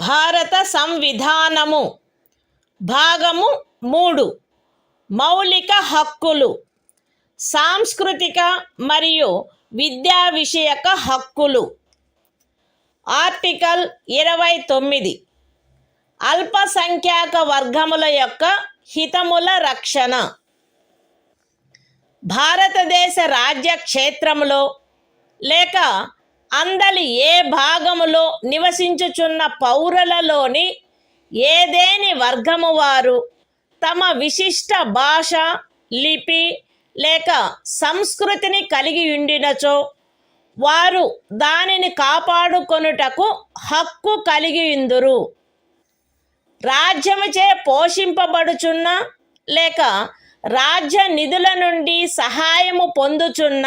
భారత సంవిధానము భాగము 3 మౌలిక హక్కులు సాంస్కృతిక మరియు విద్యా విషయక హక్కులు ఆర్టికల్ 29 అల్పసంఖ్యాక వర్గముల యొక్క హితముల రక్షణ భారతదేశ రాజ్య క్షేత్రములో లేక అందలి ఏ భాగములో నివసించుచున్న పౌరులలోని ఏదేని వర్గము వారు తమ విశిష్ట భాష లిపి లేక సంస్కృతిని కలిగి ఉండినచో వారు దానిని కాపాడుకొనుటకు హక్కు కలిగి ఉందురు. రాజ్యముచే పోషింపబడుచున్న లేక రాజ్య నిధుల నుండి సహాయము పొందుచున్న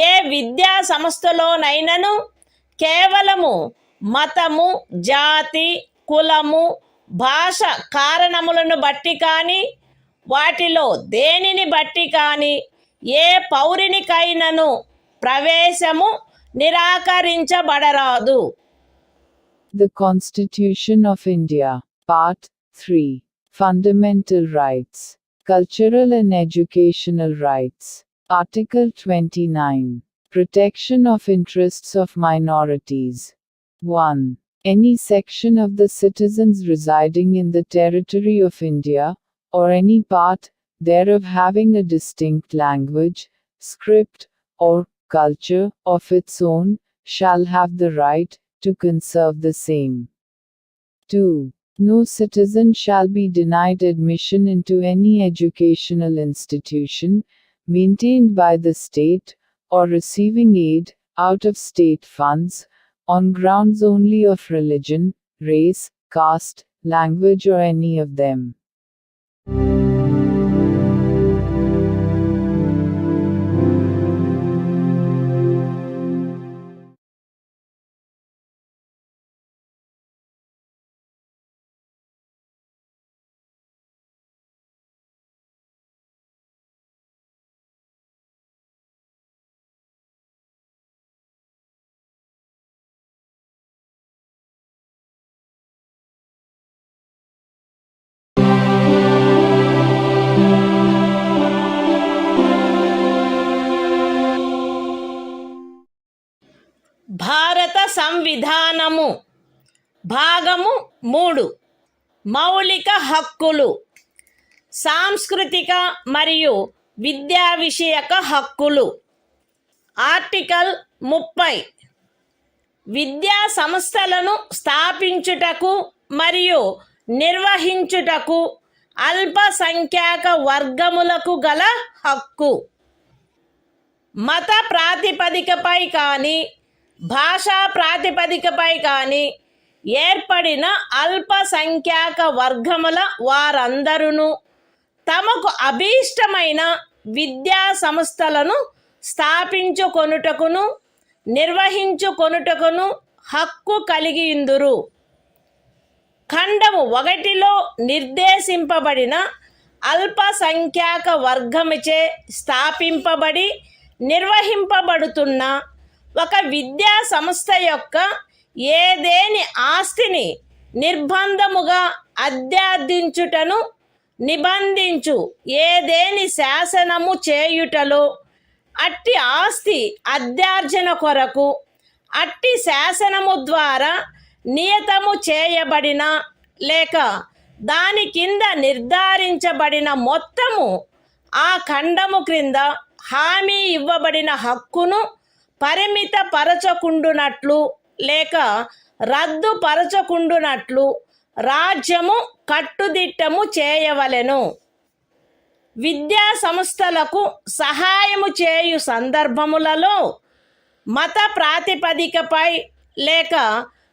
ఏ విద్యా సంస్థలోనైనను కేవలము మతము జాతి కులము భాష కారణములను బట్టి కానీ వాటిలో దేనిని బట్టి కానీ ఏ పౌరునికైనను ప్రవేశము నిరాకరించబడరాదు. The Constitution of India, Part 3, Fundamental Rights, Cultural and Educational Rights, Article 29, Protection of Interests of Minorities. 1. Any section of the citizens residing in the territory of India, or any part thereof having a distinct language, script, or culture of its own, shall have the right to conserve the same. 2. No citizen shall be denied admission into any educational institution, maintained by the state, or receiving aid, out of state funds, on grounds only of religion, race, caste, language or any of them. భారత సంవిధానము భాగము 3 మౌలిక హక్కులు సాంస్కృతిక మరియు విద్యా విషయక హక్కులు article 30 విద్యా సంస్థలను స్థాపించుటకు మరియు నిర్వహించుటకు అల్పసంఖ్యాక వర్గములకు గల హక్కు మత ప్రాతిపదికపై కానీ భాషా ప్రాతిపదికపై కానీ ఏర్పడిన అల్పసంఖ్యాక వర్గముల వారందరూ తమకు అభీష్టమైన విద్యా సంస్థలను స్థాపించుకొనుటకును నిర్వహించుకొనుటకును హక్కు కలిగి ఉందురు. ఖండము 1లో నిర్దేశింపబడిన అల్పసంఖ్యాక వర్గముచే స్థాపింపబడి నిర్వహింపబడుతున్న ఒక విద్యా సంస్థ యొక్క ఏదేని ఆస్తిని నిర్బంధముగా అధ్యార్థించుటను నిబంధించు ఏదేని శాసనము చేయుటలో అట్టి ఆస్తి అధ్యార్జన కొరకు అట్టి శాసనము ద్వారా నియతము చేయబడిన లేక దాని కింద నిర్ధారించబడిన మొత్తము ఆ ఖండము క్రింద హామీ ఇవ్వబడిన హక్కును పరిమితపరచకుండునట్లు లేక రద్దుపరచకుండునట్లు రాజ్యము కట్టుదిట్టము చేయవలెను. విద్యా సంస్థలకు సహాయము చేయు సందర్భములలో మత ప్రాతిపదికపై లేక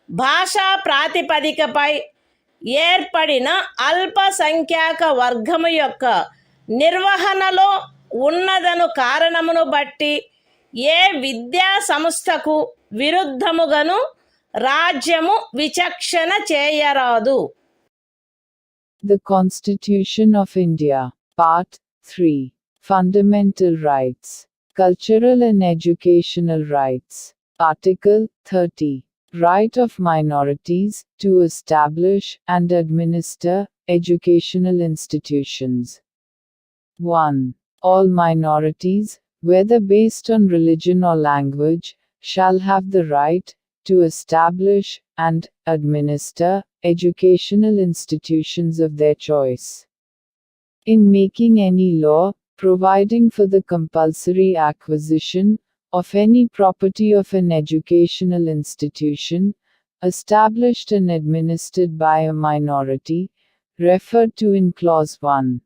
భాషా ప్రాతిపదికపై ఏర్పడిన అల్పసంఖ్యాక వర్గము యొక్క నిర్వహణలో ఉన్నదను కారణమును బట్టి ఏ విద్యా సంస్థకు విరుద్ధముగాను రాజ్యము విచక్షణ చేయరాదు. The Constitution of India, Part 3, Fundamental Rights, Cultural and Educational Rights, Article 30, Right of minorities to establish and administer educational institutions. 1. All minorities, whether based on religion or language, shall have the right to establish and administer educational institutions of their choice. In making any law providing for the compulsory acquisition of any property of an educational institution, established and administered by a minority, referred to in Clause 1.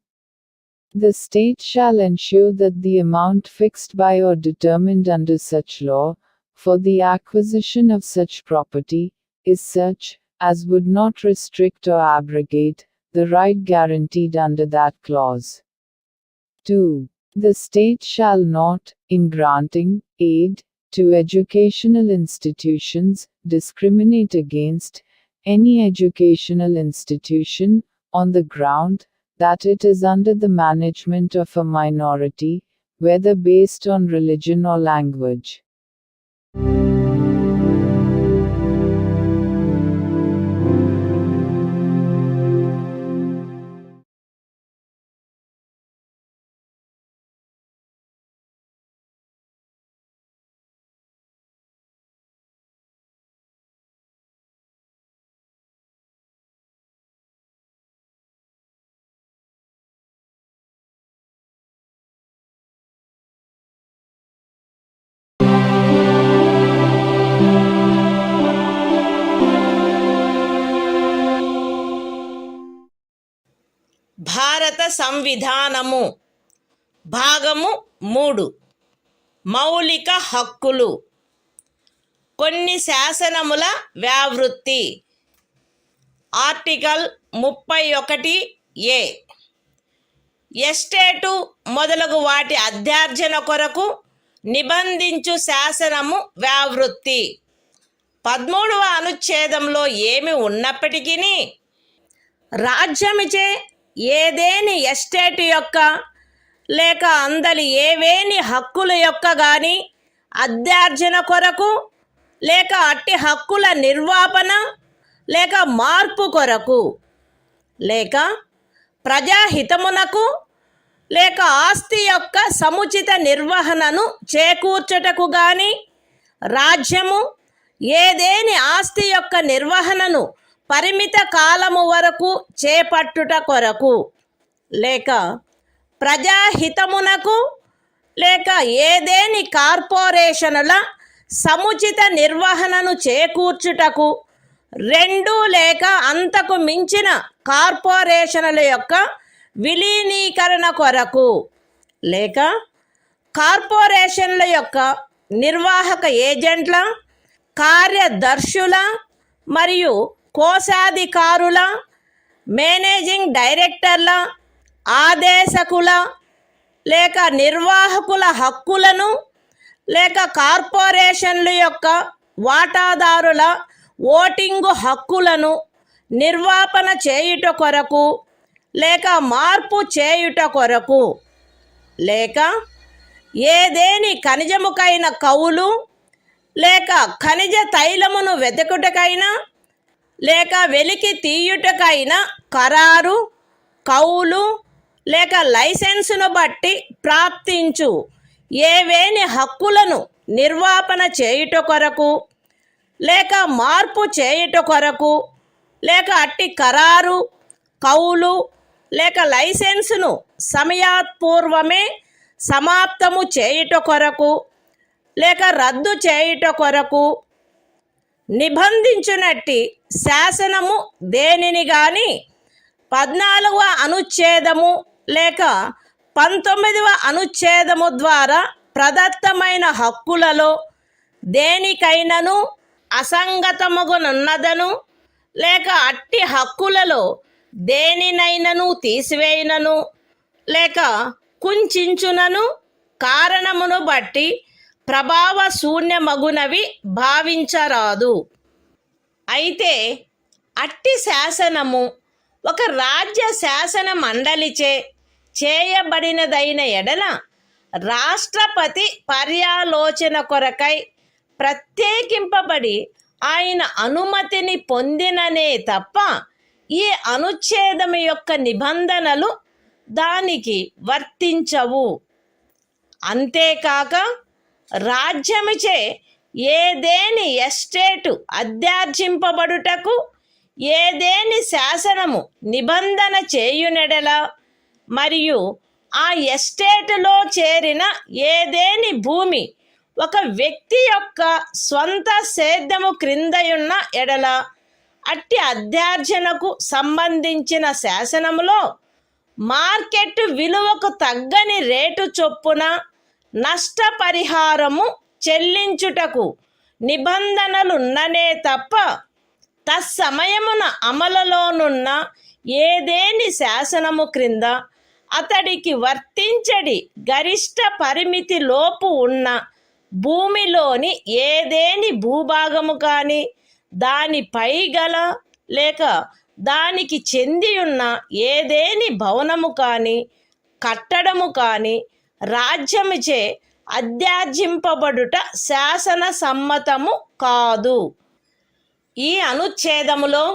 The state shall ensure that the amount fixed by or determined under such law, for the acquisition of such property, is such, as would not restrict or abrogate, the right guaranteed under that clause. 2. The state shall not, in granting aid to educational institutions, discriminate against any educational institution on the ground that it is under the management of a minority, whether based on religion or language. భారత సంవిధానము భాగము 3 మౌలిక హక్కులు. కొన్ని శాసనముల వ్యావృత్తి. Article 31A. Estate మొదలగు వాటి అధ్యార్జన కొరకు నిబంధించు శాసనము వ్యావృత్తి. 13వ అనుచ్ఛేదంలో ఏమి ఉన్నప్పటికీ రాజ్యమిచే ఏదేని ఎస్టేట్ యొక్క లేక అందలి ఏవేని హక్కుల యొక్క గాని అధ్యార్జన కొరకు లేక అట్టి హక్కుల నిర్వాపన లేక మార్పు కొరకు లేక ప్రజాహితమునకు లేక ఆస్తి యొక్క సముచిత నిర్వహణను చేకూర్చుటకు గాని రాజ్యము ఏదేని ఆస్తి యొక్క నిర్వహణను పరిమిత కాలము వరకు చేపట్టుట కొరకు లేక ప్రజాహితమునకు లేక ఏదేని కార్పొరేషనుల సముచిత నిర్వహణను చేకూర్చుటకు 2 లేక అంతకు మించిన కార్పొరేషనుల యొక్క విలీనీకరణ కొరకు లేక కార్పొరేషన్ల యొక్క నిర్వాహక ఏజెంట్ల, కార్యదర్శుల మరియు కోశాధికారుల, మేనేజింగ్ డైరెక్టర్ల, ఆదేశకుల లేక నిర్వాహకుల హక్కులను లేక కార్పొరేషన్ల యొక్క వాటాదారుల ఓటింగు హక్కులను నిర్వాపన చేయుట కొరకు లేక మార్పు చేయుట కొరకు లేక ఏదేని ఖనిజముకైన కౌలు లేక ఖనిజ తైలమును వెతుకుటకైనా లేక వెలికి తీయుటకైనా ఖరారు, కౌలు లేక లైసెన్సును బట్టి ప్రాప్తించు ఏవేని హక్కులను నిర్వాపన చేయుట కొరకు లేక మార్పు చేయుట కొరకు లేక అట్టి ఖరారు, కౌలు లేక లైసెన్సును సమయాత్పూర్వమే సమాప్తము చేయుట కొరకు లేక రద్దు చేయుట కొరకు నిబంధించునట్టి శాసనము దేనిని గాని 14వ అనుచ్ఛేదము లేక 19వ అనుచ్ఛేదము ద్వారా ప్రదత్తమైన హక్కులలో దేనికైనను అసంగతముగునున్నదను లేక అట్టి హక్కులలో దేనినైనను తీసివేయునను లేక కుంచించునను కారణమును బట్టి ప్రభావ శూన్యమగునవి భావించరాదు. అయితే అట్టి శాసనము ఒక రాజ్య శాసన మండలిచే చేయబడినదైన ఎడల రాష్ట్రపతి పర్యాలోచన కొరకై ప్రత్యేకింపబడి ఆయన అనుమతిని పొందిననే తప్ప ఈ అనుచ్ఛేదం యొక్క నిబంధనలు దానికి వర్తించవు. అంతేకాక రాజ్యముచే ఏదేని ఎస్టేటు అధ్యార్జింపబడుటకు ఏదేని శాసనము నిబంధన చేయునెడల మరియు ఆ ఎస్టేటులో చేరిన ఏదేని భూమి ఒక వ్యక్తి యొక్క స్వంత సేద్యము క్రిందయున్న ఎడల అట్టి అధ్యార్జనకు సంబంధించిన శాసనములో మార్కెట్ విలువకు తగ్గని రేటు చొప్పున నష్టపరిహారము చెల్లించుటకు నిబంధనలున్ననే తప్ప తత్సమయమున అమలులోనున్న ఏదేని శాసనము క్రింద అతడికి వర్తించడి గరిష్ట పరిమితి లోపు ఉన్న భూమిలోని ఏదేని భూభాగము కానీ దానిపై గల లేక దానికి చెందియున్న ఏదేని భవనము కానీ కట్టడము కానీ రాజ్యముచే అధ్యార్జింపబడుట శాసన సమ్మతము కాదు. ఈ అనుచ్ఛేదములో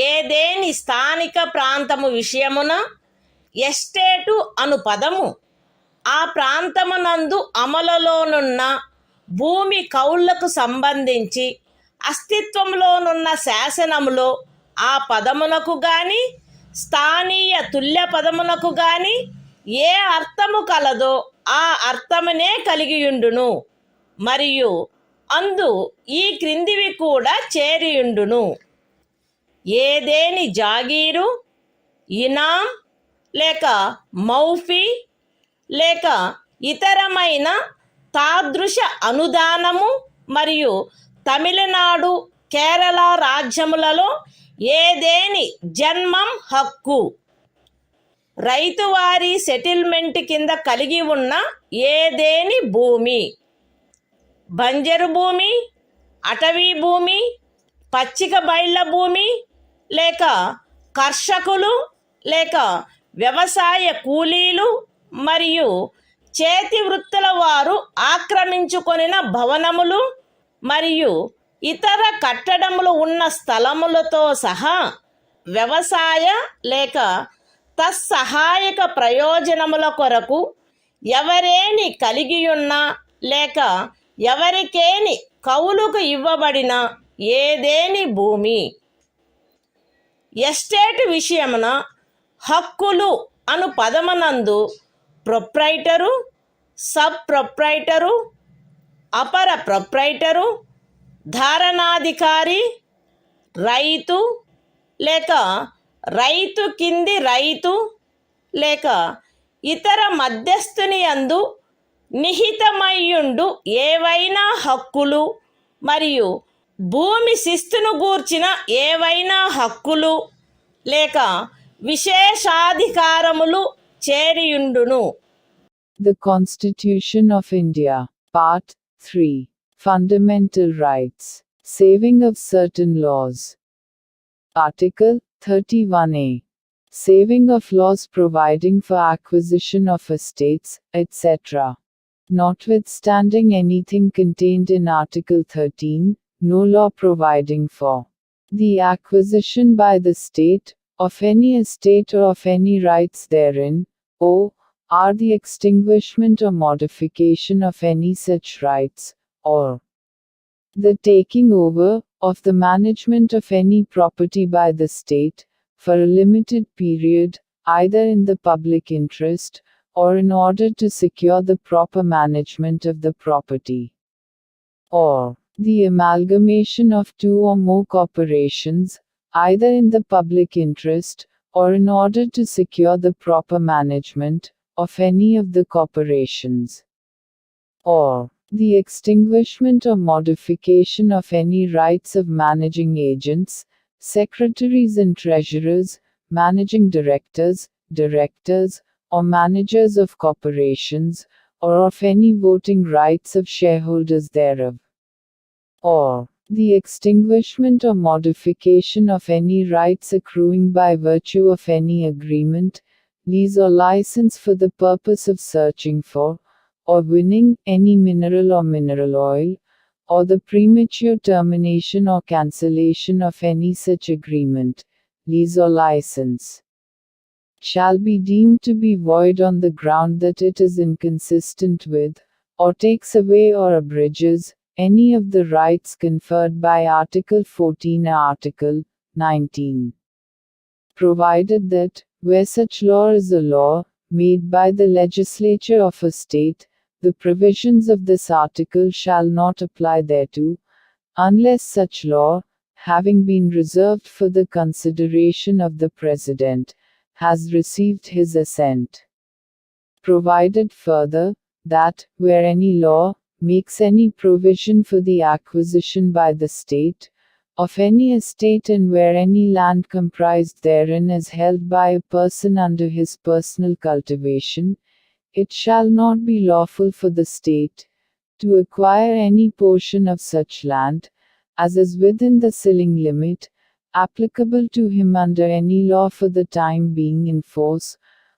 ఏదేని స్థానిక ప్రాంతము విషయమున ఎస్టేటు అను పదము ఆ ప్రాంతమునందు అమలులోనున్న భూమి కౌళ్లకు సంబంధించి అస్తిత్వంలోనున్న శాసనములో ఆ పదమునకు గాని స్థానీయ తుల్య పదమునకు గాని ఏ అర్థము కలదో ఆ అర్థమునే కలిగియుండును మరియు అందు ఈ క్రిందివి కూడా చేరియుండును. ఏదేని జాగీరు, ఇనాం లేక మౌఫీ లేక ఇతరమైన తాదృశ అనుదానము మరియు తమిళనాడు, కేరళ రాజ్యములలో ఏదేని జన్మం హక్కు, రైతువారి సెటిల్మెంట్ కింద కలిగి ఉన్న ఏదేని భూమి, బంజరు భూమి, అటవీ భూమి, పచ్చిక బయళ్ళ భూమి లేక కర్షకులు లేక వ్యవసాయ కూలీలు మరియు చేతి వృత్తుల వారు ఆక్రమించుకొనిన భవనములు మరియు ఇతర కట్టడములు ఉన్న స్థలములతో సహా వ్యవసాయ లేక తత్సహాయక ప్రయోజనముల కొరకు ఎవరేని కలిగియున్న లేక ఎవరికేని కౌలుకు ఇవ్వబడిన ఏదేని భూమి. ఎస్టేట్ విషయమున హక్కులు అను పదమునందు ప్రొప్రైటరు, సబ్ ప్రొప్రైటరు, అపర ప్రొప్రైటరు, ధారణాధికారి, రైతు లేక రైతు కింది రైతు లేక ఇతర మధ్యస్థుని యందు నిహితమయ్యుండు ఏవైనా హక్కులు మరియు భూమి శిస్తును గూర్చిన ఏవైనా హక్కులు లేక విశేషాధికారములు చేరియుండును. The Constitution of India, Part 3, Fundamental Rights, Saving of Certain Laws. Article 31A. Saving of laws providing for acquisition of estates, etc. Notwithstanding anything contained in Article 13, no law providing for the acquisition by the state of any estate or of any rights therein, or the extinguishment or modification of any such rights, or the taking over of the management of any property by the state, for a limited period, either in the public interest, or in order to secure the proper management of the property, or the amalgamation of two or more corporations, either in the public interest, or in order to secure the proper management of any of the corporations, or the extinguishment or modification of any rights of managing agents, secretaries and treasurers, managing directors, or managers of corporations, or of any voting rights of shareholders thereof, or the extinguishment or modification of any rights accruing by virtue of any agreement, lease or license for the purpose of searching for, or winning, any mineral or mineral oil, or the premature termination or cancellation of any such agreement, lease or license, shall be deemed to be void on the ground that it is inconsistent with, or takes away or abridges, any of the rights conferred by Article 14 or Article 19. Provided that, where such law is a law, made by the legislature of a state, the provisions of this article shall not apply thereto, unless such law, having been reserved for the consideration of the President, has received his assent. Provided further, that, where any law, makes any provision for the acquisition by the state, of any estate and where any land comprised therein is held by a person under his personal cultivation, it shall not be lawful for the state, to acquire any portion of such land, as is within the ceiling limit, applicable to him under any law for the time being in force,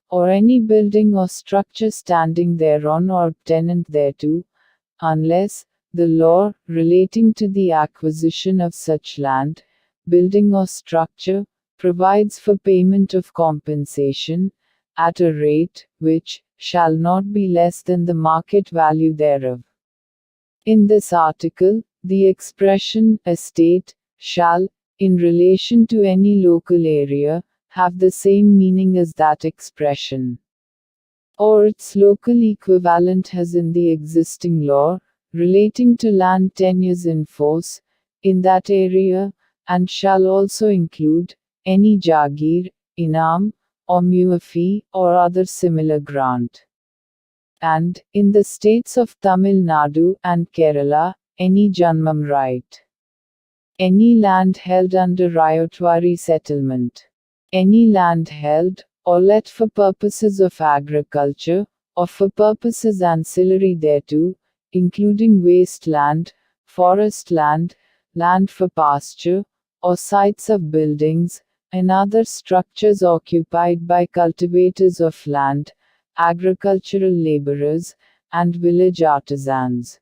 or any building or structure standing thereon or tenant thereto, unless, the law, relating to the acquisition of such land, building or structure, provides for payment of compensation, at a rate, which, shall not be less than the market value thereof. In this article, the expression, estate, shall, in relation to any local area, have the same meaning as that expression, or its local equivalent has in the existing law, relating to land tenures in force, in that area, and shall also include, any jagir, inam, or muafi, or other similar grant. And, in the states of Tamil Nadu and Kerala, any janmam right. Any land held under ryotwari settlement. Any land held, or let for purposes of agriculture, or for purposes ancillary thereto, including waste land, forest land, land for pasture, or sites of buildings, and other structures occupied by cultivators of land, agricultural laborers, and village artisans.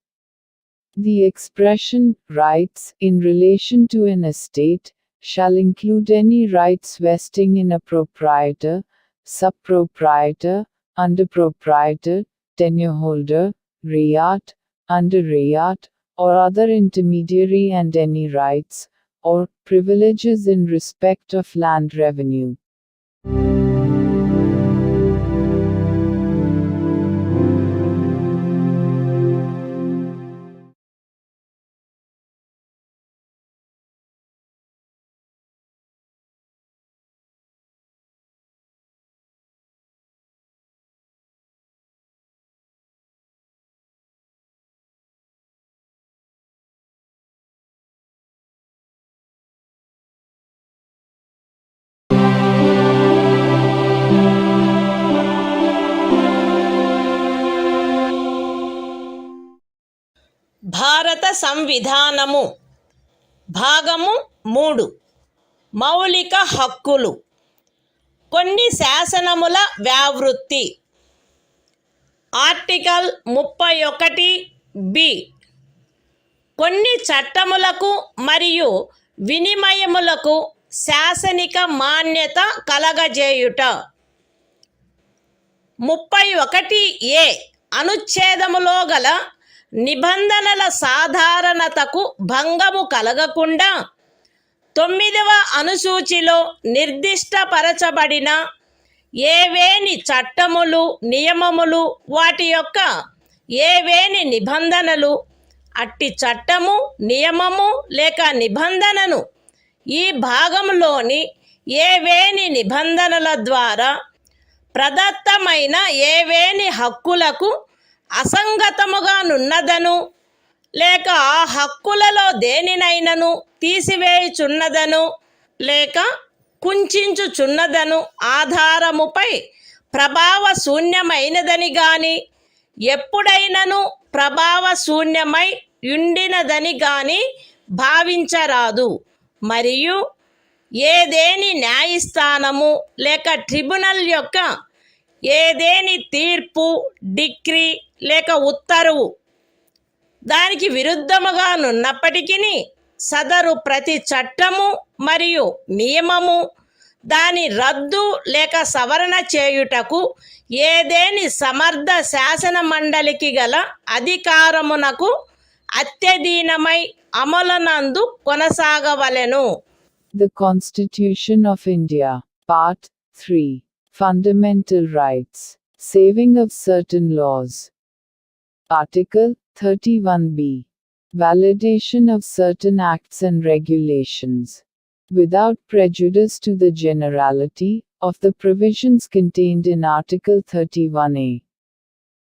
The expression, rights, in relation to an estate, shall include any rights vesting in a proprietor, sub-proprietor, under-proprietor, tenure-holder, rayat, under-rayat, or other intermediary and any rights, or privileges in respect of land revenue. భారత సంవిధానము భాగము 3 మౌలిక హక్కులు కొన్ని శాసనముల వ్యావృత్తి article 31 కొన్ని చట్టములకు మరియు వినిమయములకు శాసనిక మాన్యత కలగజేయుట 31 అనుచ్ఛేదములో గల నిబంధనల సాధారణతకు భంగము కలగకుండా 9వ అనుసూచిలో నిర్దిష్టపరచబడిన ఏవేని చట్టములు నియమములు వాటి యొక్క ఏవేని నిబంధనలు అట్టి చట్టము నియమము లేక నిబంధనను ఈ భాగంలోని ఏవేని నిబంధనల ద్వారా ప్రదత్తమైన ఏవేని హక్కులకు అసంగతముగా నున్నదను లేక ఆ హక్కులలో దేనినైనను తీసివేయుచున్నదను లేక కుంచుచున్నదను ఆధారముపై ప్రభావశూన్యమైనదని గాని ఎప్పుడైనను ప్రభావశూన్యమై ఉండినదని గాని భావించరాదు. మరియు ఏదేని న్యాయస్థానము లేక ట్రిబ్యునల్ యొక్క ఏదేని తీర్పు డిక్రీ లేక ఉత్తర్వు దానికి విరుద్ధముగానున్నప్పటికీ సదరు ప్రతి చట్టము మరియు నియమము దాని రద్దు లేక సవరణ చేయుటకు ఏదేని సమర్థ శాసన మండలికి గల అధికారమునకు అత్యధీనమై అమలునందు కొనసాగవలెను. The Constitution of India, Part 3. Fundamental Rights. Saving of certain laws. Article 31b. Validation of certain acts and regulations. Without prejudice to the generality of the provisions contained in Article 31a.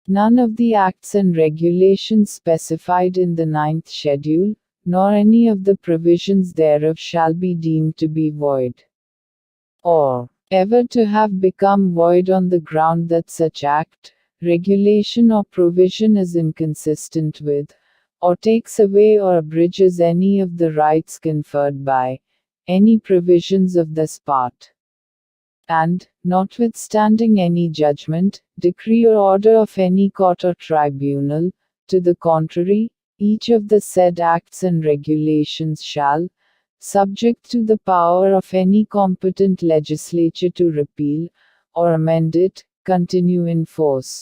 None of the acts and regulations specified in the 9th schedule, nor any of the provisions thereof shall be deemed to be void, or ever to have become void on the ground that such act, regulation or provision is inconsistent with, or takes away or abridges any of the rights conferred by any provisions of this part. And, notwithstanding any judgment, decree or order of any court or tribunal, to the contrary, each of the said acts and regulations shall, subject to the power of any competent legislature to repeal, or amend it, continue in force.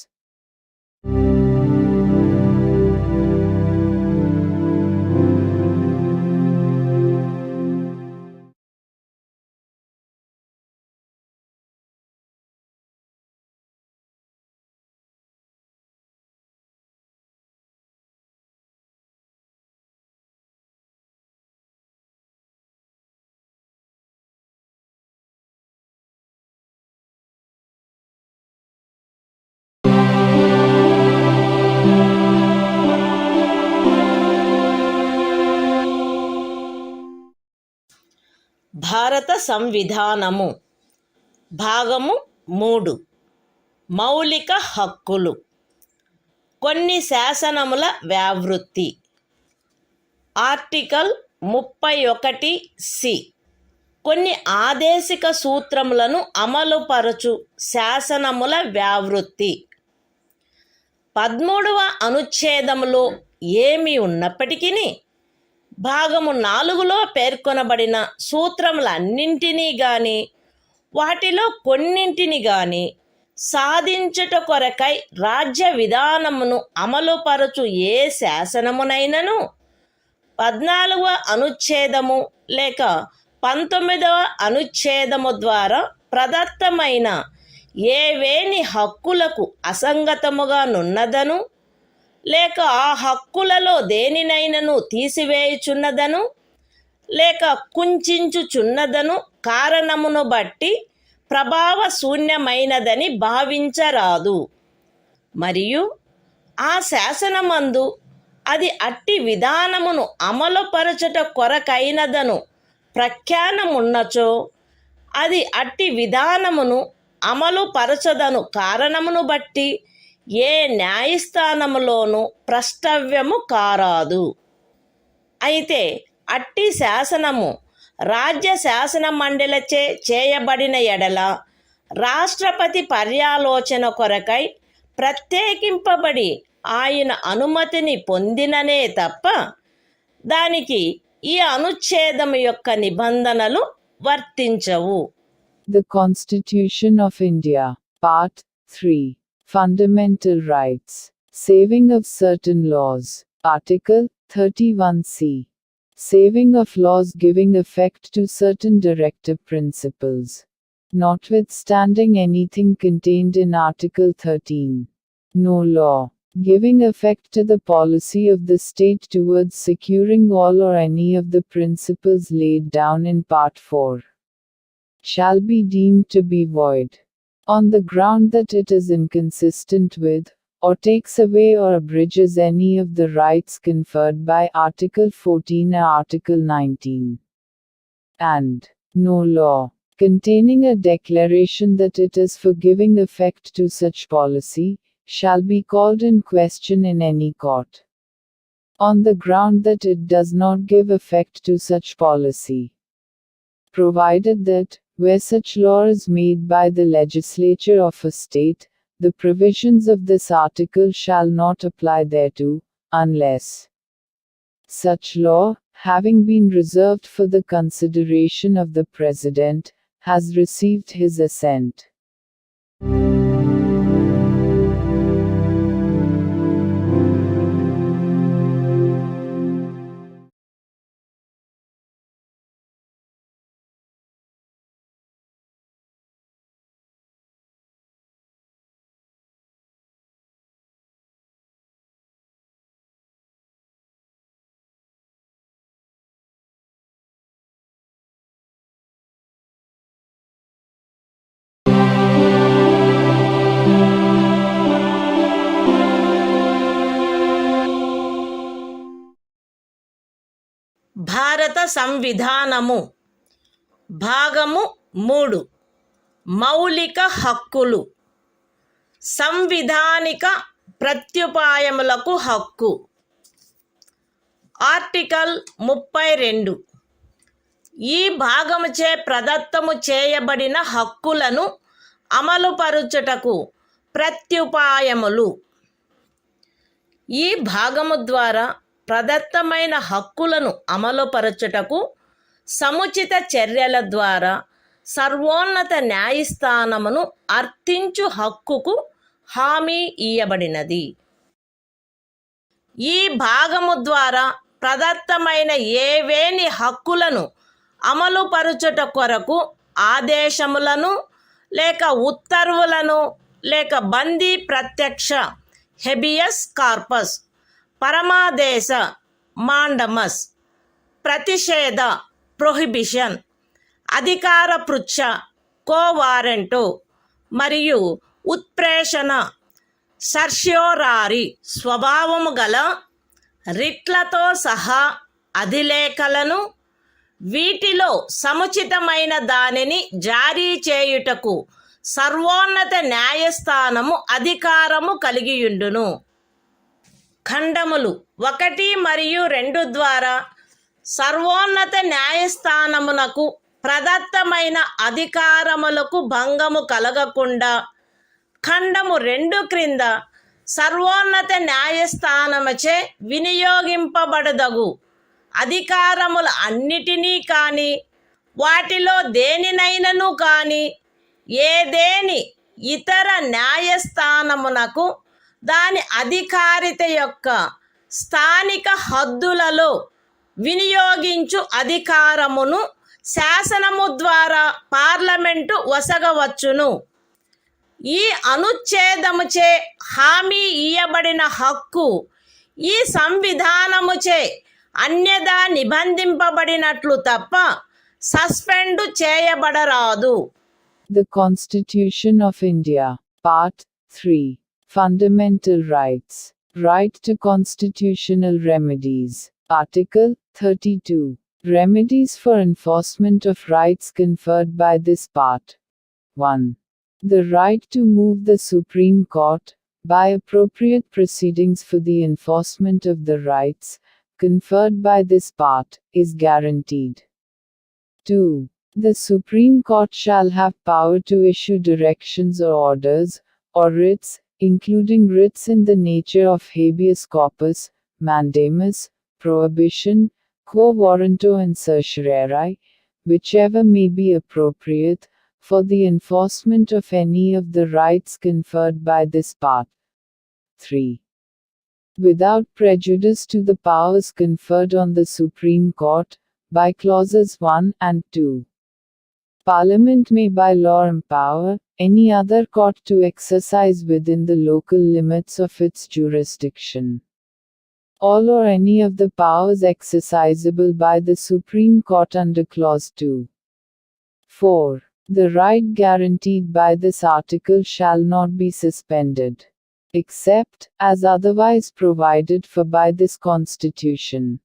భారత సంవిధానము భాగము 3. మౌలిక హక్కులు. కొన్ని శాసనముల వ్యావృత్తి. Article 31(c). కొన్ని ఆదేశిక సూత్రములను అమలుపరచు శాసనముల వ్యావృత్తి. 13వ అనుచ్ఛేదములో ఏమి ఉన్నప్పటికీ భాగము 4లో పేర్కొనబడిన సూత్రములన్నింటినీ గాని వాటిలో కొన్నింటిని గాని సాధించుట కొరకై రాజ్య విధానమును అమలుపరచు ఏ శాసనమునైనను 14వ అనుచ్ఛేదము లేక 19వ అనుచ్ఛేదము ద్వారా ప్రదత్తమైన ఏవేని హక్కులకు అసంగతముగా నున్నదను లేక ఆ హక్కులలో దేనినైనను తీసివేయుచున్నదను లేక కుంచుచున్నదను కారణమును బట్టి ప్రభావశూన్యమైనదని భావించరాదు. మరియు ఆ శాసనమందు అది అట్టి విధానమును అమలుపరచుట కొరకైనదను ప్రఖ్యానమున్నచో అది అట్టి విధానమును అమలుపరచదను కారణమును బట్టి ఏ న్యాయస్థానములోనూ ప్రష్టవ్యము కారాదు. అయితే అట్టి శాసనము రాజ్య శాసన మండలిచే చేయబడిన ఎడల రాష్ట్రపతి పర్యాలోచన కొరకై ప్రత్యేకింపబడి ఆయన అనుమతిని పొందిననే తప్ప దానికి ఈ అనుచ్ఛేదము యొక్క నిబంధనలు వర్తించవు. The Constitution of India, Part 3. Fundamental Rights. Saving of certain laws. Article 31c. Saving of laws giving effect to certain directive principles. Notwithstanding anything contained in Article 13. No law giving effect to the policy of the state towards securing all or any of the principles laid down in Part 4 shall be deemed to be void, on the ground that it is inconsistent with, or takes away or abridges any of the rights conferred by Article 14 or Article 19. And no law containing a declaration that it is for giving effect to such policy shall be called in question in any court, on the ground that it does not give effect to such policy, provided that, where such law is made by the legislature of a state, the provisions of this article shall not apply thereto, unless such law, having been reserved for the consideration of the President, has received his assent. భారత సంవిధానము భాగము 3 మౌలిక హక్కులు సంవిధానిక ప్రత్యుపాయములకు హక్కు article 32 ఈ భాగముచే ప్రదత్తము చేయబడిన హక్కులను అమలుపరుచుటకు ప్రత్యుపాయములు ఈ భాగము ద్వారా ప్రదత్తమైన హక్కులను అమలుపరచుటకు సముచిత చర్యల ద్వారా సర్వోన్నత న్యాయస్థానమును అర్థించు హక్కుకు హామీ ఇయ్యబడినది. ఈ భాగము ద్వారా ప్రదత్తమైన ఏవేని హక్కులను అమలుపరచుట కొరకు ఆదేశములను లేక ఉత్తర్వులను లేక బందీ ప్రత్యక్ష హెబియస్ కార్పస్ పరమాదేశ మాండమస్ ప్రతిషేధ ప్రొహిబిషన్ అధికార పృచ్ఛ కోవారెంటో మరియు ఉత్ప్రేషణ సర్ష్యోరారి స్వభావము గల రిట్లతో సహా అధిలేఖలను వీటిలో సముచితమైన దానిని జారీ చేయుటకు సర్వోన్నత న్యాయస్థానము అధికారము కలిగియుండును. ఖండములు 1 మరియు 2 ద్వారా సర్వోన్నత న్యాయస్థానమునకు ప్రదత్తమైన అధికారములకు భంగము కలగకుండా ఖండము 2 క్రింద సర్వోన్నత న్యాయస్థానముచే వినియోగింపబడదగు అధికారముల అన్నిటినీ కానీ వాటిలో దేనినైనను కానీ ఏదేని ఇతర న్యాయస్థానమునకు దాని అధికారిత యొక్క స్థానిక హద్దులలో వినియోగించు అధికారమును శాసనము ద్వారా పార్లమెంటు వసగవచ్చును. ఈ అనుచ్ఛేదముచే హామీ ఇయ్యబడిన హక్కు ఈ సంవిధానముచే అన్యదా నిబంధింపబడినట్లు తప్ప suspend చేయబడరాదు. The Constitution of India, Part 3. Fundamental Rights. Right to constitutional remedies. Article 32. Remedies for enforcement of rights conferred by this part. 1. The right to move the Supreme Court, by appropriate proceedings for the enforcement of the rights conferred by this part, is guaranteed. 2. The Supreme Court shall have power to issue directions or orders, or writs, including writs in the nature of habeas corpus, mandamus, prohibition, quo warranto and certiorari, whichever may be appropriate, for the enforcement of any of the rights conferred by this part. 3. Without prejudice to the powers conferred on the Supreme Court, by clauses 1 and 2. Parliament may by law empower any other court to exercise within the local limits of its jurisdiction all or any of the powers exercisable by the Supreme Court under clause 2. 4. The right guaranteed by this article shall not be suspended, except as otherwise provided for by this Constitution.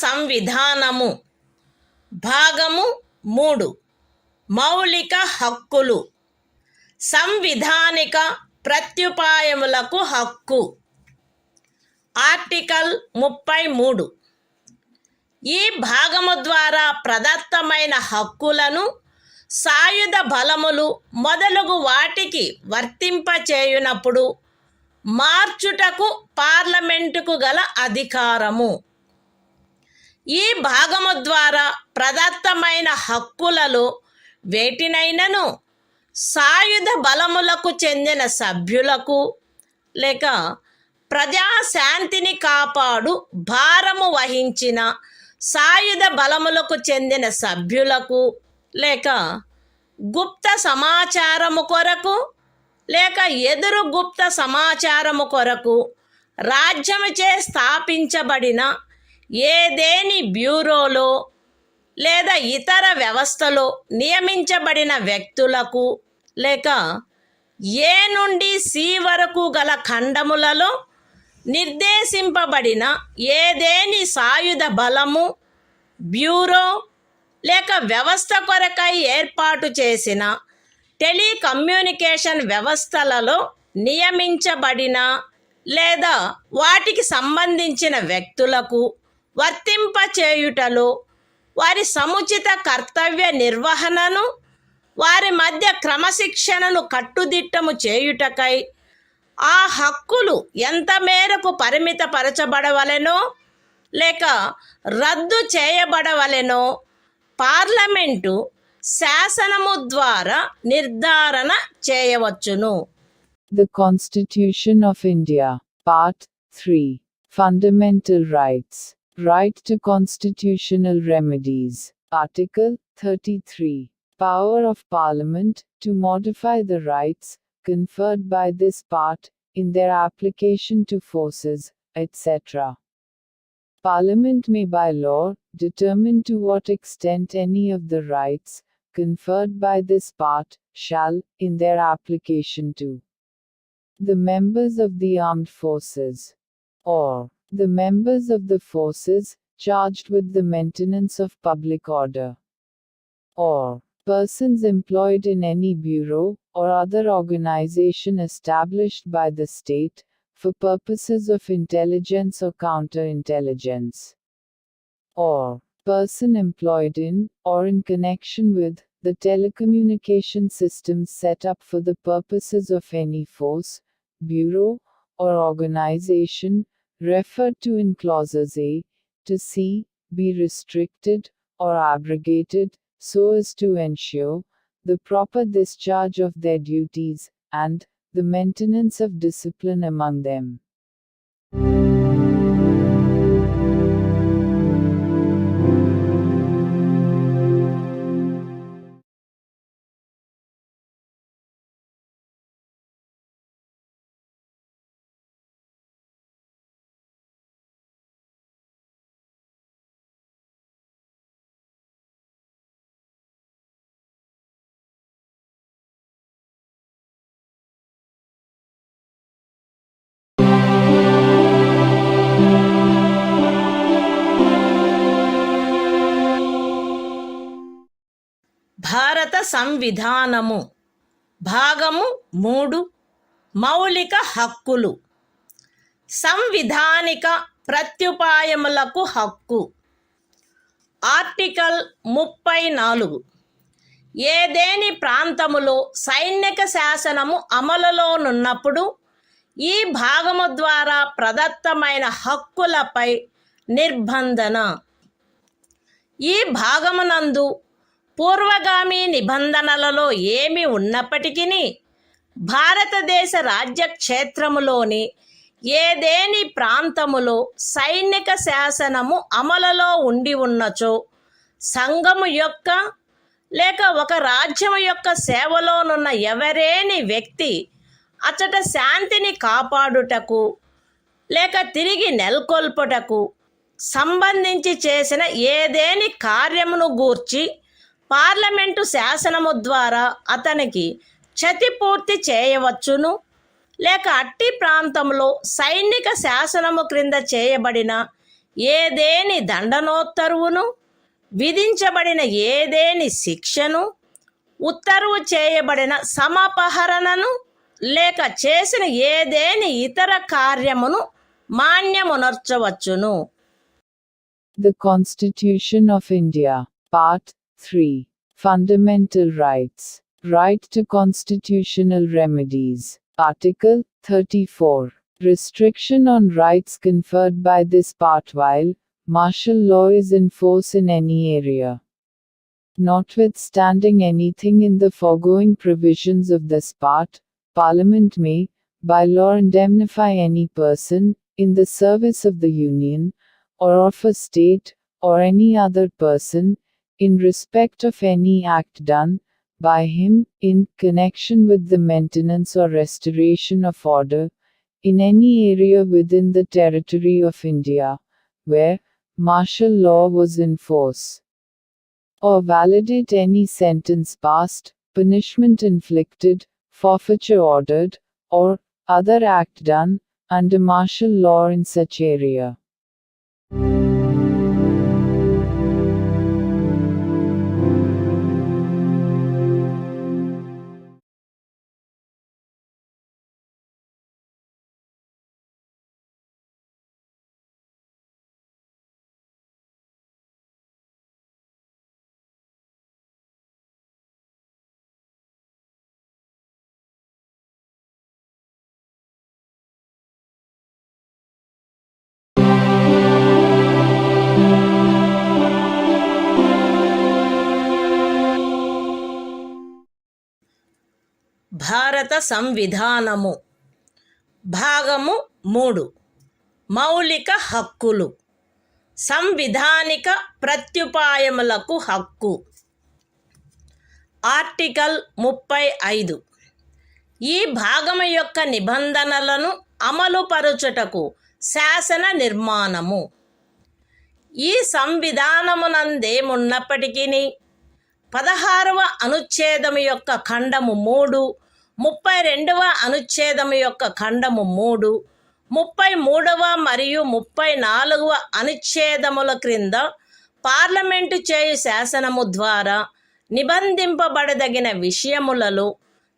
సంవిధానము భాగము 3 మౌలిక హక్కులు సంవిధానిక ప్రత్యుపాయములకు హక్కు article 33 ఈ భాగము ద్వారా ప్రదత్తమైన హక్కులను సాయుధ బలములు మొదలగు వాటికి వర్తింపచేయునప్పుడు మార్చుటకు పార్లమెంటుకు గల అధికారము. ఈ భాగము ద్వారా ప్రదత్తమైన హక్కులలో వేటినైనను సాయుధ బలములకు చెందిన సభ్యులకు లేక ప్రజాశాంతిని కాపాడు భారము వహించిన సాయుధ బలములకు చెందిన సభ్యులకు లేక గుప్త సమాచారము కొరకు లేక ఎదురు గుప్త సమాచారము కొరకు రాజ్యముచే స్థాపించబడిన ఏదేని బ్యూరోలో లేదా ఇతర వ్యవస్థలో నియమించబడిన వ్యక్తులకు లేక ఏ నుండి సి వరకు గల ఖండములలో నిర్దేశింపబడిన ఏదేని సాయుధ బలము బ్యూరో లేక వ్యవస్థ కొరకై ఏర్పాటు చేసిన టెలికమ్యూనికేషన్ వ్యవస్థలలో నియమించబడిన లేదా వాటికి సంబంధించిన వ్యక్తులకు వర్తింపచేయుటలో వారి సముచిత కర్తవ్య నిర్వహణను వారి మధ్య క్రమశిక్షణను కట్టుదిట్టము చేయుటకై ఆ హక్కులు ఎంత మేరకు పరిమితపరచబడవలెనో లేక రద్దు చేయబడవలెనో పార్లమెంటు శాసనము ద్వారా నిర్ధారణ చేయవచ్చును. The Constitution of India, Part 3, Fundamental Rights, Right to Constitutional Remedies, Article 33, Power of Parliament to modify the rights conferred by this part, in their application to forces, etc. Parliament may by law, determine to what extent any of the rights, conferred by this part, shall, in their application to the members of the armed forces, or the members of the forces, charged with the maintenance of public order, or persons employed in any bureau, or other organization established by the state, for purposes of intelligence or counterintelligence, or person employed in, or in connection with, the telecommunication systems set up for the purposes of any force, bureau, or organization, referred to in clauses A to C, be restricted, or abrogated, so as to ensure the proper discharge of their duties, and the maintenance of discipline among them. భారత సంవిధానము భాగము 3 మౌలిక హక్కులు సంవిధానిక ప్రత్యుపాయములకు హక్కు article 34 ఏదేని ప్రాంతములో సైనిక శాసనము అమలులోనున్నప్పుడు ఈ భాగము ద్వారా ప్రదత్తమైన హక్కులపై నిర్బంధన. ఈ భాగమునందు పూర్వగామి నిబంధనలలో ఏమి ఉన్నప్పటికీ భారతదేశ రాజ్యక్షేత్రములోని ఏదేని ప్రాంతములో సైనిక శాసనము అమలులో ఉండి ఉన్నచో సంఘము యొక్క లేక ఒక రాజ్యము యొక్క సేవలోనున్న ఎవరేని వ్యక్తి అచట శాంతిని కాపాడుటకు లేక తిరిగి నెలకొల్పుటకు సంబంధించి చేసిన ఏదేని కార్యమును గూర్చి పార్లమెంటు శాసనము ద్వారా అతనికి క్షతిపూర్తి చేయవచ్చును, లేక అట్టి ప్రాంతంలో సైనిక శాసనము క్రింద చేయబడిన ఏదేని దండనోత్తర్వును, విధించబడిన ఏదేని శిక్షను, ఉత్తర్వు చేయబడిన సమపహరణను, లేక చేసిన ఏదేని ఇతర కార్యమును మాన్యమునర్చవచ్చును. The Constitution of India, Part 3. Fundamental Rights. Right to constitutional remedies. Article 34. Restriction on rights conferred by this part while martial law is in force in any area. Notwithstanding anything in the foregoing provisions of this part, Parliament may, by law, indemnify any person, in the service of the Union, or of a state, or any other person, in respect of any act done by him, in connection with the maintenance or restoration of order, in any area within the territory of India, where martial law was in force, or validate any sentence passed, punishment inflicted, forfeiture ordered, or other act done under martial law in such area. భారత సంవిధానము. భాగము 3. మౌలిక హక్కులు. సంవిధానిక ప్రత్యుపాయములకు హక్కు. Article 35. ఈ భాగము యొక్క నిబంధనలను అమలుపరుచుటకు శాసన నిర్మాణము. ఈ సంవిధానమునందేమున్నప్పటికీ 16వ అనుచ్ఛేదము యొక్క ఖండము 3, 32వ అనుచ్ఛేదము యొక్క ఖండము 3, 33వ మరియు 34వ అనుచ్ఛేదముల క్రింద పార్లమెంటు చేయు శాసనము ద్వారా నిబంధింపబడదగిన విషయములలో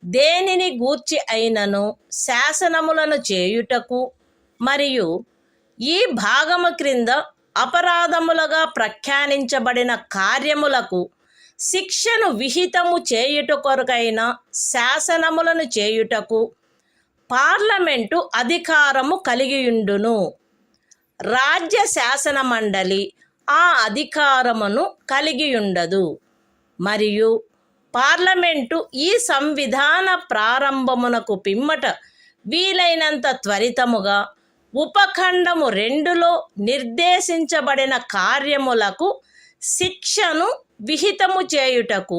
దేనిని గూర్చి అయినను శాసనములను చేయుటకు మరియు ఈ భాగము క్రింద అపరాధములుగా ప్రఖ్యానించబడిన కార్యములకు శిక్షను విహితము చేయుట కొరకైన శాసనములను చేయుటకు పార్లమెంటు అధికారము కలిగియుండును. రాజ్య శాసన మండలి ఆ అధికారమును కలిగియుండదు. మరియు పార్లమెంటు ఈ సంవిధాన ప్రారంభమునకు పిమ్మట వీలైనంత త్వరితముగా ఉపఖండము 2లో నిర్దేశించబడిన కార్యములకు శిక్షను విహితము చేయుటకు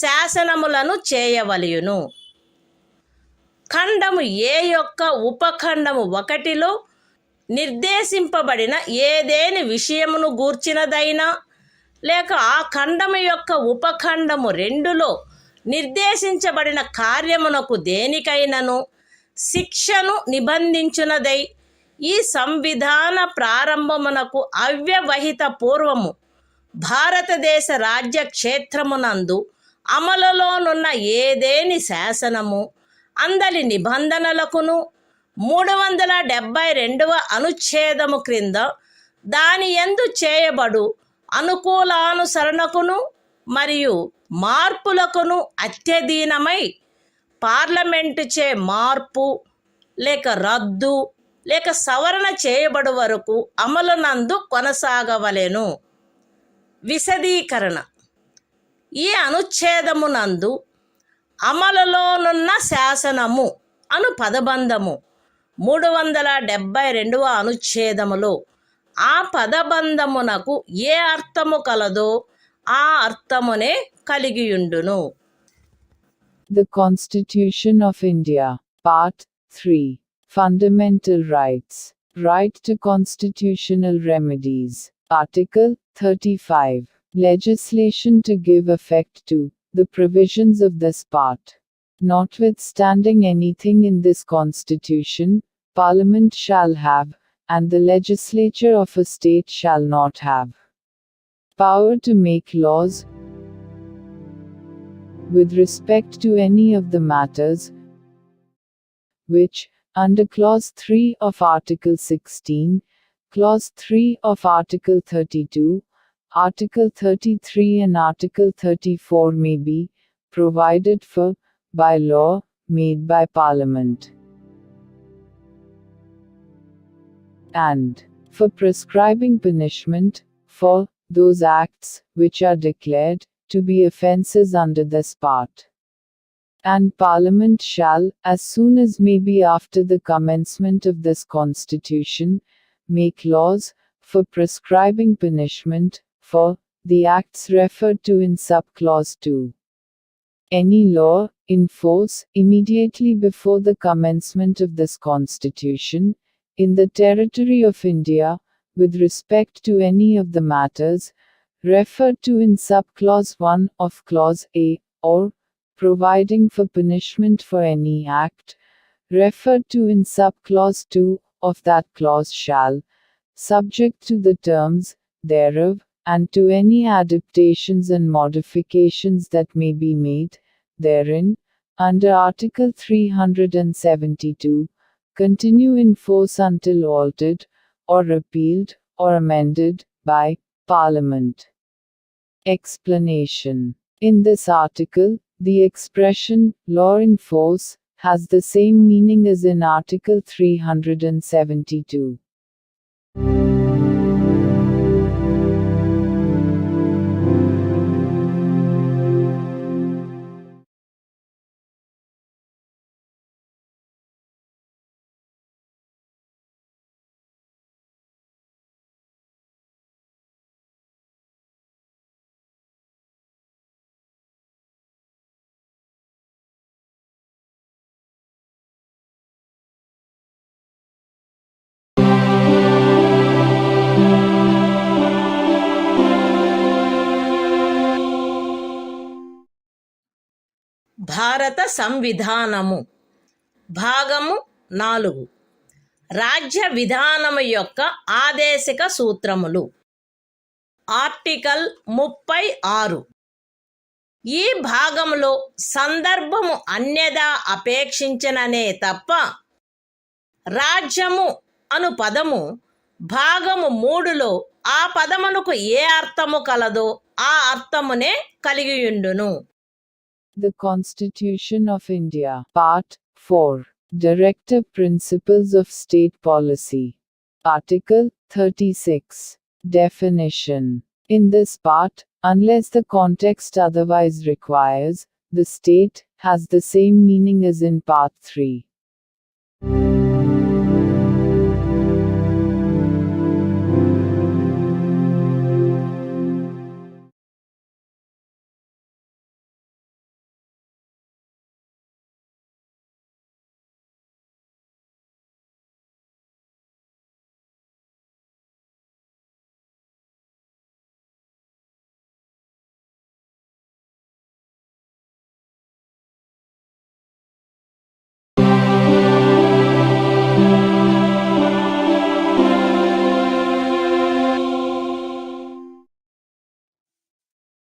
శాసనములను చేయవలయును. ఖండము ఏ యొక్క ఉపఖండము 1లో నిర్దేశింపబడిన ఏదేని విషయమును గూర్చినదైనా లేక ఆ ఖండము యొక్క ఉపఖండము 2లో నిర్దేశించబడిన కార్యమునకు దేనికైనను శిక్షను నిబంధించునదై ఈ సంవిధాన ప్రారంభమునకు అవ్యవహిత పూర్వము భారతదేశ రాజ్య క్షేత్రమునందు అమలులోనున్న ఏదేని శాసనము అందలి నిబంధనలకును 372వ అనుచ్ఛేదము క్రింద దాని యందు చేయబడు అనుకూలానుసరణకును మరియు మార్పులకును అత్యధీనమై పార్లమెంటుచే మార్పు లేక రద్దు లేక సవరణ చేయబడు వరకు అమలునందు కొనసాగవలెను. విశదీకరణ. ఈ అనుచ్ఛేదమునందు అమలులోనున్న శాసనము అను పదబంధము 372వ అనుచ్ఛేదములో ఆ పదబంధమునకు ఏ అర్థము కలదో ఆ అర్థమునే కలిగియుండును. The Constitution of India, Part 3. Fundamental Rights. Right to constitutional remedies. Article 35. Legislation to give effect to the provisions of this part. Notwithstanding anything in this Constitution, Parliament shall have, and the legislature of a state shall not have power to make laws with respect to any of the matters which, under Clause 3 of Article 16, Clause 3 of Article 32, Article 33 and Article 34 may be provided for by law made by Parliament, and for prescribing punishment for those acts which are declared to be offences under this part. And Parliament shall, as soon as may be after the commencement of this Constitution, make laws for prescribing punishment for the acts referred to in sub-clause 2. Any law in force immediately before the commencement of this Constitution, in the territory of India, with respect to any of the matters referred to in sub-clause 1 of Clause A, or providing for punishment for any act referred to in sub-clause 2 of that clause shall, subject to the terms thereof, and to any adaptations and modifications that may be made therein, under Article 372, continue in force until altered, or repealed, or amended, by Parliament. Explanation. In this article, the expression, law in force, has the same meaning as in Article 372. భారత సంవిధానము భాగము 4 రాజ్య విధానము యొక్క ఆదేశిక సూత్రములు. Article 36. ఈ భాగములో సందర్భము అన్యదా అపేక్షించననే తప్ప రాజ్యము అను పదము భాగము 3లో ఆ పదమునకు ఏ అర్థము కలదో ఆ అర్థమునే కలిగియుండును. The Constitution of India, Part 4. Directive Principles of State Policy. Article 36. Definition. In this part, unless the context otherwise requires, the state has the same meaning as in Part 3.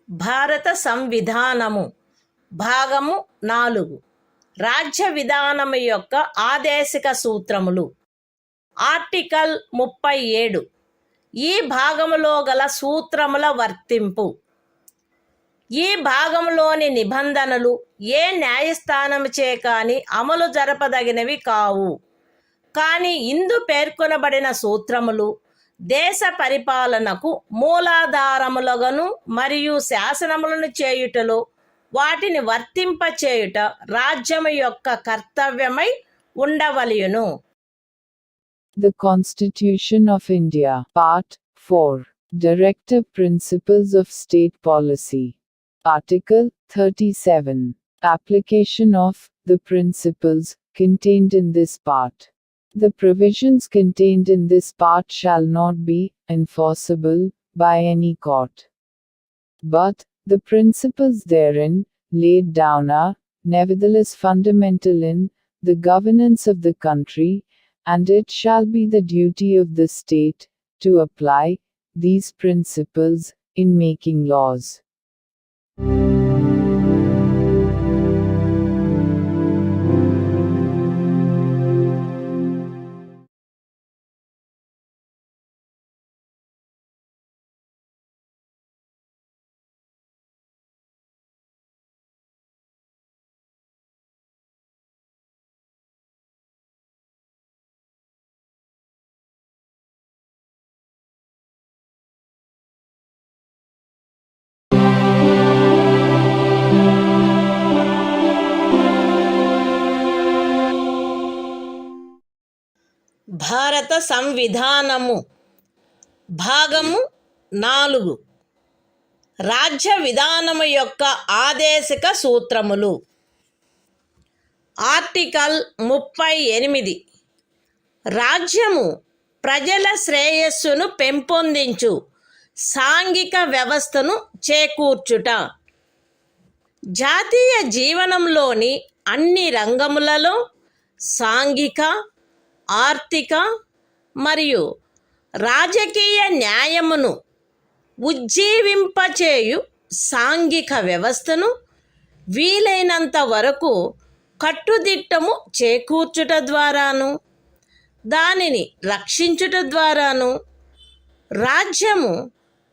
భారత సంవిధానము భాగము 4 రాజ్య విధానము యొక్క ఆదేశిక సూత్రములు. ఆర్టికల్ 37. ఈ భాగములో గల సూత్రముల వర్తింపు. ఈ భాగములోని నిబంధనలు ఏ న్యాయస్థానముచే కాని అమలు జరపదగినవి కావు. కానీ ఇందు పేర్కొనబడిన సూత్రములు దేశ పరిపాలనకు మూలాధారములుగాను మరియు శాసనములను చేయుటలో వాటిని వర్తింపచేయుట రాజ్యము యొక్క కర్తవ్యమై ఉండవలెను. The Constitution of India, Part 4. Directive Principles of State Policy. Article 37. Application of the principles contained in this part. The provisions contained in this part shall not be enforceable by any court. But the principles therein laid down are, nevertheless, fundamental in the governance of the country and it shall be the duty of the state to apply these principles in making laws. భారత సంవిధానము భాగము 4 రాజ్య విధానము యొక్క ఆదేశిక సూత్రములు. Article 38 రాజ్యము ప్రజల శ్రేయస్సును పెంపొందించు సాంఘిక వ్యవస్థను చేకూర్చుట. జాతీయ జీవనంలోని అన్ని రంగములలో సాంఘిక, ఆర్థిక మరియు రాజకీయ న్యాయమును ఉజ్జీవింపచేయు సాంఘిక వ్యవస్థను వీలైనంత వరకు కట్టుదిట్టము చేకూర్చుట ద్వారాను, దానిని రక్షించుట ద్వారాను రాజ్యము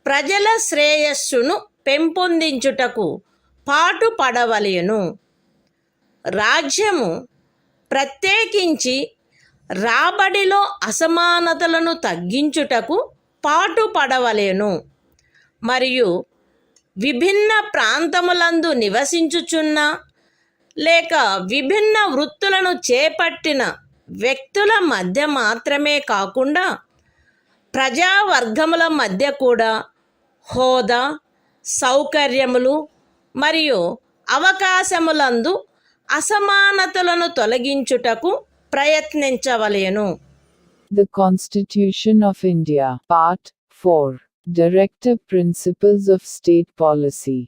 ప్రజల శ్రేయస్సును పెంపొందించుటకు పాటుపడవలెను. రాజ్యము ప్రత్యేకించి రాబడిలో అసమానతలను తగ్గించుటకు పాటుపడవలెను మరియు విభిన్న ప్రాంతములందు నివసించుచున్న లేక విభిన్న వృత్తులను చేపట్టిన వ్యక్తుల మధ్య మాత్రమే కాకుండా ప్రజావర్గముల మధ్య కూడా హోదా, సౌకర్యములు మరియు అవకాశములందు అసమానతలను తొలగించుటకు ప్రయత్నించవలెను. The Constitution of India, Part 4, Directive Principles of State Policy.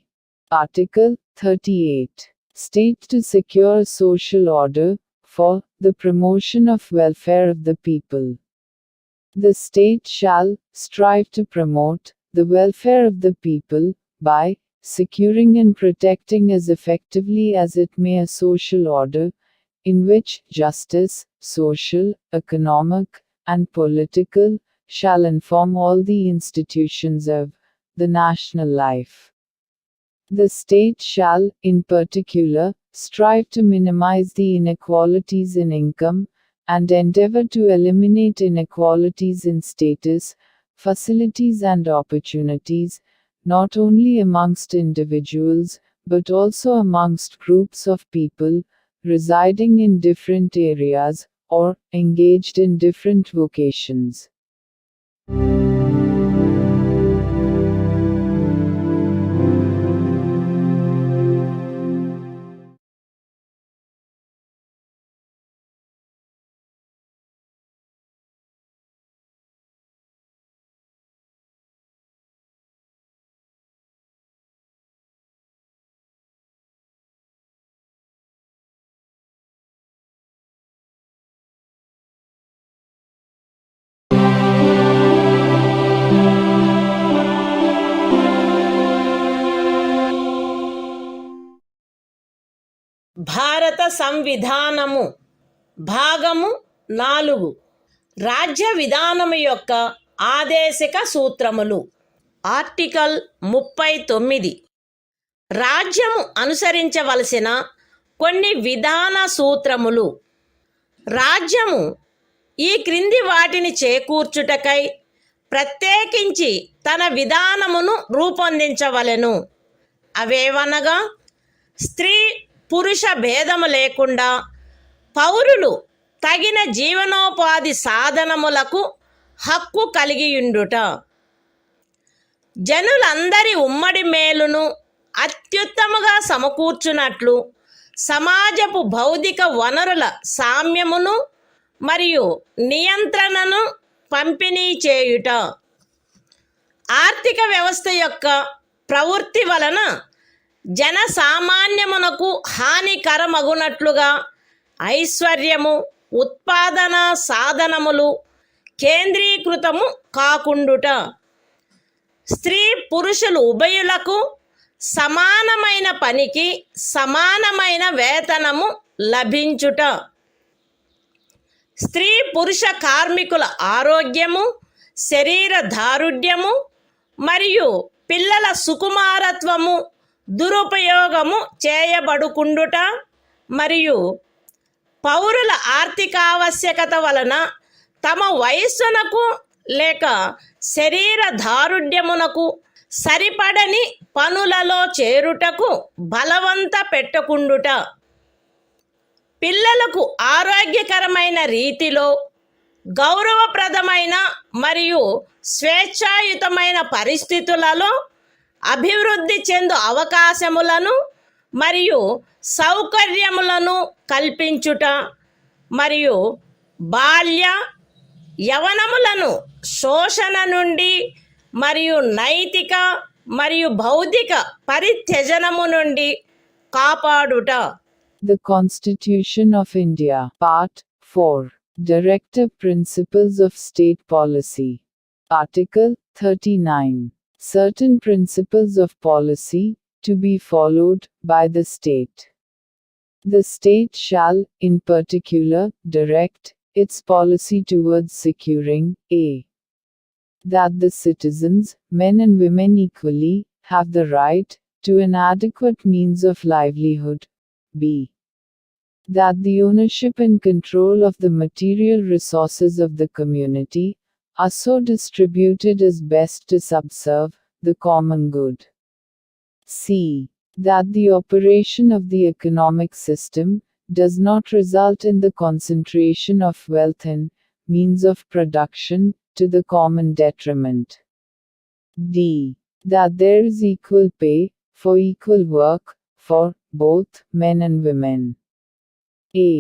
Article 38. State to secure social order, for the promotion of welfare of the people. The state shall strive to promote the welfare of the people, by securing and protecting as effectively as it may a social order, in which justice, social, economic, and political, shall inform all the institutions of the national life. The state shall, in particular, strive to minimize the inequalities in income, and endeavor to eliminate inequalities in status, facilities and opportunities, not only amongst individuals, but also amongst groups of people, residing in different areas, or engaged in different vocations. భారత సంవిధానము భాగము 4 రాజ్య విధానము యొక్క ఆదేశిక సూత్రములు. Article 39 రాజ్యము అనుసరించవలసిన కొన్ని విధాన సూత్రములు. రాజ్యము ఈ క్రింది వాటిని చేకూర్చుటకై ప్రత్యేకించి తన విధానమును రూపొందించవలెను. అవేవనగా స్త్రీ పురుష భేదము లేకుండా పౌరులు తగిన జీవనోపాధి సాధనములకు హక్కు కలిగియుండుట, జనులందరి ఉమ్మడి మేలును అత్యుత్తముగా సమకూర్చునట్లు సమాజపు భౌతిక వనరుల సామ్యమును మరియు నియంత్రణను పంపిణీ చేయుట, ఆర్థిక వ్యవస్థ యొక్క ప్రవృత్తి వలన జనసామాన్యమునకు హానికరమగునట్లుగా ఐశ్వర్యము, ఉత్పాదన సాధనములు కేంద్రీకృతము కాకుండుట, స్త్రీ పురుషులు ఉభయులకు సమానమైన పనికి సమానమైన వేతనము లభించుట, స్త్రీ పురుష కార్మికుల ఆరోగ్యము, శరీర దారుఢ్యము మరియు పిల్లల సుకుమారత్వము దురుపయోగము చేయబడుకుండుట మరియు పౌరుల ఆర్థికావశ్యకత వలన తమ వయస్సునకు లేక శరీర దారుఢ్యమునకు సరిపడని పనులలో చేరుటకు బలవంత పెట్టకుండుట, పిల్లలకు ఆరోగ్యకరమైన రీతిలో గౌరవప్రదమైన మరియు స్వేచ్ఛాయుతమైన పరిస్థితులలో అభివృద్ధి చెందు అవకాశములను మరియు సౌకర్యములను కల్పించుట మరియు బాల్య యవనములను శోషణ నుండి మరియు నైతిక మరియు బౌద్ధిక పరిత్యజనము నుండి కాపాడుట. The Constitution of India, Part 4. Directive Principles of State Policy. Article 39. Certain principles of policy to be followed by the state. The state shall, in particular, direct its policy towards securing a. that the citizens, men and women equally, have the right to an adequate means of livelihood. b. that the ownership and control of the material resources of the community are so distributed as best to subserve the common good. c. that the operation of the economic system does not result in the concentration of wealth and means of production to the common detriment. d. that there is equal pay for equal work for both men and women. a.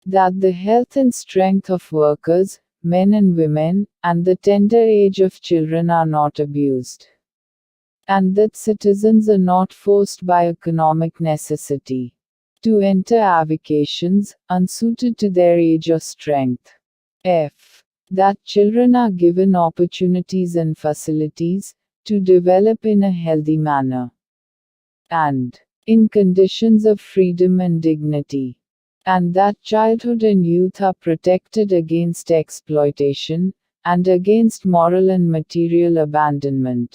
that the health and strength of workers, men and women, and the tender age of children are not abused. And that citizens are not forced by economic necessity to enter avocations unsuited to their age or strength. f. that children are given opportunities and facilities to develop in a healthy manner and in conditions of freedom and dignity, and that childhood and youth are protected against exploitation and against moral and material abandonment.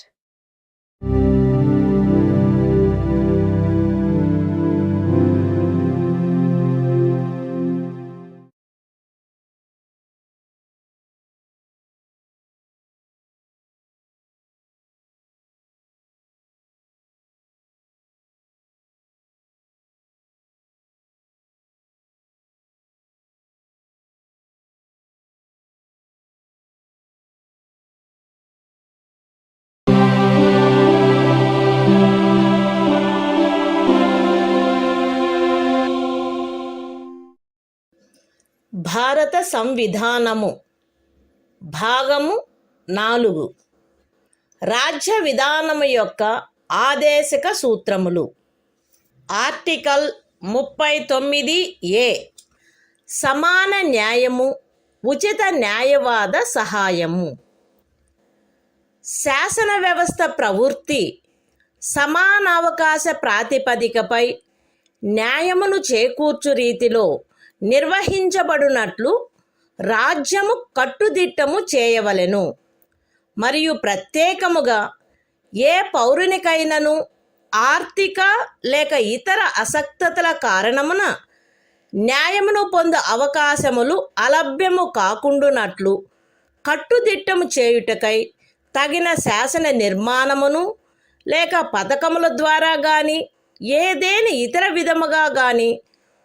భారత సంవిధానము భాగము 4. రాజ్య విధానము యొక్క ఆదేశక సూత్రములు. Article 39A. సమాన న్యాయము, ఉచిత న్యాయవాద సహాయము. శాసన వ్యవస్థ ప్రవృత్తి సమానావకాశ ప్రాతిపదికపై న్యాయమును చేకూర్చు రీతిలో నిర్వహించబడునట్లు రాజ్యము కట్టుదిట్టము చేయవలెను. మరియు ప్రత్యేకముగా ఏ పౌరునికైనను ఆర్థిక లేక ఇతర అసక్తతల కారణమున న్యాయమును పొందు అవకాశములు అలభ్యము కాకుండునట్లు కట్టుదిట్టము చేయుటకై తగిన శాసన నిర్మాణమును లేక పథకముల ద్వారా గాని ఏదేని ఇతర విధముగా గాని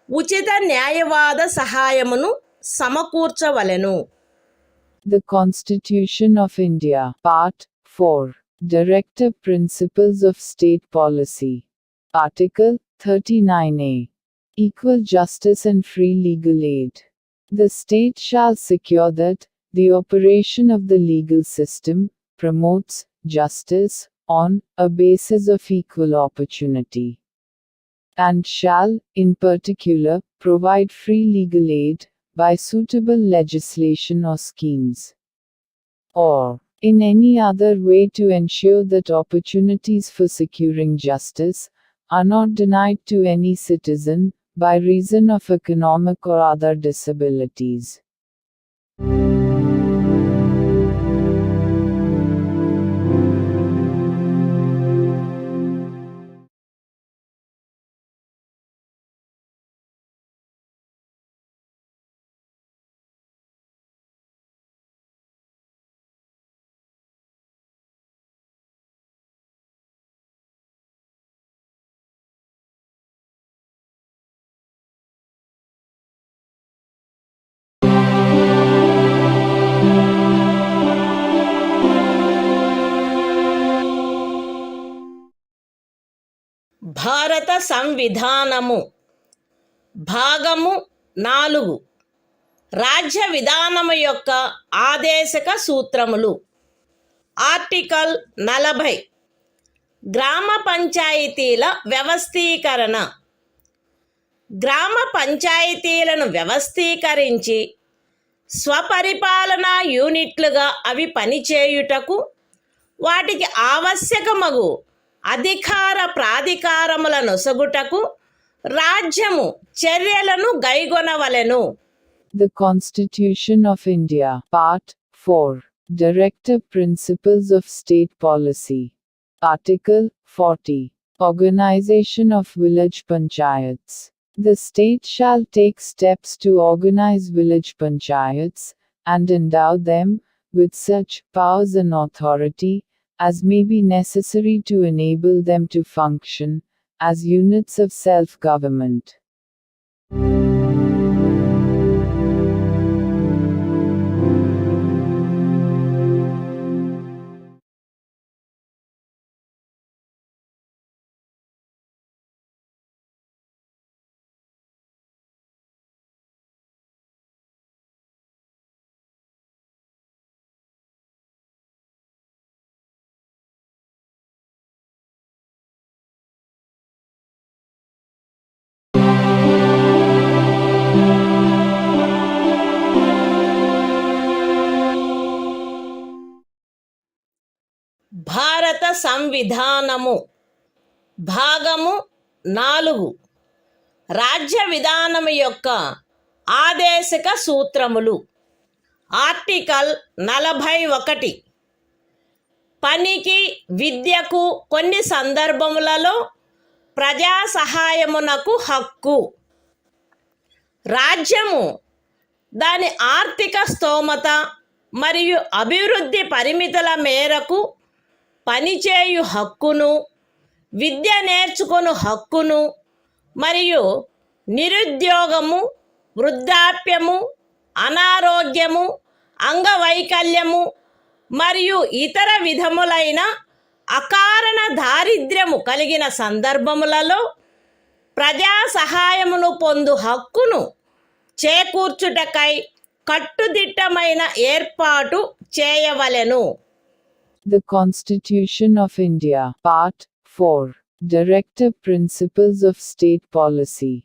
ఉచిత న్యాయవాద సహాయమును సమకూర్చవలెను. The Constitution of India, Part 4. Directive Principles of State Policy. Article 39A. Equal justice and free legal aid. The state shall secure that the operation of the legal system promotes justice on a basis of equal opportunity, and shall, in particular, provide free legal aid by suitable legislation or schemes, or in any other way to ensure that opportunities for securing justice are not denied to any citizen by reason of economic or other disabilities. భారత సంవిధానము భాగము 4 రాజ్య విధానము యొక్క ఆదేశక సూత్రములు. Article 40 గ్రామ పంచాయతీల వ్యవస్థీకరణ. గ్రామ పంచాయతీలను వ్యవస్థీకరించి స్వపరిపాలనా యూనిట్లుగా అవి పనిచేయుటకు వాటికి ఆవశ్యకమగు అధికార ప్రాధికారముల నొసగుటకు రాజ్యము చర్యలను గైగొనవలెను. The Constitution of India, Part 4, Directive Principles of State Policy. Article 40, Organization of Village Panchayats. The state shall take steps to organize village panchayats, and endow them with such powers and authority as may be necessary to enable them to function as units of self-government. భారత సంవిధానము భాగము 4 రాజ్య విధానము యొక్క ఆదేశక సూత్రములు. Article 41 పనికి విద్యకు కొన్ని సందర్భములలో ప్రజా సహాయమునకు హక్కు. రాజ్యము దాని ఆర్థిక స్తోమత మరియు అభివృద్ధి పరిమితుల మేరకు పనిచేయు హక్కును, విద్య నేర్చుకొను హక్కును మరియు నిరుద్యోగము, వృద్ధాప్యము, అనారోగ్యము, అంగవైకల్యము మరియు ఇతర విధములైన అకారణ దారిద్ర్యము కలిగిన సందర్భములలో ప్రజా సహాయమును పొందు హక్కును చేకూర్చుటకై కట్టుదిట్టమైన ఏర్పాటు చేయవలెను. The Constitution of India, Part 4, Directive Principles of State Policy.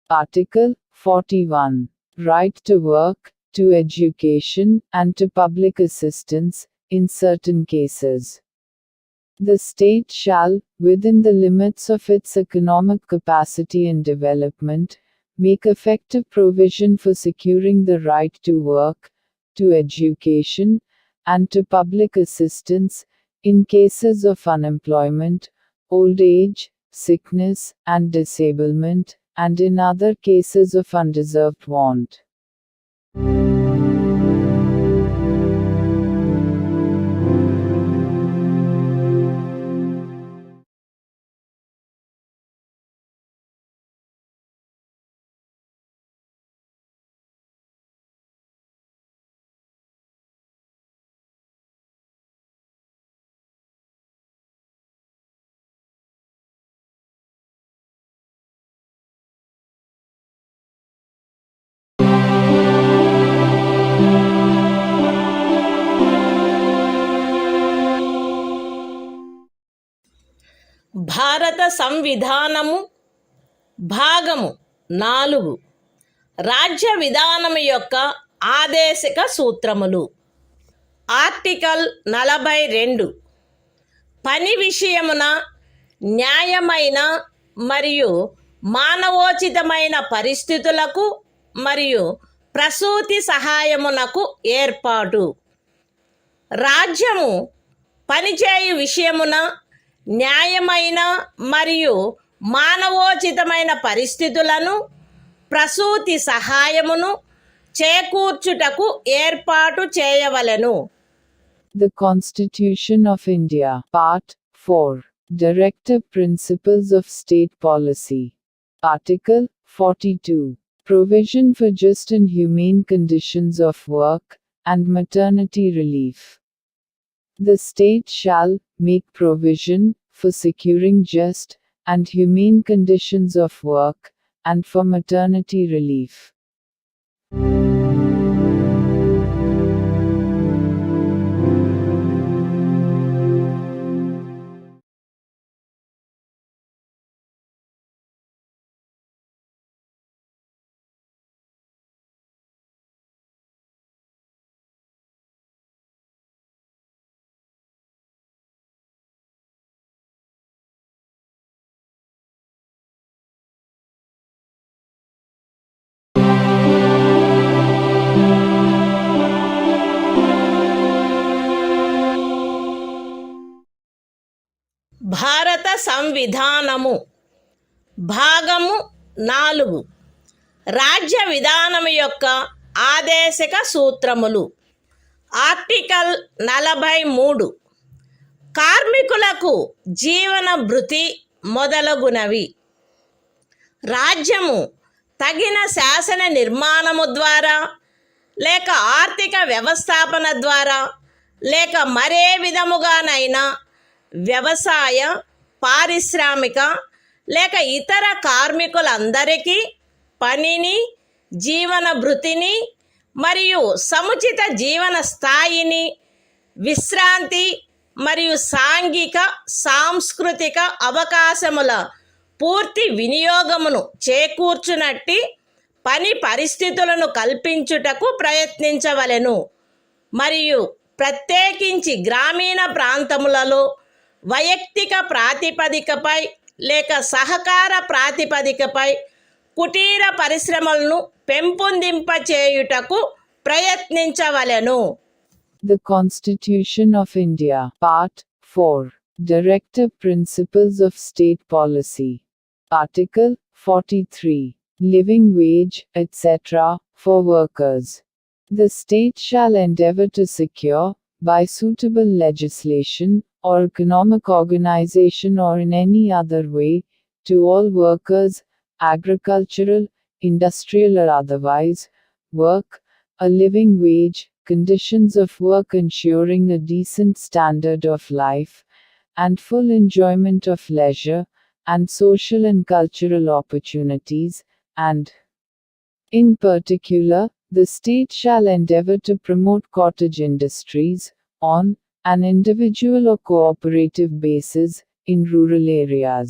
Article 41, Right to work, to education, and to public assistance, in certain cases. The state shall, within the limits of its economic capacity and development, make effective provision for securing the right to work, to education, and to public assistance, in cases of unemployment, old age, sickness, and disablement, and in other cases of undeserved want. భారత సంవిధానము భాగము 4 రాజ్య విధానం యొక్క ఆదేశిక సూత్రములు. Article 42 పని విషయమున న్యాయమైన మరియు మానవోచితమైన పరిస్థితులకు మరియు ప్రసూతి సహాయమునకు ఏర్పాటు. రాజ్యము పనిచేయు విషయమున న్యాయమైన మరియు మానవోచితమైన పరిస్థితులను ప్రసూతి సహాయమును చేకూర్చుటకు ఏర్పాటు చేయవలెను. The Constitution of India, Part 4, Directive Principles of State Policy. Article 42. Provision for just and humane conditions of work, and maternity relief. The state shall make provision for securing just and humane conditions of work, and for maternity relief. భారత సంవిధానము భాగము 4 రాజ్య విధానము యొక్క ఆదేశిక సూత్రములు. Article 43 కార్మికులకు జీవన భృతి మొదలగునవి. రాజ్యము తగిన శాసన నిర్మాణము ద్వారా లేక ఆర్థిక వ్యవస్థాపన ద్వారా లేక మరే విధముగానైనా వ్యవసాయ, పారిశ్రామిక లేక ఇతర కార్మికులందరికీ పనిని, జీవన భృతిని మరియు సముచిత జీవన స్థాయిని, విశ్రాంతి మరియు సాంఘిక సాంస్కృతిక అవకాశముల పూర్తి వినియోగమును చేకూర్చునట్టి పని పరిస్థితులను కల్పించుటకు ప్రయత్నించవలెను. మరియు ప్రత్యేకించి గ్రామీణ ప్రాంతములలో వైయక్తిక ప్రాతిపదికపై లేక సహకార ప్రాతిపదికపై కుటీర పరిశ్రమలను పెంపొందింపచేయుటకు ప్రయత్నించవలెను. The Constitution of India, Part 4, Directive Principles of State Policy. Article 43. Living wage, etc., for workers. The state shall endeavor to secure, by suitable legislation, or economic organization or in any other way, to all workers, agricultural, industrial or otherwise, work, a living wage, conditions of work ensuring a decent standard of life, and full enjoyment of leisure, and social and cultural opportunities, and, in particular, the state shall endeavor to promote cottage industries, on an individual or cooperative basis, in rural areas.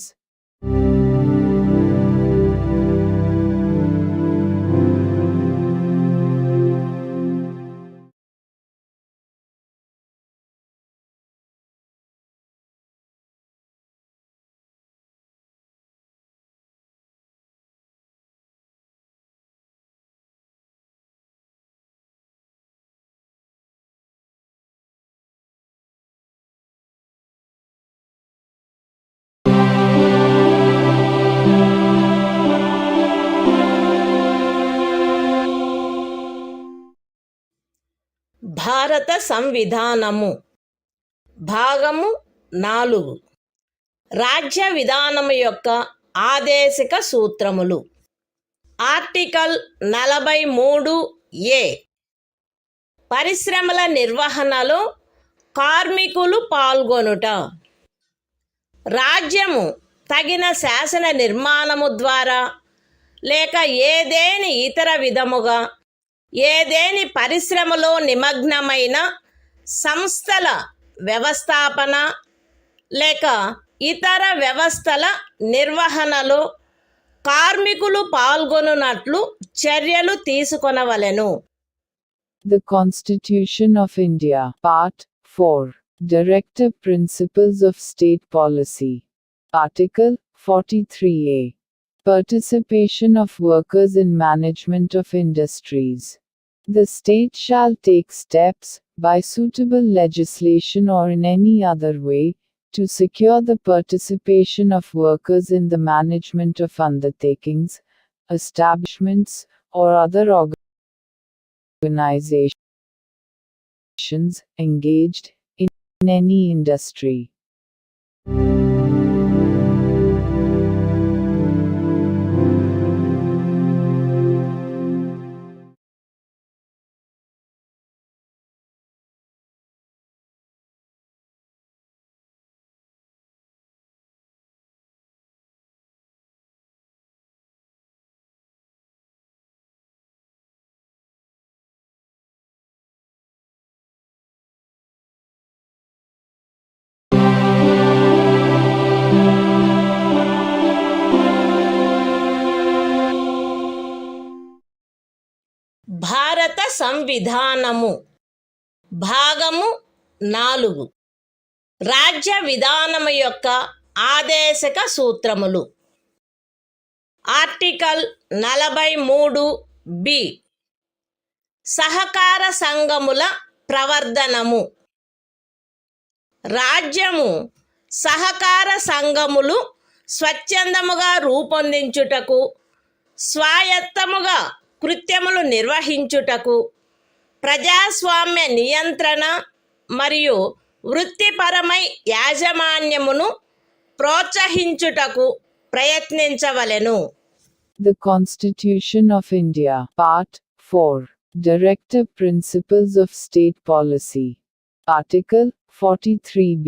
భారత సంవిధానము భాగము 4 రాజ్య విధానము యొక్క ఆదేశిక సూత్రములు. Article 43A పరిశ్రమల నిర్వహణలో కార్మికులు పాల్గొనుట. రాజ్యము తగిన శాసన నిర్మాణము ద్వారా లేక ఏదేని ఇతర విధముగా ఏదేని పరిశ్రమలో నిమగ్నమైన సంస్థల వ్యవస్థాపన లేక ఇతర వ్యవస్థల నిర్వహణలో కార్మికులు పాల్గొనున్నట్లు చర్యలు తీసుకొనవలెను. The Constitution of India, Part 4. Directive Principles of State Policy. Article 43A. Participation of workers in management of industries. The state shall take steps, by suitable legislation or in any other way, to secure the participation of workers in the management of undertakings, establishments, or other organizations engaged in any industry. భారత సంవిధానము భాగము 4. రాజ్య విధానము యొక్క ఆదేశక సూత్రములు. Article 43B. సహకార సంఘముల ప్రవర్ధనము. రాజ్యము సహకార సంఘములు స్వచ్ఛందముగా రూపొందించుటకు, స్వాయత్తముగా కృత్యములు నిర్వహించుటకు, ప్రజాస్వామ్య నియంత్రణ మరియు వృత్తిపరమై యాజమాన్యమును ప్రోత్సహించుటకు ప్రయత్నించవలెను. The Constitution of India, Part 4. Directive Principles of State Policy. Article 43B.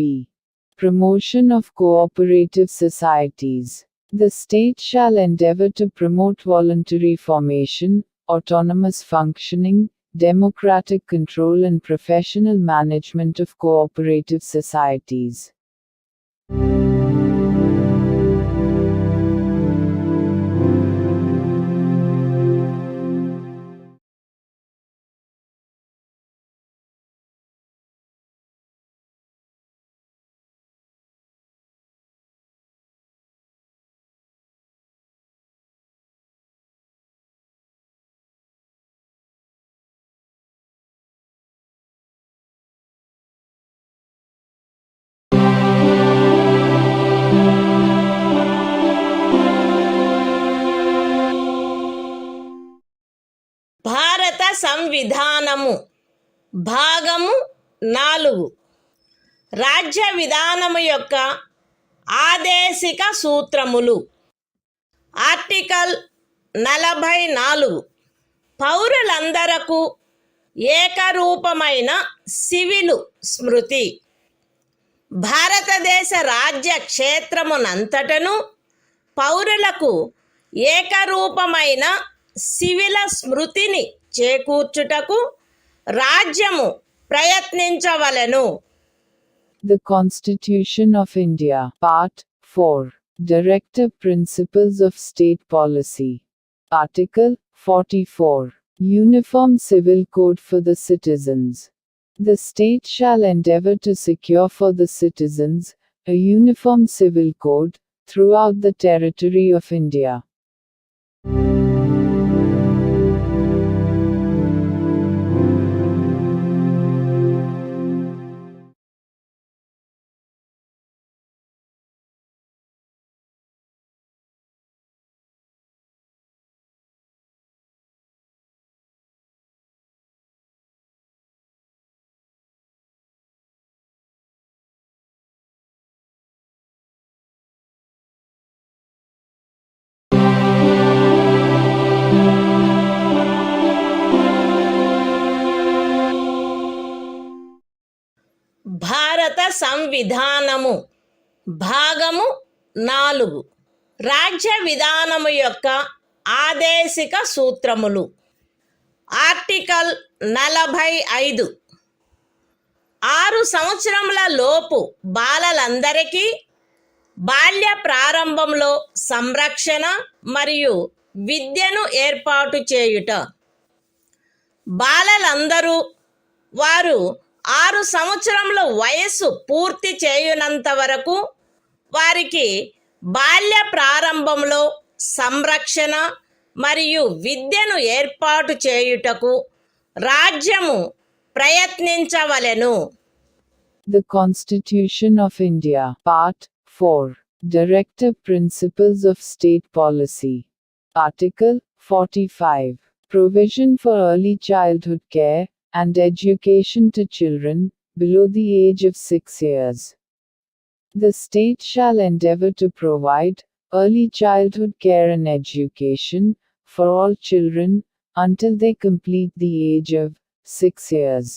Promotion of cooperative societies. The state shall endeavor to promote voluntary formation, autonomous functioning, democratic control and professional management of cooperative societies. భారత సంవిధానము భాగము 4. రాజ్య విధానము యొక్క ఆదేశిక సూత్రములు. Article 44. పౌరులందరకు ఏకరూపమైన civil స్మృతి. భారతదేశ రాజ్య క్షేత్రమునంతటను పౌరులకు ఏకరూపమైన సివిల స్మృతిని చేకూర్చుటకు రాజ్యము ప్రయత్నించవలెను. The Constitution of India, Part 4. Directive Principles of State Policy. Article 44. Uniform Civil Code for the Citizens. The state shall endeavor to secure for the citizens a uniform civil code throughout the territory of India. భారత సంవిధానము భాగము 4. రాజ్య విధానము యొక్క ఆదేశిక సూత్రములు. Article 45. 6 సంవత్సరముల లోపు బాలలందరికీ బాల్య ప్రారంభంలో సంరక్షణ మరియు విద్యను ఏర్పాటు చేయుట. బాలలందరూ వారు 6 సంవత్సరముల వయస్సు పూర్తి చేయునంత వరకు వారికి బాల్య ప్రారంభంలో సంరక్షణ మరియు విద్యను ఏర్పాటు చేయుటకు రాజ్యము ప్రయత్నించవలెను. The Constitution of India, Part 4. Directive Principles of State Policy. Article 45. Provision for early childhood care and education to children below the age of 6 years. The state shall endeavor to provide early childhood care and education for all children until they complete the age of 6 years.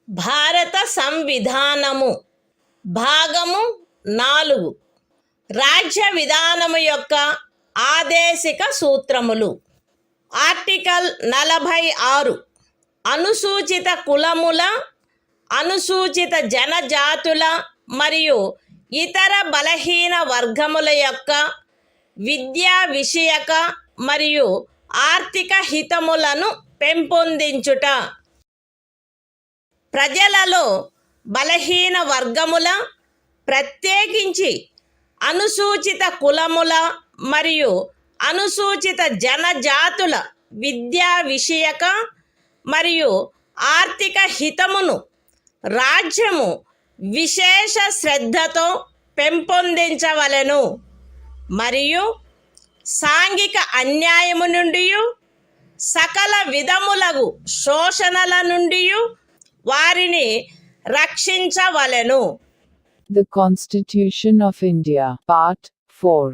భారత సంవిధానము భాగము 4. రాజ్య విధానము యొక్క ఆదేశిక సూత్రములు. Article 46. అనుసూచిత కులముల, అనుసూచిత జనజాతుల మరియు ఇతర బలహీన వర్గముల యొక్క విద్యా విషయక మరియు ఆర్థిక హితములను పెంపొందించుట. ప్రజలలో బలహీన వర్గముల, ప్రత్యేకించి అనుసూచిత కులముల మరియు అనుసూచిత జనజాతుల విద్యా విషయక మరియు ఆర్థిక హితమును రాజ్యము విశేష శ్రద్ధతో పెంపొందించవలెను మరియు సాంఘిక అన్యాయము నుండి సకల విధములగు శోషణల నుండి వారిని రక్షించవలెను. The Constitution of India, Part 4.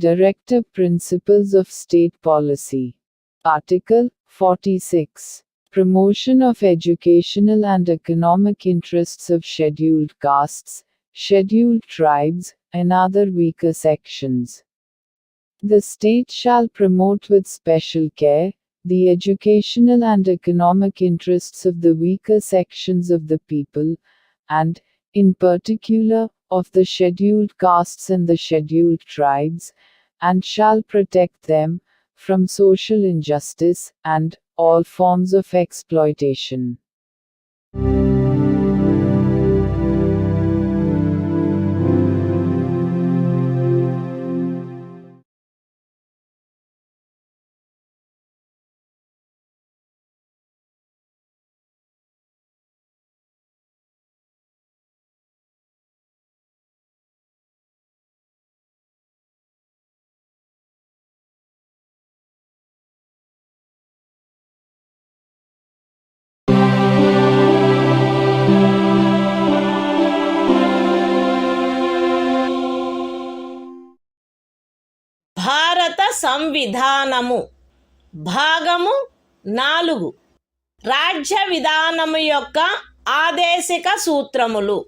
Directive Principles of State Policy. Article 46. Promotion of educational and economic interests of scheduled castes, scheduled tribes, and other weaker sections. The state shall promote with special care the educational and economic interests of the weaker sections of the people, and, in particular, of the scheduled castes and the scheduled tribes, and shall protect them from social injustice and all forms of exploitation. భారత సంవిధానము భాగము 4. రాజ్య విధానము యొక్క ఆదేశిక సూత్రములు.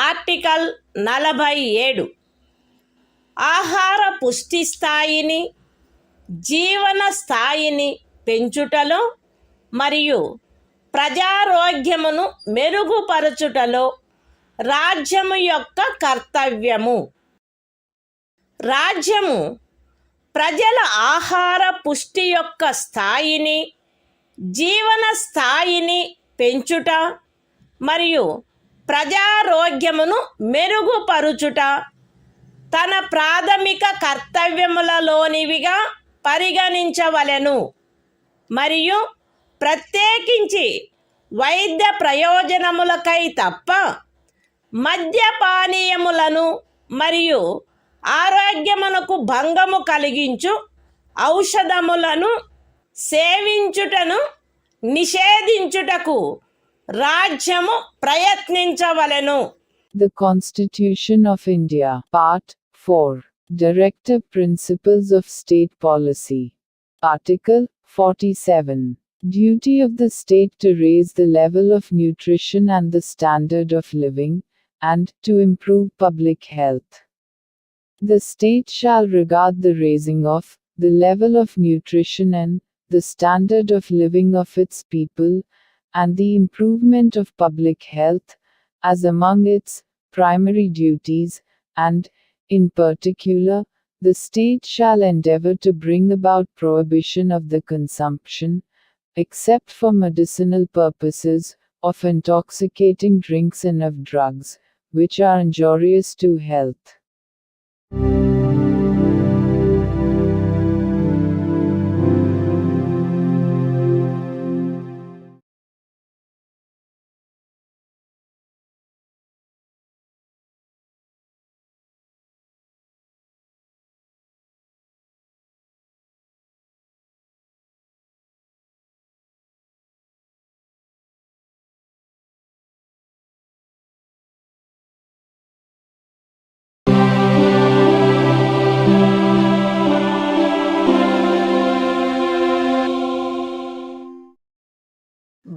Article 47. ఆహార పుష్టి స్థాయిని, జీవన స్థాయిని పెంచుటలో మరియు ప్రజారోగ్యమును మెరుగుపరచుటలో రాజ్యము యొక్క కర్తవ్యము. రాజ్యము ప్రజల ఆహార పుష్టి యొక్క స్థాయిని, జీవన స్థాయిని పెంచుట మరియు ప్రజారోగ్యమును మెరుగుపరుచుట తన ప్రాథమిక కర్తవ్యములలోనివిగా పరిగణించవలెను మరియు ప్రత్యేకించి వైద్య ప్రయోజనములకై తప్ప మద్యపానీయములను మరియు ఆరోగ్యమునకు భంగము కలిగించు ఔషధములను సేవించుటను నిషేధించుటకు రాజ్యము ప్రయత్నించవలెను. The Constitution of India, Part 4. Directive Principles of State Policy. Article 47. Duty of the state to raise the level of nutrition and the standard of living, and to improve public health. The state shall regard the raising of the level of nutrition and the standard of living of its people, and the improvement of public health, as among its primary duties, and, in particular, the state shall endeavor to bring about prohibition of the consumption, except for medicinal purposes, of intoxicating drinks and of drugs, which are injurious to health.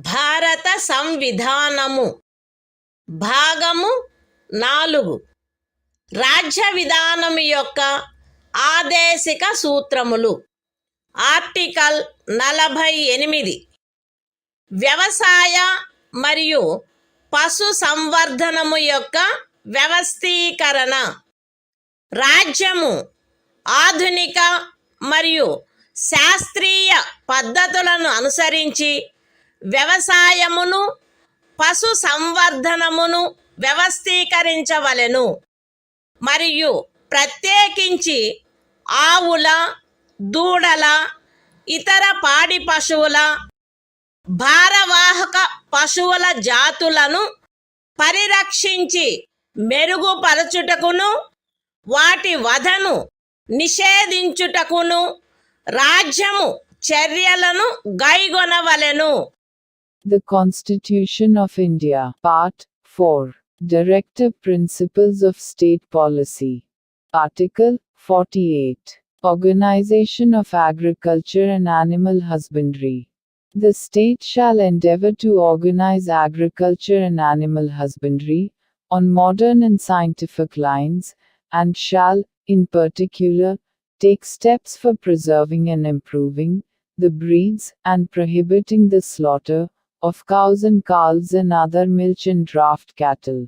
భారత సంవిధానము భాగము 4 రాజ్య విధానము యొక్క ఆదేశిక సూత్రములు. Article 48 వ్యవసాయ మరియు పశు సంవర్ధనము యొక్క వ్యవస్థీకరణ. రాజ్యము ఆధునిక మరియు శాస్త్రీయ పద్ధతులను అనుసరించి వ్యవసాయమును పశు సంవర్ధనమును వ్యవస్థీకరించవలెను మరియు ప్రత్యేకించి ఆవుల, దూడల, ఇతర పాడి పశువుల, భారవాహక పశువుల జాతులను పరిరక్షించి మెరుగుపరచుటకును వాటి వధను నిషేధించుటకును రాజ్యము చర్యలను గైగొనవలెను. The Constitution of India, Part 4. Directive Principles of State Policy. Article 48. Organization of Agriculture and Animal Husbandry. The state shall endeavor to organize agriculture and animal husbandry on modern and scientific lines, and shall, in particular, take steps for preserving and improving the breeds and prohibiting the slaughter of cows and calves and other milch and draft cattle.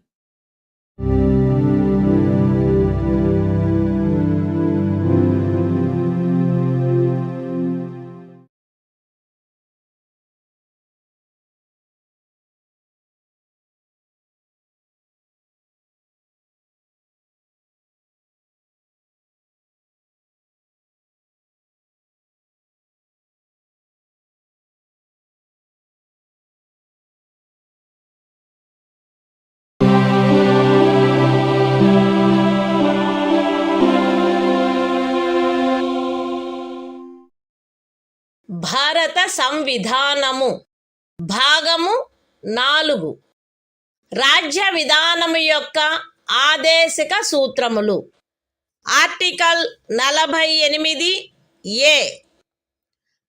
భారత సంవిధానము భాగము 4 రాజ్య విధానము యొక్క ఆదేశిక సూత్రములు. Article 48 ఏ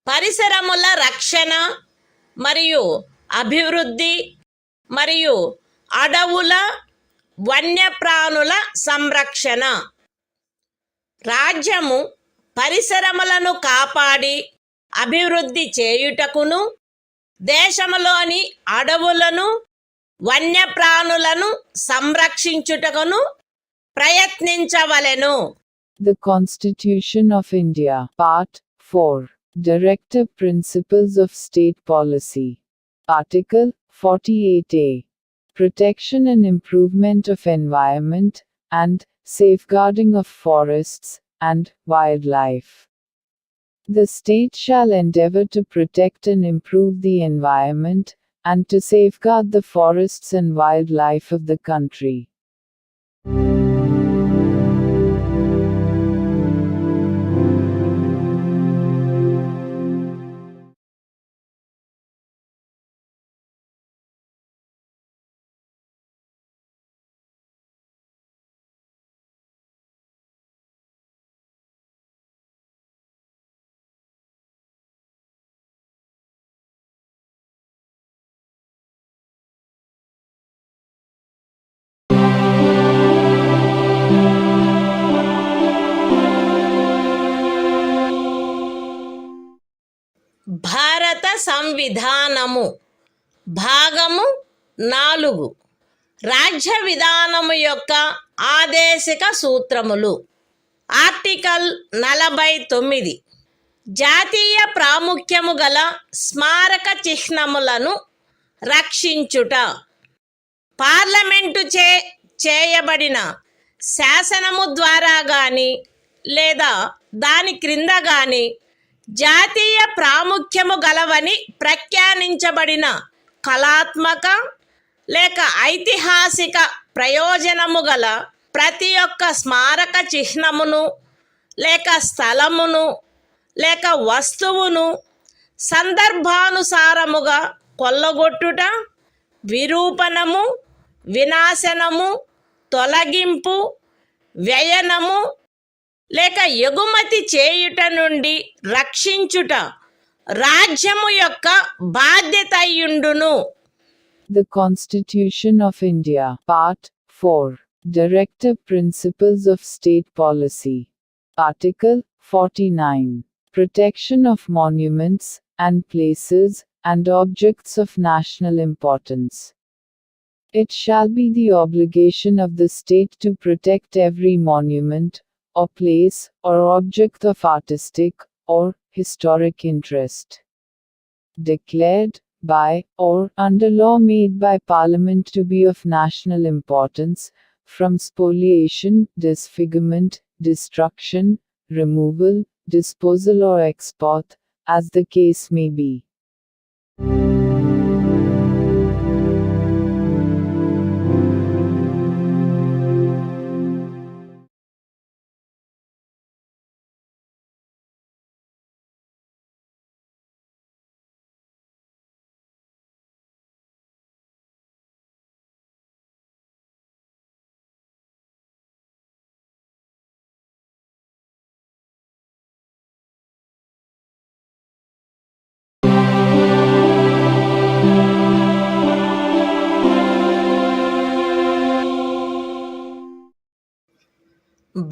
పరిసరముల రక్షణ మరియు అభివృద్ధి మరియు అడవుల వన్యప్రాణుల సంరక్షణ. రాజ్యము పరిసరములను కాపాడి అభివృద్ధి చేయుటకును దేశములోని అడవులను వన్యప్రాణులను సంరక్షించుటకును ప్రయత్నించవలెను. The Constitution of India, Part 4. Directive Principles of State Policy. Article 48A. Protection and improvement of environment, and safeguarding of forests and wildlife. The state shall endeavor to protect and improve the environment, and to safeguard the forests and wildlife of the country. సంవిధానము భాగము 4 రాజ్య విధానము యొక్క ఆదేశిక సూత్రములు. Article 49 జాతీయ ప్రాముఖ్యము గల స్మారక చిహ్నములను రక్షించుట. Parliament చేయబడిన శాసనము ద్వారా గాని లేదా దాని క్రింద గాని జాతీయ ప్రాముఖ్యము గలవని ప్రఖ్యానించబడిన కళాత్మక లేక ఐతిహాసిక ప్రయోజనము గల ప్రతి ఒక్క స్మారక చిహ్నమును లేక స్థలమును లేక వస్తువును సందర్భానుసారముగా కొల్లగొట్టుట, విరూపణము, వినాశనము, తొలగింపు, వ్యయనము లేక ఎగుమతి చేయుట నుండి రక్షించుట రాజ్యము యొక్క బాధ్యత అయ్యుండును. The Constitution of India, Part 4, Directive Principles of State Policy. Article 49. Protection of monuments and places and objects of national importance. It shall be the obligation of the state to protect every monument, or place, or object of artistic, or historic interest, declared by, or under law made by Parliament to be of national importance, from spoliation, disfigurement, destruction, removal, disposal or export, as the case may be.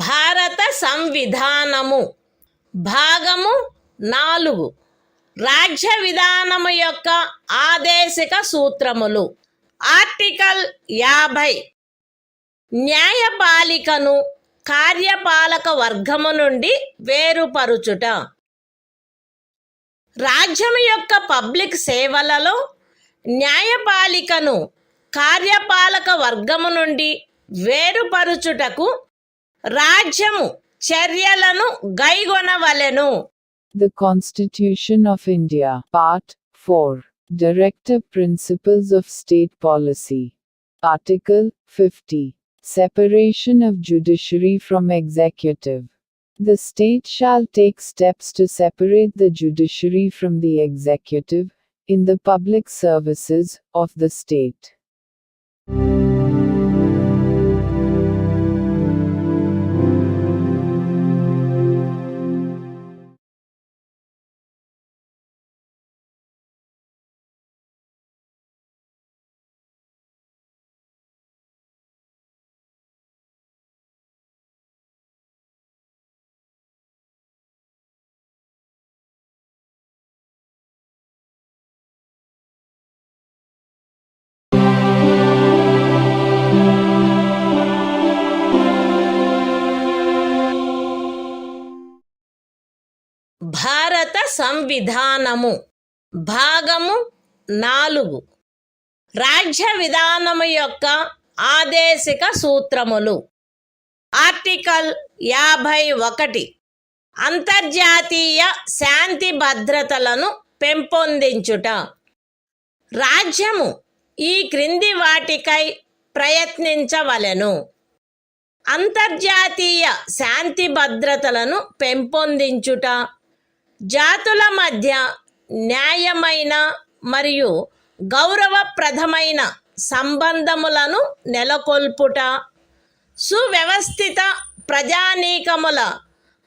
భారత సంవిధానము భాగము 4 రాజ్య విధానము యొక్క ఆదేశిక సూత్రములు. Article 50 న్యాయపాలికను కార్యపాలక వర్గము నుండి వేరుపరుచుట. రాజ్యము యొక్క public సేవలలో న్యాయపాలికను కార్యపాలక వర్గము నుండి వేరుపరుచుటకు రాజ్యము చర్యలను గైగొనవలెను. The Constitution of India, Part 4, Directive Principles of State Policy. Article 50. Separation of judiciary from executive. The state shall take steps to separate the judiciary from the executive, in the public services of the state. భారత సంవిధానము భాగము 4 రాజ్య విధానము యొక్క ఆదేశిక సూత్రములు. Article 51 అంతర్జాతీయ శాంతి భద్రతలను పెంపొందించుట. రాజ్యము ఈ క్రింది వాటికై ప్రయత్నించవలెను. అంతర్జాతీయ శాంతి భద్రతలను పెంపొందించుట, జాతుల మధ్య న్యాయమైన మరియు గౌరవప్రదమైన సంబంధములను నెలకొల్పుట, సువ్యవస్థిత ప్రజానీకముల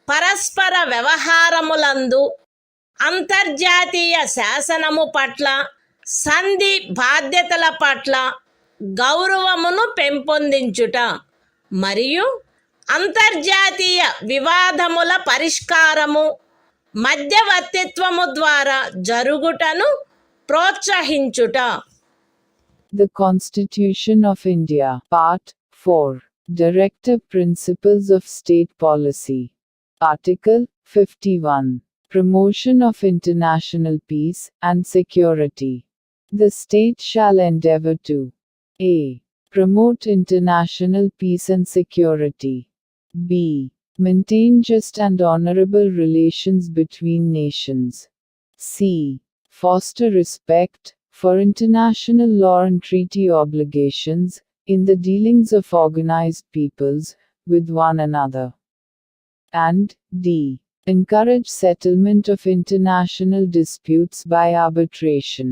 పరస్పర వ్యవహారములందు అంతర్జాతీయ శాసనము పట్ల, సంధి బాధ్యతల పట్ల గౌరవమును పెంపొందించుట మరియు అంతర్జాతీయ వివాదముల పరిష్కారము మధ్యవర్తిత్వము ద్వారా జరుగుటను ప్రోత్సహించుట. The Constitution of India, Part 4. Directive Principles of State Policy. Article 51. Promotion of international peace and security. The state shall endeavor to a. Promote international peace and security. b. Maintain just and honorable relations between nations. c. Foster respect for international law and treaty obligations in the dealings of organized peoples with one another. And d. Encourage settlement of international disputes by arbitration.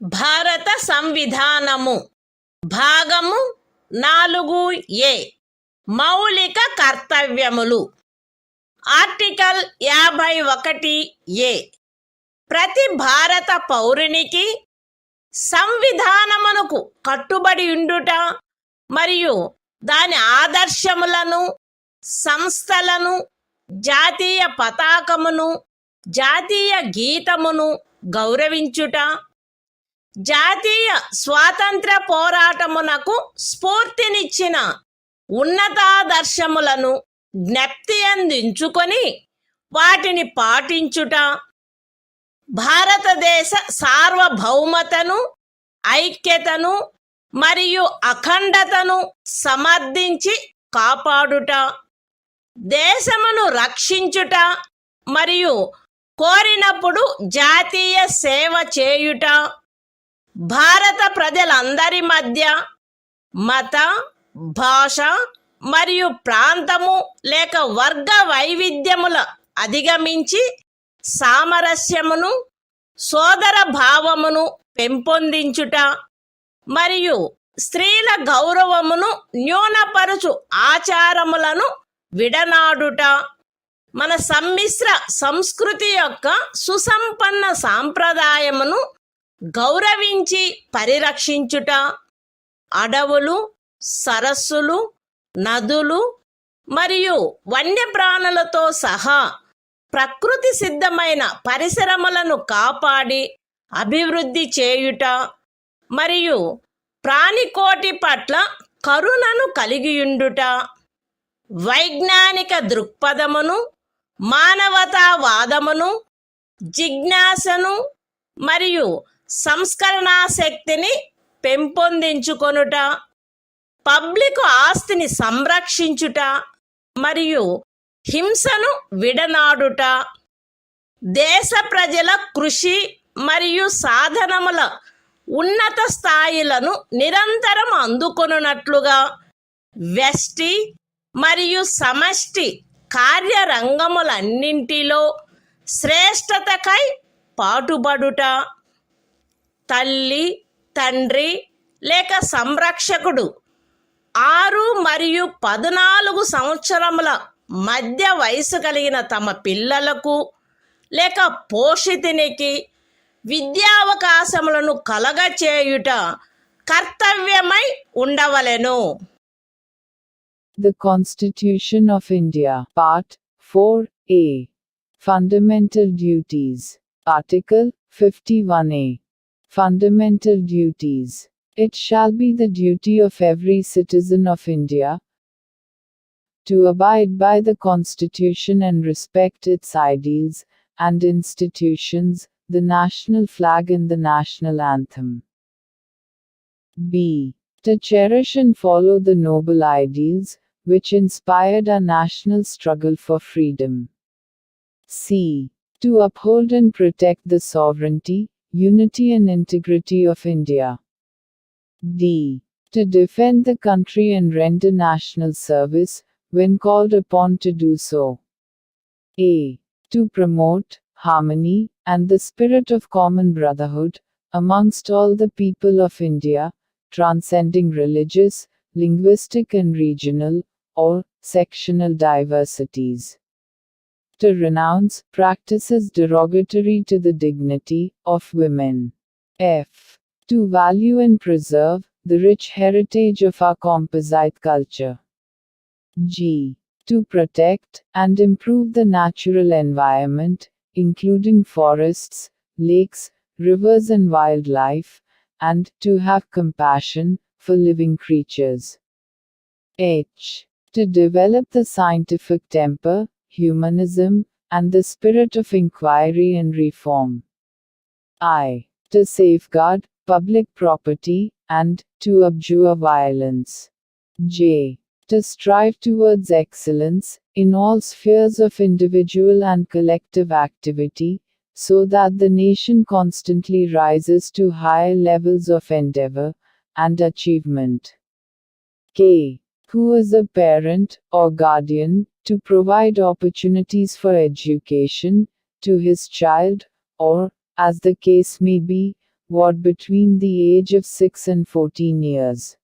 భారత సంవిధానము భాగము 4A మౌలిక కర్తవ్యములు. Article 51A ప్రతి భారత పౌరునికి సంవిధానమునకు కట్టుబడి ఉండుట మరియు దాని ఆదర్శములను, సంస్థలను, జాతీయ పతాకమును, జాతీయ గీతమును గౌరవించుట, జాతీయ స్వాతంత్ర పోరాటమునకు స్ఫూర్తినిచ్చిన ఉన్నతాదర్శములను జ్ఞప్తి అందించుకొని వాటిని పాటించుట, భారతదేశ సార్వభౌమతను, ఐక్యతను మరియు అఖండతను సమర్థించి కాపాడుట, దేశమును రక్షించుట మరియు కోరినప్పుడు జాతీయ సేవ చేయుట, భారత ప్రజలందరి మధ్య మత, భాష మరియు ప్రాంతము లేక వర్గ వైవిధ్యముల అధిగమించి సామరస్యమును, సోదర భావమును పెంపొందించుట మరియు స్త్రీల గౌరవమును న్యూనపరచు ఆచారములను విడనాడుట, మన సమ్మిశ్ర సంస్కృతి యొక్క సుసంపన్న సాంప్రదాయమును గౌరవించి పరిరక్షించుట, అడవులు, సరస్సులు, నదులు మరియు వన్యప్రాణులతో సహా ప్రకృతి సిద్ధమైన పరిసరములను కాపాడి అభివృద్ధి చేయుట మరియు ప్రాణికోటి పట్ల కరుణను కలిగియుండుట, వైజ్ఞానిక దృక్పథమును, మానవతావాదమును, జిజ్ఞాసను మరియు సంస్కరణాశక్తిని పెంపొందించుకొనుట, పబ్లిక్ ఆస్తిని సంరక్షించుట మరియు హింసను విడనాడుట, దేశ ప్రజల కృషి మరియు సాధనముల ఉన్నత స్థాయిలను నిరంతరం అందుకొనున్నట్లుగా వ్యష్టి మరియు సమష్టి కార్యరంగములన్నింటిలో శ్రేష్టతకై పాటుపడుట, తల్లి, తండ్రి లేక సంరక్షకుడు 6 మరియు 14 సంవత్సరముల మధ్య వయసు కలిగిన తమ పిల్లలకు లేక పోషితునికి విద్యావకాశములను కలగచేయుట కర్తవ్యమై ఉండవలెను. The Constitution of India, Part 4A. Fundamental Duties. Article 51A. Fundamental Duties. It shall be the duty of every citizen of India to abide by the Constitution and respect its ideals and institutions, the national flag and the national anthem. b. To cherish and follow the noble ideals which inspired our national struggle for freedom. c. To uphold and protect the sovereignty, unity and integrity of India. d. To defend the country and render national service, when called upon to do so. A. To promote harmony and the spirit of common brotherhood amongst all the people of India, transcending religious, linguistic, and regional or sectional diversities. To renounce practices derogatory to the dignity of women. F. To value and preserve the rich heritage of our composite culture. G. To protect and improve the natural environment, including forests, lakes, rivers, and wildlife, and to have compassion for living creatures. H. To develop the scientific temper, humanism, and the spirit of inquiry and reform. I. To safeguard public property and to abjure violence. J. To strive towards excellence in all spheres of individual and collective activity, so that the nation constantly rises to higher levels of endeavor and achievement. K. Who is a parent or guardian, to provide opportunities for education to his child, or, as the case may be, what between the age of 6 and 14 years.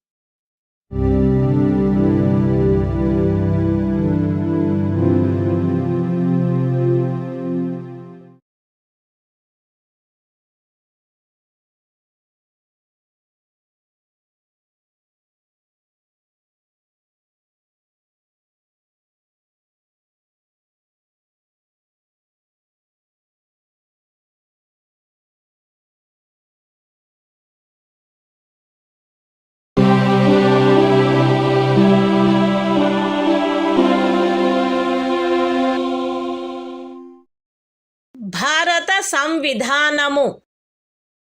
భారత సంవిధానము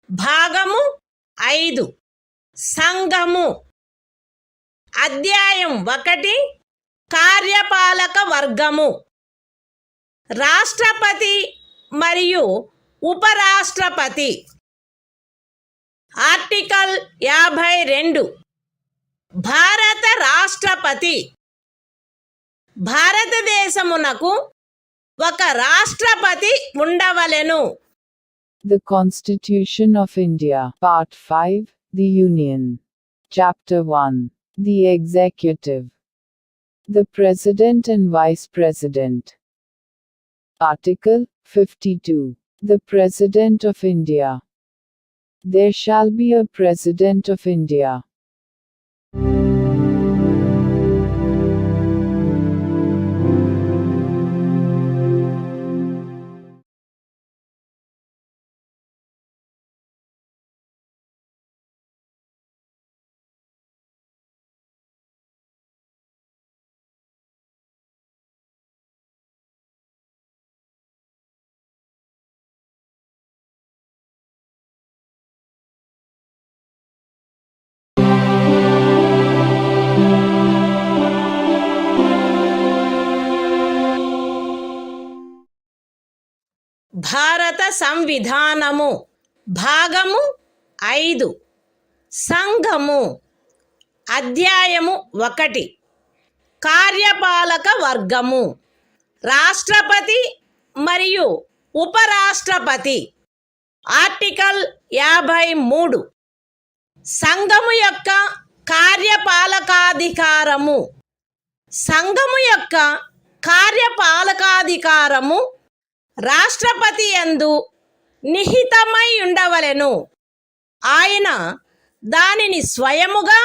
భాగము 5 సంఘము అధ్యాయం 1 కార్యపాలక వర్గము రాష్ట్రపతి మరియు ఉపరాష్ట్రపతి article 52 భారత రాష్ట్రపతి భారతదేశమునకు ఒక రాష్ట్రపతి ఉండవలెను. The Constitution of India, Part 5, The Union. Chapter 1. The Executive. The President and Vice President. Article 52. The President of India. There shall be a President of India. భారత సంవిధానము భాగము 5 సంఘము అధ్యాయము 1 కార్యపాలక వర్గము రాష్ట్రపతి మరియు ఉపరాష్ట్రపతి ఆర్టికల్ 53 సంఘము యొక్క కార్యపాలకాధికారము సంఘము యొక్క కార్యపాలకాధికారము రాష్ట్రపతి యందు నిహితమై ఉండవలెను. ఆయన దానిని స్వయముగా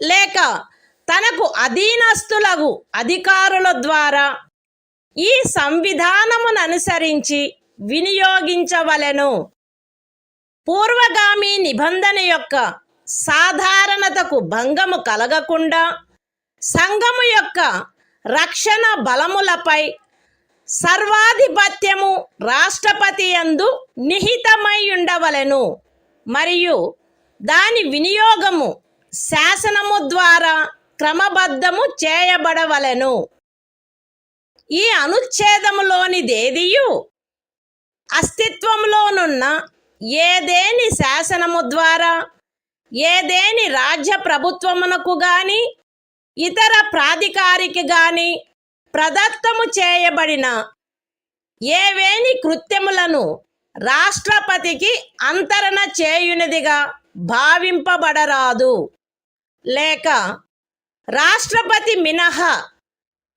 లేక తనకు అధీనస్థులగు అధికారుల ద్వారా ఈ సంవిధానమును అనుసరించి వినియోగించవలెను. పూర్వగామి నిబంధన యొక్క సాధారణతకు భంగము కలగకుండా సంఘము యొక్క రక్షణ బలములపై సర్వాధిపత్యము రాష్ట్రపతి యందు నిహితమై ఉండవలెను మరియు దాని వినియోగము శాసనము ద్వారా క్రమబద్ధము చేయబడవలెను. ఈ అనుచ్ఛేదములోనిదేదియు అస్తిత్వంలోనున్న ఏదేని శాసనము ద్వారా ఏదేని రాజ్య ప్రభుత్వమునకు గాని ఇతర ప్రాధికారికి గాని ప్రదత్తము చేయబడిన ఏవేని కృత్యములను రాష్ట్రపతికి అంతరణ చేయునిదిగా భావింపబడరాదు, లేక రాష్ట్రపతి మినహా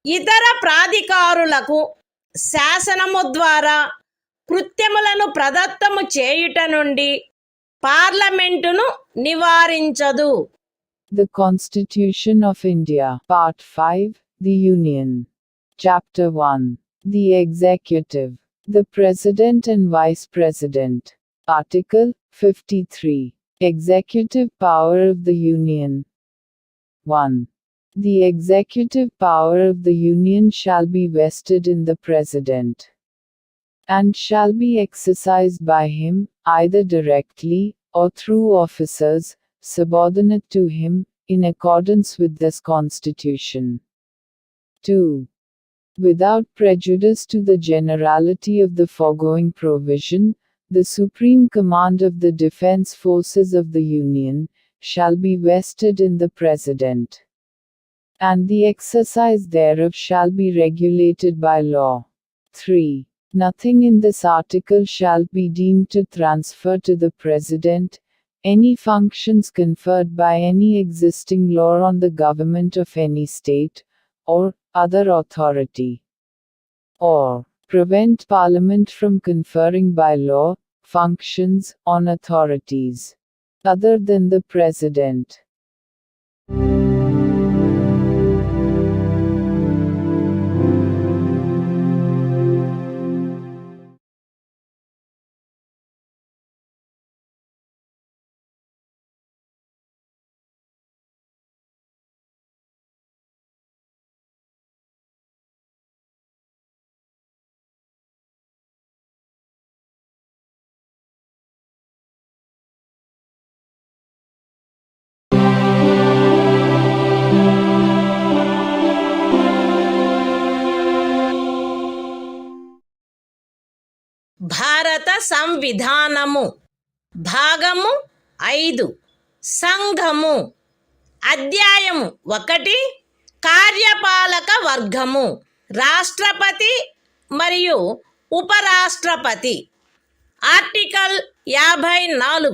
ఇతర ప్రాధికారులకు శాసనము ద్వారా కృత్యములను ప్రదత్తము చేయుట నుండి పార్లమెంటును నివారించదు. The Constitution of India, Part 5, The Union. Chapter 1. The Executive. The President and Vice President. Article 53. Executive Power of the Union. 1. The executive power of the Union shall be vested in the President, and shall be exercised by him, either directly, or through officers, subordinate to him, in accordance with this Constitution. 2. Without prejudice to the generality of the foregoing provision, the supreme command of the defense forces of the Union shall be vested in the President, and the exercise thereof shall be regulated by law. 3. Nothing in this article shall be deemed to transfer to the President any functions conferred by any existing law on the government of any state, or other authority, or prevent Parliament from conferring by law functions on authorities other than the President. భారత సంవిధానము భాగము 5 సంఘము అధ్యాయము 1 కార్యపాలక వర్గము రాష్ట్రపతి మరియు ఉపరాష్ట్రపతి. Article 54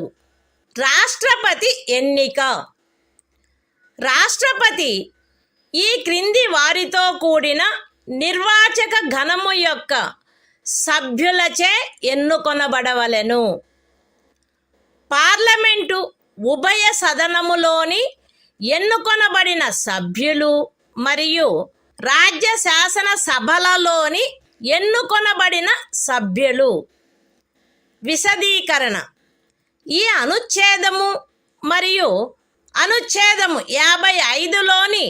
రాష్ట్రపతి ఎన్నిక. రాష్ట్రపతి ఈ క్రింది వారితో కూడిన నిర్వాచక గణము యొక్క సభ్యులచే ఎన్నుకొనబడవలెను. పార్లమెంటు ఉభయ సదనములోని ఎన్నుకొనబడిన సభ్యులు మరియు రాజ్య శాసన సభలలోని ఎన్నుకొనబడిన సభ్యులు. విశదీకరణ. ఈ అనుచ్ఛేదము మరియు అనుచ్ఛేదము 55లోని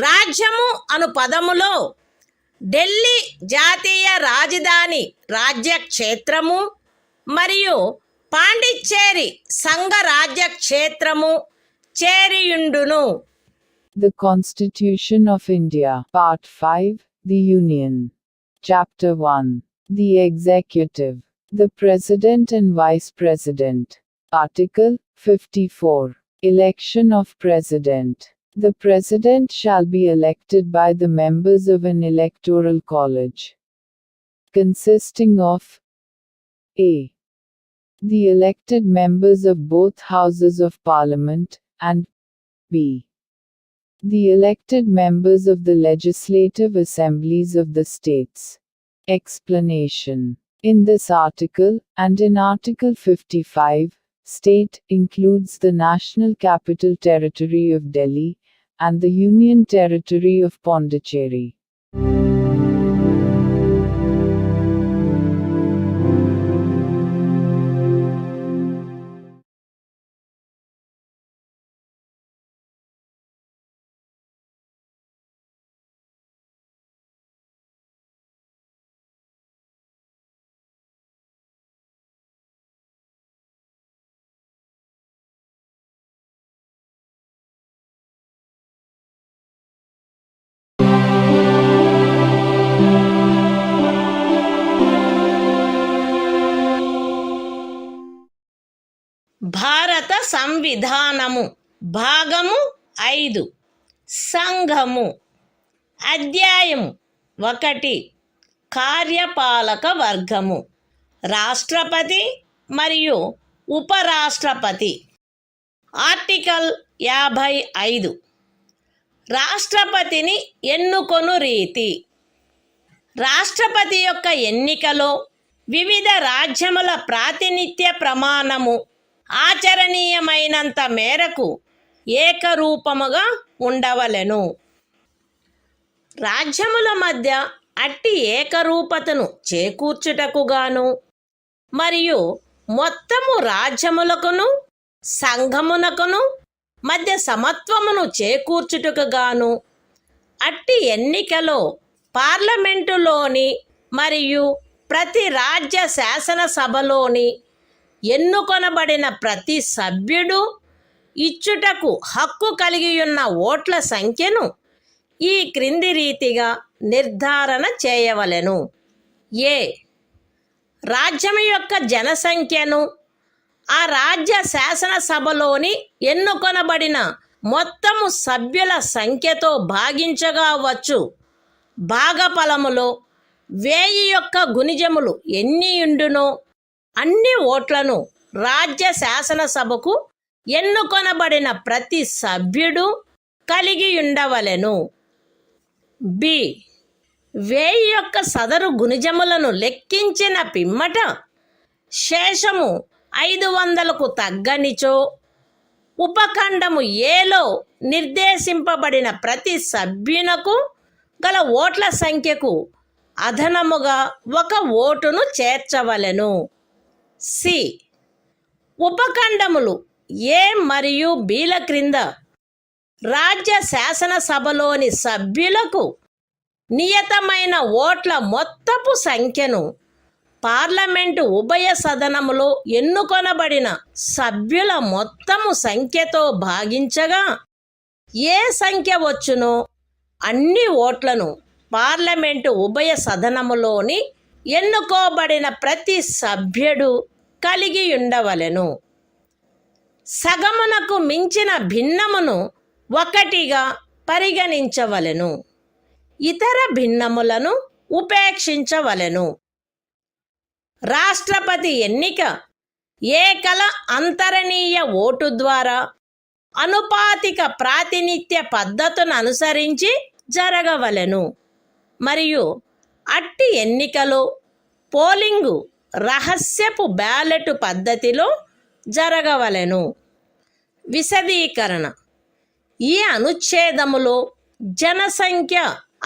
రాజ్యము అను పదములో ఢిల్లీ జాతీయ రాజధాని రాజ్యక్షేత్రము మరియు పాండిచ్చేరి సంఘ రాజ్యక్షేత్రము చేరియుండును. The Constitution of India, Part 5, The Union. Chapter 1. The Executive. The President and Vice President. Article 54. Election of President. The President shall be elected by the members of an electoral college, consisting of a. The elected members of both houses of Parliament, and b. The elected members of the legislative assemblies of the states. Explanation. In this article, and in Article 55, state includes the National Capital Territory of Delhi and the Union Territory of Pondicherry. సంవిధానము భాగము 5 సంఘము అధ్యాయము 1 కార్యపాలక వర్గము రాష్ట్రపతి మరియు ఉపరాష్ట్రపతి article 55 రాష్ట్రపతిని ఎన్నుకొను రీతి రాష్ట్రపతి యొక్క ఎన్నికలో వివిధ రాజ్యముల ప్రాతినిధ్య ప్రమాణము ఆచరణీయమైనంత మేరకు ఏకరూపముగా ఉండవలెను. రాజ్యముల మధ్య అట్టి ఏకరూపతను చేకూర్చుటకు గాను మరియు మొత్తము రాజ్యములకును సంఘమునకును మధ్య సమత్వమును చేకూర్చుటకు గాను అట్టి ఎన్నికలో పార్లమెంటులోని మరియు ప్రతి రాజ్య శాసనసభలోని ఎన్నుకొనబడిన ప్రతి సభ్యుడు ఇచ్చుటకు హక్కు కలిగియున్న ఓట్ల సంఖ్యను ఈ క్రింది రీతిగా నిర్ధారణ చేయవలెను. ఏ రాజ్యం యొక్క జనసంఖ్యను ఆ రాజ్య శాసనసభలోని ఎన్నుకొనబడిన మొత్తము సభ్యుల సంఖ్యతో భాగించగా వచ్చు భాగఫలములో 1000 యొక్క గుణిజములు ఎన్నియుండునో అన్ని ఓట్లను రాజ్య శాసనసభకు ఎన్నుకొనబడిన ప్రతి సభ్యుడు కలిగి ఉండవలెను. బి 1000 యొక్క సదరు గుణిజములను లెక్కించిన పిమ్మట శేషము 500కు తగ్గనిచో ఉపఖండము ఏలో నిర్దేశింపబడిన ప్రతి సభ్యునకు గల ఓట్ల సంఖ్యకు అదనముగా 1 ఓటును చేర్చవలెను. సి ఉపఖండములు ఏ మరియు బిల క్రింద రాజ్య శాసనసభలోని సభ్యులకు నియతమైన ఓట్ల మొత్తపు సంఖ్యను పార్లమెంటు ఉభయ సదనములో ఎన్నుకొనబడిన సభ్యుల మొత్తము సంఖ్యతో భాగించగా ఏ సంఖ్య వచ్చునో అన్ని ఓట్లను పార్లమెంటు ఉభయ సదనములోని ఎన్నుకోబడిన ప్రతి సభ్యుడు కలిగి ఉండవలెను. సగమునకు మించిన భిన్నమును 1గా పరిగణించవలెను. ఇతర భిన్నములను ఉపేక్షించవలెను. రాష్ట్రపతి ఎన్నిక ఏకల అంతరణీయ ఓటు ద్వారా అనుపాతిక ప్రాతినిధ్య పద్ధతును అనుసరించి జరగవలెను మరియు అట్టి ఎన్నికలో పోలింగు రహస్యపు బ్యాలెట్ పద్ధతిలో జరగవలెను. విశదీకరణ ఈ అనుచ్ఛేదములో జనసంఖ్య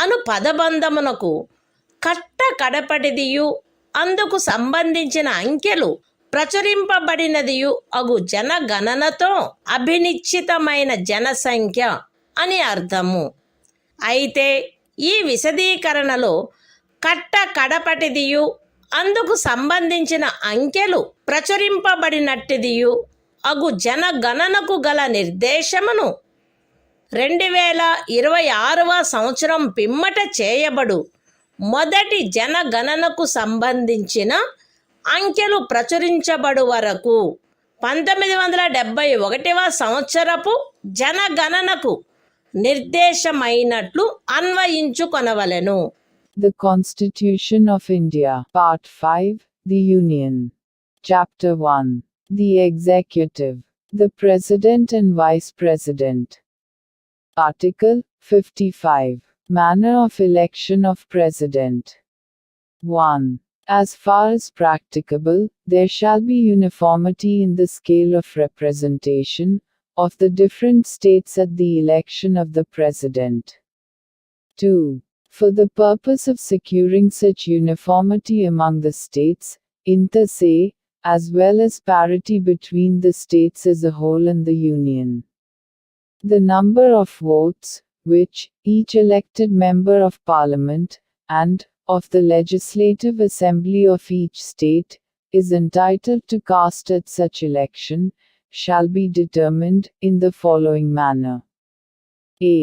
అను పదబంధమునకు కడపటిదియు అందుకు సంబంధించిన అంకెలు ప్రచురింపబడినదియు అగు జనగణనతో అభినిశ్చితమైన జనసంఖ్య అని అర్థము. అయితే ఈ విశదీకరణలో కడపటిదియు అందుకు సంబంధించిన అంకెలు ప్రచురింపబడినట్టిదియు అగు జనగణనకు గల నిర్దేశమును 2026వ సంవత్సరం పిమ్మట చేయబడు మొదటి జనగణనకు సంబంధించిన అంకెలు ప్రచురించబడు వరకు 1971వ సంవత్సరపు జనగణనకు నిర్దేశమైనట్లు అన్వయించుకొనవలెను. The Constitution of India, Part 5, The Union. Chapter 1. The Executive, the President and Vice President. Article 55. Manner of election of President. 1. As far as practicable, there shall be uniformity in the scale of representation of the different states at the election of the President. 2. For the purpose of securing such uniformity among the states, inter se, as well as parity between the states as a whole and the Union, the number of votes, which each elected member of Parliament, and of the Legislative Assembly of each state, is entitled to cast at such election, shall be determined in the following manner. A.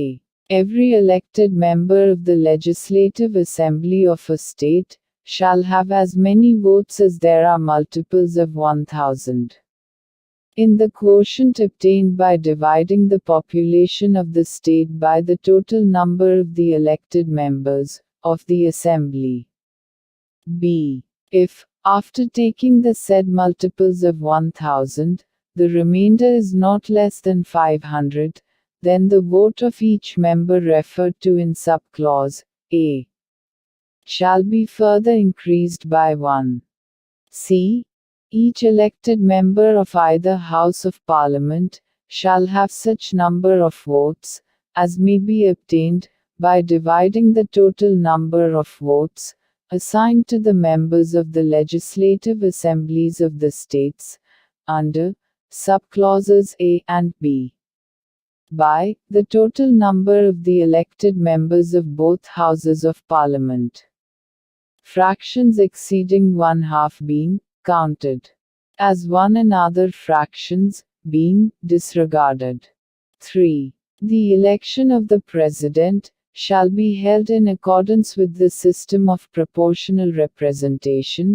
Every elected member of the Legislative Assembly of a state shall have as many votes as there are multiples of 1000. in the quotient obtained by dividing the population of the state by the total number of the elected members of the assembly. B. If, after taking the said multiples of 1000, the remainder is not less than 500, then the vote of each member referred to in subclause A shall be further increased by 1. C. Each elected member of either House of Parliament shall have such number of votes as may be obtained by dividing the total number of votes assigned to the members of the legislative assemblies of the states under subclauses A and B by the total number of the elected members of both houses of Parliament. Fractions exceeding 1/2 being counted as one and other fractions being disregarded. 3. The election of the President shall be held in accordance with the system of proportional representation,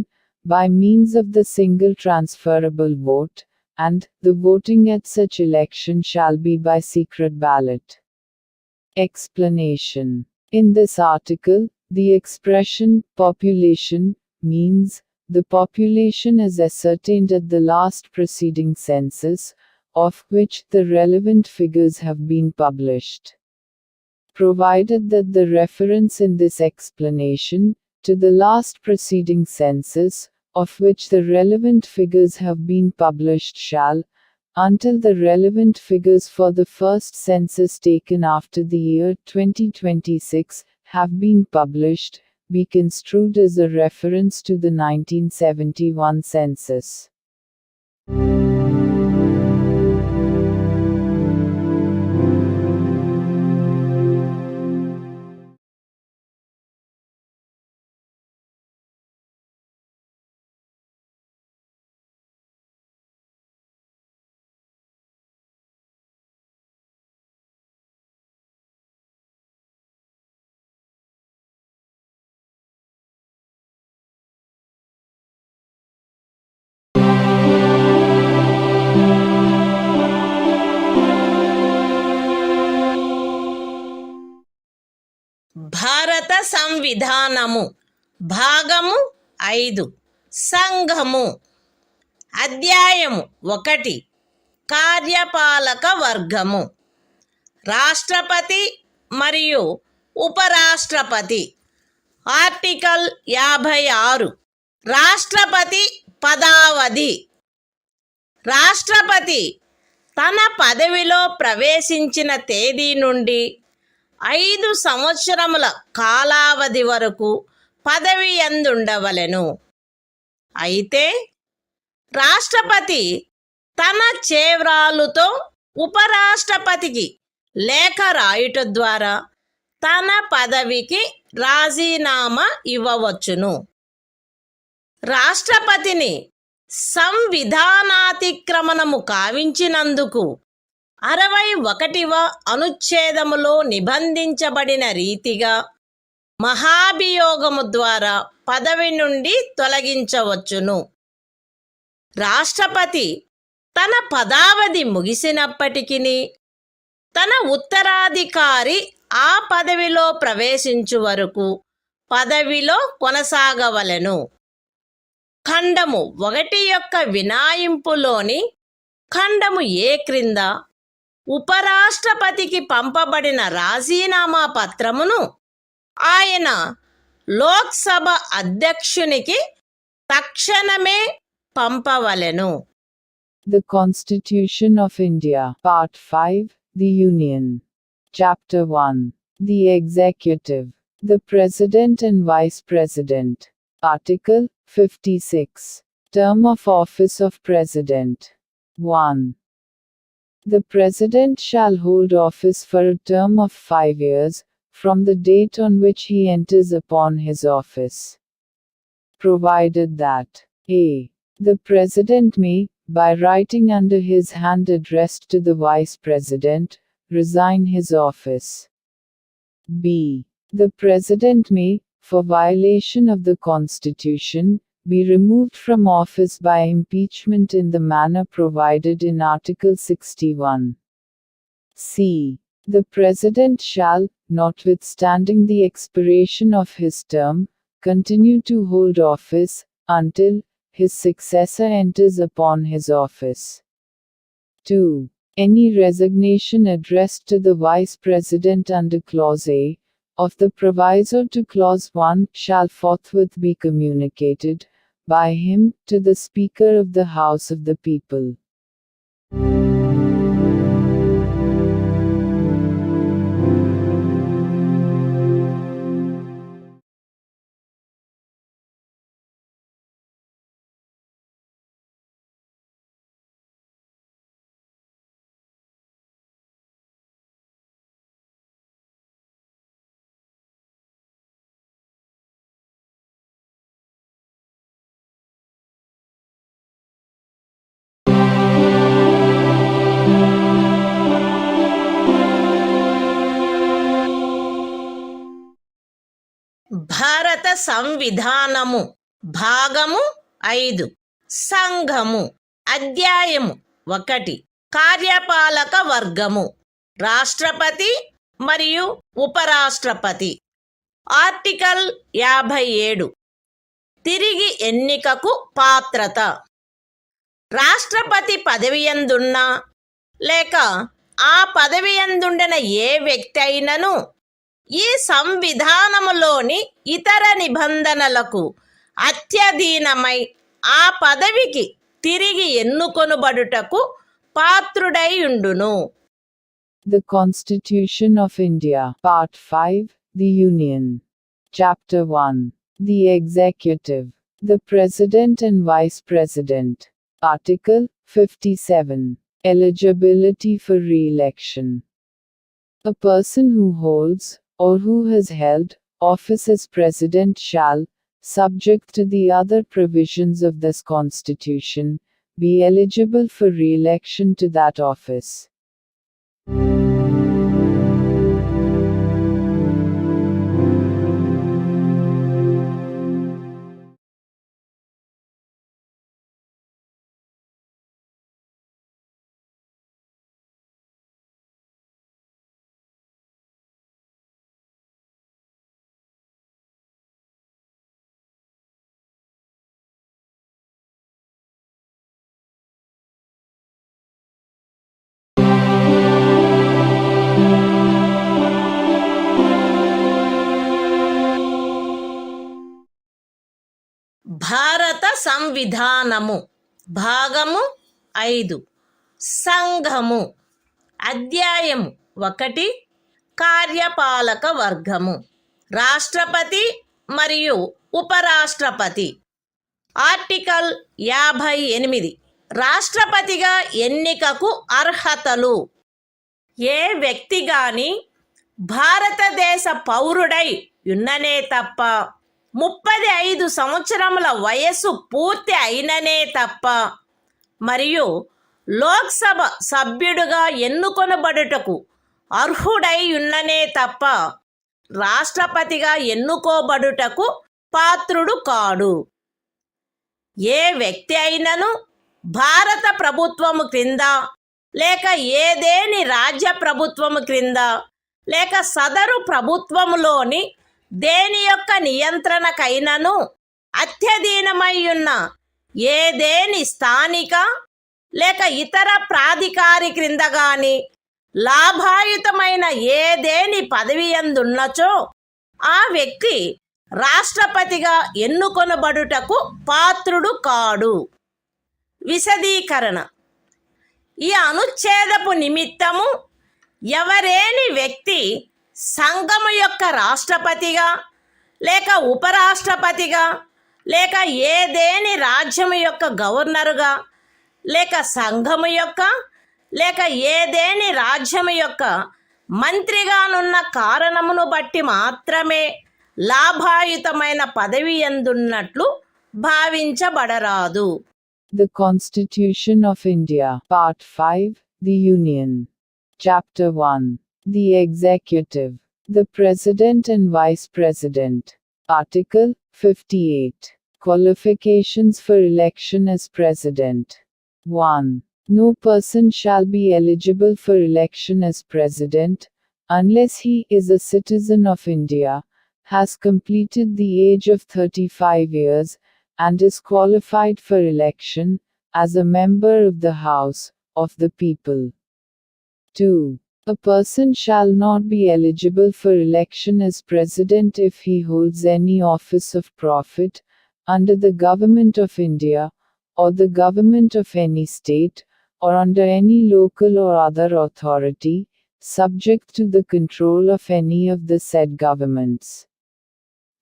by means of the single transferable vote, and the voting at such election shall be by secret ballot. Explanation. In this article, the expression population means the population as ascertained at the last preceding census, of which the relevant figures have been published. Provided that the reference in this explanation to the last preceding census, of which the relevant figures have been published shall, until the relevant figures for the first census taken after the year 2026 have been published, be construed as a reference to the 1971 census. భారత సంవిధానము భాగము 5 సంఘము అధ్యాయము 1 కార్యపాలక వర్గము రాష్ట్రపతి మరియు ఉపరాష్ట్రపతి article 56 రాష్ట్రపతి పదావధి రాష్ట్రపతి తన పదవిలో ప్రవేశించిన తేదీ నుండి 5 సంవత్సరముల కాలావధి వరకు పదవి యందుండవలెను. అయితే రాష్ట్రపతి తన చేవ్రాలుతో ఉపరాష్ట్రపతికి లేఖ రాయుట ద్వారా తన పదవికి రాజీనామా ఇవ్వవచ్చును. రాష్ట్రపతిని సంవిధానాతిక్రమణము కావించినందుకు 61వ అనుచ్ఛేదములో నిబంధించబడిన రీతిగా మహాభియోగము ద్వారా పదవి నుండి తొలగించవచ్చును. రాష్ట్రపతి తన పదావధి ముగిసినప్పటికీ తన ఉత్తరాధికారి ఆ పదవిలో ప్రవేశించు వరకు పదవిలో కొనసాగవలెను. ఖండము 1 యొక్క వినాయింపులోని ఖండము ఏ క్రింద ఉపరాష్ట్రపతికి పంపబడిన రాజీనామా పత్రమును ఆయన లోక్సభ అధ్యక్షునికి తక్షణమే పంపవలెను. The Constitution of India, Part 5, The Union. Chapter 1. The Executive. The President and Vice President. Article 56. Term of Office of President. 1. The President shall hold office for a term of 5 years, from the date on which he enters upon his office. Provided that a. The President may, by writing under his hand addressed to the Vice President, resign his office. b. The President may, for violation of the Constitution, be removed from office by impeachment in the manner provided in Article 61. C. The President shall, notwithstanding the expiration of his term, continue to hold office, until his successor enters upon his office. 2. Any resignation addressed to the Vice President under Clause A of the proviso to Clause 1 shall forthwith be communicated, by him, to the Speaker of the House of the People. భారత సంవిధానము భాగము 5 సంఘము అధ్యాయము 1 కార్యపాలక వర్గము రాష్ట్రపతి మరియు ఉపరాష్ట్రపతి article 57 తిరిగి ఎన్నికకు పాత్రత రాష్ట్రపతి పదవియందున్న లేక ఆ పదవియందుండిన ఏ వ్యక్తి అయినను ఈ సంవిధానములోని ఇతర నిబంధనలకు అత్యధీనమై ఆ పదవికి తిరిగి ఎన్నుకొనుబడుటకు పాత్రుడై ఉండును. The Constitution of India, Part 5, The Union. Chapter 1. The Executive. The President and Vice President. Article 57. Eligibility for re-election. A person who holds, or who has held, office as President shall, subject to the other provisions of this Constitution, be eligible for re-election to that office. భారత సంవిధానము భాగము 5 సంఘము అధ్యాయము 1 కార్యపాలక వర్గము రాష్ట్రపతి మరియు ఉపరాష్ట్రపతి article 58 రాష్ట్రపతిగా ఎన్నికకు అర్హతలు ఏ వ్యక్తి గాని భారతదేశ పౌరుడై ఉన్ననే తప్ప 35 సంవత్సరముల వయస్సు పూర్తి అయిననే తప్ప మరియు లోక్సభ సభ్యుడుగా ఎన్నుకొనబడుటకు అర్హుడై ఉన్ననే తప్ప రాష్ట్రపతిగా ఎన్నుకోబడుటకు పాత్రుడు కాడు. ఏ వ్యక్తి అయినను భారత ప్రభుత్వము క్రింద లేక ఏదేని రాజ్య ప్రభుత్వము క్రింద లేక సదరు ప్రభుత్వములోని దేని యొక్క నియంత్రణకైనను అత్యధీనమై ఉన్న ఏదేని స్థానిక లేక ఇతర ప్రాధికారి క్రింద గాని లాభాయుతమైన ఏదేని పదవి యందున్నచో ఆ వ్యక్తి రాష్ట్రపతిగా ఎన్నుకొనబడుటకు పాత్రుడు కాడు. విశదీకరణ ఈ అనుచ్ఛేదపు నిమిత్తము ఎవరేని వ్యక్తి సంఘము యొక్క రాష్ట్రపతిగా లేక ఉపరాష్ట్రపతిగా లేక ఏదేని రాజ్యము యొక్క గవర్నరుగా లేక సంఘము యొక్క లేక ఏదేని రాజ్యము యొక్క మంత్రిగానున్న కారణమును బట్టి మాత్రమే లాభాయుతమైన పదవి యందున్నట్లు భావించబడరాదు. The Constitution of India, Part 5, The Union. Chapter 1. The Executive. The President and Vice President. Article 58. Qualifications for election as President. 1. No person shall be eligible for election as President unless he is a citizen of India, has completed the age of 35 years, and is qualified for election as a member of the House of the People. 2. A person shall not be eligible for election as President if he holds any office of profit under the Government of India, or the government of any state, or under any local or other authority, subject to the control of any of the said governments.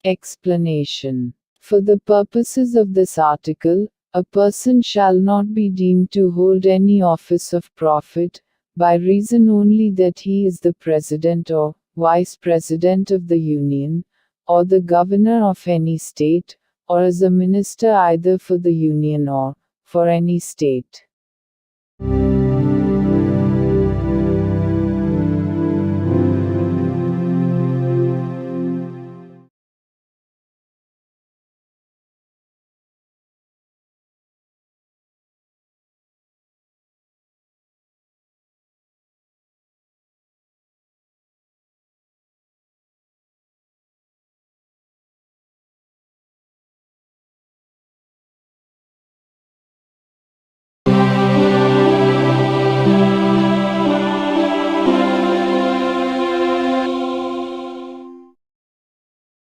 Explanation. For the purposes of this article, a person shall not be deemed to hold any office of profit, by reason only that he is the President or Vice President of the Union, or the Governor of any state, or as a minister either for the Union or for any state.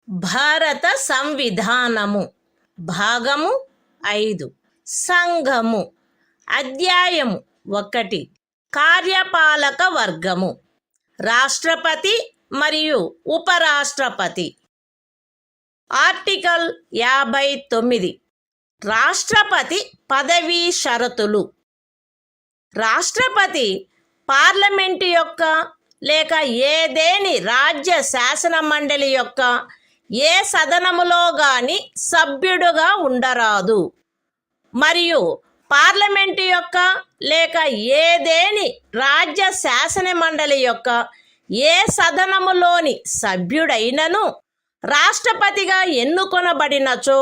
భారత సంవిధానము భాగము 5 సంఘము అధ్యాయము 1 కార్యపాలక వర్గము రాష్ట్రపతి మరియు ఉపరాష్ట్రపతి article 59 రాష్ట్రపతి పదవీ షరతులు రాష్ట్రపతి పార్లమెంటు యొక్క లేక ఏదేని రాజ్య శాసన మండలి యొక్క ఏ సదనములో గాని సభ్యుడుగా ఉండరాదు మరియు పార్లమెంటు యొక్క లేక ఏదేని రాజ్య శాసన మండలి యొక్క ఏ సదనములోని సభ్యుడైనను రాష్ట్రపతిగా ఎన్నుకొనబడినచో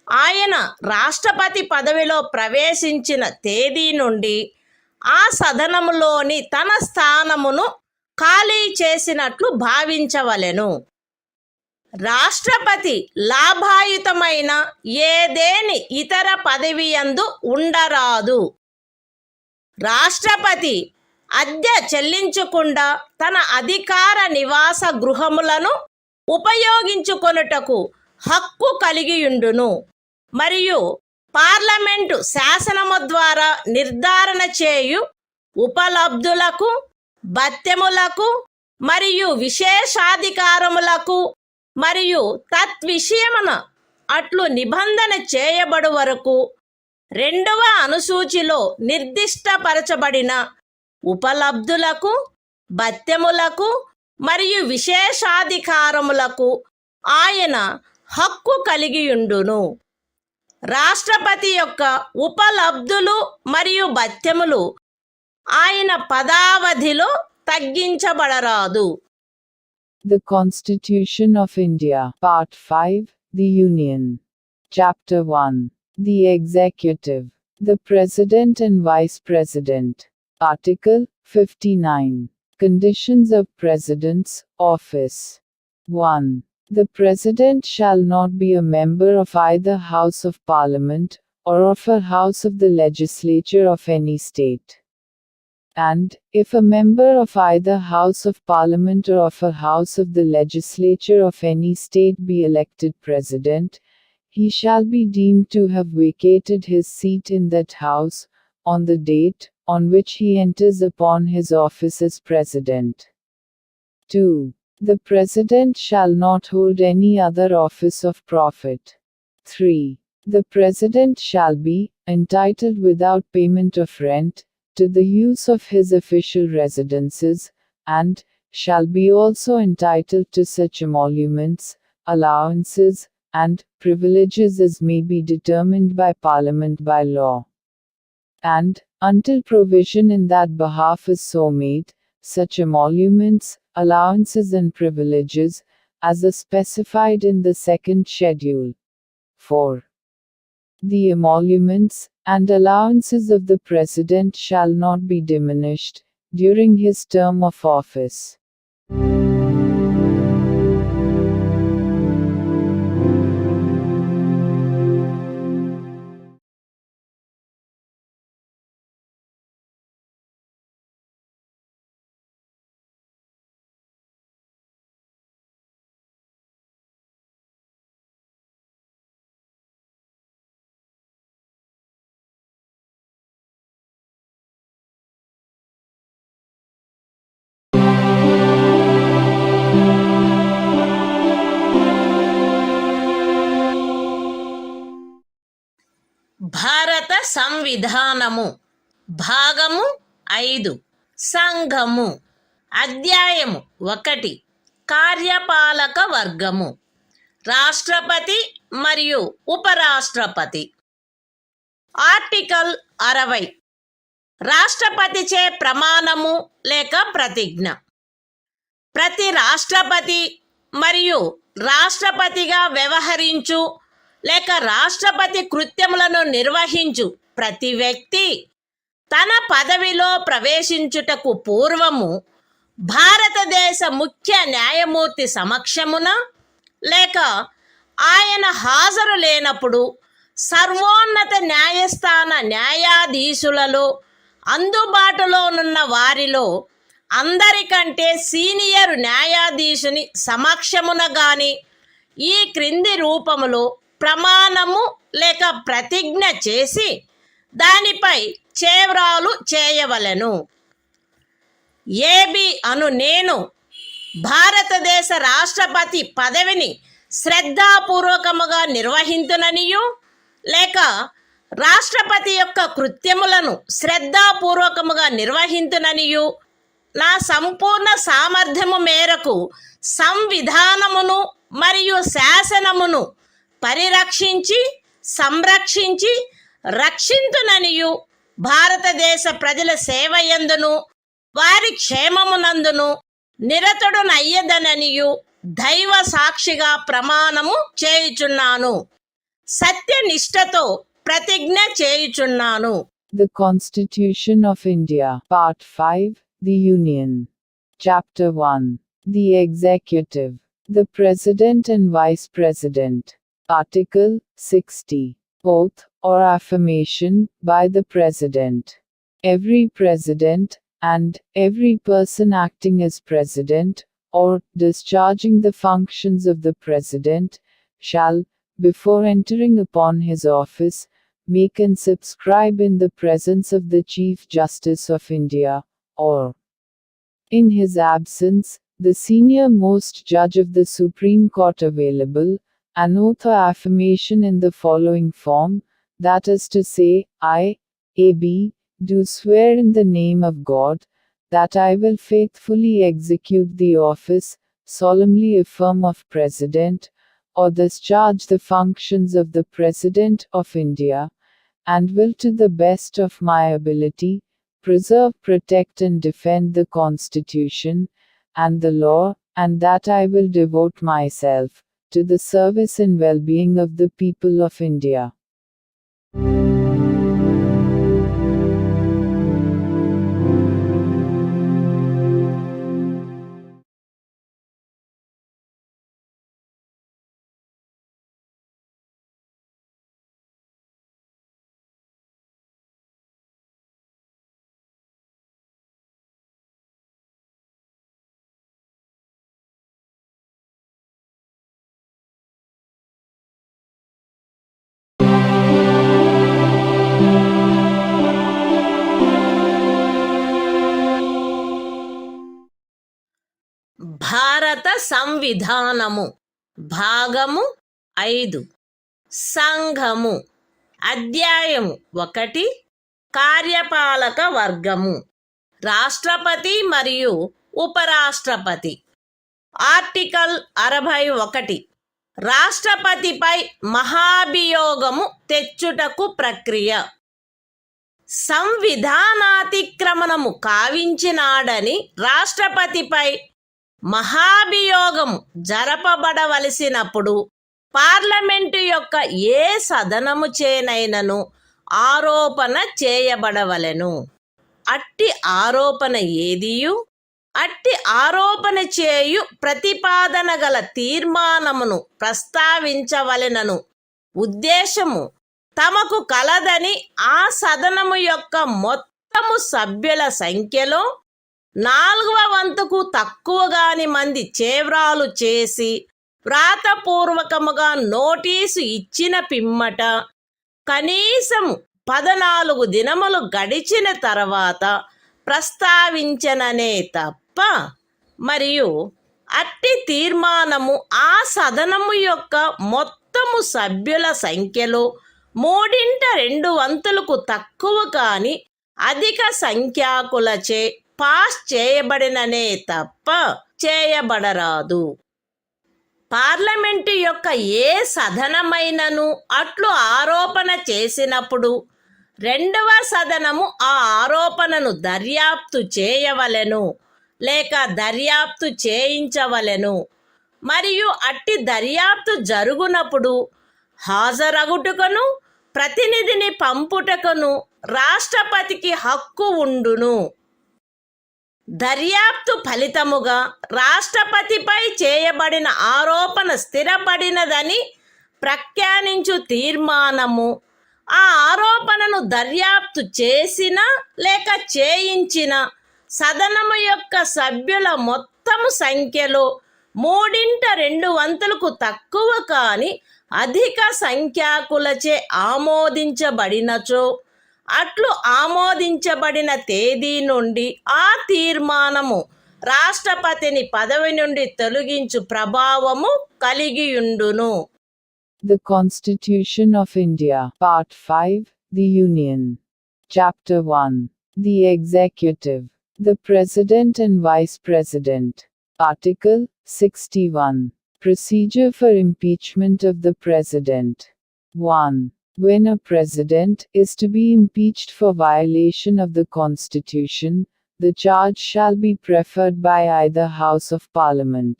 ఆయన రాష్ట్రపతి పదవిలో ప్రవేశించిన తేదీ నుండి ఆ సదనములోని తన స్థానమును ఖాళీ చేసినట్లు భావించవలెను. రాష్ట్రపతి లాభాయుతమైన ఏదేని ఇతర పదవియందు ఉండరాదు. రాష్ట్రపతి అద్దె చెల్లించకుండా తన అధికార నివాస గృహములను ఉపయోగించుకొనుటకు హక్కు కలిగియుండును మరియు పార్లమెంటు శాసనము ద్వారా నిర్ధారణ చేయు ఉపలబ్ధులకు, భత్యములకు మరియు విశేషాధికారములకు మరియు తద్విషయమున అట్లు నిబంధన చేయబడు వరకు 2వ అనుసూచిలో నిర్దిష్టపరచబడిన ఉపలబ్ధులకు, భత్యములకు మరియు విశేషాధికారములకు ఆయన హక్కు కలిగియుండును. రాష్ట్రపతి యొక్క ఉపలబ్ధులు మరియు భత్యములు ఆయన పదావధిలో తగ్గించబడరాదు. The Constitution of India, Part 5, The Union. Chapter 1. The Executive. The President and Vice President. Article 59. Conditions of President's office. 1. The President shall not be a member of either House of Parliament, or of a House of the Legislature of any state. And, if a member of either House of Parliament or of a House of the Legislature of any state be elected President, he shall be deemed to have vacated his seat in that House, on the date on which he enters upon his office as President. 2. The President shall not hold any other office of profit. 3. The President shall be entitled without payment of rent to the use of his official residences, and shall be also entitled to such emoluments, allowances, and privileges as may be determined by Parliament by law. And, until provision in that behalf is so made, such emoluments, allowances and privileges, as are specified in the second schedule. 4. The emoluments and allowances of the President shall not be diminished during his term of office. భారత సంవిధానము భాగము 5 సంఘము అధ్యాయము 1 కార్యపాలక వర్గము రాష్ట్రపతి మరియు ఉపరాష్ట్రపతి article 60 రాష్ట్రపతిచే ప్రమాణము లేక ప్రతిజ్ఞ ప్రతి రాష్ట్రపతి మరియు రాష్ట్రపతిగా వ్యవహరించు లేక రాష్ట్రపతి కృత్యములను నిర్వహించు ప్రతి వ్యక్తి తన పదవిలో ప్రవేశించుటకు పూర్వము భారతదేశ ముఖ్య న్యాయమూర్తి సమక్షమున లేక ఆయన హాజరు లేనప్పుడు సర్వోన్నత న్యాయస్థాన న్యాయాధీశులలో అందుబాటులోనున్న వారిలో అందరికంటే సీనియర్ న్యాయాధీశుని సమక్షమున గాని ఈ క్రింది రూపములో ప్రమాణము లేక ప్రతిజ్ఞ చేసి దానిపై చేవ్రాలు చేయవలెను. ఏబి అను నేను భారతదేశ రాష్ట్రపతి పదవిని శ్రద్ధాపూర్వకముగా నిర్వహింతుననియు లేక రాష్ట్రపతి యొక్క కృత్యములను శ్రద్ధాపూర్వకముగా నిర్వహింతుననియు నా సంపూర్ణ సామర్థ్యము మేరకు సంవిధానమును మరియు శాసనమును పరిరక్షించి సంరక్షించి రక్షింతుననియు భారతదేశ ప్రజల సేవయందును వారి క్షేమమునందును నిరతుడునయ్యదననియు దైవ సాక్షిగా ప్రమాణము చేయుచున్నాను. సత్యనిష్టతో ప్రతిజ్ఞ చేయుచున్నాను. The Constitution of India, Part 5, The Union. Chapter 1. The Executive. The President and Vice President. Article 60. Oath or affirmation by the President. Every President, and every person acting as President, or discharging the functions of the President, shall, before entering upon his office, make and subscribe in the presence of the Chief Justice of India, or, in his absence, the senior most judge of the Supreme Court available, an oath or affirmation in the following form, that is to say, I, A.B., do swear in the name of God, that I will faithfully execute the office, solemnly affirm of President, or discharge the functions of the President of India, and will to the best of my ability, preserve, protect and defend the Constitution, and the law, and that I will devote myself to the service and well-being of the people of India. భారత సంవిధానము భాగము 5 సంఘము అధ్యాయము 1 కార్యపాలక వర్గము రాష్ట్రపతి మరియు ఉపరాష్ట్రపతి article 61 రాష్ట్రపతిపై మహాభియోగము తెచ్చుటకు ప్రక్రియ సంవిధానాతిక్రమణము కావించినాడని రాష్ట్రపతిపై మహాభియోగము జరపబడవలసినప్పుడు parliament యొక్క ఏ సదనము చేనైనను ఆరోపణ చేయబడవలెను. అట్టి ఆరోపణ ఏదియు అట్టి ఆరోపణ చేయు ప్రతిపాదన గల తీర్మానమును ప్రస్తావించవలెనను ఉద్దేశము తమకు కలదని ఆ సదనము యొక్క మొత్తము సభ్యుల సంఖ్యలో 4/4 తక్కువగాని మంది చేవ్రాలు చేసి వ్రాతపూర్వకముగా నోటీసు ఇచ్చిన పిమ్మట కనీసం 14 దినములు గడిచిన తర్వాత ప్రస్తావించననే తప్ప మరియు అట్టి తీర్మానము ఆ సదనము యొక్క మొత్తము సభ్యుల సంఖ్యలో 3/2 తక్కువ కాని అధిక సంఖ్యాకులచే పాస్ చేయబడిననే తప్ప చేయబడరాదు. పార్లమెంటు యొక్క ఏ సదనమైనను అట్లు ఆరోపణ చేసినప్పుడు 2వ సదనము ఆ ఆరోపణను దర్యాప్తు చేయవలెను లేక దర్యాప్తు చేయించవలెను. మరియు అట్టి దర్యాప్తు జరుగునప్పుడు హాజరగుటకును ప్రతినిధిని పంపుటకును రాష్ట్రపతికి హక్కు ఉండును. దర్యాప్తు ఫలితముగా రాష్ట్రపతిపై చేయబడిన ఆరోపణ స్థిరపడినదని ప్రఖ్యానించు తీర్మానము ఆ ఆరోపణను దర్యాప్తు చేసిన లేక చేయించిన సదనము యొక్క సభ్యుల మొత్తము సంఖ్యలో 3/2 తక్కువ కాని అధిక సంఖ్యాకులచే ఆమోదించబడినచో అట్లు ఆమోదించబడిన తేదీ నుండి ఆ తీర్మానము రాష్ట్రపతిని పదవి నుండి తొలగించు ప్రభావము కలిగియుండును. The Constitution of India, Part 5, The Union. Chapter 1. The Executive. The President and Vice President. Article 61. Procedure for impeachment of the President. 1. When a President is to be impeached for violation of the Constitution, the charge shall be preferred by either House of Parliament.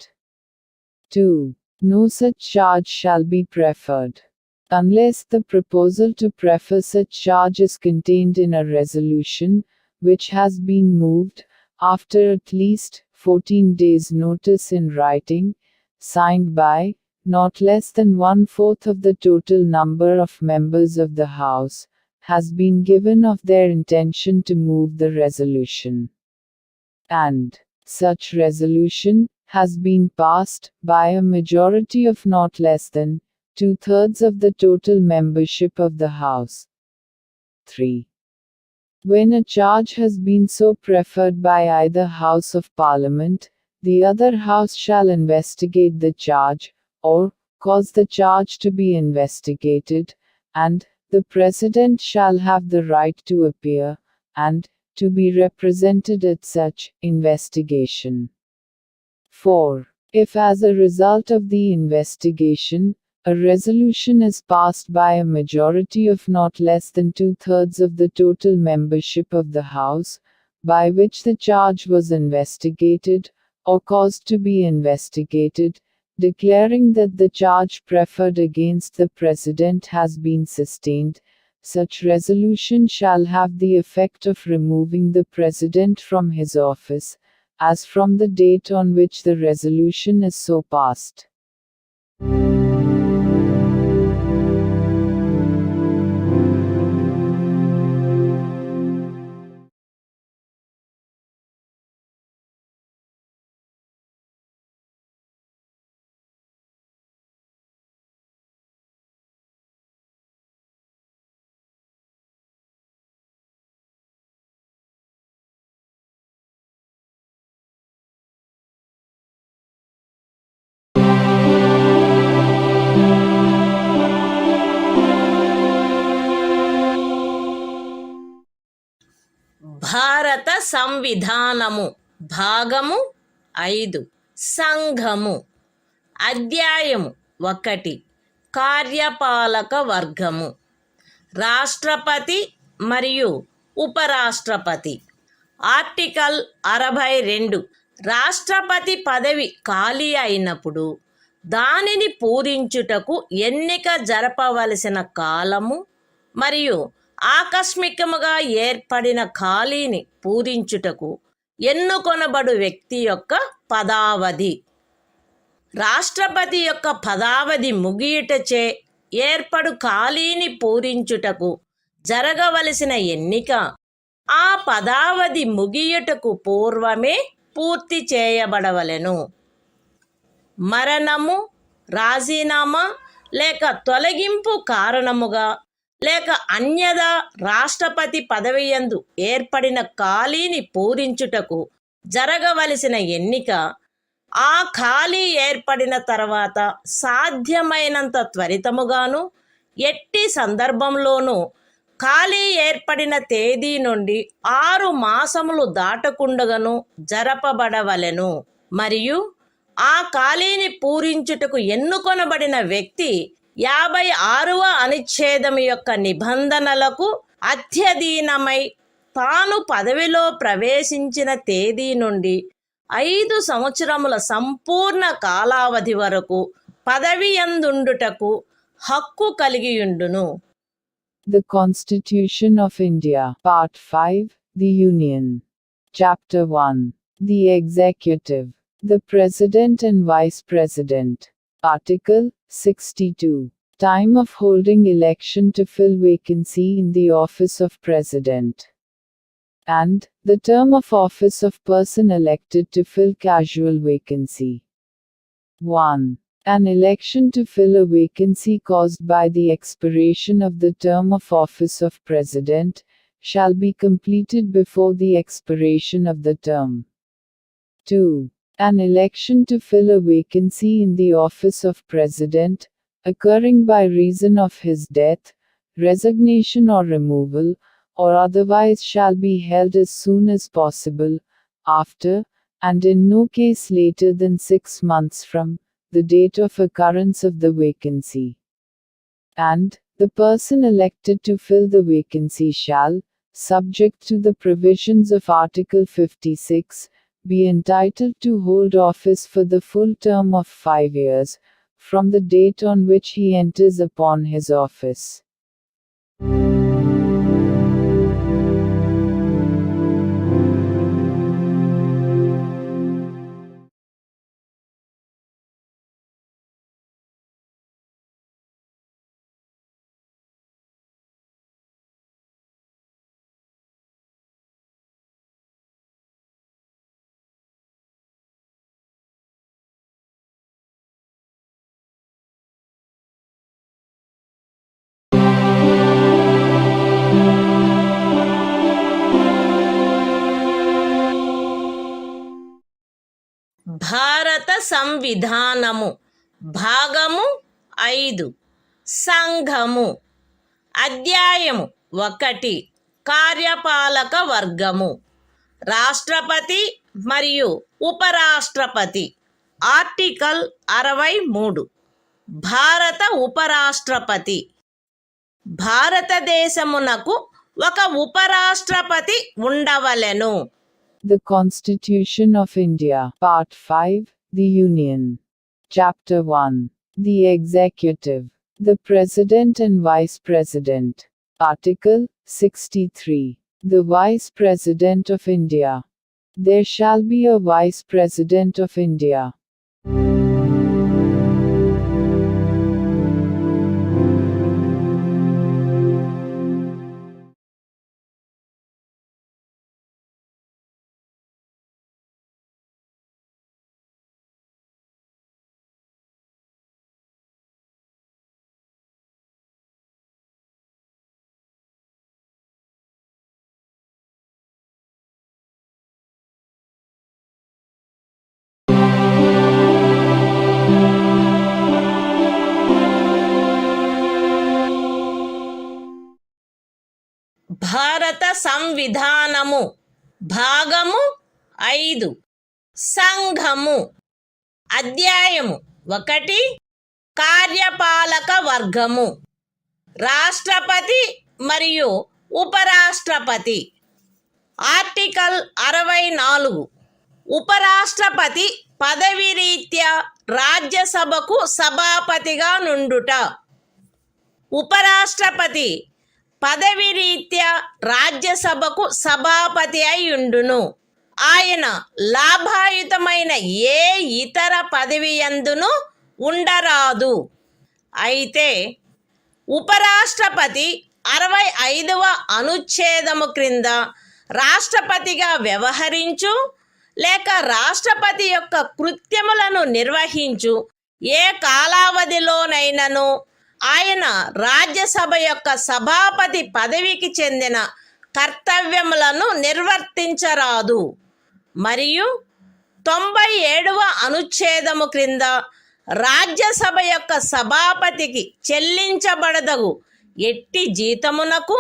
2. No such charge shall be preferred unless the proposal to prefer such charge is contained in a resolution, which has been moved, after at least 14 days' notice in writing, signed by not less than 1/4 of the total number of members of the House, has been given of their intention to move the resolution. And such resolution has been passed by a majority of not less than 2/3 of the total membership of the House. 3. When a charge has been so preferred by either House of Parliament, the other House shall investigate the charge, or cause the charge to be investigated, and the President shall have the right to appear, and to be represented at such investigation. 4. If as a result of the investigation, a resolution is passed by a majority of not less than 2/3 of the total membership of the House, by which the charge was investigated, or caused to be investigated, declaring that the charge preferred against the President has been sustained, such resolution shall have the effect of removing the President from his office, as from the date on which the resolution is so passed. భారత సంవిధానము భాగము 5 సంఘము అధ్యాయము 1 కార్యపాలక వర్గము రాష్ట్రపతి మరియు ఉపరాష్ట్రపతి article 62 రాష్ట్రపతి పదవి ఖాళీ అయినప్పుడు దానిని పూరించుటకు ఎన్నిక జరపవలసిన కాలము మరియు ఆకస్మికముగా ఏర్పడిన ఖాళీని పూరించుటకు ఎన్నుకొనబడు వ్యక్తి యొక్క పదావధి. రాష్ట్రపతి యొక్క పదావధి ముగియుటచే ఏర్పడు ఖాళీని పూరించుటకు జరగవలసిన ఎన్నిక ఆ పదావధి ముగియుటకు పూర్వమే పూర్తి చేయబడవలెను. మరణము, రాజీనామా లేక తొలగింపు కారణముగా లేక అన్యదా రాష్ట్రపతి పదవియందు ఏర్పడిన ఖాళీని పూరించుటకు జరగవలసిన ఎన్నిక ఆ ఖాళీ ఏర్పడిన తర్వాత సాధ్యమైనంత త్వరితముగాను ఎట్టి సందర్భంలోనూ ఖాళీ ఏర్పడిన తేదీ నుండి 6 మాసములు దాటకుండగను జరపబడవలెను. మరియు ఆ ఖాళీని పూరించుటకు ఎన్నుకొనబడిన వ్యక్తి 56వ అనుచ్ఛేదము యొక్క నిబంధనలకు అత్యధీనమై తాను పదవిలో ప్రవేశించిన తేదీ నుండి 5 సంవత్సరముల సంపూర్ణ కాలావధి వరకు పదవియందుండుటకు హక్కు కలిగియుండును. The Constitution of India, Part 5, The Union. Chapter 1. The Executive. The President and Vice President. Article 62. Time of holding election to fill vacancy in the office of President. And the term of office of person elected to fill casual vacancy. 1. An election to fill a vacancy caused by the expiration of the term of office of President shall be completed before the expiration of the term. 2. An election to fill a vacancy in the office of President, occurring by reason of his death, resignation or removal, or otherwise shall be held as soon as possible, after, and in no case later than 6 months from, the date of occurrence of the vacancy. And, the person elected to fill the vacancy shall, subject to the provisions of Article 56, be entitled to hold office for the full term of 5 years, from the date on which he enters upon his office. భారత సంవిధానము భాగము 5 సంఘము. అధ్యాయము 1 కార్యపాలక వర్గము. రాష్ట్రపతి మరియు ఉపరాష్ట్రపతి. Article 63. భారత ఉపరాష్ట్రపతి. భారతదేశమునకు ఒక ఉపరాష్ట్రపతి ఉండవలెను. The Constitution of India, Part 5, The Union. Chapter 1. The Executive. The President and Vice President. Article 63. The Vice President of India. There shall be a Vice President of India. భారత సంవిధానము భాగము 5 సంఘము. అధ్యాయము 1 కార్యపాలక వర్గము. రాష్ట్రపతి మరియు ఉపరాష్ట్రపతి. ఆర్టికల్ 64. ఉపరాష్ట్రపతి పదవి రీత్యా రాజ్యసభకు సభాపతిగా నుండుట. ఉపరాష్ట్రపతి పదవి రీత్యా రాజ్యసభకు సభాపతి అయి ఉండును. ఆయన లాభాయుతమైన ఏ ఇతర పదవి యందును ఉండరాదు. అయితే ఉపరాష్ట్రపతి 65వ అనుచ్ఛేదము క్రింద రాష్ట్రపతిగా వ్యవహరించు లేక రాష్ట్రపతి యొక్క కృత్యములను నిర్వహించు ఏ కాలావధిలోనైనను ఆయన రాజ్యసభ యొక్క సభాపతి పదవికి చెందిన కర్తవ్యములను నిర్వర్తించరాదు. మరియు 97వ అనుచ్ఛేదము క్రింద రాజ్యసభ యొక్క సభాపతికి చెల్లించబడదగు ఎట్టి జీతమునకు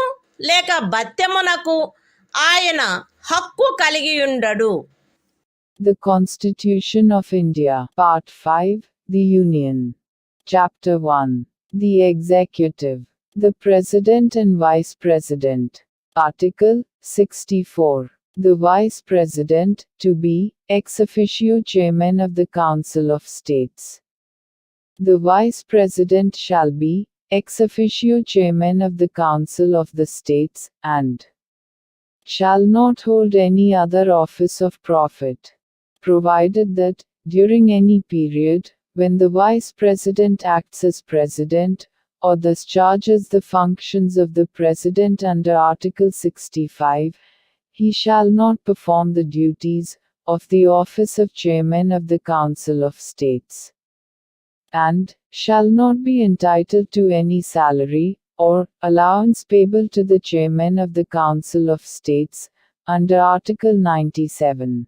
లేక భత్యమునకు ఆయన హక్కు కలిగి ఉండడు. The Constitution of India, Part 5, The Union. Chapter 1. The Executive. The President and Vice President. Article 64. The Vice President, to be, ex officio Chairman of the Council of States. The Vice President shall be, ex officio Chairman of the Council of the States, and shall not hold any other office of profit, provided that, during any period, when the Vice President acts as President, or discharges the functions of the President under Article 65, he shall not perform the duties of the office of Chairman of the Council of States, and shall not be entitled to any salary or allowance payable to the Chairman of the Council of States, under Article 97.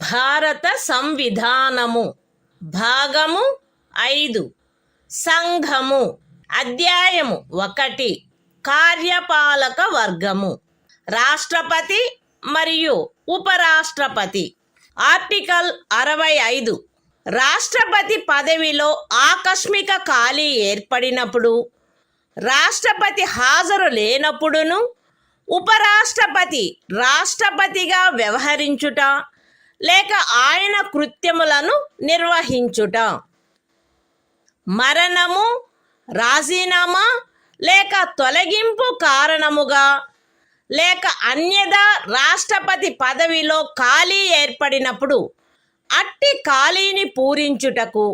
భారత సంవిధానము భాగము 5 సంఘము అధ్యాయము 1 కార్యపాలక వర్గము రాష్ట్రపతి మరియు ఉపరాష్ట్రపతి. Article 65 రాష్ట్రపతి పదవిలో ఆకస్మిక ఖాళీ ఏర్పడినప్పుడు, రాష్ట్రపతి హాజరు లేనప్పుడును ఉపరాష్ట్రపతి రాష్ట్రపతిగా వ్యవహరించుట లేక ఆయన కృత్యములను నిర్వహించుట, మరణము, రాజీనామా లేక తొలగింపు కారణముగా లేక అన్యదా రాష్ట్రపతి పదవిలో ఖాళీ ఏర్పడినప్పుడు అట్టి ఖాళీని పూరించుటకు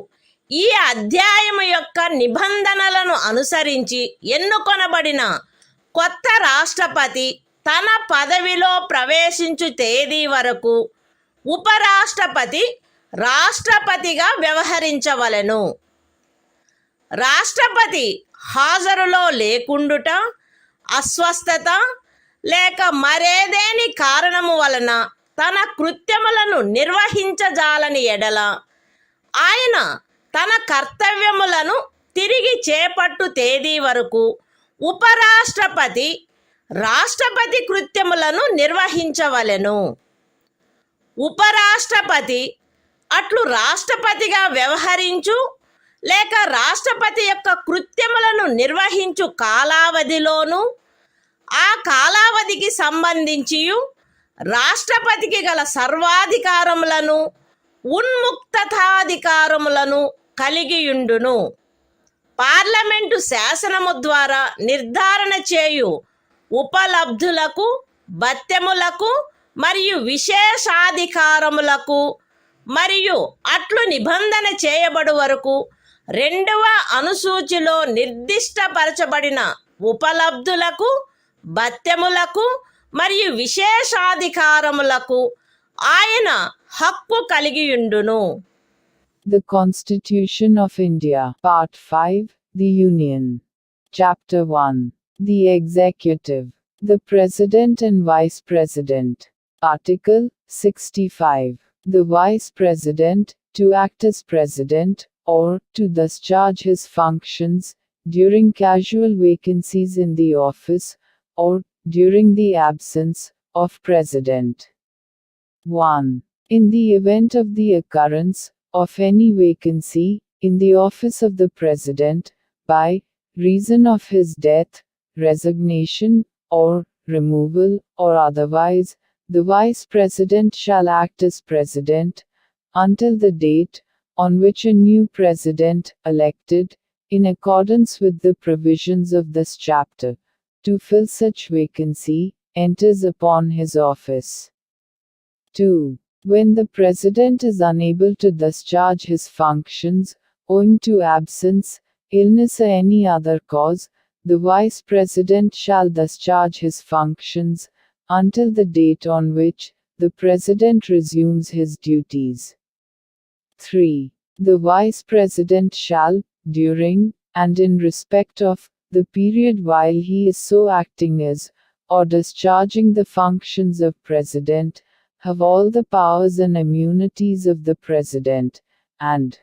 ఈ అధ్యాయము యొక్క నిబంధనలను అనుసరించి ఎన్నుకొనబడిన కొత్త రాష్ట్రపతి తన పదవిలో ప్రవేశించు తేదీ వరకు ఉపరాష్ట్రపతి రాష్ట్రపతిగా వ్యవహరించవలెను. రాష్ట్రపతి హాజరులో లేకుండుట, అస్వస్థత లేక మరేదేని కారణము వలన తన కృత్యములను నిర్వహించజాలని ఎడల ఆయన తన కర్తవ్యములను తిరిగి చేపట్టు తేదీ వరకు ఉపరాష్ట్రపతి రాష్ట్రపతి కృత్యములను నిర్వహించవలెను. ఉపరాష్ట్రపతి అట్లు రాష్ట్రపతిగా వ్యవహరించు లేక రాష్ట్రపతి యొక్క కృత్యములను నిర్వహించు కాలావధిలోను ఆ కాలావధికి సంబంధించి రాష్ట్రపతికి గల సర్వాధికారములను ఉన్ముక్తతాధికారములను కలిగియుండును. పార్లమెంటు శాసనము ద్వారా నిర్ధారణ చేయు ఉపలబ్ధులకు, భత్యములకు మరియు విశేషాధికారములకు మరియు అట్లు నిబంధన చేయబడు వరకు 2వ అనుసూచిలో నిర్దిష్టపరచబడిన ఉపలబ్ధులకు, భత్యములకు మరియు విశేషాధికారములకు ఆయన హక్కు కలిగియుండును. The Constitution of India, Part 5, The Union. Chapter 1. The Executive. The President and Vice President. Article 65. The Vice President, to act as President, or to discharge his functions, during casual vacancies in the office, or during the absence of President. 1. In the event of the occurrence of any vacancy in the office of the President, by reason of his death, resignation, or removal, or otherwise, the Vice President shall act as President until the date on which a new President, elected, in accordance with the provisions of this chapter, to fill such vacancy, enters upon his office. 2. When the President is unable to discharge his functions, owing to absence, illness, or any other cause, the Vice President shall discharge his functions until the date on which the President resumes his duties. 3. The Vice President shall, during, and in respect of, the period while he is so acting as, or discharging the functions of President, have all the powers and immunities of the President, and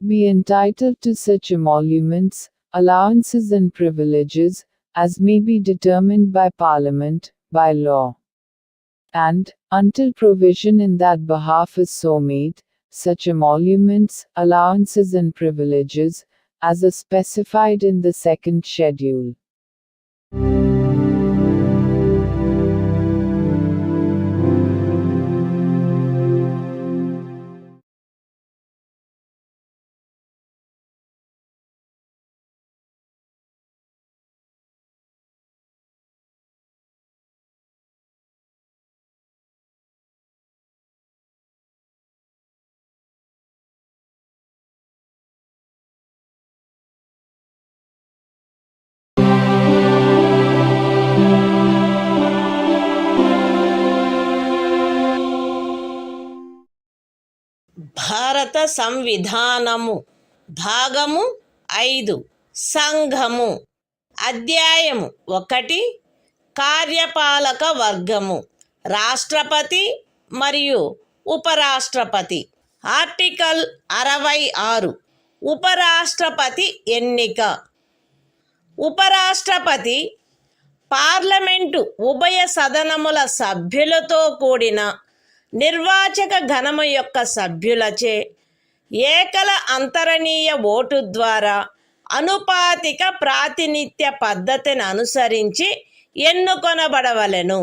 be entitled to such emoluments, allowances and privileges, as may be determined by Parliament, by law. And, until provision in that behalf is so made, such emoluments, allowances and privileges, as are specified in the second schedule. భారత సంవిధానము భాగము 5 సంఘము అధ్యాయము 1 కార్యపాలక వర్గము రాష్ట్రపతి మరియు ఉపరాష్ట్రపతి article 66 ఉపరాష్ట్రపతి ఎన్నిక ఉపరాష్ట్రపతి పార్లమెంటు ఉభయ సదనముల సభ్యులతో కూడిన నిర్వాచక గణము యొక్క సభ్యులచే ఏకల అంతరణీయ ఓటు ద్వారా అనుపాతిక ప్రాతినిధ్య పద్ధతిని అనుసరించి ఎన్నుకొనబడవలెను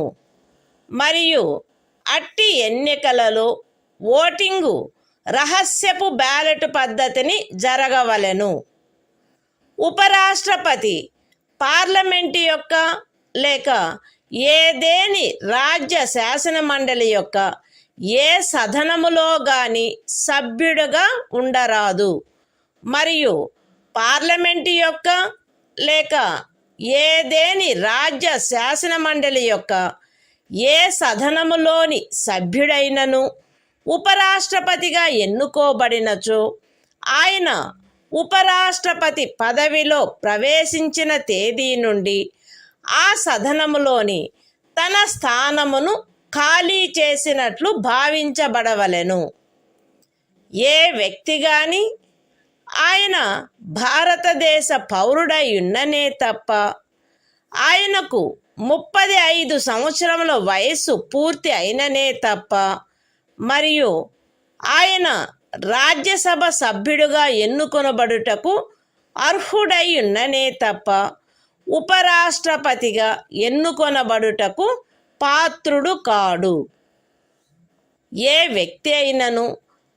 మరియు అట్టి ఎన్నికలలో ఓటింగు రహస్యపు బ్యాలెట్ పద్ధతిని జరగవలెను. ఉపరాష్ట్రపతి పార్లమెంటు యొక్క లేక ఏదేని రాజ్య శాసన మండలి యొక్క ఏ సదనములో గాని సభ్యుడుగా ఉండరాదు మరియు పార్లమెంటు యొక్క లేక ఏదేని రాజ్య శాసన మండలి యొక్క ఏ సదనములోని సభ్యుడైనను ఉపరాష్ట్రపతిగా ఎన్నుకోబడినచో ఆయన ఉపరాష్ట్రపతి పదవిలో ప్రవేశించిన తేదీ నుండి ఆ సదనములోని తన స్థానమును ఖాళీ చేసినట్లు భావించబడవలెను. ఏ వ్యక్తి గాని ఆయన భారతదేశ పౌరుడై ఉన్ననే తప్ప ఆయనకు 35 సంవత్సరముల వయస్సు పూర్తి అయిననే తప్ప మరియు ఆయన రాజ్యసభ సభ్యుడుగా ఎన్నుకొనబడుటకు అర్హుడై ఉన్ననే తప్ప ఉపరాష్ట్రపతిగా ఎన్నుకొనబడుటకు పాత్రుడు కాడు. ఏ వ్యక్తి అయినను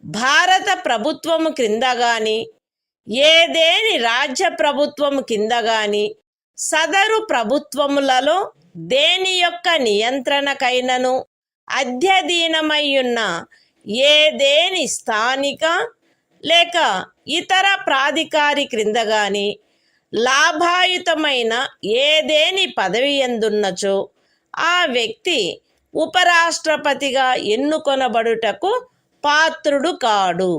భారత ప్రభుత్వము క్రింద గాని ఏదేని రాజ్య ప్రభుత్వము కింద గాని సదరు ప్రభుత్వములలో దేని యొక్క నియంత్రణకైనను అధ్యధీనమయ్యున్న ఏదేని స్థానిక లేక ఇతర ప్రాధికారి క్రింద గాని లాభాయుతమైన ఏదేని పదవి యందున్నచో ఆ వ్యక్తి ఉపరాష్ట్రపతిగా ఎన్నుకొనబడుటకు పాత్రుడు కాడు.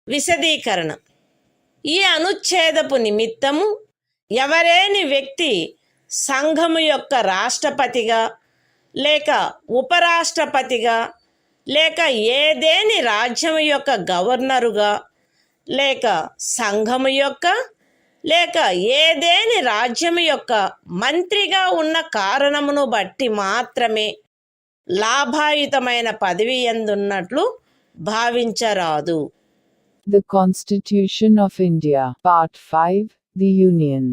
విశదీకరణ: ఈ అనుచ్ఛేదపు నిమిత్తము ఎవరేని వ్యక్తి సంఘము యొక్క రాష్ట్రపతిగా లేక ఉపరాష్ట్రపతిగా లేక ఏదేని రాజ్యము యొక్క గవర్నరుగా లేక సంఘము యొక్క లేక ఏదేని రాజ్యము యొక్క మంత్రిగా ఉన్న కారణమును బట్టి మాత్రమే లాభాయుతమైన పదవి యందున్నట్లు భావించరాదు. The Constitution of India, Part 5, The Union.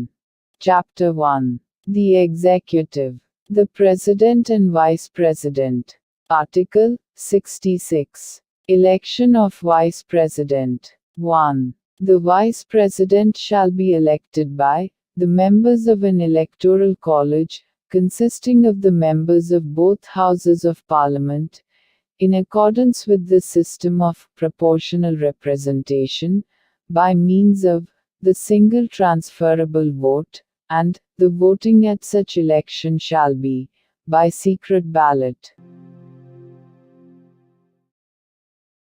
Chapter 1. The Executive. The President and Vice President. Article 66. Election of Vice President. 1. The Vice President shall be elected by the members of an electoral college, consisting of the members of both houses of Parliament, in accordance with the system of proportional representation, by means of the single transferable vote, and the voting at such election shall be by secret ballot.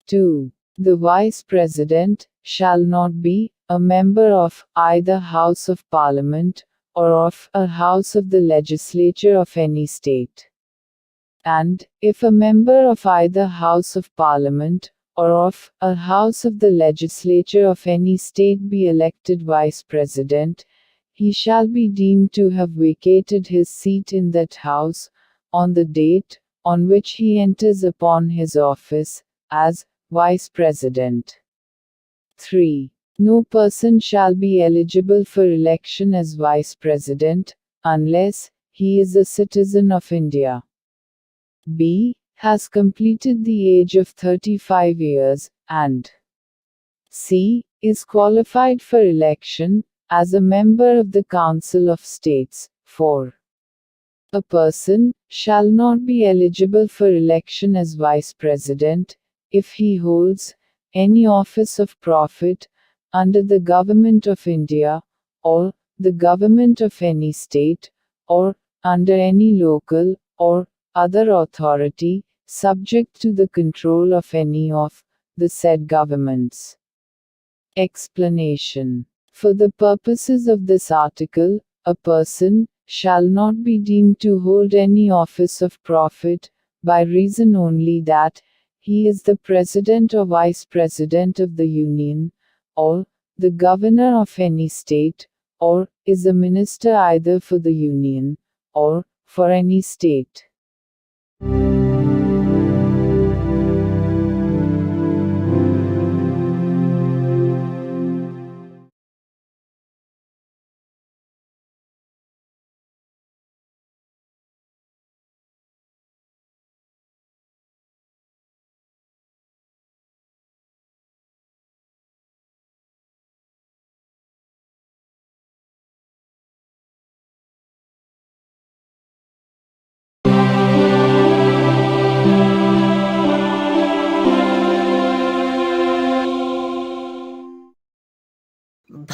2. The Vice President shall not be a member of either House of Parliament or of a House of the Legislature of any state. And, if a member of either House of Parliament or of a House of the Legislature of any state be elected Vice President, he shall be deemed to have vacated his seat in that House, on the date on which he enters upon his office, as Vice President. 3. No person shall be eligible for election as Vice President, unless he is a citizen of India. B. Has completed the age of 35 years, and C. Is qualified for election, as a member of the Council of States. 4. A person shall not be eligible for election as Vice President, if he holds any office of profit, under the Government of India, or the Government of any state, or under any local, or other authority, subject to the control of any of the said governments. Explanation. For the purposes of this article, a person shall not be deemed to hold any office of profit, by reason only that he is the President or Vice President of the Union, or the Governor of any state, or is a minister either for the Union, or for any state.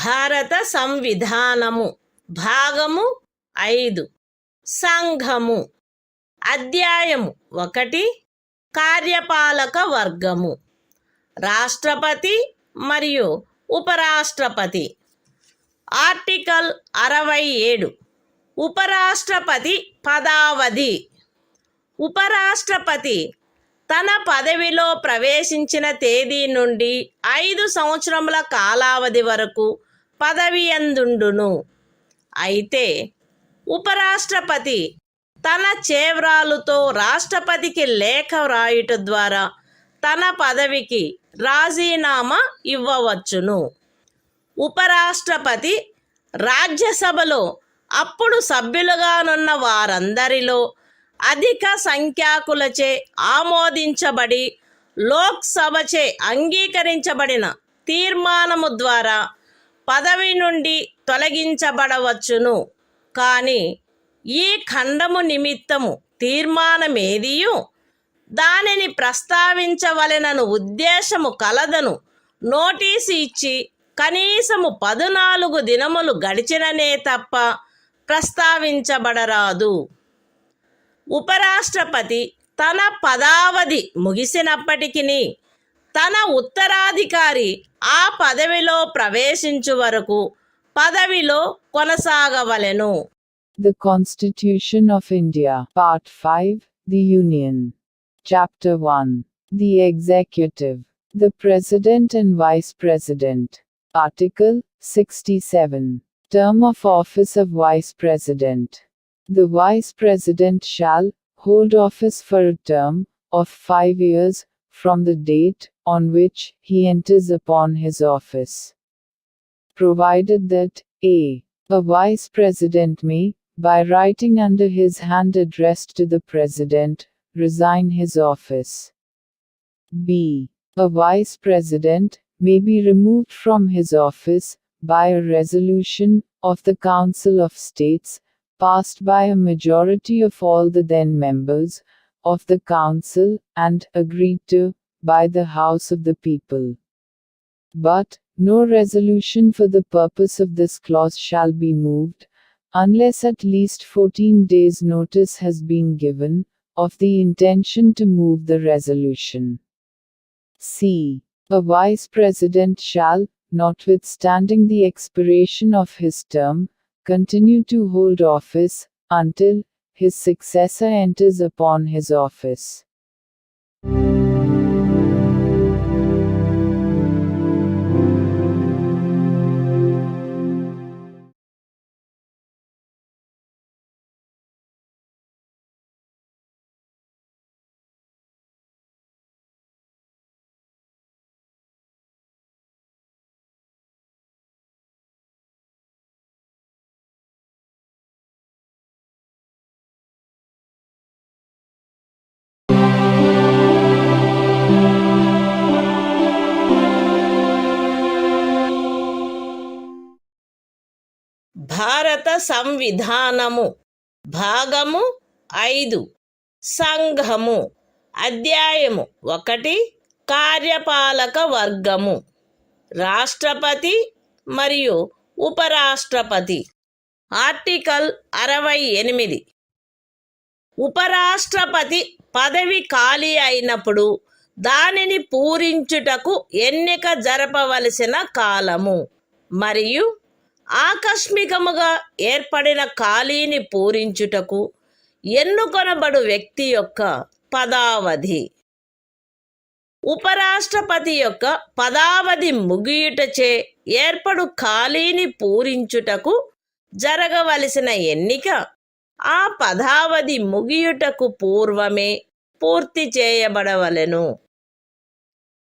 భారత సంవిధానము భాగము 5 సంఘము అధ్యాయము 1 కార్యపాలక వర్గము రాష్ట్రపతి మరియు ఉపరాష్ట్రపతి article 67 ఉపరాష్ట్రపతి పదావధి ఉపరాష్ట్రపతి తన పదవిలో ప్రవేశించిన తేదీ నుండి 5 సంవత్సరముల కాలావధి వరకు పదవియందుండును. అయితే ఉపరాష్ట్రపతి తన చేవ్రాలుతో రాష్ట్రపతికి లేఖ వ్రాయుట ద్వారా తన పదవికి రాజీనామా ఇవ్వవచ్చును. ఉపరాష్ట్రపతి రాజ్యసభలో అప్పుడు సభ్యులుగానున్న వారందరిలో అధిక సంఖ్యాకులచే ఆమోదించబడి లోక్సభచే అంగీకరించబడిన తీర్మానము ద్వారా పదవి నుండి తొలగించబడవచ్చును. కానీ ఈ ఖండము నిమిత్తము తీర్మానమేదియు దానిని ప్రస్తావించవలెనను ఉద్దేశము కలదను నోటీసు ఇచ్చి కనీసము 14 దినములు గడిచిననే తప్ప ప్రస్తావించబడరాదు. ఉపరాష్ట్రపతి తన పదావధి ముగిసినప్పటికీ తన ఉత్తరాధికారి ఆ పదవిలో ప్రవేశించు వరకు పదవిలో కొనసాగవలెను. The Constitution of India. Part 5. The Union. Chapter 1. The Executive. The President and Vice President. Article 67. Term of office of Vice President. The Vice President shall hold office for a term of 5 years from the date on which he enters upon his office, provided that a. A Vice President may, by writing under his hand addressed to the President, resign his office. b. A Vice President may be removed from his office by a resolution of the Council of States, passed by a majority of all the then members of the Council, and agreed to by the House of the People. But no resolution for the purpose of this clause shall be moved, unless at least 14 days' notice has been given of the intention to move the resolution. c. A Vice President shall, notwithstanding the expiration of his term, continue to hold office until his successor enters upon his office. భారత సంవిధానము. భాగము 5. సంఘము. అధ్యాయము 1. కార్యపాలక వర్గము. రాష్ట్రపతి మరియు ఉపరాష్ట్రపతి. Article 68. ఉపరాష్ట్రపతి పదవి ఖాళీ అయినప్పుడు దానిని పూరించుటకు ఎన్నిక జరపవలసిన కాలము మరియు ఆకస్మికముగా ఏర్పడిన ఖాళీని పూరించుటకు ఎన్నుకొనబడు వ్యక్తి యొక్క పదావధి. ఉపరాష్ట్రపతి యొక్క పదావధి ముగియుటచే ఏర్పడు ఖాళీని పూరించుటకు జరగవలసిన ఎన్నిక ఆ పదావధి ముగియుటకు పూర్వమే పూర్తి చేయబడవలెను.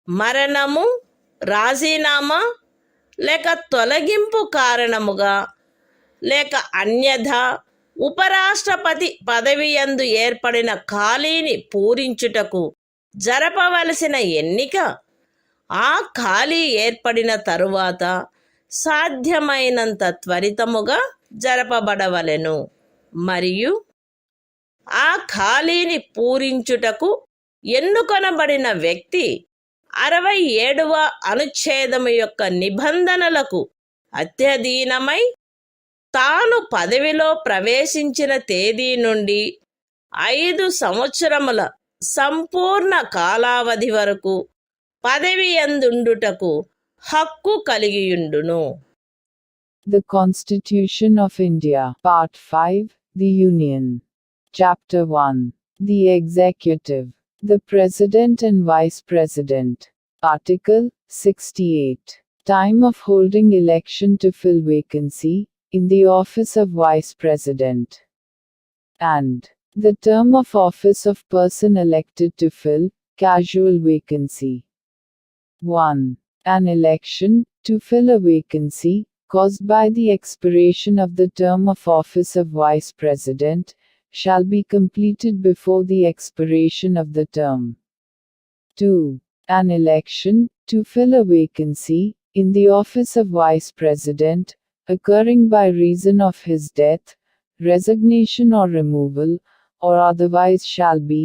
మరణము, రాజీనామా లేక తొలగింపు కారణముగా లేక అన్యథా ఉపరాష్ట్రపతి పదవియందు ఏర్పడిన ఖాళీని పూరించుటకు జరపవలసిన ఎన్నిక ఆ ఖాళీ ఏర్పడిన తరువాత సాధ్యమైనంత త్వరితముగా జరపబడవలెను మరియు ఆ ఖాళీని పూరించుటకు ఎన్నుకొనబడిన వ్యక్తి 67వ అనుచ్ఛేదము యొక్క నిబంధనలకు అత్యధీనమై తాను పదవిలో ప్రవేశించిన తేదీ నుండి 5 సంవత్సరముల సంపూర్ణ కాలావధి వరకు పదవి యందుండుటకు హక్కు కలిగియుండును. The Constitution of India. Part 5. The Union. Chapter 1. The Executive. The President and Vice President. Article 68. Time of holding election to fill vacancy in the office of Vice President. And the term of office of person elected to fill casual vacancy. 1. An election to fill a vacancy caused by the expiration of the term of office of Vice President shall be completed before the expiration of the term. 2. An election to fill a vacancy in the office of Vice President occurring by reason of his death, resignation or removal, or otherwise shall be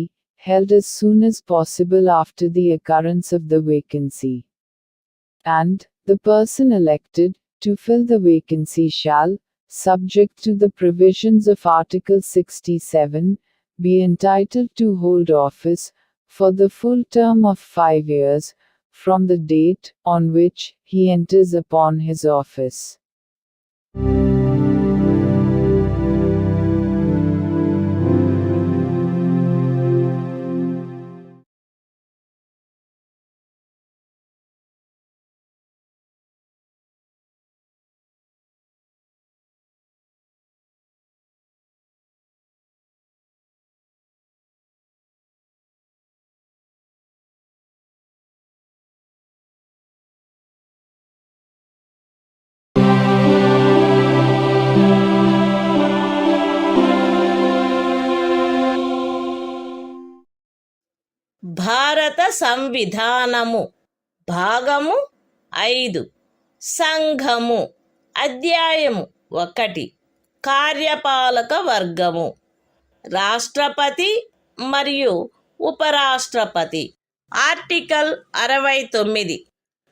held as soon as possible after the occurrence of the vacancy. And the person elected to fill the vacancy shall, subject to the provisions of Article 67, be entitled to hold office for the full term of 5 years from the date on which he enters upon his office. భారత సంవిధానము భాగము 5 సంఘము అధ్యాయము 1 కార్యపాలక వర్గము రాష్ట్రపతి మరియు ఉపరాష్ట్రపతి article 69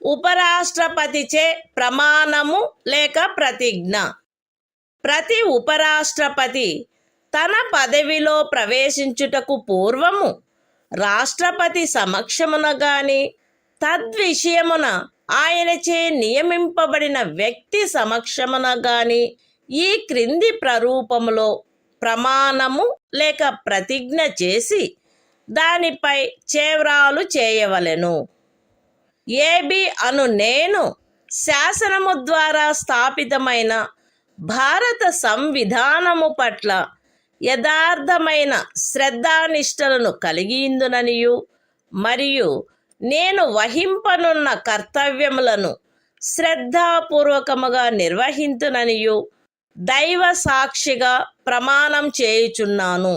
ఉపరాష్ట్రపతిచే ప్రమాణము లేక ప్రతిజ్ఞ ప్రతి ఉపరాష్ట్రపతి తన పదవిలో ప్రవేశించుటకు పూర్వము రాష్ట్రపతి సమక్షమున గాని తద్విషయమున ఆయనచే నియమింపబడిన వ్యక్తి సమక్షమున గాని ఈ క్రింది ప్రరూపములో ప్రమాణము లేక ప్రతిజ్ఞ చేసి దానిపై చేవ్రాలు చేయవలెను. ఏబి అను నేను శాసనము ద్వారా స్థాపితమైన భారత సంవిధానము పట్ల యథార్థమైన శ్రద్ధానిష్టలను కలిగియుందుననియు మరియు నేను వహింపనున్న కర్తవ్యములను శ్రద్ధాపూర్వకముగా నిర్వహింతుననియు దైవ సాక్షిగా ప్రమాణం చేయుచున్నాను.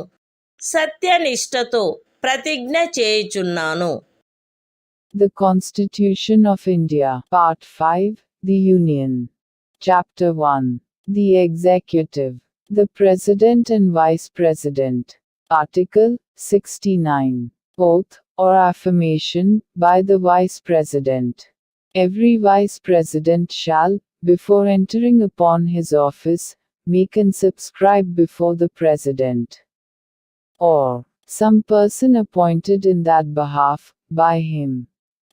సత్యనిష్టతో ప్రతిజ్ఞ చేయుచున్నాను. The Constitution of India, Part 5, The Union. Chapter 1. The Executive. The President and Vice President. Article 69. Oath, or affirmation, by the Vice President. Every Vice President shall, before entering upon his office, make and subscribe before the President, or some person appointed in that behalf, by him,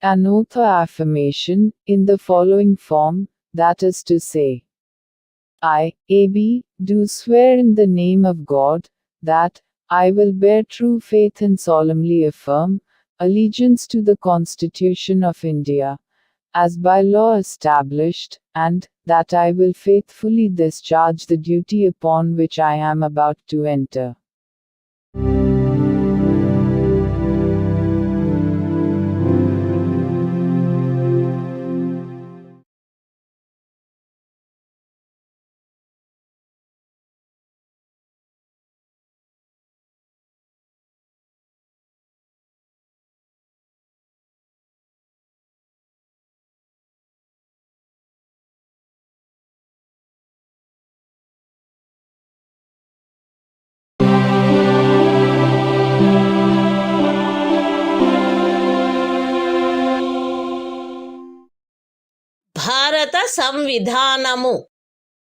an oath or affirmation, in the following form, that is to say, I, A.B., do swear in the name of God, that I will bear true faith and solemnly affirm allegiance to the Constitution of India, as by law established, and that I will faithfully discharge the duty upon which I am about to enter. భారత సంవిధానము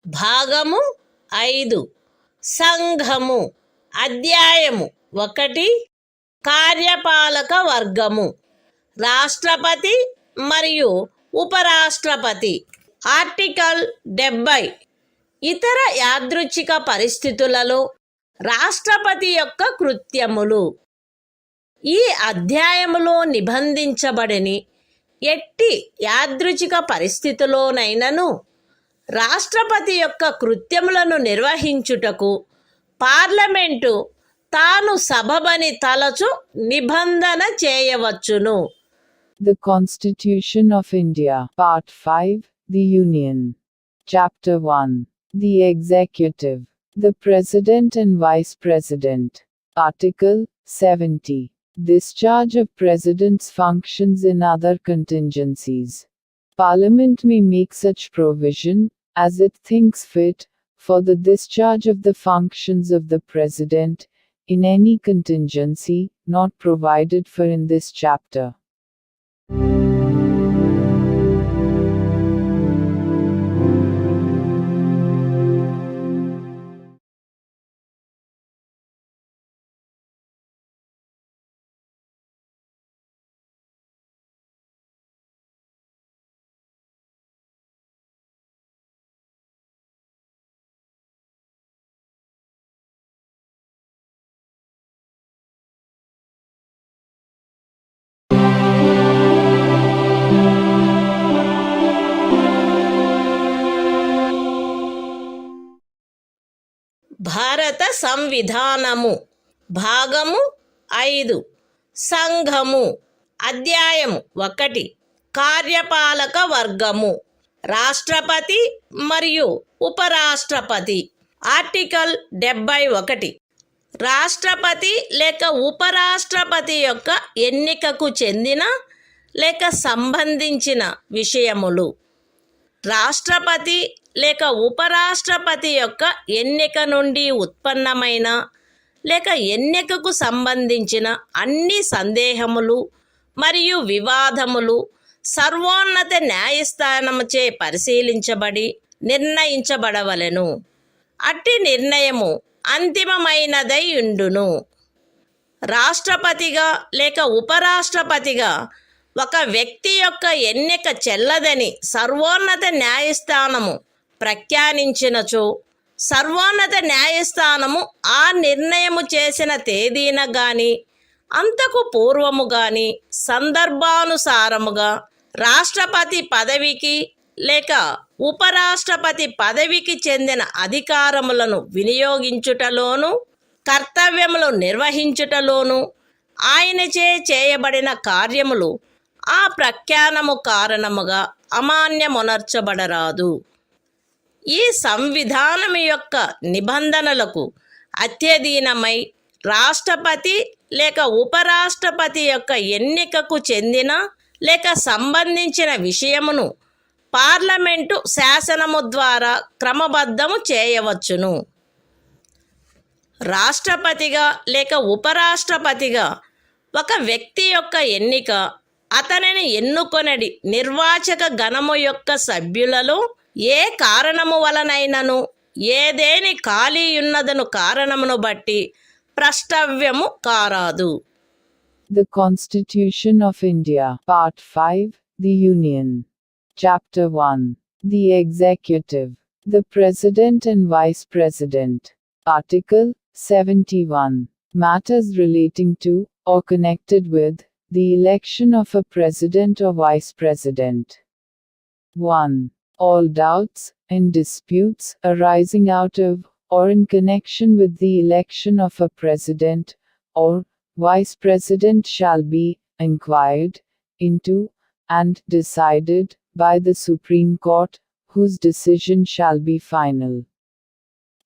భాగము 5 సంఘము అధ్యాయము 1 కార్యపాలక వర్గము రాష్ట్రపతి మరియు ఉపరాష్ట్రపతి article 70 ఇతర యాదృచ్ఛిక పరిస్థితులలో రాష్ట్రపతి యొక్క కృత్యములు ఈ అధ్యాయములో నిబంధించబడని ఎట్టి యాదృచ్ఛిక పరిస్థితిలోనైనను రాష్ట్రపతి యొక్క కృత్యములను నిర్వహించుటకు పార్లమెంటు తాను సబబని తలచు నిబంధన చేయవచ్చును. The Constitution of India, Part 5, The Union. Chapter 1. The Executive. The President and Vice President. Article 70. Discharge of President's functions in other contingencies. Parliament may make such provision, as it thinks fit, for the discharge of the functions of the President, in any contingency, not provided for in this chapter. భారత సంవిధానము భాగము 5 సంఘము అధ్యాయము 1 కార్యపాలక వర్గము రాష్ట్రపతి మరియు ఉపరాష్ట్రపతి article 71 రాష్ట్రపతి లేక ఉపరాష్ట్రపతి యొక్క ఎన్నికకు చెందిన లేక సంబంధించిన విషయములు. రాష్ట్రపతి లేక ఉపరాష్ట్రపతి యొక్క ఎన్నిక నుండి ఉత్పన్నమైన లేక ఎన్నికకు సంబంధించిన అన్ని సందేహములు మరియు వివాదములు సర్వోన్నత న్యాయస్థానముచే పరిశీలించబడి నిర్ణయించబడవలెను. అట్టి నిర్ణయము అంతిమమైనదై ఉండును. రాష్ట్రపతిగా లేక ఉపరాష్ట్రపతిగా ఒక వ్యక్తి యొక్క ఎన్నిక చెల్లదని సర్వోన్నత న్యాయస్థానము ప్రఖ్యానించినచో సర్వోన్నత న్యాయస్థానము ఆ నిర్ణయము చేసిన తేదీన గాని అంతకు పూర్వము గాని సందర్భానుసారముగా రాష్ట్రపతి పదవికి లేక ఉపరాష్ట్రపతి పదవికి చెందిన అధికారములను వినియోగించుటలోను కర్తవ్యములు నిర్వహించుటలోను ఆయనచే చేయబడిన కార్యములు ఆ ప్రఖ్యానము కారణముగా అమాన్యమునర్చబడరాదు. ఈ సంవిధానము యొక్క నిబంధనలకు అత్యధీనమై రాష్ట్రపతి లేక ఉపరాష్ట్రపతి యొక్క ఎన్నికకు చెందిన లేక సంబంధించిన విషయమును పార్లమెంటు శాసనము ద్వారా క్రమబద్ధము చేయవచ్చును. రాష్ట్రపతిగా లేక ఉపరాష్ట్రపతిగా ఒక వ్యక్తి యొక్క ఎన్నిక అతనిని ఎన్నుకొనడి నిర్వాచక గణము యొక్క సభ్యులలో ఏ కారణము వలనైనను ఏదేని ఖాళీ ఉన్నదను కారణమును బట్టి ప్రష్టవ్యము కారాదు. The Constitution of India, Part 5, The Union. Chapter 1. The Executive. The President and Vice President. Article 71. Matters relating to, or connected with, the election of a President or Vice President. 1. All doubts and disputes arising out of, or in connection with the election of a President, or Vice President shall be inquired into, and decided, by the Supreme Court, whose decision shall be final.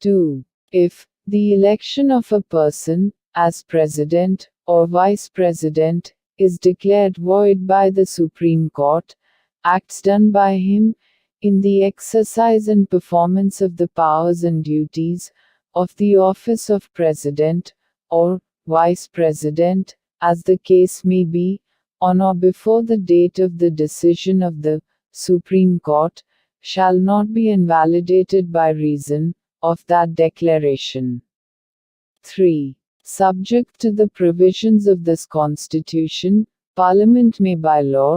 2. If the election of a person, as President, or Vice President, is declared void by the Supreme Court, acts done by him, in the exercise and performance of the powers and duties, of the office of President, or Vice President, as the case may be, on or before the date of the decision of the Supreme Court, shall not be invalidated by reason of that declaration. 3. Subject to the provisions of this Constitution, Parliament may by law,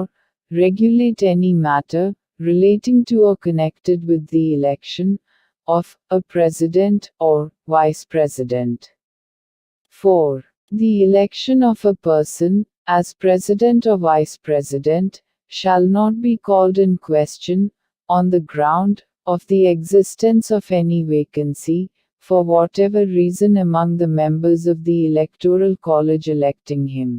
regulate any matter, relating to or connected with the election, of, a President, or, Vice President. 4. The election of a person, as President or Vice President, shall not be called in question, on the ground, of the existence of any vacancy, for whatever reason among the members of the Electoral College electing him.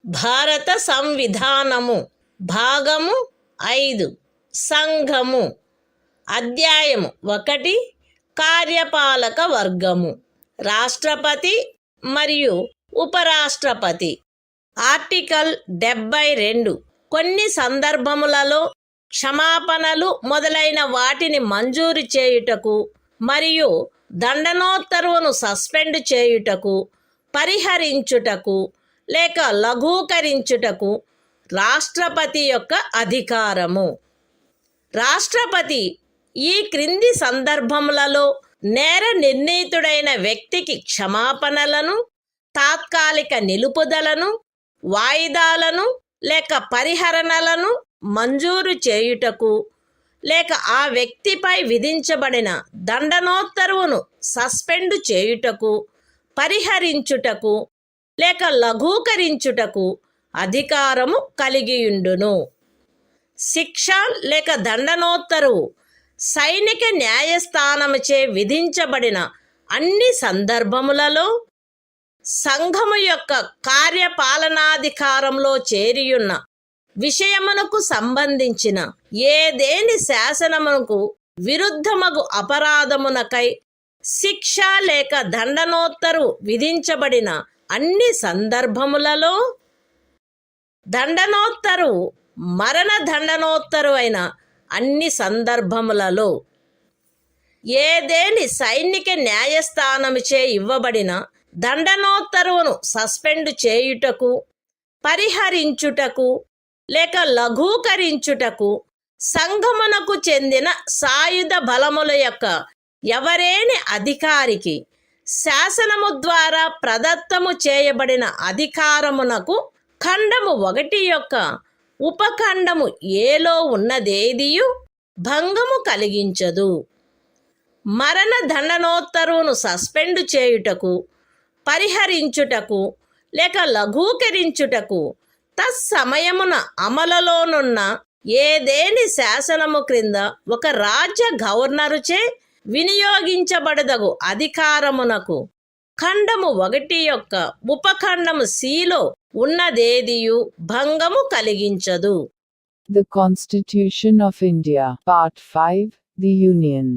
భారత సంవిధానము భాగము 5 సంఘము అధ్యాయము 1 కార్యపాలక వర్గము రాష్ట్రపతి మరియు ఉపరాష్ట్రపతి. Article 72 కొన్ని సందర్భములలో క్షమాపణలు మొదలైన వాటిని మంజూరు చేయుటకు మరియు దండనోత్తర్వును సస్పెండ్ చేయుటకు, పరిహరించుటకు లేక లఘూకరించుటకు రాష్ట్రపతి యొక్క అధికారము. రాష్ట్రపతి ఈ క్రింది సందర్భములలో నేర నిర్ణీతుడైన వ్యక్తికి క్షమాపణలను, తాత్కాలిక నిలుపుదలను, వాయిదాలను లేక పరిహరణలను మంజూరు చేయుటకు లేక ఆ వ్యక్తిపై విధించబడిన దండనోత్తర్వును సస్పెండు చేయుటకు, పరిహరించుటకు లేక లఘూకరించుటకు అధికారము కలిగియుండును. శిక్ష లేక దండనోత్తరువు సైనిక న్యాయస్థానముచే విధించబడిన అన్ని సందర్భములలో సంఘము యొక్క కార్యపాలనాధికారంలో చేరియున్న విషయమునకు సంబంధించిన ఏదేని శాసనమునకు విరుద్ధమగు అపరాధమునకై శిక్ష లేక దండనోత్తరు విధించబడిన అన్ని సందర్భములలో దండనోత్తరు మరణ దండనోత్తరు అయిన అన్ని సందర్భములలో ఏదేని సైనిక న్యాయస్థానముచే ఇవ్వబడిన దండనోత్తరువును సస్పెండు చేయుటకు, పరిహరించుటకు లేక లఘూకరించుటకు సంఘమునకు చెందిన సాయుధ బలముల యొక్క ఎవరేని అధికారికి శాసనము ద్వారా ప్రదత్తము చేయబడిన అధికారమునకు ఖండము 1 యొక్క ఉపఖండము ఏలో ఉన్నదేదియు భంగము కలిగించదు. మరణ దండనోత్తరువును సస్పెండు చేయుటకు, పరిహరించుటకు లేక లఘూకరించుటకు తత్సమయమున అమలులోనున్న ఏదేని శాసనము క్రింద ఒక రాజ్య గవర్నరుచే వినియోగించబడదగు అధికారమునకు ఖండము 1 యొక్క ఉపఖండము సిలో ఉన్నదేదియు భంగము కలిగించదు. The Constitution of India, Part 5, The Union.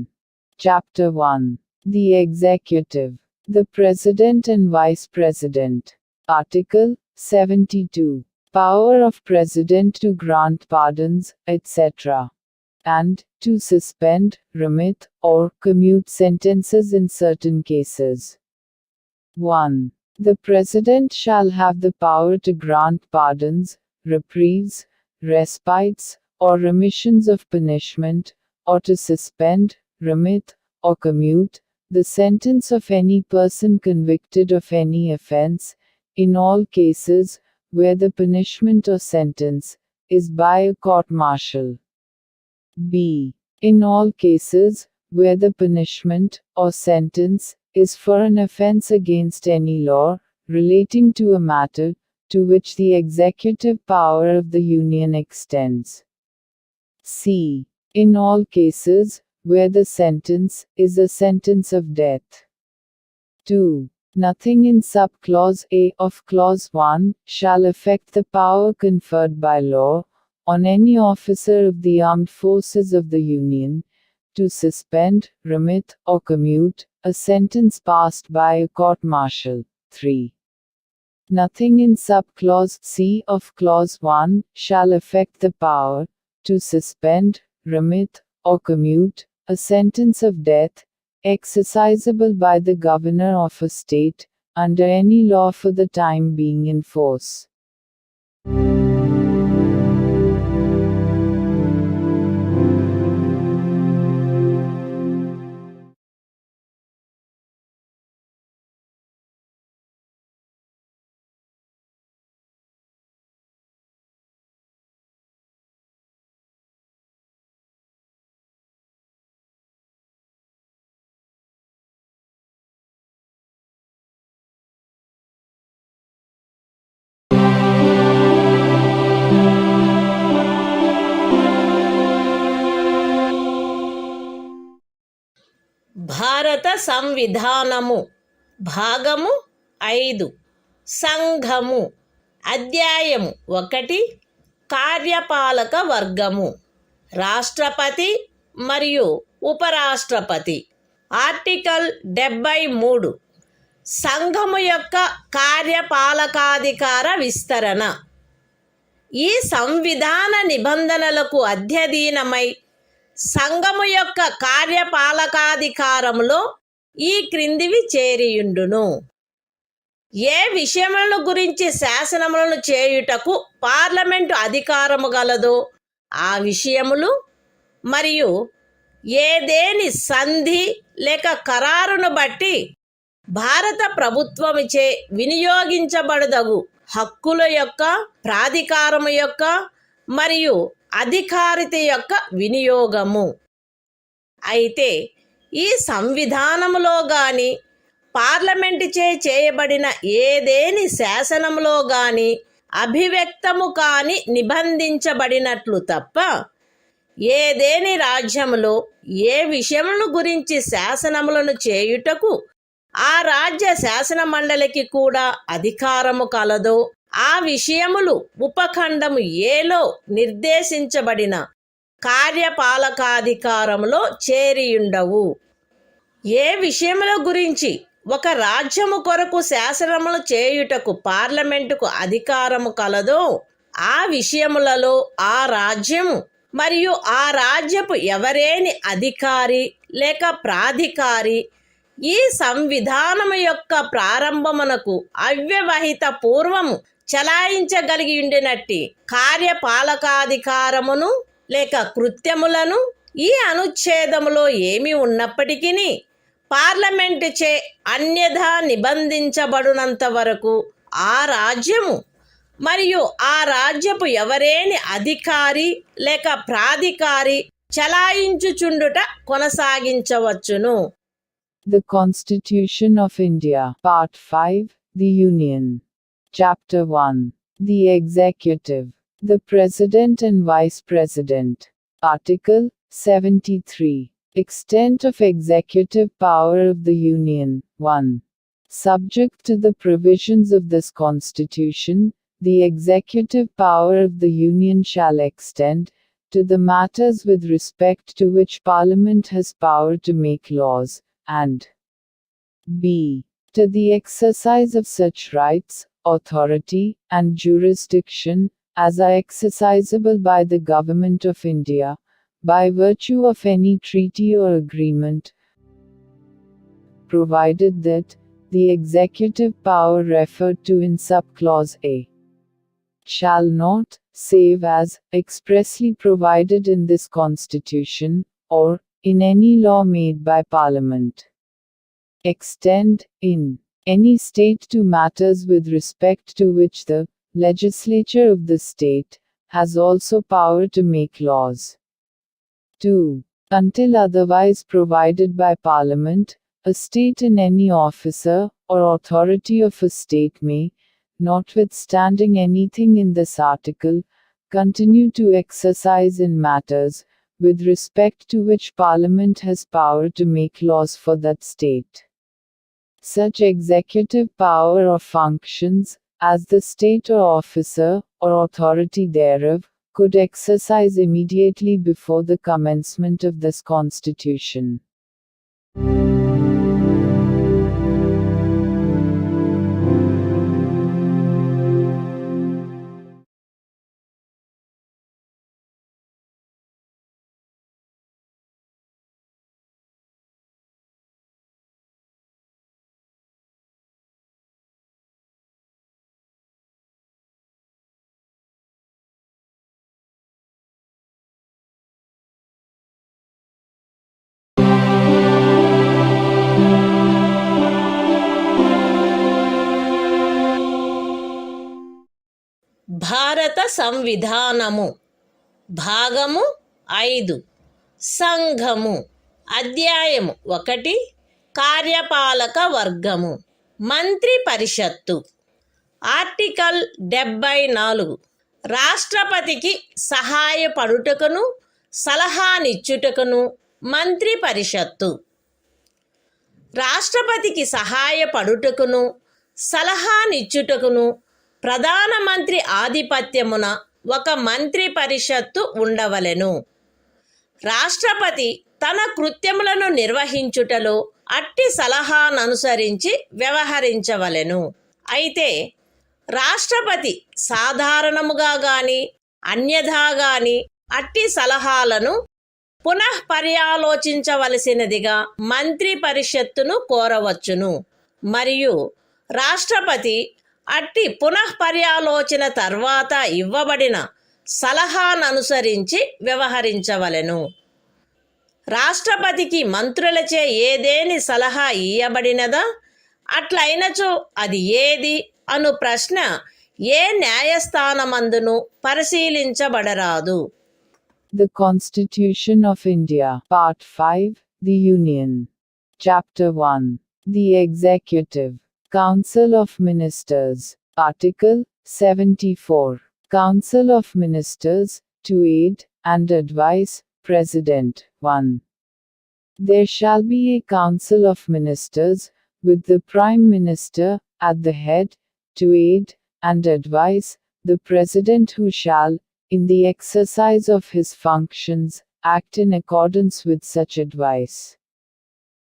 Chapter 1. The Executive. The President and Vice President. Article 72. Power of President to grant pardons, etc. and to suspend, remit, or commute sentences in certain cases. 1. The President shall have the power to grant pardons, reprieves, respites, or remissions of punishment, or to suspend, remit, or commute the sentence of any person convicted of any offense, in all cases where the punishment or sentence is by a court-martial. B. In all cases where the punishment or sentence is for an offense against any law relating to a matter to which the executive power of the Union extends. C. In all cases where the sentence is a sentence of death. 2. Nothing in sub-clause A of clause 1 shall affect the power conferred by law on any officer of the armed forces of the Union to suspend, remit, or commute a sentence passed by a court-martial. 3. Nothing in sub-clause C of clause 1 shall affect the power to suspend, remit, or commute a sentence of death exercisable by the governor of a state under any law for the time being in force. భారత సంవిధానము భాగము 5 సంఘము అధ్యాయము 1 కార్యపాలక వర్గము రాష్ట్రపతి మరియు ఉపరాష్ట్రపతి. Article 73 సంఘము యొక్క కార్యపాలకాధికార విస్తరణ. ఈ సంవిధాన నిబంధనలకు అధ్యయనమై సంఘము యొక్క కార్యపాలకాధికారములో ఈ క్రిందివి చేరియుండును. ఏ విషయములను గురించి శాసనములను చేయుటకు పార్లమెంటు అధికారము గలదో ఆ విషయములు మరియు ఏదేని సంధి లేక ఖరారును బట్టి భారత ప్రభుత్వముచే వినియోగించబడదగు హక్కుల యొక్క ప్రాధికారము యొక్క మరియు అధికారిత యొక్క వినియోగము. అయితే ఈ సంవిధానములో గాని పార్లమెంటు చేయబడిన ఏదేని శాసనములో గాని అభివ్యక్తము కాని నిబంధించబడినట్లు తప్ప ఏదేని రాజ్యములో ఏ విషయములను గురించి శాసనములను చేయుటకు ఆ రాజ్య శాసన మండలికి కూడా అధికారము కలదో ఆ విషయములు ఉపఖండము ఏలో నిర్దేశించబడిన కార్యపాలకాధికారములో చేరియుండవు. ఏ విషయముల గురించి ఒక రాజ్యము కొరకు శాసనములు చేయుటకు పార్లమెంటుకు అధికారము కలదో ఆ విషయములలో ఆ రాజ్యము మరియు ఆ రాజ్యపు ఎవరేని అధికారి లేక ప్రాధికారి ఈ సంవిధానము యొక్క ప్రారంభమునకు అవ్యవహిత పూర్వము చలాయించగలిగి ఉండినట్టి కార్యపాలకాధికారమును లేక కృత్యములను ఈ అనుచ్ఛేదములో ఏమి ఉన్నప్పటికీ పార్లమెంటు చే అన్యథా నిబంధించబడినంత వరకు ఆ రాజ్యము మరియు ఆ రాజ్యపు ఎవరేని అధికారి లేక ప్రాధికారి చలాయించుచుండుట కొనసాగించవచ్చును. The Constitution of India, Part 5, The Union. Chapter 1. The Executive. The President and Vice President. Article 73. Extent of executive power of the Union. 1. Subject to the provisions of this Constitution, the executive power of the Union shall extend to the matters with respect to which Parliament has power to make laws, and b. to the exercise of such rights, authority, and jurisdiction as are exercisable by the Government of India, by virtue of any treaty or agreement, provided that the executive power referred to in subclause A shall not, save as expressly provided in this Constitution, or in any law made by Parliament, extend, in any state to matters with respect to which the legislature of the state has also power to make laws. 2. Until otherwise provided by Parliament, a state in any officer or authority of a state may, notwithstanding anything in this article, continue to exercise in matters with respect to which Parliament has power to make laws for that state. Such executive power or functions, as the state or officer, or authority thereof, could exercise immediately before the commencement of this Constitution. భారత సంవిధానము భాగము 5 సంఘము అధ్యాయము 1 కార్యపాలక వర్గము మంత్రి పరిషత్తు article 74 రాష్ట్రపతికి సహాయపడుటకును సలహానిచ్చుటకును మంత్రి పరిషత్తు రాష్ట్రపతికి సహాయపడుటకును సలహానిచ్చుటకును ప్రధానమంత్రి ఆధిపత్యమున ఒక మంత్రి పరిషత్తు ఉండవలెను. రాష్ట్రపతి తన కృత్యములను నిర్వహించుటలో అట్టి సలహాననుసరించి వ్యవహరించవలెను. అయితే రాష్ట్రపతి సాధారణముగా గాని అన్యథా గాని అట్టి సలహాలను పునఃపర్యాలోచించవలసినదిగా మంత్రి పరిషత్తును కోరవచ్చును. మరియు రాష్ట్రపతి అట్టి పునఃపర్యాలోచన తర్వాత ఇవ్వబడిన సలహాననుసరించి వ్యవహరించవలెను. రాష్ట్రపతికి మంత్రులచే ఏదేని సలహా ఇయ్యబడినదా అట్లయినచో అది ఏది అను ప్రశ్న ఏ న్యాయస్థానమందును పరిశీలించబడరాదు. The Constitution of India. Part 5. The Union. Chapter 1. The Executive. Council of Ministers. Article 74. Council of Ministers, to aid and advise President. 1. There shall be a Council of Ministers, with the Prime Minister at the head, to aid and advise the President, who shall, in the exercise of his functions, act in accordance with such advice.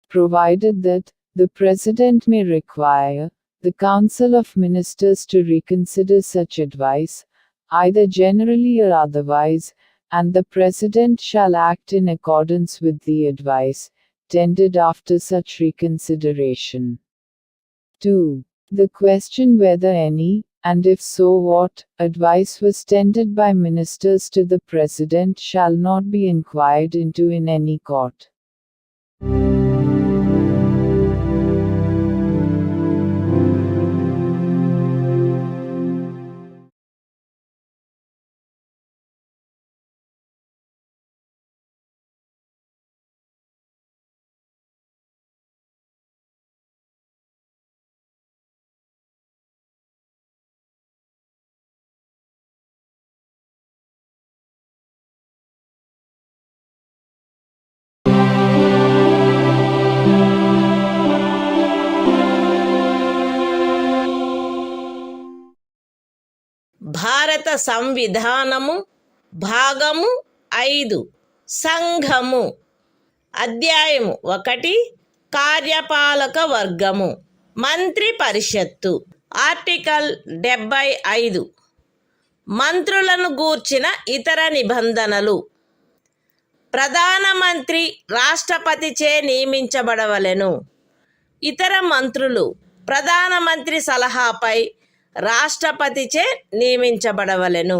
Provided that the President may require the Council of Ministers to reconsider such advice, either generally or otherwise, and the President shall act in accordance with the advice tendered after such reconsideration. 2. The question whether any, and if so what, advice was tendered by ministers to the President shall not be inquired into in any court. భారత సంవిధానము భాగము 5 సంఘము అధ్యాయము 1 కార్యపాలక వర్గము మంత్రి పరిషత్తు article 75 మంత్రులను గూర్చిన ఇతర నిబంధనలు ప్రధానమంత్రి రాష్ట్రపతిచే నియమించబడవలెను. ఇతర మంత్రులు ప్రధానమంత్రి సలహాపై రాష్ట్రపతిచే నియమించబడవలెను.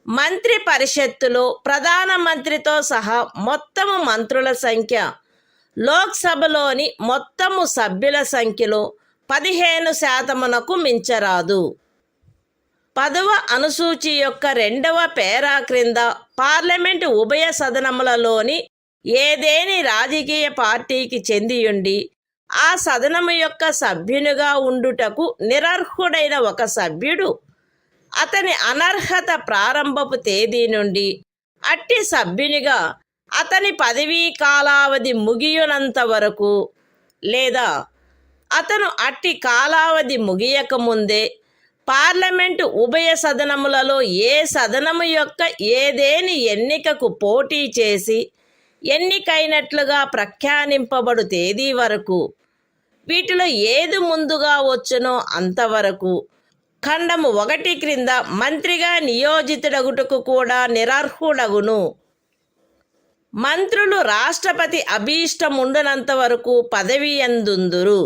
మంత్రి పరిషత్తులో ప్రధానమంత్రితో సహా మొత్తము మంత్రుల సంఖ్య లోక్సభలోని మొత్తము సభ్యుల సంఖ్యలో 15% మించరాదు. 10వ అనుసూచి యొక్క 2వ పేరా క్రింద పార్లమెంటు ఉభయ సదనములలోని ఏదేని రాజకీయ పార్టీకి చెందియుండి ఆ సదనము యొక్క సభ్యునిగా ఉండుటకు నిరర్హుడైన ఒక సభ్యుడు అతని అనర్హత ప్రారంభపు తేదీ నుండి అట్టి సభ్యునిగా అతని పదవీ కాలావధి ముగియునంత వరకు లేదా అతను అట్టి కాలావధి ముగియకముందే పార్లమెంటు ఉభయ సదనములలో ఏ సదనము యొక్క ఏదేని ఎన్నికకు పోటీ చేసి ఎన్నికైనట్లుగా ప్రఖ్యానింపబడు తేదీ వరకు, వీటిలో ఏది ముందుగా వచ్చునో అంతవరకు ఖండము 1 క్రింద మంత్రిగా నియోజితుడగుటకు కూడా నిరర్హుడగును. మంత్రులు రాష్ట్రపతి అభీష్టముండునంత వరకు పదవి యందుందురు.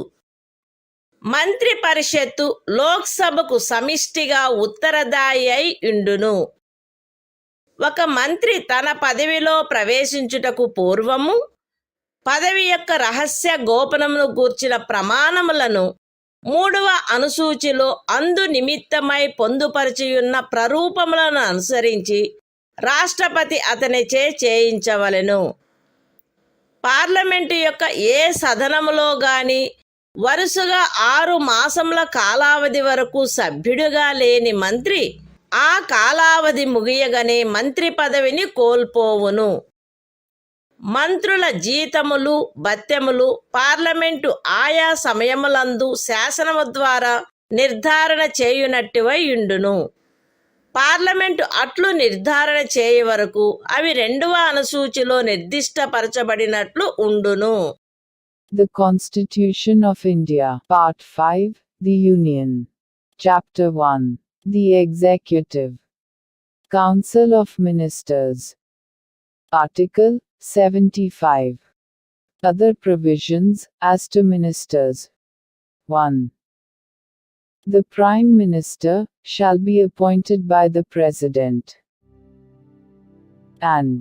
మంత్రి పరిషత్తు లోక్సభకు సమిష్టిగా ఉత్తరదాయి అయి ఉండును. ఒక మంత్రి తన పదవిలో ప్రవేశించుటకు పూర్వము పదవి యొక్క రహస్య గోపనమును గూర్చిన ప్రమాణములను 3వ అనుసూచిలో అందు నిమిత్తమై పొందుపరిచియున్న ప్రరూపములను అనుసరించి రాష్ట్రపతి అతనిచే చేయించవలెను. పార్లమెంటు యొక్క ఏ సదనములో గాని వరుసగా 6 మాసముల కాలావధి వరకు సభ్యుడిగా లేని మంత్రి ఆ కాలావధి ముగియగానే మంత్రి పదవిని కోల్పోవును. మంత్రుల జీతములు భత్యములు పార్లమెంటు ఆయా సమయములందు శాసనము ద్వారా నిర్ధారణ చేయునట్టువై ఉండును. పార్లమెంటు అట్లు నిర్ధారణ చేయ వరకు అవి 2వ అనుసూచిలో నిర్దిష్టపరచబడినట్లు ఉండును. The Constitution of India. Part 5. The Union. Chapter 1. The Executive. Council of Ministers. Article 75. Other provisions as to ministers. 1. The Prime Minister shall be appointed by the President, and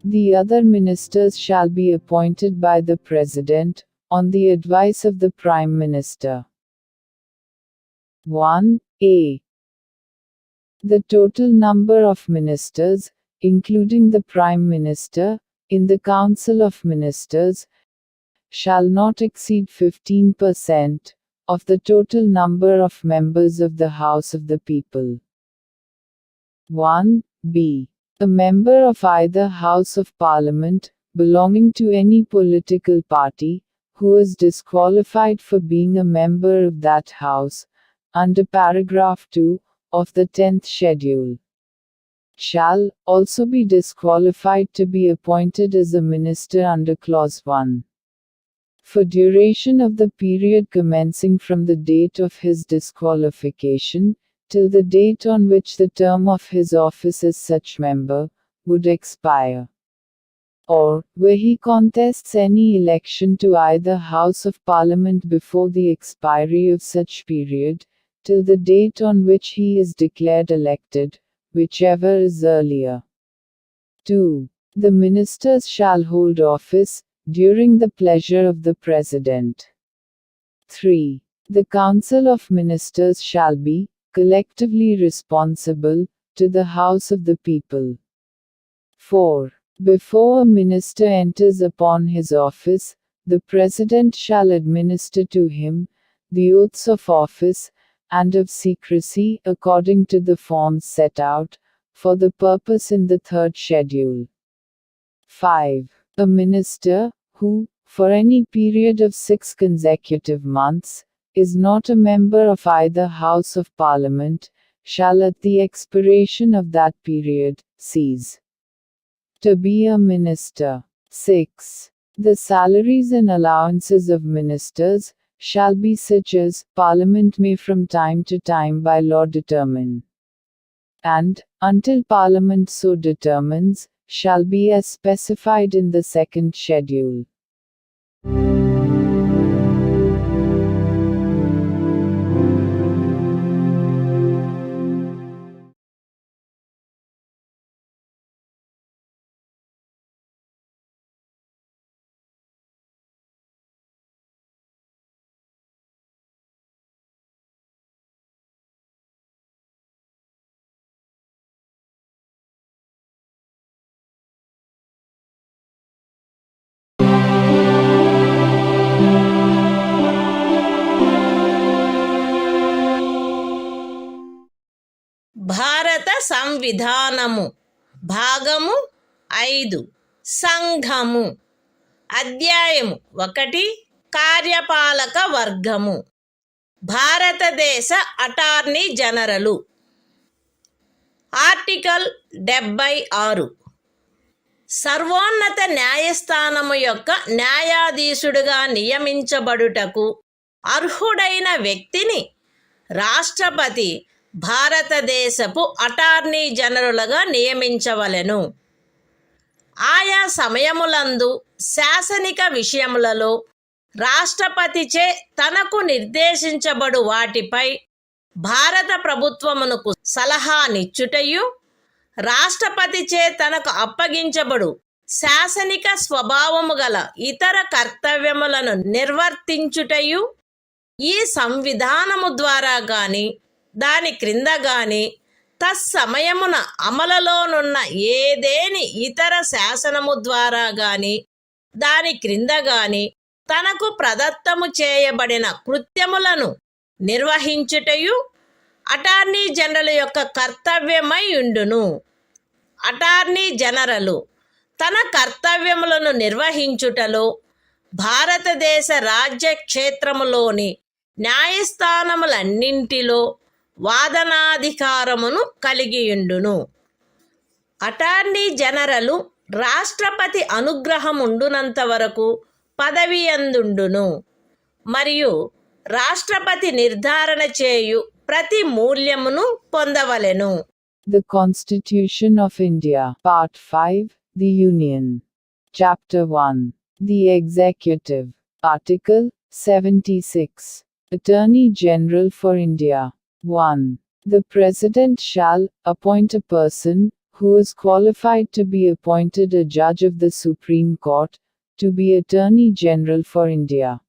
the other ministers shall be appointed by the President, on the advice of the Prime Minister. 1a. The total number of ministers, including the Prime Minister, in the Council of Ministers, shall not exceed 15% of the total number of members of the House of the People. 1b. A member of either House of Parliament, belonging to any political party, who is disqualified for being a member of that House, under paragraph 2 of the 10th schedule, shall also be disqualified to be appointed as a minister under clause 1. For duration of the period commencing from the date of his disqualification, till the date on which the term of his office as such member would expire. Or, where he contests any election to either House of Parliament before the expiry of such period, till the date on which he is declared elected, whichever is earlier. 2. The ministers shall hold office, during the pleasure of the President. 3. The Council of Ministers shall be, collectively responsible, to the House of the People. 4. Before a minister enters upon his office, the President shall administer to him the oaths of office and of secrecy according to the forms set out for the purpose in the 3rd schedule. 5. A minister, who, for any period of 6 consecutive months, is not a member of either House of Parliament, shall at the expiration of that period, cease to be a minister. 6. The salaries and allowances of ministers shall be such as Parliament may from time to time by law determine, and, until Parliament so determines, shall be as specified in the 2nd schedule. భారత సంవిధానము భాగము 5 సంఘము అధ్యాయము 1 కార్యపాలక వర్గము భారతదేశ attorney general article 76 సర్వోన్నత న్యాయస్థానము యొక్క న్యాయాధీశుడిగా నియమించబడుటకు అర్హుడైన వ్యక్తిని రాష్ట్రపతి భారతదేశపు అటార్నీ జనరలుగా నియమించవలెను. ఆయా సమయములందు శాసనిక విషయములలో రాష్ట్రపతిచే తనకు నిర్దేశించబడు వాటిపై భారత ప్రభుత్వమునకు సలహానిచ్చుటయు, రాష్ట్రపతిచే తనకు అప్పగించబడు శాసనిక స్వభావము గల ఇతర కర్తవ్యములను నిర్వర్తించుటయు ఈ సంవిధానము ద్వారా గాని దాని క్రింద గాని తత్సమయమున అమలులోనున్న ఏదేని ఇతర శాసనము ద్వారా గాని దాని క్రింద గాని తనకు ప్రదత్తము చేయబడిన కృత్యములను నిర్వహించుటయు అటార్నీ జనరల్ యొక్క కర్తవ్యమై ఉండును. అటార్నీ జనరలు తన కర్తవ్యములను నిర్వహించుటలో భారతదేశ రాజ్య క్షేత్రములోని న్యాయస్థానములన్నింటిలో వాదనాధికారమును కలిగియుండును. అటార్నీ జనరలు రాష్ట్రపతి అనుగ్రహముండునంత వరకు పదవియందుండును మరియు రాష్ట్రపతి నిర్ధారణ చేయు ప్రతి మూల్యమును పొందవలెను. The Constitution of India, Part 5, The Union. Chapter 1. The Executive. Article 76. Attorney General for India. 1. The President shall appoint a person who is qualified to be appointed a judge of the Supreme Court to be Attorney General for India.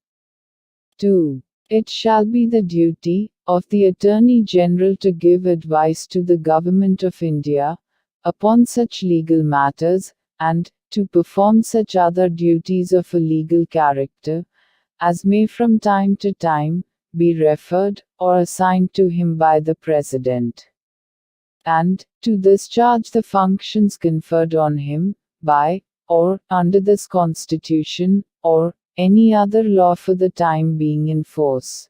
2. It shall be the duty of the Attorney General to give advice to the Government of India upon such legal matters, and to perform such other duties of a legal character as may from time to time be referred or assigned to him by the President, and to discharge the functions conferred on him by or under this Constitution or any other law for the time being in force.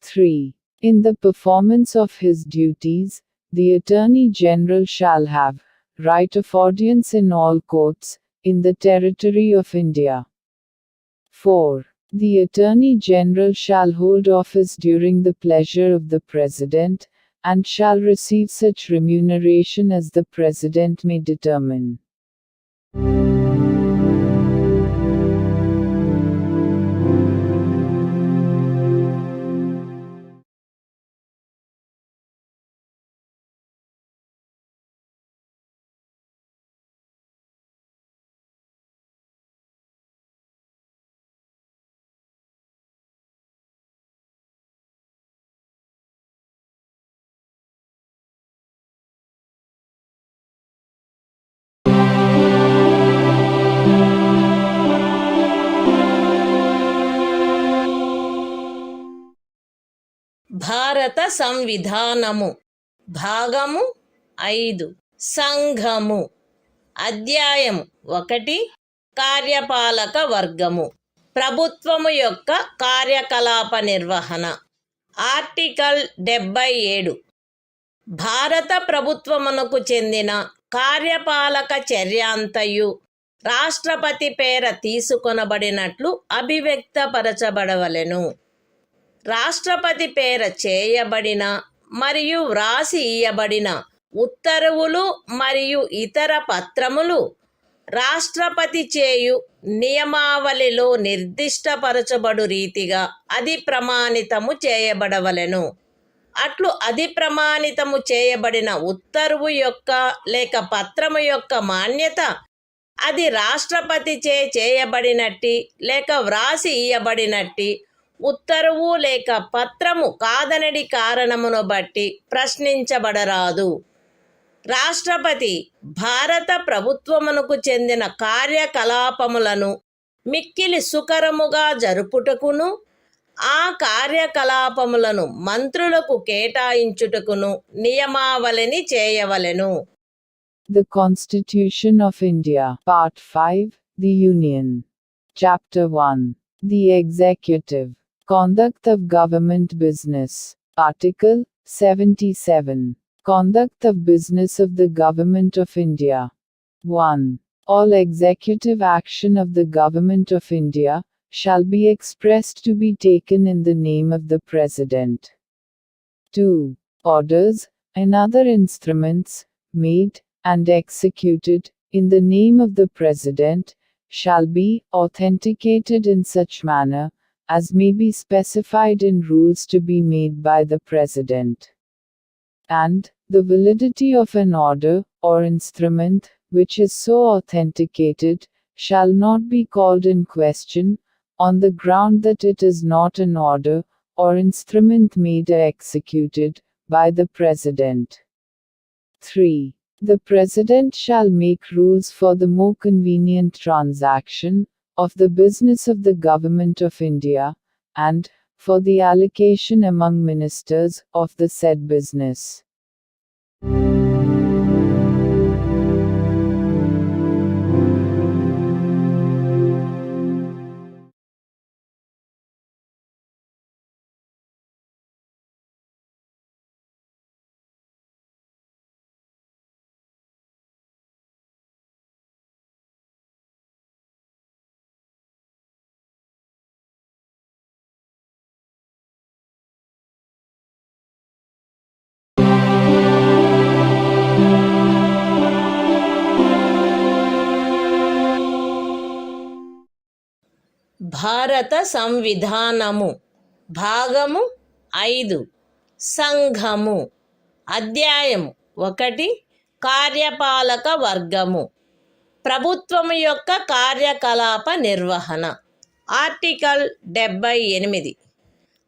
3. In the performance of his duties, the Attorney General shall have right of audience in all courts in the territory of India. 4. The Attorney General shall hold office during the pleasure of the President, and shall receive such remuneration as the President may determine. భారత సంవిధానము భాగము 5 సంఘము అధ్యాయం 1 కార్యపాలక వర్గము ప్రభుత్వము యొక్క కార్యకలాప నిర్వహణ article 77 భారత ప్రభుత్వమునకు చెందిన కార్యపాలక చర్యాంతయు రాష్ట్రపతి పేర తీసుకొనబడినట్లు అభివ్యక్తపరచబడవలెను. రాష్ట్రపతి పేర చేయబడిన మరియు వ్రాసి ఇయ్యబడిన ఉత్తర్వులు మరియు ఇతర పత్రములు రాష్ట్రపతి చేయు నియమావళిలో నిర్దిష్టపరచబడు రీతిగా అది ప్రమాణితము చేయబడవలెను. అట్లు అది ప్రమాణితము చేయబడిన ఉత్తర్వు యొక్క లేక పత్రము యొక్క మాన్యత అది రాష్ట్రపతిచే చేయబడినట్టి లేక వ్రాసి ఇయ్యబడినట్టి ఉత్తర్వు లేక పత్రము కాదనడి కారణమును బట్టి ప్రశ్నించబడరాదు. రాష్ట్రపతి భారత ప్రభుత్వమునకు చెందిన కార్యకలాపములను మిక్కిలి సుకరముగా జరుపుటకును ఆ కార్యకలాపములను మంత్రులకు కేటాయించుటకును నియమావళిని చేయవలెను. The Constitution of India, Part 5, The Union. Chapter 1. The Executive. Conduct of Government Business. Article 77. Conduct of Business of the Government of India. 1. All executive action of the Government of India shall be expressed to be taken in the name of the President. 2. Orders and other instruments made and executed in the name of the President shall be authenticated in such manner as may be specified in rules to be made by the President. And the validity of an order or instrument which is so authenticated shall not be called in question on the ground that it is not an order or instrument made or executed by the President. 3. The President shall make rules for the more convenient transaction of the business of the Government of India, and for the allocation among ministers of the said business. భారత సంవిధానము భాగము 5 సంఘము అధ్యాయం 1 కార్యపాలక వర్గము ప్రభుత్వము యొక్క కార్యకలాప నిర్వహణ article 78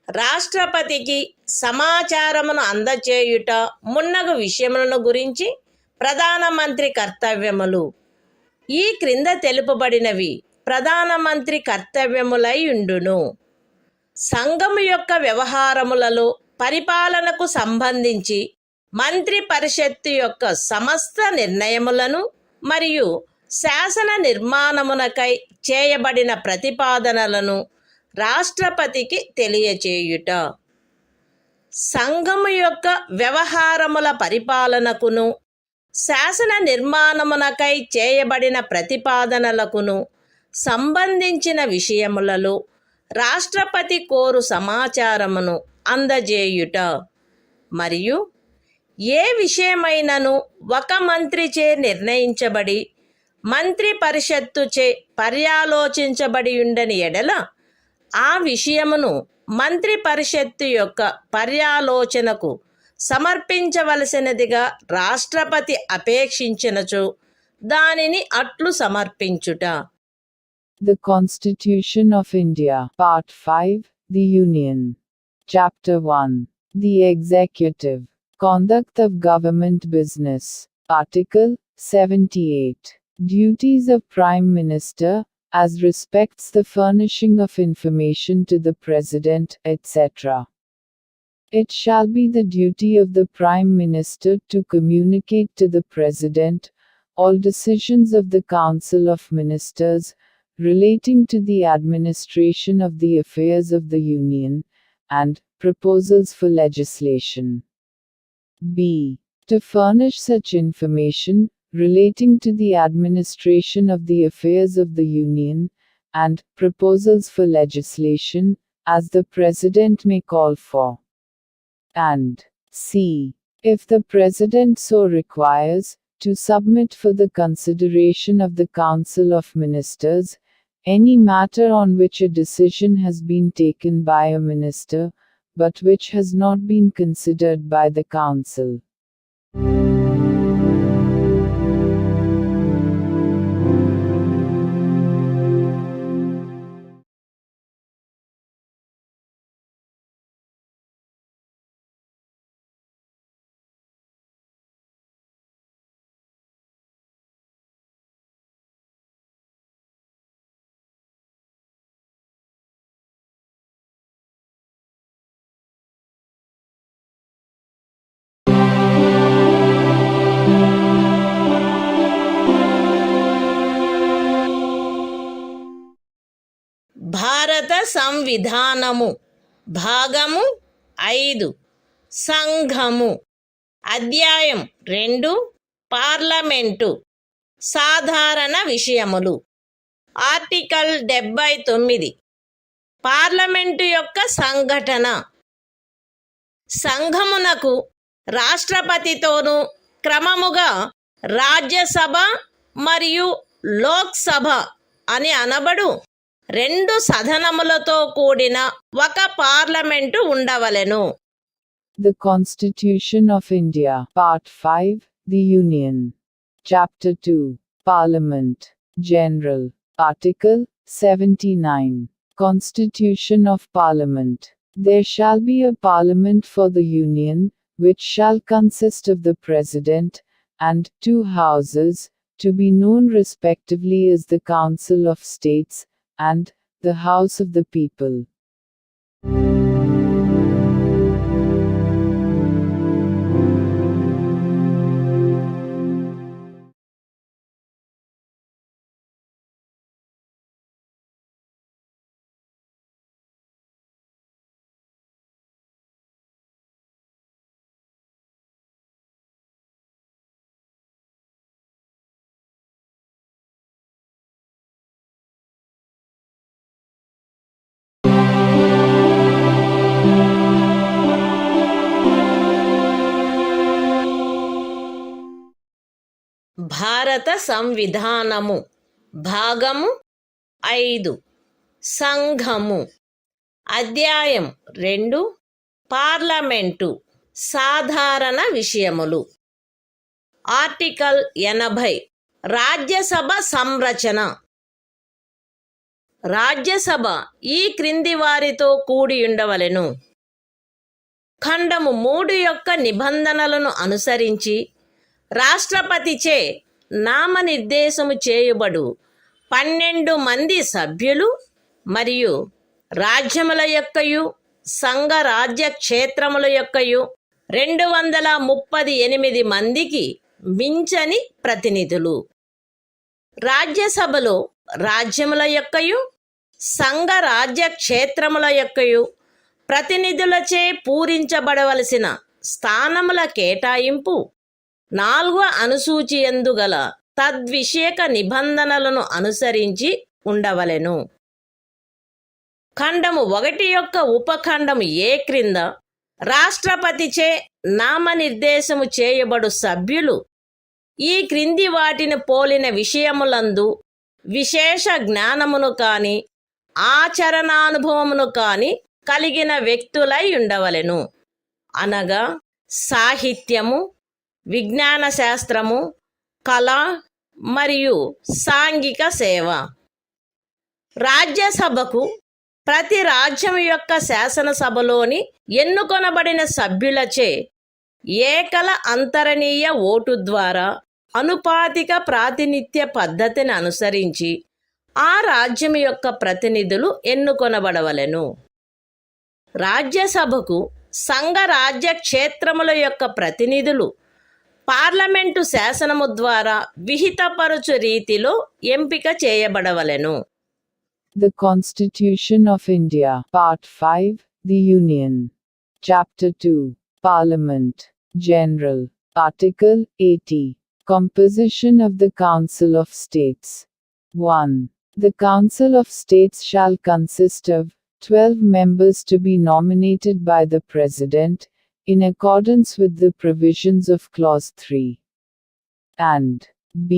రాష్ట్రపతికి సమాచారమును అందచేయుట మున్నగు విషయములను గురించి ప్రధానమంత్రి కర్తవ్యములు. ఈ క్రింద తెలుపబడినవి ప్రధానమంత్రి కర్తవ్యములై ఉండును. సంఘము యొక్క వ్యవహారములలో పరిపాలనకు సంబంధించి మంత్రి పరిషత్తు యొక్క సమస్త నిర్ణయములను మరియు శాసన నిర్మాణమునకై చేయబడిన ప్రతిపాదనలను రాష్ట్రపతికి తెలియచేయుట. సంఘము యొక్క వ్యవహారముల పరిపాలనకును శాసన నిర్మాణమునకై చేయబడిన ప్రతిపాదనలకును సంబంధించిన విషయములలో రాష్ట్రపతి కోరు సమాచారమును అందజేయుట మరియు ఏ విషయమైనను ఒక మంత్రిచే నిర్ణయించబడి మంత్రి పరిషత్తుచే పర్యాలోచించబడి ఉండని ఎడల ఆ విషయమును మంత్రి పరిషత్తు యొక్క పర్యాలోచనకు సమర్పించవలసినదిగా రాష్ట్రపతి అపేక్షించినచో దానిని అట్లు సమర్పించుట. The Constitution of India, Part 5, The Union. Chapter 1. The Executive. Conduct of Government Business. Article 78. Duties of Prime Minister, as respects the furnishing of information to the President, etc. It shall be the duty of the Prime Minister to communicate to the President all decisions of the Council of Ministers relating to the administration of the affairs of the Union, and proposals for legislation. B. To furnish such information relating to the administration of the affairs of the Union, and proposals for legislation, as the President may call for. And C. If the President so requires, to submit for the consideration of the Council of Ministers any matter on which a decision has been taken by a minister, but which has not been considered by the Council. భారత సంవిధానము భాగము 5 సంఘము అధ్యాయం 2 parliament సాధారణ విషయములు. Article 79 parliament యొక్క సంఘటన. సంఘమునకు రాష్ట్రపతితోనూ క్రమముగా రాజ్యసభ మరియు లోక్సభ అని అనబడు 2 సదనములతో కూడిన ఒక పార్లమెంటు ఉండవలెను. The Constitution of India, Part 5, The Union. Chapter 2. Parliament. General. Article 79. Constitution of Parliament. There shall be a Parliament for the Union, which shall consist of the President, and 2 houses, to be known respectively as the Council of States, and the House of the People. భారత సంవిధానము భాగము 5 సంఘము అధ్యాయం 2 parliament సాధారణ విషయములు. Article 80 Rajya Sabha సంరచన. Rajya Sabha ఈ క్రింది వారితో కూడి ఉండవలెను. ఖండము 3 యొక్క నిబంధనలను అనుసరించి రాష్ట్రపతిచే నామనిర్దేశము చేయబడు 12 మంది సభ్యులు మరియు రాజ్యముల యొక్కయు సంఘ రాజ్య క్షేత్రముల యొక్కయు 238 మందికి మించని ప్రతినిధులు. రాజ్యసభలో రాజ్యముల యొక్కయు సంఘ రాజ్య క్షేత్రముల యొక్కయు ప్రతినిధులచే పూరించబడవలసిన స్థానముల కేటాయింపు 4వ అనుసూచియందు గల తద్విషయక నిబంధనలను అనుసరించి ఉండవలెను. ఖండము 1 యొక్క ఉపఖండము ఏ క్రింద రాష్ట్రపతిచే నామనిర్దేశము చేయబడు సభ్యులు ఈ క్రింది వాటిని పోలిన విషయములందు విశేష జ్ఞానమును కాని ఆచరణానుభవమును కాని కలిగిన వ్యక్తులై ఉండవలెను. అనగా సాహిత్యము, విజ్ఞాన శాస్త్రము, కళ మరియు సాంఘిక సేవ. రాజ్యసభకు ప్రతి రాజ్యం యొక్క శాసనసభలోని ఎన్నుకొనబడిన సభ్యులచే ఏకల అంతరణీయ ఓటు ద్వారా అనుపాతిక ప్రాతినిధ్య పద్ధతిని అనుసరించి ఆ రాజ్యం యొక్క ప్రతినిధులు ఎన్నుకొనబడవలెను. రాజ్యసభకు సంఘ రాజ్య క్షేత్రముల యొక్క ప్రతినిధులు పార్లమెంటు శాసనము ద్వారా విహితపరచు రీతిలో ఎంపిక చేయబడవలెను. The Constitution of India, Part 5, The Union. Chapter 2, Parliament, General. Article 80. Composition of the Council of States. 1. The Council of States shall consist of 12 members to be nominated by the President, in accordance with the provisions of Clause 3. And b.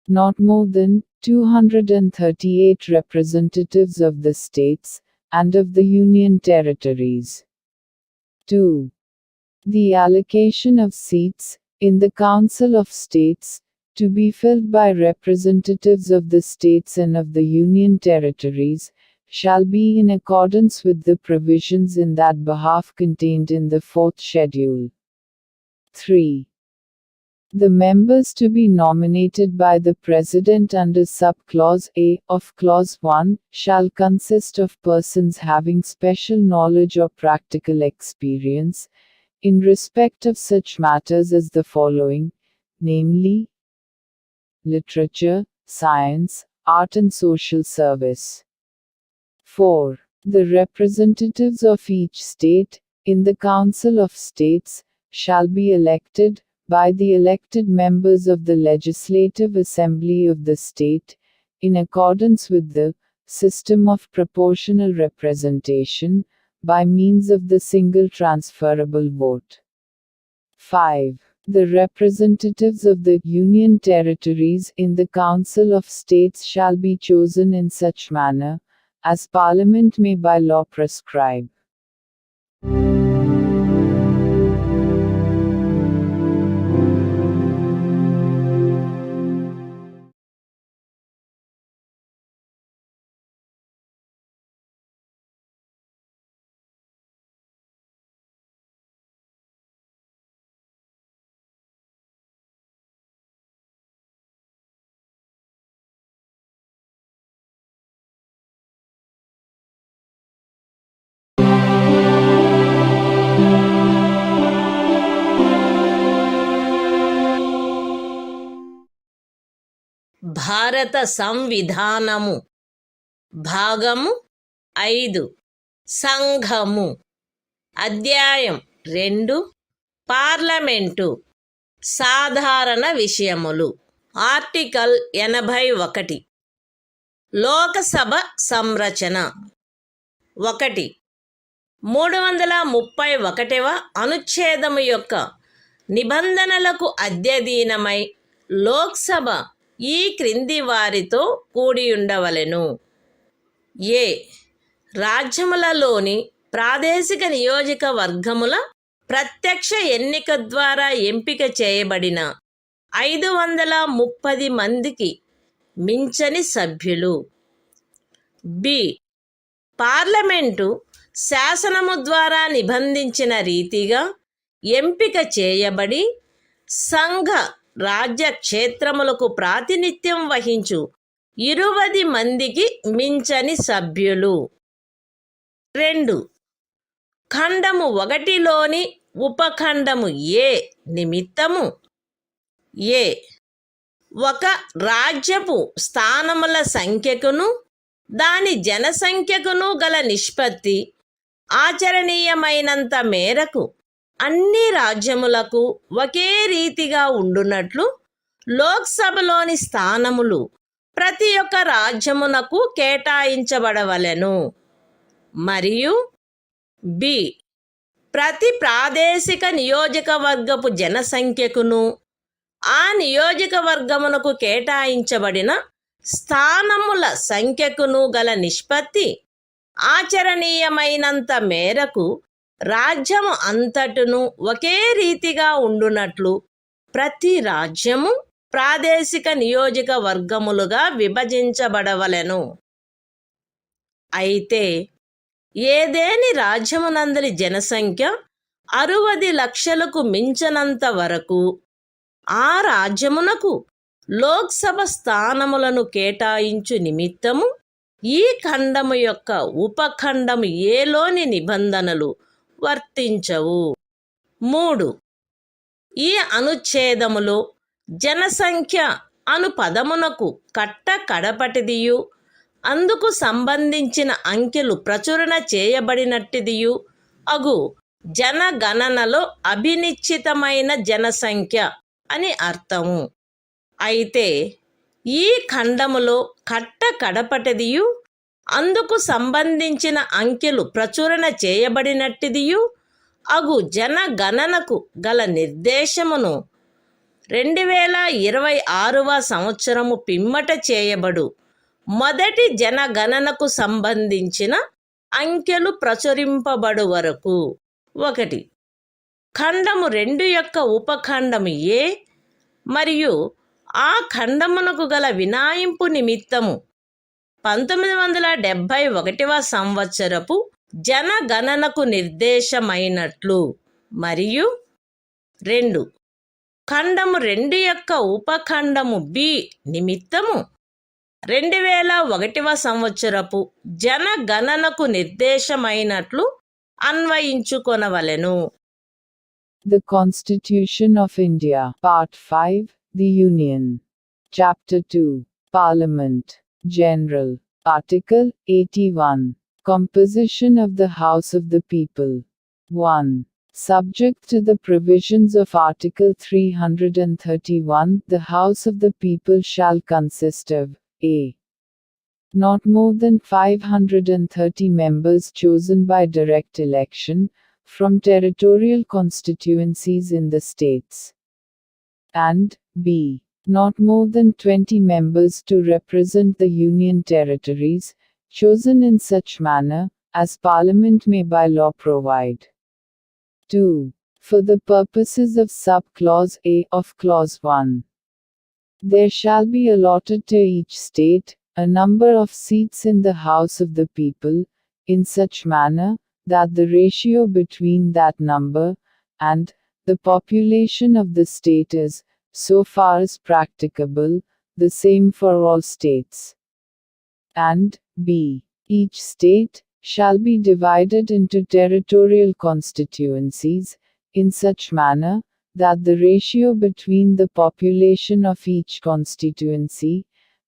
Not more than 238 representatives of the states, and of the Union territories. 2. The allocation of seats, in the Council of States, to be filled by representatives of the states and of the Union territories, shall be in accordance with the provisions in that behalf contained in the 4th schedule. 3. The members to be nominated by the President under Sub-Clause A of Clause 1 shall consist of persons having special knowledge or practical experience in respect of such matters as the following, namely: literature, science, art and social service. 4. The representatives of each state, in the Council of States, shall be elected by the elected members of the Legislative Assembly of the state, in accordance with the system of proportional representation, by means of the single transferable vote. 5. The representatives of the Union territories in the Council of States shall be chosen in such manner, as Parliament may by law prescribe. భారత సంవిధానము. భాగము 5. సంఘము. అధ్యాయం 2. Parliament. సాధారణ విషయములు. Article 81. Lok Sabha సంరచన. 1. 331వ అనుచ్ఛేదము యొక్క నిబంధనలకు అధ్యయనమై లోక్సభ ఈ క్రింది వారితో కూడి ఉండవలెను. ఏ. రాజ్యములలోని ప్రాదేశిక నియోజకవర్గముల ప్రత్యక్ష ఎన్నిక ద్వారా ఎంపిక చేయబడిన 530 మందికి మించని సభ్యులు. బి. పార్లమెంటు శాసనము ద్వారా నిబంధించిన రీతిగా ఎంపిక చేయబడి సంఘ రాజ్య క్షేత్రములకు ప్రాతినిధ్యం వహించు 20 మందికి మించని సభ్యులు. 2. ఖండము 1లోని ఉపఖండము ఏ నిమిత్తము ఏ. ఒక రాజ్యపు స్థానముల సంఖ్యకును దాని జనసంఖ్యకును గల నిష్పత్తి ఆచరణీయమైనంత మేరకు అన్ని రాజ్యములకు ఒకే రీతిగా ఉండునట్లు లోక్సభలోని స్థానములు ప్రతి ఒక్క రాజ్యమునకు కేటాయించబడవలెను. మరియు బి. ప్రతి ప్రాదేశిక నియోజకవర్గపు జనసంఖ్యకును ఆ నియోజకవర్గమునకు కేటాయించబడిన స్థానముల సంఖ్యకును గల నిష్పత్తి ఆచరణీయమైనంత మేరకు రాజ్యము అంతటును ఒకే రీతిగా ఉండునట్లు ప్రతి రాజ్యము ప్రాదేశిక నియోజకవర్గములుగా విభజించబడవలెను. అయితే ఏదేని రాజ్యమునందలి జనసంఖ్య 60 లక్షలకు మించనంత వరకు ఆ రాజ్యమునకు లోక్సభ స్థానములను కేటాయించు నిమిత్తము ఈ ఖండము యొక్క ఉపఖండము ఏలోని నిబంధనలు వర్తించవు. 3. ఈ అనుచ్ఛేదములో జనసంఖ్య అను పదమునకు కట్ట కడపటిదియు అందుకు సంబంధించిన అంకెలు ప్రచురణ చేయబడినట్టిదియు అగు జనగణనలో అభినిశ్చితమైన జనసంఖ్య అని అర్థము. అయితే ఈ ఖండములో కట్ట కడపటిదియు అందుకు సంబంధించిన అంకెలు ప్రచురణ చేయబడినట్టిదియు అగు జనగణనకు గల నిర్దేశమును 2026వ సంవత్సరము పిమ్మట చేయబడు మొదటి జనగణనకు సంబంధించిన అంకెలు ప్రచురింపబడు వరకు 1. ఖండము 2 యొక్క ఉపఖండము ఏ మరియు ఆ ఖండమునకు గల వినాయింపు నిమిత్తము 1971వ సంవత్సరపు జనగణనకు నిర్దేశమైనట్లు మరియు 2. ఖండము 2 యొక్క ఉపఖండము బి నిమిత్తము 2001వ సంవత్సరపు జనగణనకు నిర్దేశమైనట్లు అన్వయించుకొనవలెను. The Constitution of India, Part 5, The Union. Chapter 2, Parliament, General. Article 81. Composition of the House of the People. 1. Subject to the provisions of Article 331, the House of the People shall consist of a. Not more than 530 members chosen by direct election from territorial constituencies in the states, and b. Not more than 20 members to represent the Union territories, chosen in such manner as Parliament may by law provide. 2. For the purposes of sub-clause A of Clause 1, there shall be allotted to each state a number of seats in the House of the People, in such manner that the ratio between that number and the population of the state is, so far as practicable, the same for all states. And b. Each state shall be divided into territorial constituencies, in such manner that the ratio between the population of each constituency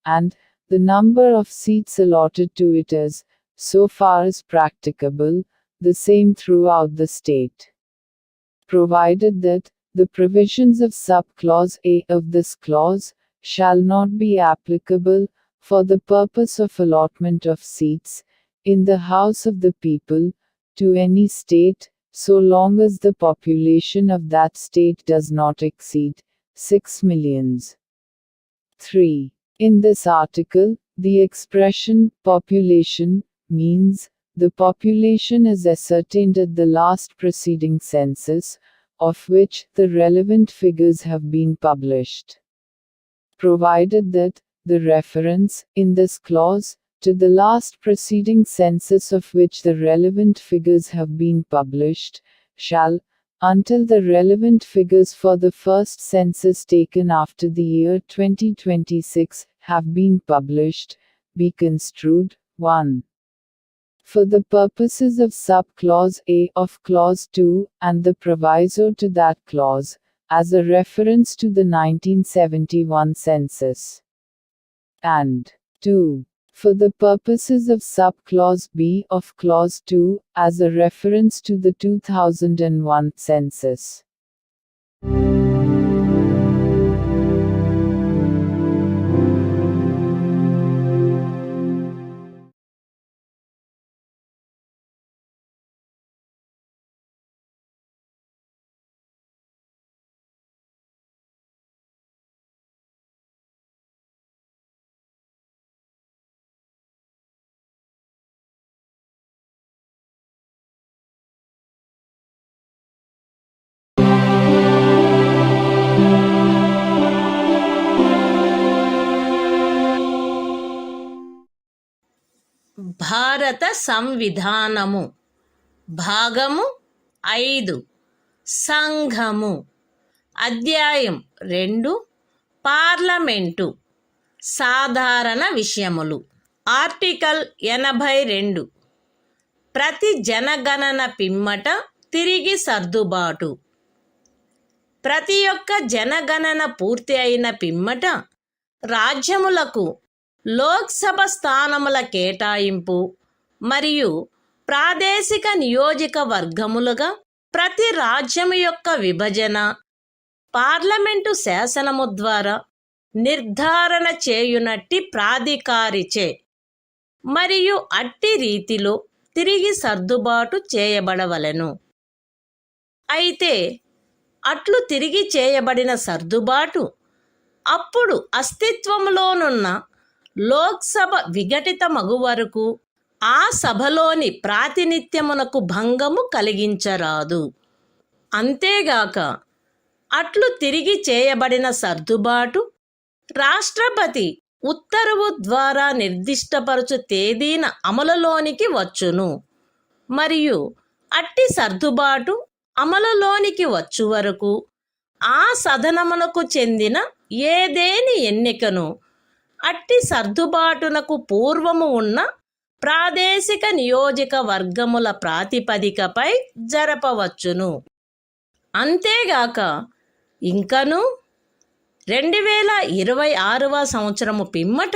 and the number of seats allotted to it is, so far as practicable, the same throughout the state. Provided that the provisions of sub-clause A of this clause shall not be applicable for the purpose of allotment of seats in the House of the People to any state, so long as the population of that state does not exceed 6 millions. 3. In this article, the expression population means the population is ascertained at the last preceding census, of which the relevant figures have been published. Provided that the reference in this clause to the last preceding census of which the relevant figures have been published, shall, until the relevant figures for the first census taken after the year 2026 have been published, be construed, 1. For the purposes of sub-clause A of clause 2, and the proviso to that clause, as a reference to the 1971 census. And 2. For the purposes of sub-clause B of clause 2, as a reference to the 2001 census. భారత సంవిధానము భాగము 5 సంఘము అధ్యాయం 2 parliament సాధారణ విషయములు article 82 ప్రతి జనగణన పిమ్మట తిరిగి సర్దుబాటు ప్రతి ఒక్క జనగణన పూర్తి అయిన పిమ్మట రాజ్యములకు లోక్సభ స్థానముల కేటాయింపు మరియు ప్రాదేశిక నియోజకవర్గములుగా ప్రతి రాజ్యము యొక్క విభజన పార్లమెంటు శాసనము ద్వారా నిర్ధారణ చేయునట్టి ప్రాధికారిచే మరియు అట్టి రీతిలో తిరిగి సర్దుబాటు చేయబడవలెను. అయితే అట్లు తిరిగి చేయబడిన సర్దుబాటు అప్పుడు అస్తిత్వములోనున్న లోక్సభ విఘటితమగు వరకు ఆ సభలోని ప్రాతినిధ్యమునకు భంగము కలిగించరాదు. అంతేగాక అట్లు తిరిగి చేయబడిన సర్దుబాటు రాష్ట్రపతి ఉత్తర్వు ద్వారా నిర్దిష్టపరచు తేదీన అమలులోనికి వచ్చును మరియు అట్టి సర్దుబాటు అమలులోనికి వచ్చు వరకు ఆ సదనమునకు చెందిన ఏదేని ఎన్నికను అట్టి సర్దుబాటునకు పూర్వము ఉన్న ప్రాదేశిక నియోజకవర్గముల ప్రాతిపదికపై జరపవచ్చును. అంతేగాక ఇంకను 2026వ సంవత్సరము పిమ్మట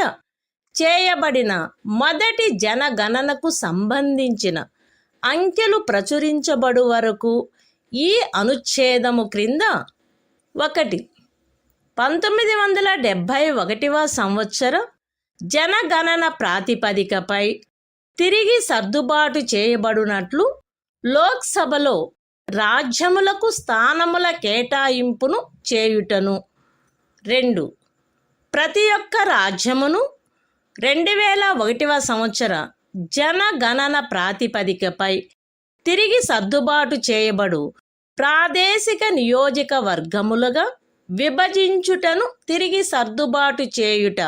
చేయబడిన మొదటి జనగణనకు సంబంధించిన అంకెలు ప్రచురించబడు వరకు ఈ అనుచ్ఛేదము క్రింద 1. 1971వ సంవత్సర జనగణన ప్రాతిపదికపై తిరిగి సర్దుబాటు చేయబడినట్లు లోక్సభలో రాజ్యములకు స్థానముల కేటాయింపును చేయుటను. 2. ప్రతి ఒక్క రాజ్యమును 2001వ సంవత్సర జనగణన ప్రాతిపదికపై తిరిగి సర్దుబాటు చేయబడు ప్రాదేశిక నియోజకవర్గములుగా విభజించుటను తిరిగి సర్దుబాటు చేయుట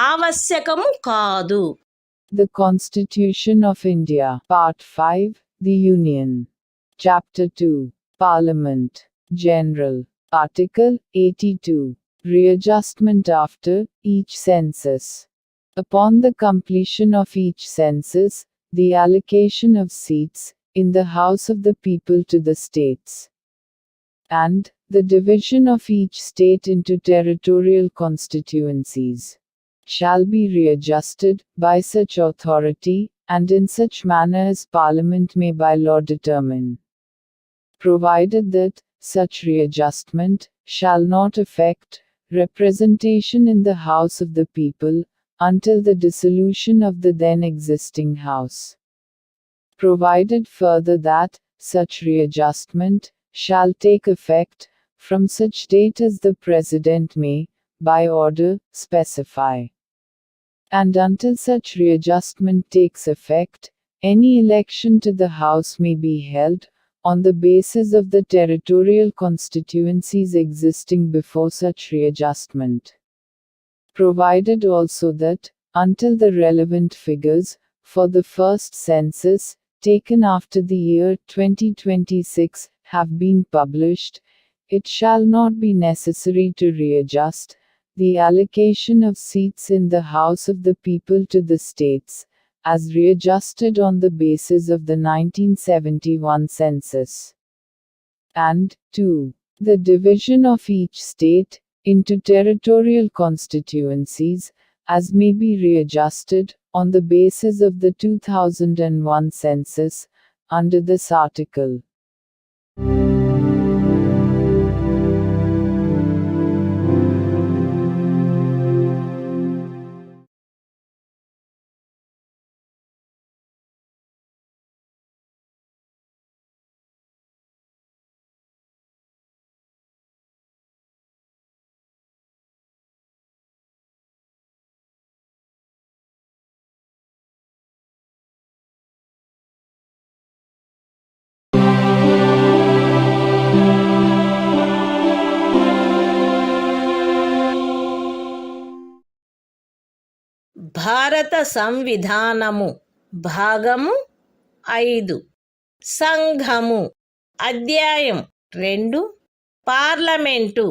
ఆవశ్యకము కాదు. The Constitution of India, Part 5, The Union. Chapter 2, Parliament, General. Article 82, Readjustment after each census. Upon the completion of each census, the allocation of seats in the House of the People to the states, and the division of each state into territorial constituencies, shall be readjusted by such authority, and in such manner as Parliament may by law determine, provided that such readjustment shall not affect representation in the House of the People until the dissolution of the then existing House. Provided further that such readjustment shall take effect from such date as the President may, by order, specify. And until such readjustment takes effect, any election to the House may be held, on the basis of the territorial constituencies existing before such readjustment. Provided also that, until the relevant figures, for the first census, taken after the year 2026, have been published, it shall not be necessary to readjust the allocation of seats in the House of the People to the states, as readjusted on the basis of the 1971 census. And 2. The division of each state into territorial constituencies, as may be readjusted, on the basis of the 2001 census, under this article. భారత సంవిధానము భాగము 5 సంఘము అధ్యాయం 2 parliament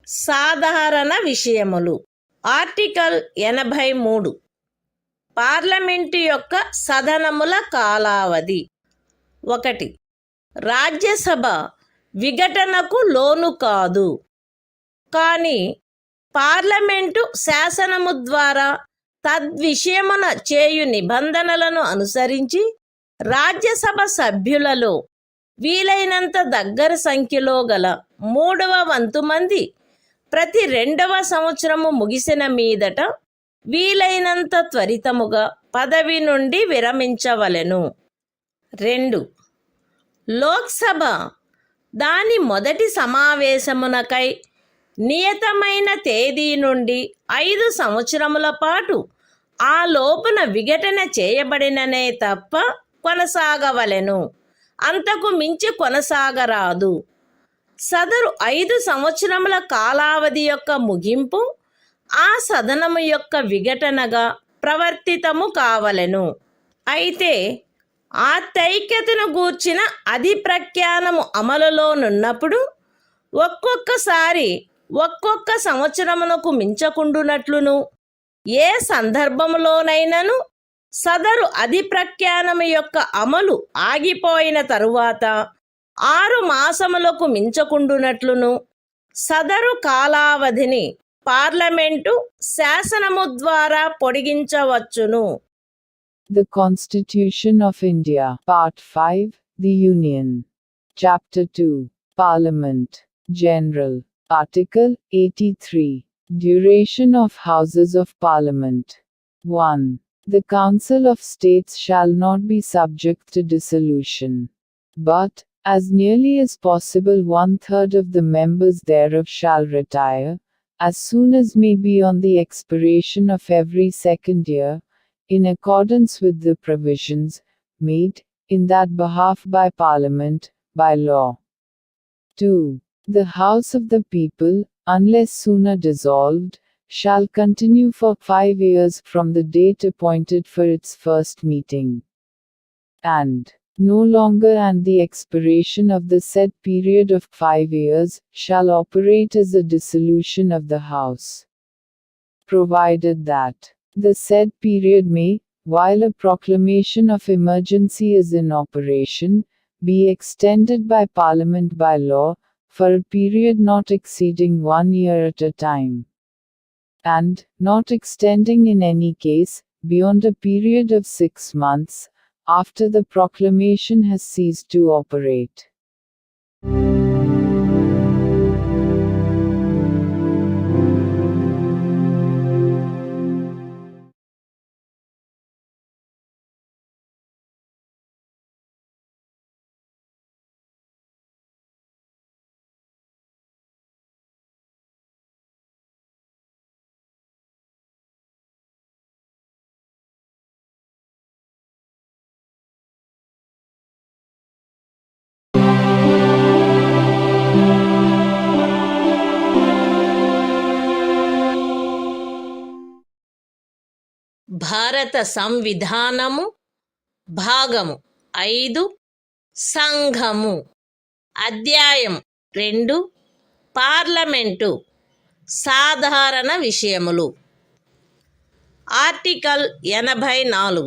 సాధారణ విషయములు article 83 parliament యొక్క సదనముల కాలావధి 1 రాజ్యసభ విఘటనకు లోను కాదు కానీ parliament శాసనము ద్వారా తద్విషయమున చేయు నిబంధనలను అనుసరించి రాజ్యసభ సభ్యులలో వీలైనంత దగ్గర సంఖ్యలో గల 3వ వంతు మంది ప్రతి 2వ సంవత్సరము ముగిసిన మీదట వీలైనంత త్వరితముగా పదవి నుండి విరమించవలెను. 2. లోక్సభ దాని మొదటి సమావేశమునకై నియతమైన తేదీ నుండి 5 సంవత్సరముల పాటు ఆ లోపున విఘటన చేయబడిననే తప్ప కొనసాగవలెను, అంతకు మించి కొనసాగరాదు. సదరు 5 సంవత్సరముల కాలావధి యొక్క ముగింపు ఆ సదనము యొక్క విఘటనగా ప్రవర్తితము కావలెను. అయితే ఆ తైక్యతను గూర్చిన అధిప్రఖ్యానము అమలులోనున్నప్పుడు ఒక్కొక్కసారి ఒక్కొక్క సంవత్సరమునకు మించకుండునట్లును ఏ సందర్భములోనైనను సదరు అధిప్రఖ్యానము యొక్క అమలు ఆగిపోయిన తరువాత 6 మాసములకు మించకుండునట్లును సదరు కాలావధిని పార్లమెంటు శాసనము ద్వారా పొడిగించవచ్చును. The Constitution of India, Part 5, The Union. Chapter 2, Parliament, General. Article 83. Duration of Houses of Parliament. 1. The Council of States shall not be subject to dissolution, but, as nearly as possible, 1/3 of the members thereof shall retire, as soon as may be on the expiration of every second year, in accordance with the provisions made in that behalf by Parliament, by law. 2. The House of the People, unless sooner dissolved, shall continue for 5 years from the date appointed for its first meeting, and no longer and the expiration of the said period of 5 years, shall operate as a dissolution of the House, provided that the said period may, while a proclamation of emergency is in operation, be extended by Parliament by law, for a period not exceeding 1 year at a time, and not extending in any case beyond a period of 6 months, after the proclamation has ceased to operate. భారత సంవిధానము భాగము 5 సంఘము అధ్యాయం 2 parliament సాధారణ విషయములు article 84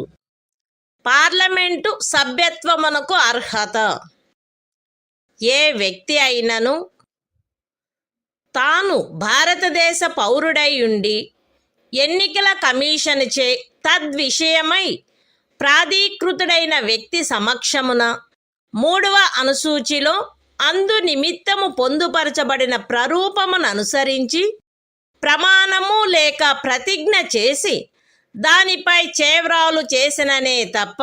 parliament సభ్యత్వమునకు అర్హత ఏ వ్యక్తి అయినను తాను భారతదేశ పౌరుడై ఉండి ఎన్నికల కమిషనుచే తద్విషయమై ప్రాధీకృతుడైన వ్యక్తి సమక్షమున 3వ అనుసూచిలో అందు నిమిత్తము పొందుపరచబడిన ప్రరూపమును అనుసరించి ప్రమాణము లేక ప్రతిజ్ఞ చేసి దానిపై చేవ్రాలు చేసిననే తప్ప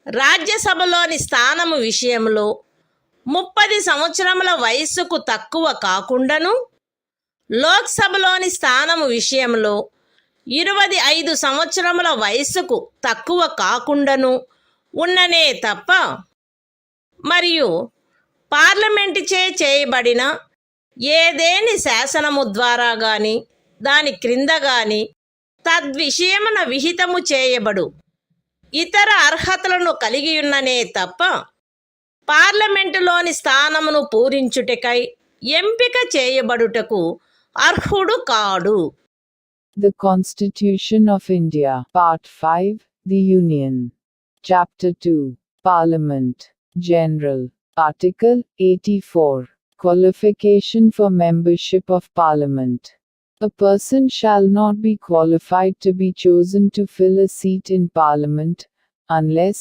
రాజ్యసభలోని స్థానము విషయంలో 30 సంవత్సరముల వయస్సుకు తక్కువ కాకుండాను లోక్సభలోని స్థానము విషయంలో 25 సంవత్సరముల వయస్సుకు తక్కువ కాకుండాను ఉన్ననే తప్ప మరియు పార్లమెంటుచే చేయబడిన ఏదేని శాసనము ద్వారా గాని దాని క్రింద గాని తద్విషయమున విహితము చేయబడు ఇతర అర్హతలను కలిగి ఉన్ననే తప్ప పార్లమెంటులోని స్థానమును పూరించుటకై ఎంపిక చేయబడుటకు అర్హుడు కాడు. The Constitution of India, Part 5, The Union. Chapter 2, Parliament, General. Article 84. Qualification for membership of Parliament. A person shall not be qualified to be chosen to fill a seat in Parliament, unless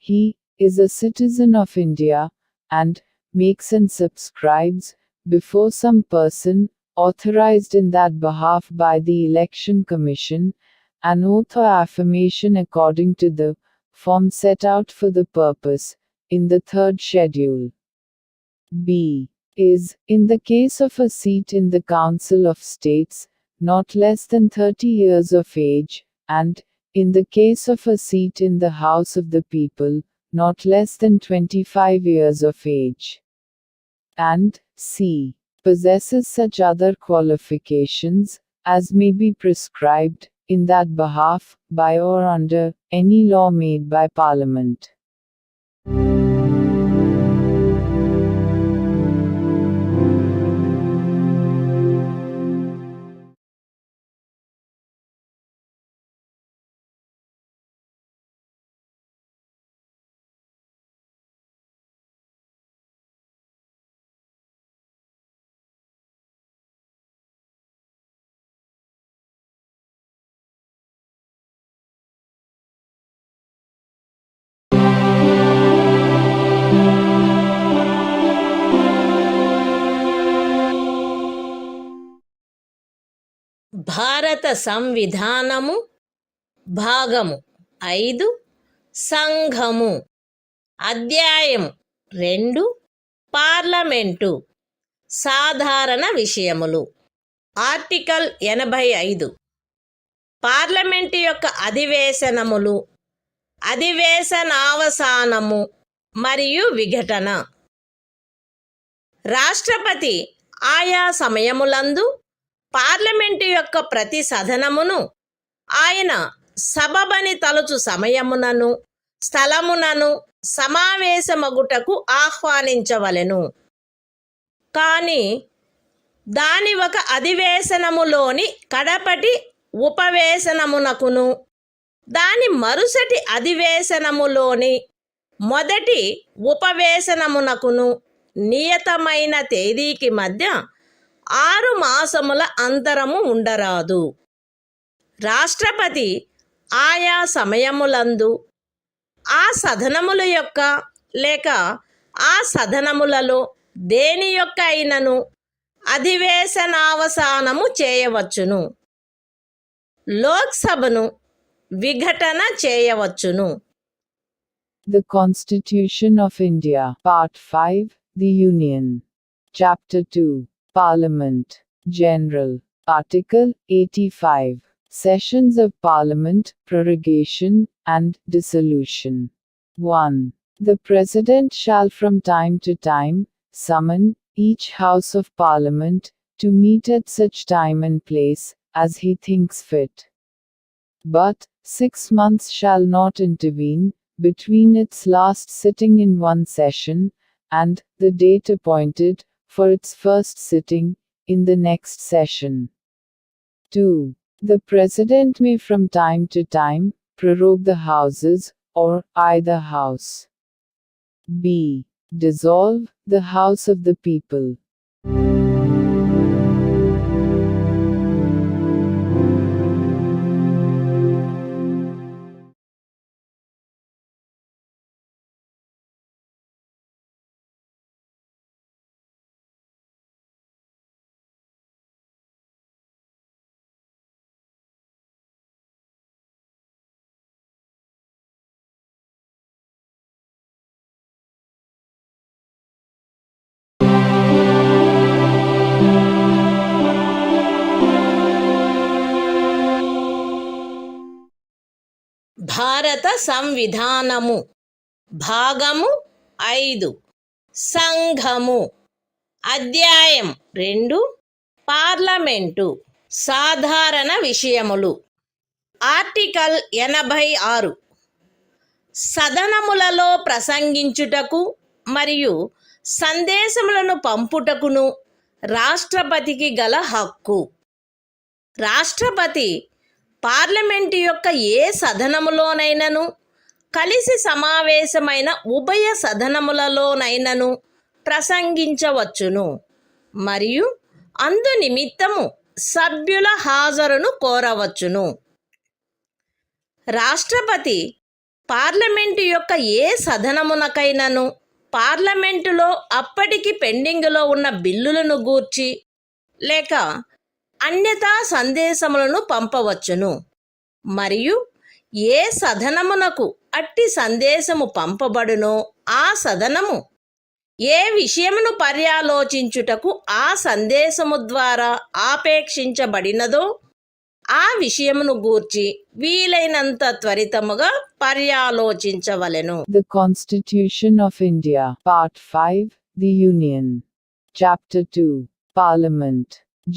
he is a citizen of India, and makes and subscribes, before some person, authorized in that behalf by the Election Commission, an oath or affirmation according to the form set out for the purpose, in the 3rd schedule. B. Is, in the case of a seat in the Council of States, not less than 30 years of age, and, in the case of a seat in the House of the People, not less than 25 years of age. And, C. Possesses such other qualifications, as may be prescribed, in that behalf, by or under, any law made by Parliament. భారత సంవిధానము భాగము 5 సంఘము అధ్యాయం 2 parliament సాధారణ విషయములు article 85 parliament యొక్క అధివేశనములు అధివేశనావసానము మరియు విఘటన రాష్ట్రపతి ఆయా సమయములందు పార్లమెంటు యొక్క ప్రతి సదనమును ఆయన సబబని తలుచు సమయమునను స్థలమునను సమావేశమగుటకు ఆహ్వానించవలెను. కానీ దాని ఒక అధివేశనములోని కడపటి ఉపవేశనమునకును దాని మరుసటి అధివేశనములోని మొదటి ఉపవేశనమునకును నియతమైన తేదీకి మధ్య 6 మాసముల అంతరము ఉండరాదు. రాష్ట్రపతి ఆయా సమయములందు ఆ సదనముల యొక్క లేక ఆ సదనములలో దేని యొక్క అయినను అధివేశనావసానము చేయవచ్చును. లోక్సభను విఘటన చేయవచ్చును. The Constitution of India, Part 5, The Union. Chapter 2, Parliament, General. Article 85. Sessions of Parliament, Prorogation, and Dissolution. 1. The President shall from time to time summon each House of Parliament to meet at such time and place as he thinks fit. But 6 months shall not intervene between its last sitting in one session and the date appointed for its first sitting in the next session. 2. The President may from time to time prorogue the Houses or either House. B. Dissolve the House of the People. భారత సంవిధానము భాగము 5 సంఘము అధ్యాయం 2 parliament సాధారణ విషయములు article 86 సదనములలో ప్రసంగించుటకు మరియు సందేశములను పంపుటకును రాష్ట్రపతికి గల హక్కు. రాష్ట్రపతి పార్లమెంటు యొక్క ఏ సదనములోనైనను కలిసి సమావేశమైన ఉభయ సదనములలోనైనను ప్రసంగించవచ్చును మరియు అందు నిమిత్తము సభ్యుల హాజరును కోరవచ్చును. రాష్ట్రపతి పార్లమెంటు యొక్క ఏ సదనమునకైనను పార్లమెంటులో అప్పటికి పెండింగులో ఉన్న బిల్లులను గూర్చి లేక అన్యతా సందేశములను పంపవచ్చును మరియు ఏ సదనమునకు అట్టి సందేశము పంపబడునో ఆ సదనము ఏ విషయమును పర్యాలోచించుటకు ఆ సందేశము ద్వారా ఆపేక్షించబడినదో ఆ విషయమును గూర్చి వీలైనంత త్వరితముగా పర్యాలోచించవలెను. The Constitution of India, Part 5, The Union. Chapter 2, Parliament,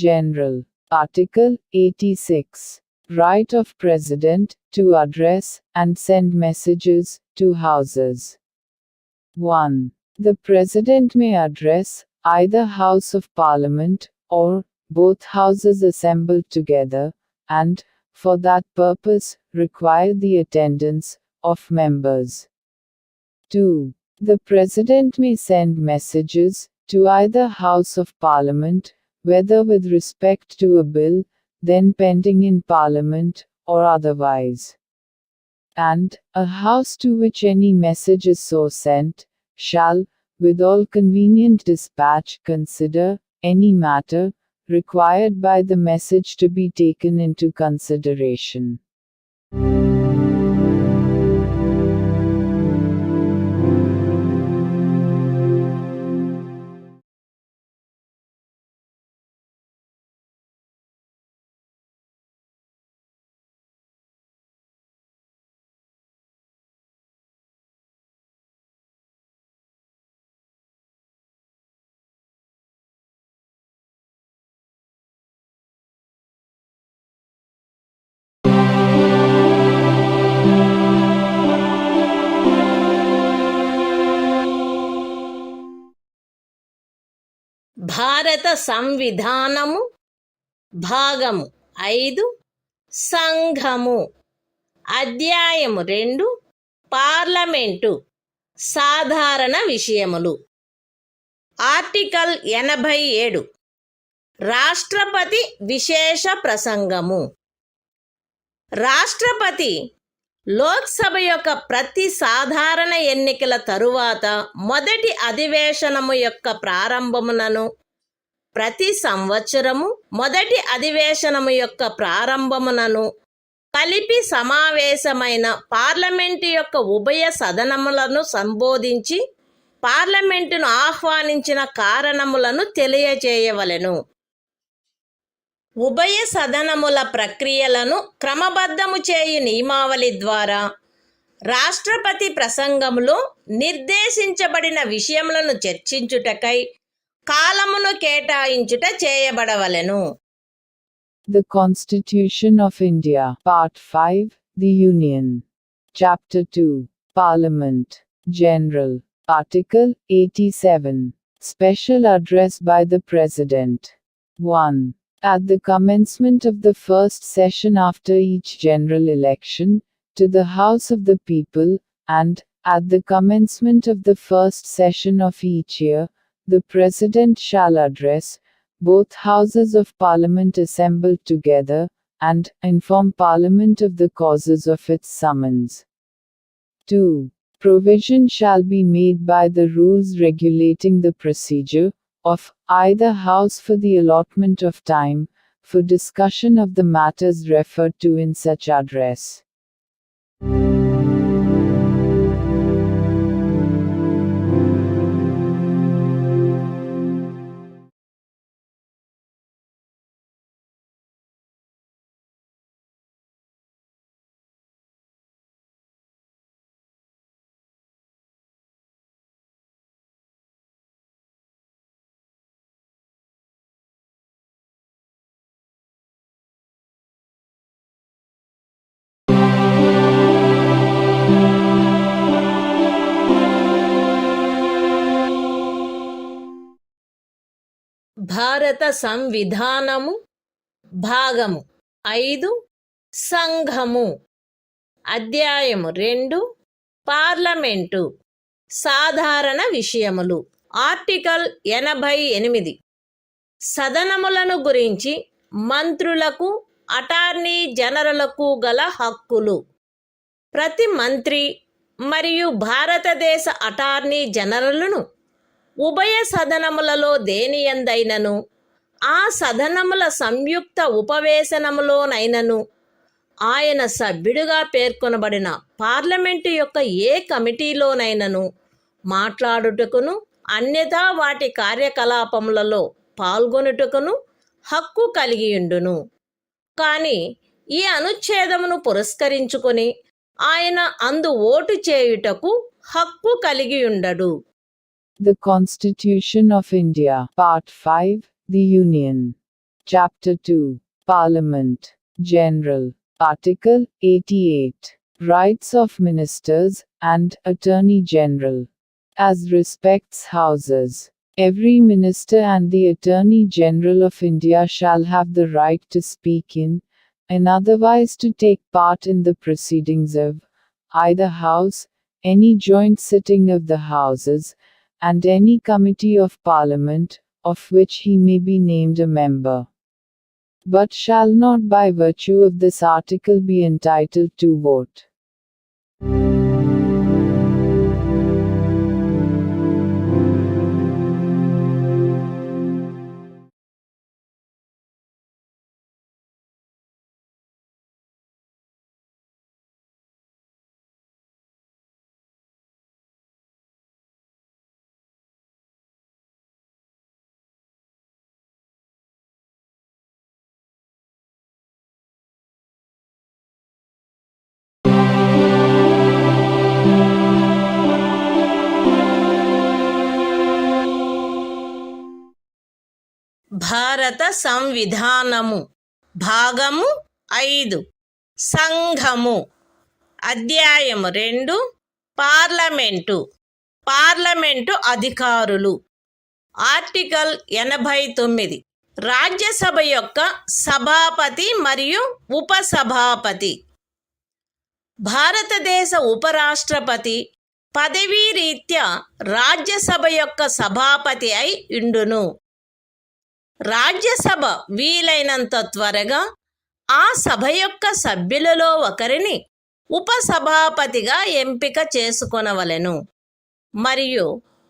General. Article 86. Right of President to address and send messages to Houses. 1. The President may address either House of Parliament or both Houses assembled together, and, for that purpose, require the attendance of members. 2. The President may send messages to either House of Parliament, whether with respect to a bill then pending in Parliament or otherwise. And a House to which any message is so sent, shall, with all convenient dispatch, consider any matter required by the message to be taken into consideration. భారత సంవిధానము భాగము 5 సంఘము అధ్యాయము 2 parliament సాధారణ విషయములు article 87 రాష్ట్రపతి విశేష ప్రసంగము. రాష్ట్రపతి లోక్సభ యొక్క ప్రతి సాధారణ ఎన్నికల తరువాత మొదటి అధివేశనము యొక్క ప్రారంభమునను ప్రతి సంవత్సరము మొదటి అధివేశనము యొక్క ప్రారంభమునను కలిపి సమావేశమైన పార్లమెంటు యొక్క ఉభయ సదనములను సంబోధించి పార్లమెంటును ఆహ్వానించిన కారణములను తెలియజేయవలెను. ఉభయ సదనముల ప్రక్రియలను క్రమబద్ధము చేయు నియమావళి ద్వారా రాష్ట్రపతి ప్రసంగములో నిర్దేశించబడిన విషయములను చర్చించుటకై కాలమును కేటాయించుట చేయబడవలెను. The Constitution of India. Part 5. The Union. Chapter 2. Parliament. General. Article 87. Special Address by the President. 1. At the commencement of the first session after each general election, to the House of the People, and, at the commencement of the first session of each year, the President shall address both Houses of Parliament assembled together, and inform Parliament of the causes of its summons. 2. Provision shall be made by the rules regulating the procedure of either House for the allotment of time for discussion of the matters referred to in such address. భారత సంవిధానము భాగము 5 సంఘము అధ్యాయము 2 parliament సాధారణ విషయములు article 88 సదనములను గురించి మంత్రులకు attorney జనరలకు గల హక్కులు ప్రతి మంత్రి మరియు భారతదేశ అటార్నీ జనరలును ఉభయ సదనములలో దేనియందైనను ఆ సదనముల సంయుక్త ఉపవేశనములోనైనను ఆయన సభ్యుడిగా పేర్కొనబడిన పార్లమెంటు యొక్క ఏ కమిటీలోనైనను మాట్లాడుటకును అన్యథా వాటి కార్యకలాపములలో పాల్గొనుటకును హక్కు కలిగియుండును. కానీ ఈ అనుచ్ఛేదమును పురస్కరించుకొని ఆయన అందు ఓటు చేయుటకు హక్కు కలిగియుండడు. The Constitution of India. Part 5. The Union. Chapter 2. Parliament. General. Article 88. Rights of Ministers and Attorney General. As respects Houses, every Minister and the Attorney General of India shall have the right to speak in, and otherwise to take part in the proceedings of either House, any joint sitting of the Houses, and any committee of Parliament, of which he may be named a member, but shall not by virtue of this article be entitled to vote. భారత సంవిధానము భాగము 5 సంఘము అధ్యాయము 2 parliament అధికారులు article 89 Rajya Sabha యొక్క సభాపతి మరియు ఉపసభాపతి భారతదేశ ఉపరాష్ట్రపతి పదవీ రీత్యా రాజ్యసభ యొక్క సభాపతి అయి ఉండును. రాజ్యసభ వీలైనంత త్వరగా ఆ సభ యొక్క సభ్యులలో ఒకరిని ఉపసభాపతిగా ఎంపిక చేసుకొనవలెను మరియు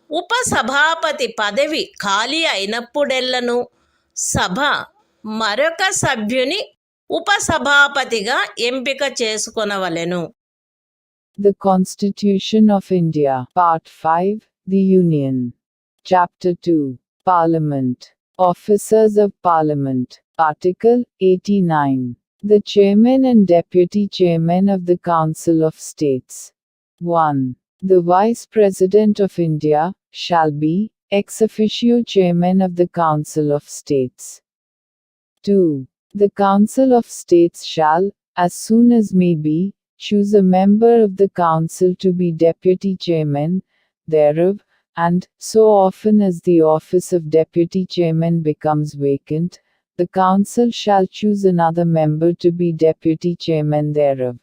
ఉపసభాపతి పదవి ఖాళీ అయినప్పుడెల్లను సభ మరొక సభ్యుని ఉపసభాపతిగా ఎంపిక చేసుకొనవలెను. The Constitution of India. Part 5. The Union. Chapter 2. Parliament. Officers of Parliament. Article 89. The Chairman and Deputy Chairman of the Council of States. 1. The Vice President of India shall be ex officio Chairman of the Council of States. 2. The Council of States shall, as soon as may be, choose a member of the Council to be Deputy Chairman thereof, and, so often as the office of Deputy Chairman becomes vacant, the Council shall choose another member to be Deputy Chairman thereof.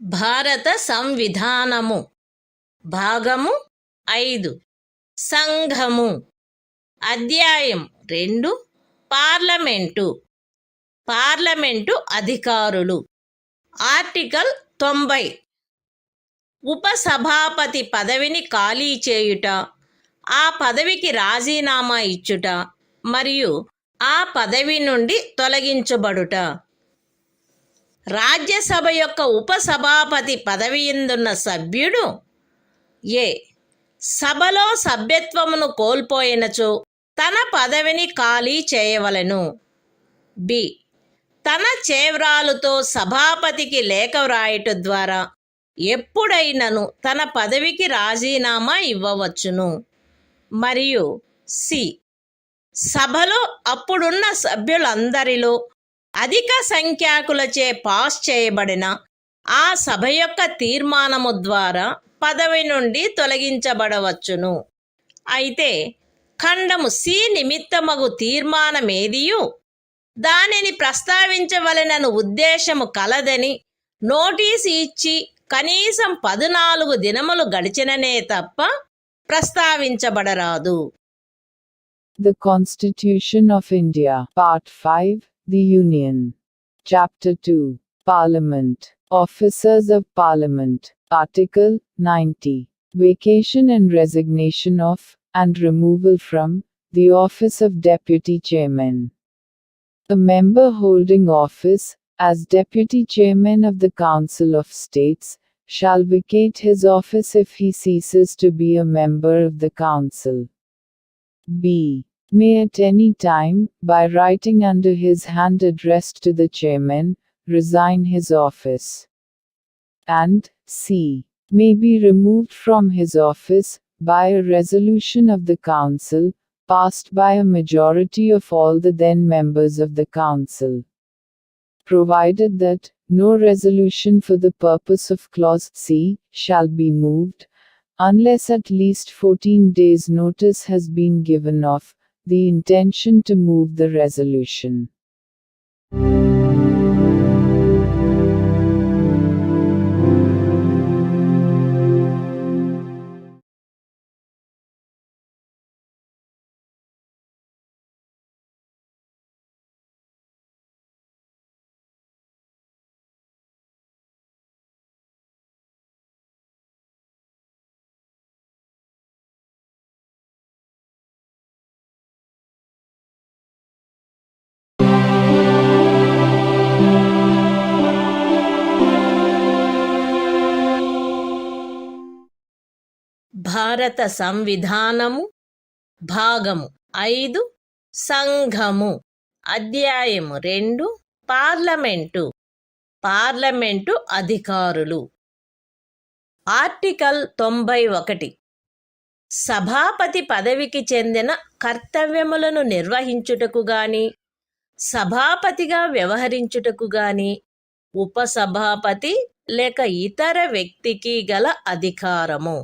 భారత సంవిధానము భాగము 5 సంఘము అధ్యాయం 2 parliament అధికారులు article 90 ఉపసభాపతి పదవిని ఖాళీ చేయుట, ఆ పదవికి రాజీనామా ఇచ్చుట మరియు ఆ పదవి నుండి తొలగించబడుట. రాజ్యసభ యొక్క ఉపసభాపతి పదవియందున్న సభ్యుడు ఏ సభలో సభ్యత్వమును కోల్పోయినచో తన పదవిని ఖాళీ చేయవలెను. బి తన చేవ్రాలుతో సభాపతికి లేఖ వ్రాయటం ద్వారా ఎప్పుడైనను తన పదవికి రాజీనామా ఇవ్వవచ్చును. మరియు సి సభలో అప్పుడున్న సభ్యులందరిలో అధిక సంఖ్యాకులచే పాస్ చేయబడిన ఆ సభ యొక్క తీర్మానము ద్వారా పదవి నుండి తొలగించబడవచ్చును. అయితే ఖండము సి నిమిత్తమగు తీర్మానమేదియు దానిని ప్రస్తావించవలెనను ఉద్దేశము కలదని నోటీసు ఇచ్చి కనీసం 14 దినములు గడిచిననే తప్ప ప్రస్తావించబడరాదు. The Constitution of India, Part 5, The Union. Chapter 2, Parliament. Officers of Parliament. Article 90. Vacation and resignation of, and removal from, the office of Deputy Chairman. A member holding office, as Deputy Chairman of the Council of States, shall vacate his office if he ceases to be a member of the Council. B. May at any time, by writing under his hand addressed to the Chairman, resign his office. And C. May be removed from his office, by a resolution of the Council, passed by a majority of all the then members of the Council. Provided that, no resolution for the purpose of Clause C, shall be moved, unless at least 14 days' notice has been given of the intention to move the resolution. భారత సంవిధానము భాగము 5 సంఘము అధ్యాయము 2 parliament అధికారులు article 91 సభాపతి పదవికి చెందిన కర్తవ్యములను నిర్వహించుటకు గాని సభాపతిగా వ్యవహరించుటకు గాని ఉపసభాపతి లేక ఇతర వ్యక్తికి గల అధికారము.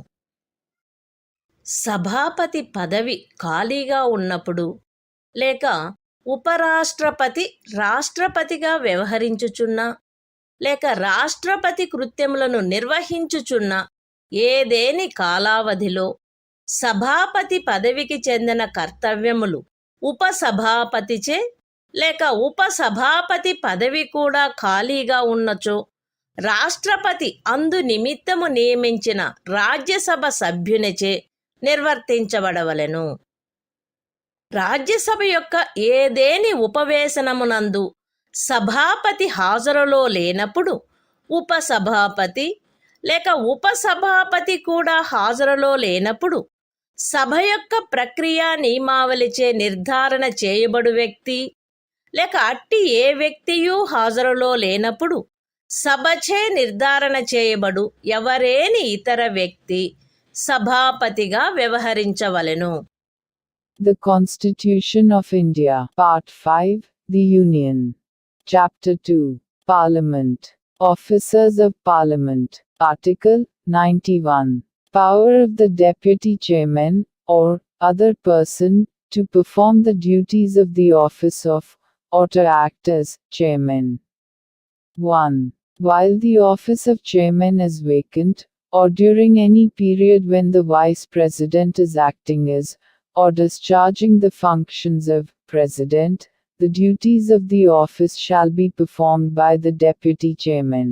సభాపతి పదవి ఖాళీగా ఉన్నప్పుడు లేక ఉపరాష్ట్రపతి రాష్ట్రపతిగా వ్యవహరించుచున్నా లేక రాష్ట్రపతి కృత్యములను నిర్వహించుచున్న ఏదేని కాలావధిలో సభాపతి పదవికి చెందిన కర్తవ్యములు ఉపసభాపతిచే లేక ఉపసభాపతి పదవి కూడా ఖాళీగా ఉన్నచో రాష్ట్రపతి అందు నిమిత్తము నియమించిన రాజ్యసభ సభ్యునిచే నిర్వర్తించబడవలెను. రాజ్యసభ యొక్క ఏదేని ఉపవేశనమునందు సభాపతి హాజరులో లేనప్పుడు ఉపసభాపతి లేక ఉపసభాపతి కూడా హాజరులో లేనప్పుడు సభ యొక్క ప్రక్రియ నియమావళిచే నిర్ధారణ చేయబడు వ్యక్తి లేక అట్టి ఏ వ్యక్తియూ హాజరులో లేనప్పుడు సభచే నిర్ధారణ చేయబడు ఎవరేని ఇతర వ్యక్తి సభాపతిగా వ్యవహరించవలెను. The Constitution of India, Part 5, The Union. Chapter 2, Parliament. Officers of Parliament. Article 91. Power of the Deputy Chairman, or other person, to perform the duties of the office of, or to act as, Chairman. 1. While the office of Chairman is vacant, or during any period when the Vice President is acting as, or discharging the functions of, President, the duties of the office shall be performed by the Deputy Chairman.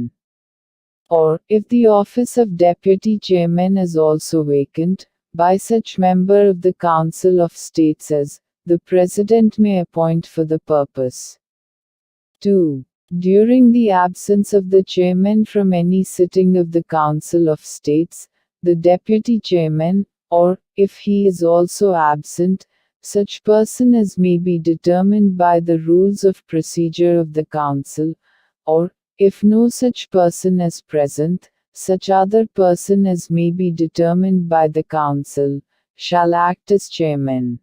Or, if the office of Deputy Chairman is also vacant, by such member of the Council of States as, the President may appoint for the purpose. 2. During the absence of the Chairman from any sitting of the Council of States, the Deputy Chairman, or, if he is also absent, such person as may be determined by the rules of procedure of the Council, or, if no such person is present, such other person as may be determined by the Council, shall act as Chairman.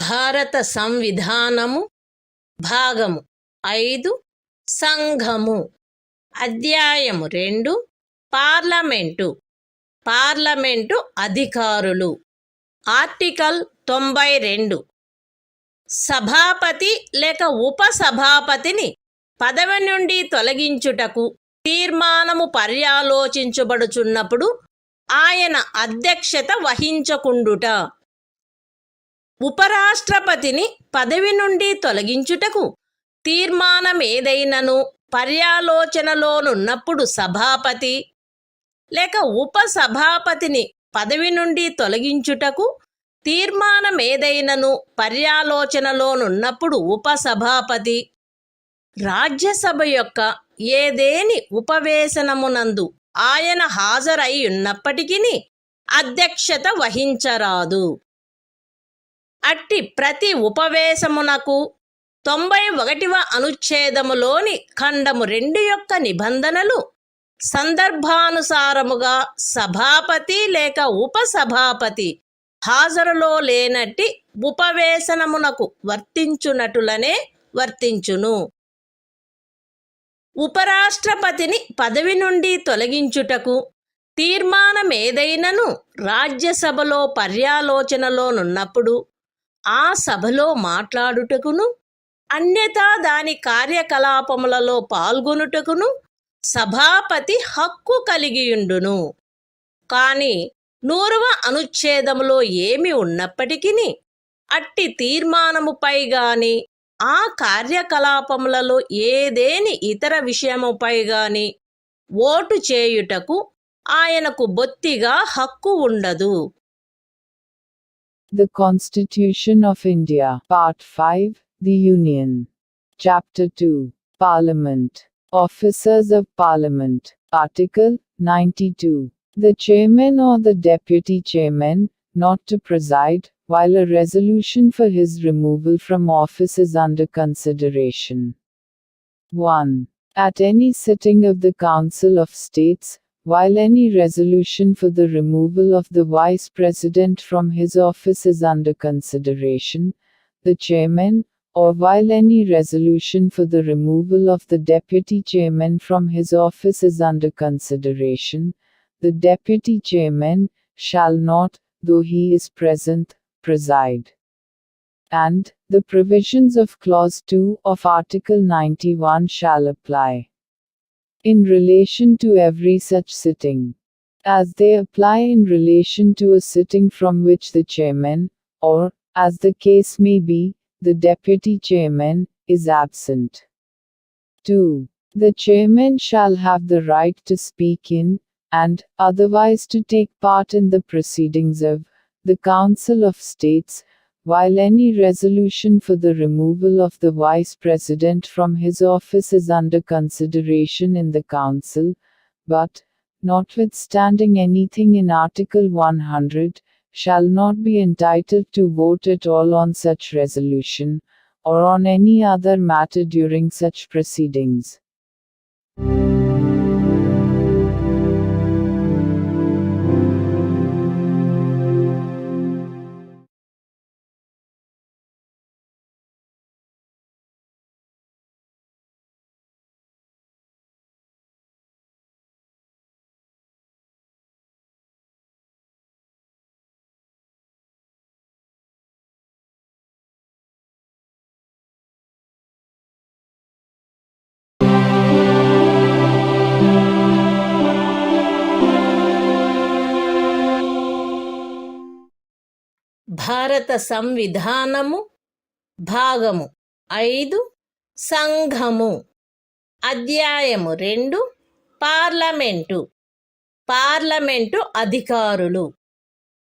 భారత సంవిధానము భాగము 5 సంఘము అధ్యాయము 2 parliament అధికారులు article 92 సభాపతి లేక ఉపసభాపతిని పదవి నుండి తొలగించుటకు తీర్మానము పర్యాలోచించబడుచున్నప్పుడు ఆయన అధ్యక్షత వహించకుండుట. ఉపరాష్ట్రపతిని పదవి నుండి తొలగించుటకు తీర్మానమేదైనను పర్యాలోచనలోనున్నప్పుడు సభాపతి లేక ఉపసభాపతిని పదవి నుండి తొలగించుటకు తీర్మానమేదైనను పర్యాలోచనలోనున్నప్పుడు ఉపసభాపతి రాజ్యసభ యొక్క ఏదేని ఉపవేశనమునందు ఆయన హాజరై ఉన్నప్పటికీ అధ్యక్షత వహించరాదు. అట్టి ప్రతి ఉపవేశమునకు 91వ అనుచ్ఛేదములోని ఖండము 2 యొక్క నిబంధనలు సందర్భానుసారముగా సభాపతి లేక ఉపసభాపతి హాజరులో లేనట్టి ఉపవేశనమునకు వర్తించునటులనే వర్తించును. ఉపరాష్ట్రపతిని పదవి నుండి తొలగించుటకు తీర్మానమేదైనను రాజ్యసభలో పర్యాలోచనలోనున్నప్పుడు ఆ సభలో మాట్లాడుటకును అన్యథా దాని కార్యకలాపములలో పాల్గొనుటకును సభాపతి హక్కు కలిగియుండును. కాని 100వ అనుచ్ఛేదములో ఏమి ఉన్నప్పటికీ అట్టి తీర్మానముపై గాని ఆ కార్యకలాపములలో ఏదేని ఇతర విషయముపై గాని ఓటు చేయుటకు ఆయనకు బొత్తిగా హక్కు ఉండదు. The Constitution of India, Part 5, The Union. Chapter 2, Parliament. Officers of Parliament. Article 92. The Chairman or the Deputy Chairman, not to preside, while a resolution for his removal from office is under consideration. 1. At any sitting of the Council of States, while any resolution for the removal of the Vice President from his office is under consideration, the Chairman, or while any resolution for the removal of the Deputy Chairman from his office is under consideration, the Deputy Chairman shall not, though he is present, preside. And, the provisions of Clause 2 of Article 91 shall apply in relation to every such sitting, as they apply in relation to a sitting from which the Chairman, or, as the case may be, the Deputy Chairman, is absent. 2. The Chairman shall have the right to speak in, and, otherwise to take part in the proceedings of, the Council of States, while any resolution for the removal of the Vice President from his office is under consideration in the Council, but, notwithstanding anything in Article 100, shall not be entitled to vote at all on such resolution, or on any other matter during such proceedings. భారత సంవిధానము భాగము 5 సంఘము అధ్యాయము 2 parliament అధికారులు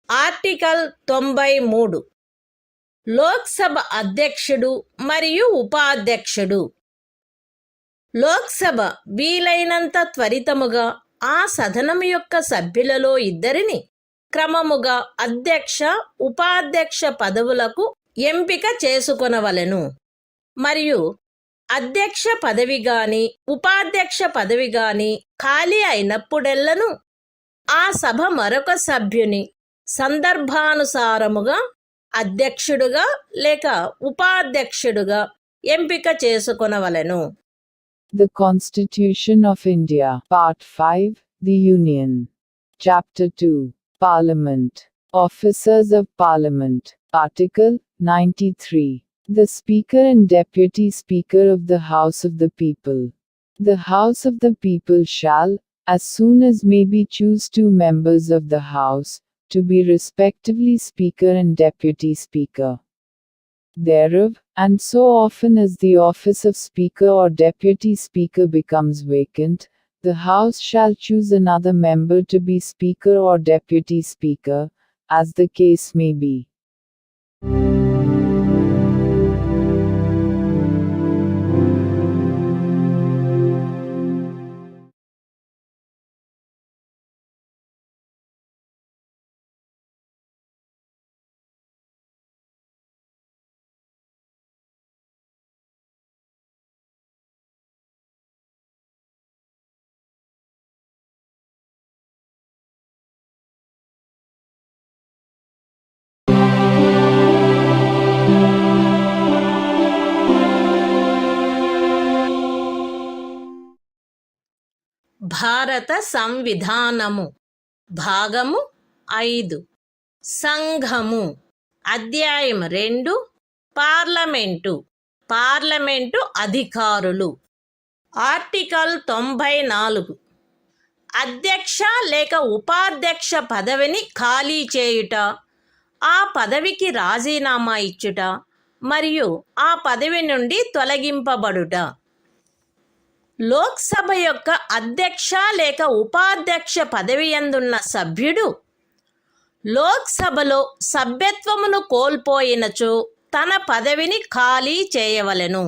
article 93 Lok Sabha అధ్యక్షుడు మరియు ఉపాధ్యక్షుడు లోక్సభ వీలైనంత త్వరితముగా ఆ సదనం యొక్క సభ్యులలో ఇద్దరిని క్రమముగా అధ్యక్ష ఉపాధ్యక్ష పదవులకు ఎంపిక చేసుకొనవలెను మరియు అధ్యక్ష పదవి గాని ఉపాధ్యక్ష పదవి గాని ఖాళీ అయినప్పుడెల్లను ఆ సభ మరొక సభ్యుని సందర్భానుసారముగా అధ్యక్షుడుగా లేక ఉపాధ్యక్షుడుగా ఎంపిక చేసుకొనవలెను. The Constitution of India, Part 5, The Union. Chapter 2, Parliament. Officers of Parliament. Article 93. The Speaker and Deputy Speaker of the House of the People. The House of the People shall, as soon as may be, choose 2 members of the House, to be respectively Speaker and Deputy Speaker thereof, and so often as the office of Speaker or Deputy Speaker becomes vacant, the House shall choose another member to be Speaker or Deputy Speaker, as the case may be. భారత సంవిధానము భాగము 5 సంఘము అధ్యాయము 2 parliament అధికారులు article 94 అధ్యక్ష లేక ఉపాధ్యక్ష పదవిని ఖాళీ చేయుట, ఆ పదవికి రాజీనామా ఇచ్చుట మరియు ఆ పదవి నుండి తొలగింపబడుట. లోక్సభ యొక్క అధ్యక్ష లేక ఉపాధ్యక్ష పదవి యందున్న సభ్యుడు లోక్సభలో సభ్యత్వమును కోల్పోయినచో తన పదవిని ఖాళీ చేయవలెను.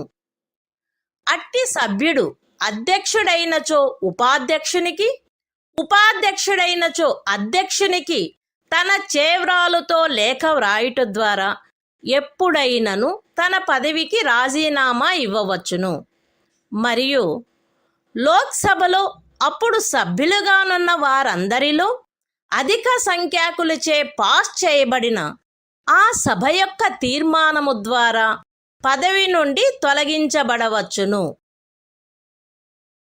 అట్టి సభ్యుడు అధ్యక్షుడైనచో ఉపాధ్యక్షునికి, ఉపాధ్యక్షుడైనచో అధ్యక్షునికి తన చేవ్రాలుతో లేఖ వ్రాయుట ద్వారా ఎప్పుడైనను తన పదవికి రాజీనామా ఇవ్వవచ్చును. మరియు లోక్సభలో అప్పుడు సభ్యులుగానున్న వారందరిలో అధిక సంఖ్యాకులచే పాస్ చేయబడిన ఆ సభ యొక్క తీర్మానము ద్వారా పదవి నుండి తొలగించబడవచ్చును.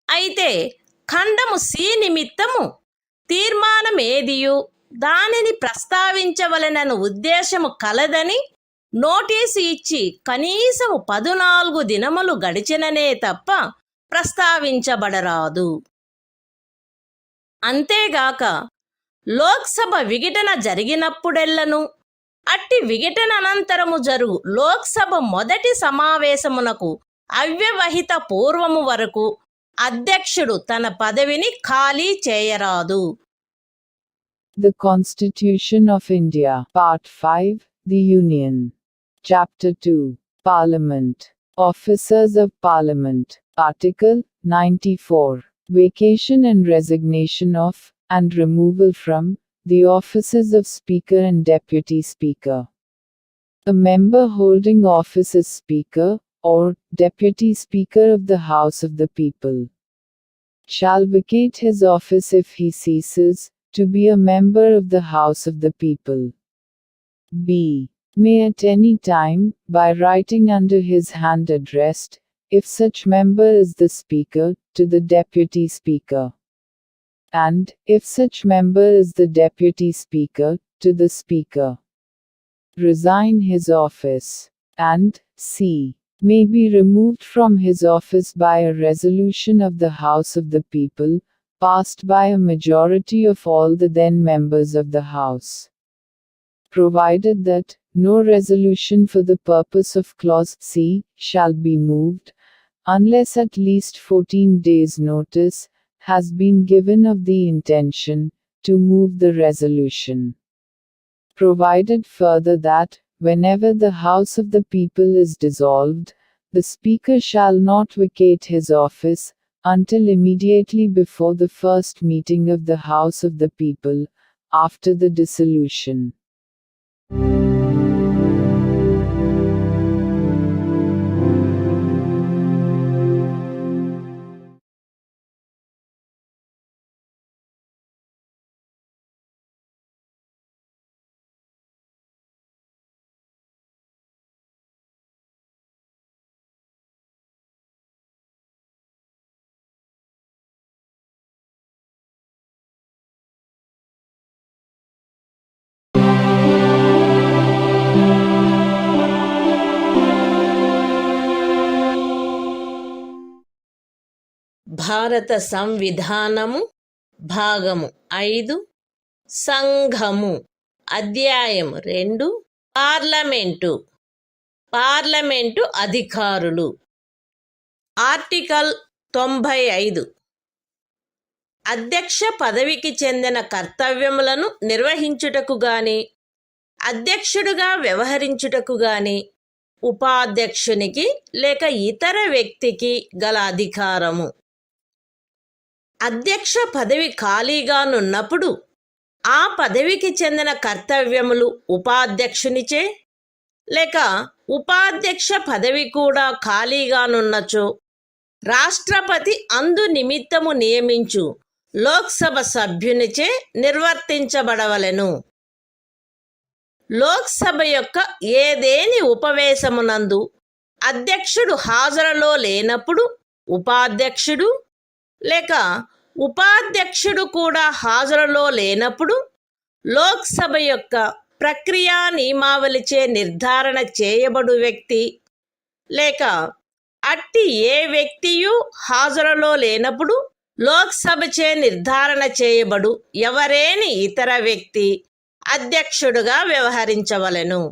అయితే ఖండము సి నిమిత్తము తీర్మానమేదియు దానిని ప్రస్తావించవలెనను ఉద్దేశము కలదని నోటీసు ఇచ్చి కనీసం 14 దినములు గడిచిననే తప్ప ప్రస్తావించబడరాదు. అంతేగాక లోక్సభ విఘటన జరిగినప్పుడెల్లను అట్టి విఘటన అనంతరము జరుగు లోక్సభ మొదటి సమావేశమునకు అవ్యవహిత పూర్వము వరకు అధ్యక్షుడు తన పదవిని ఖాళీ చేయరాదు. The Constitution of India, Part 5, The Union. Chapter 2, Parliament. Officers of Parliament. Article 94. Vacation and resignation of, and removal from, the offices of Speaker and Deputy Speaker. A member holding office as Speaker, or Deputy Speaker of the House of the People, shall vacate his office if he ceases to be a member of the House of the People. B. May at any time, by writing under his hand addressed, if such member is the Speaker, to the Deputy Speaker, and, if such member is the Deputy Speaker, to the Speaker, resign his office, and, C. May be removed from his office by a resolution of the House of the People, passed by a majority of all the then members of the House, provided that no resolution for the purpose of clause C shall be moved, unless at least 14 days' notice has been given of the intention to move the resolution. Provided further that, whenever the House of the People is dissolved, the Speaker shall not vacate his office until immediately before the first meeting of the House of the People, after the dissolution. భారత సంవిధానము భాగము 5 సంఘము అధ్యాయము 2 parliament అధికారులు article 95 అధ్యక్ష పదవికి చెందిన కర్తవ్యములను నిర్వహించుటకు గాని అధ్యక్షుడుగా వ్యవహరించుటకు గాని ఉపాధ్యక్షునికి లేక ఇతర వ్యక్తికి గల అధికారము. అధ్యక్ష పదవి ఖాళీగానున్నప్పుడు ఆ పదవికి చెందిన కర్తవ్యములు ఉపాధ్యక్షునిచే లేక ఉపాధ్యక్ష పదవి కూడా ఖాళీగానున్నచో రాష్ట్రపతి అందు నిమిత్తము నియమించు లోక్సభ సభ్యునిచే నిర్వర్తించబడవలెను. లోక్సభ యొక్క ఏదేని ఉపవేశమునందు అధ్యక్షుడు హాజరులో లేనప్పుడు ఉపాధ్యక్షుడు లేక ఉపాధ్యక్షుడు కూడా హాజరులో లేనప్పుడు లోక్సభ యొక్క ప్రక్రియా నియమావళిచే నిర్ధారణ చేయబడు వ్యక్తి లేక అట్టి ఏ వ్యక్తియు హాజరులో లేనప్పుడు లోక్సభచే నిర్ధారణ చేయబడు ఎవరేని ఇతర వ్యక్తి అధ్యక్షుడుగా వ్యవహరించవలెను.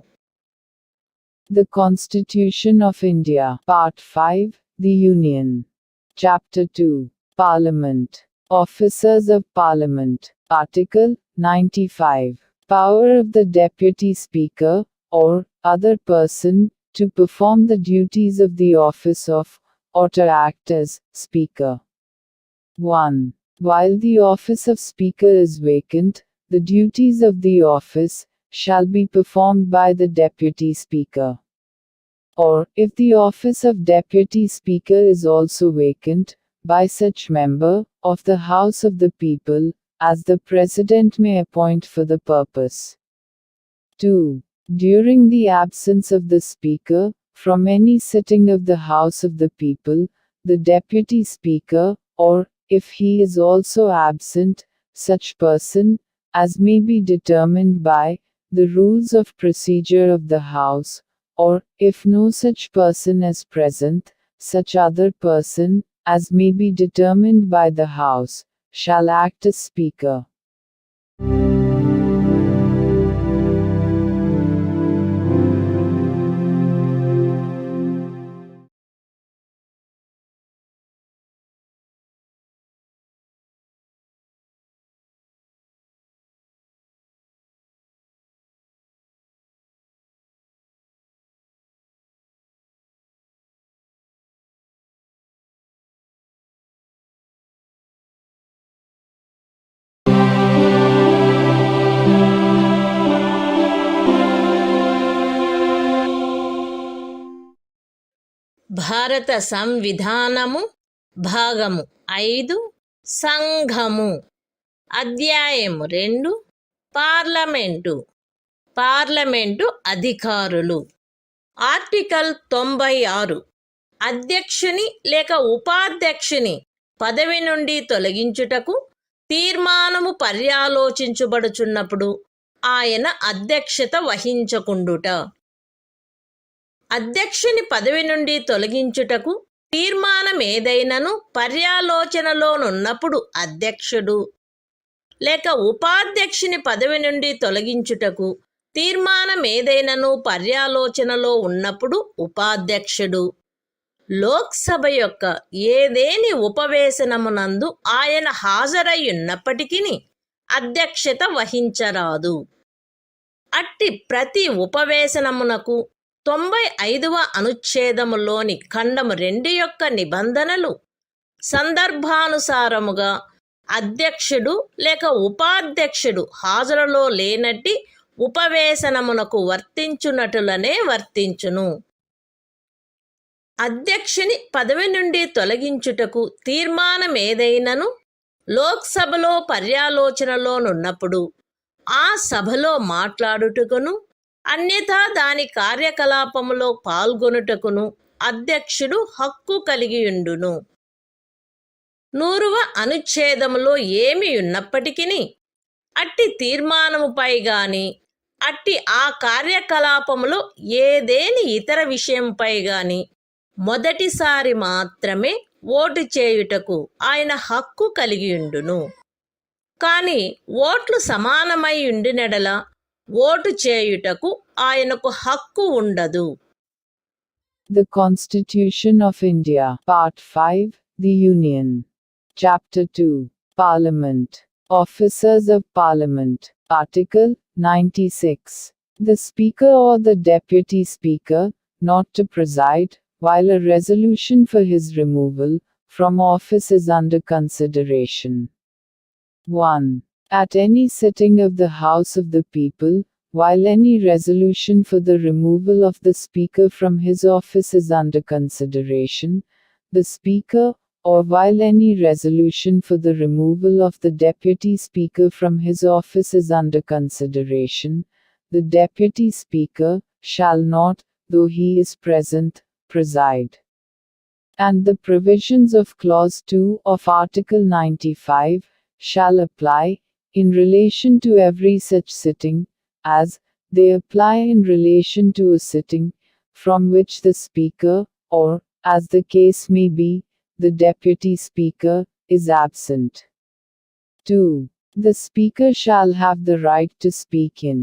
The Constitution of India, Part 5, The Union. Chapter 2, Parliament. Officers of Parliament. Article 95. Power of the Deputy Speaker, or other person, to perform the duties of the office of, or to act as, Speaker. 1. While the office of Speaker is vacant, the duties of the office shall be performed by the Deputy Speaker. Or, if the office of Deputy Speaker is also vacant, by such member, of the House of the People, as the President may appoint for the purpose. 2. During the absence of the Speaker, from any sitting of the House of the People, the Deputy Speaker, or, if he is also absent, such person, as may be determined by the rules of procedure of the House, or, if no such person is present, such other person, as may be determined by the House, shall act as Speaker. భారత సంవిధానము భాగము 5 సంఘము అధ్యాయము 2 parliament అధికారులు article 96 అధ్యక్షుని లేక ఉపాధ్యక్షుని పదవి నుండి తొలగించుటకు తీర్మానము పర్యాలోచించబడుచున్నప్పుడు ఆయన అధ్యక్షత వహించకుండుట. అధ్యక్షుని పదవి నుండి తొలగించుటకు తీర్మానమేదైనను పర్యాలోచనలోనున్నప్పుడు అధ్యక్షుడు, లేక ఉపాధ్యక్షుని పదవి నుండి తొలగించుటకు తీర్మానమేదైనను పర్యాలోచనలో ఉన్నప్పుడు ఉపాధ్యక్షుడు, లోక్సభ యొక్క ఏదేని ఉపవేశనమునందు ఆయన హాజరయ్యున్నప్పటికీ అధ్యక్షత వహించరాదు. అట్టి ప్రతి ఉపవేశనమునకు 95వ అనుచ్ఛేదములోని ఖండము 2 యొక్క నిబంధనలు సందర్భానుసారముగా అధ్యక్షుడు లేక ఉపాధ్యక్షుడు హాజరులో లేనట్టి ఉపవేశనమునకు వర్తించునటులనే వర్తించును. అధ్యక్షుని పదవి నుండి తొలగించుటకు తీర్మానమేదైనను లోక్సభలో పర్యాలోచనలోనున్నప్పుడు ఆ సభలో మాట్లాడుటకును అన్యథా దాని కార్యకలాపములో పాల్గొనుటకును అధ్యక్షుడు హక్కు కలిగియుండును. 100వ అనుచ్ఛేదములో ఏమి ఉన్నప్పటికీ అట్టి తీర్మానముపై గాని అట్టి ఆ కార్యకలాపములో ఏదేని ఇతర విషయంపై గాని మొదటిసారి మాత్రమే ఓటు చేయుటకు ఆయన హక్కు కలిగియుండును. కాని ఓట్లు సమానమై ఉండినెడల ఓటు చేయుటకు ఆయనకు హక్కు ఉండదు. The Constitution of India, Part 5, The Union. Chapter 2, Parliament. Officers of Parliament. Article 96. The Speaker or the Deputy Speaker, not to preside, while a resolution for his removal from office is under consideration. 1. At any sitting of the House of the People, while any resolution for the removal of the Speaker from his office is under consideration, the Speaker, or while any resolution for the removal of the Deputy Speaker from his office is under consideration, the Deputy Speaker shall not, though he is present, preside. And the provisions of Clause 2 of Article 95 shall apply, in relation to every such sitting, as they apply in relation to a sitting, from which the Speaker, or, as the case may be, the Deputy Speaker, is absent. 2. The Speaker shall have the right to speak in,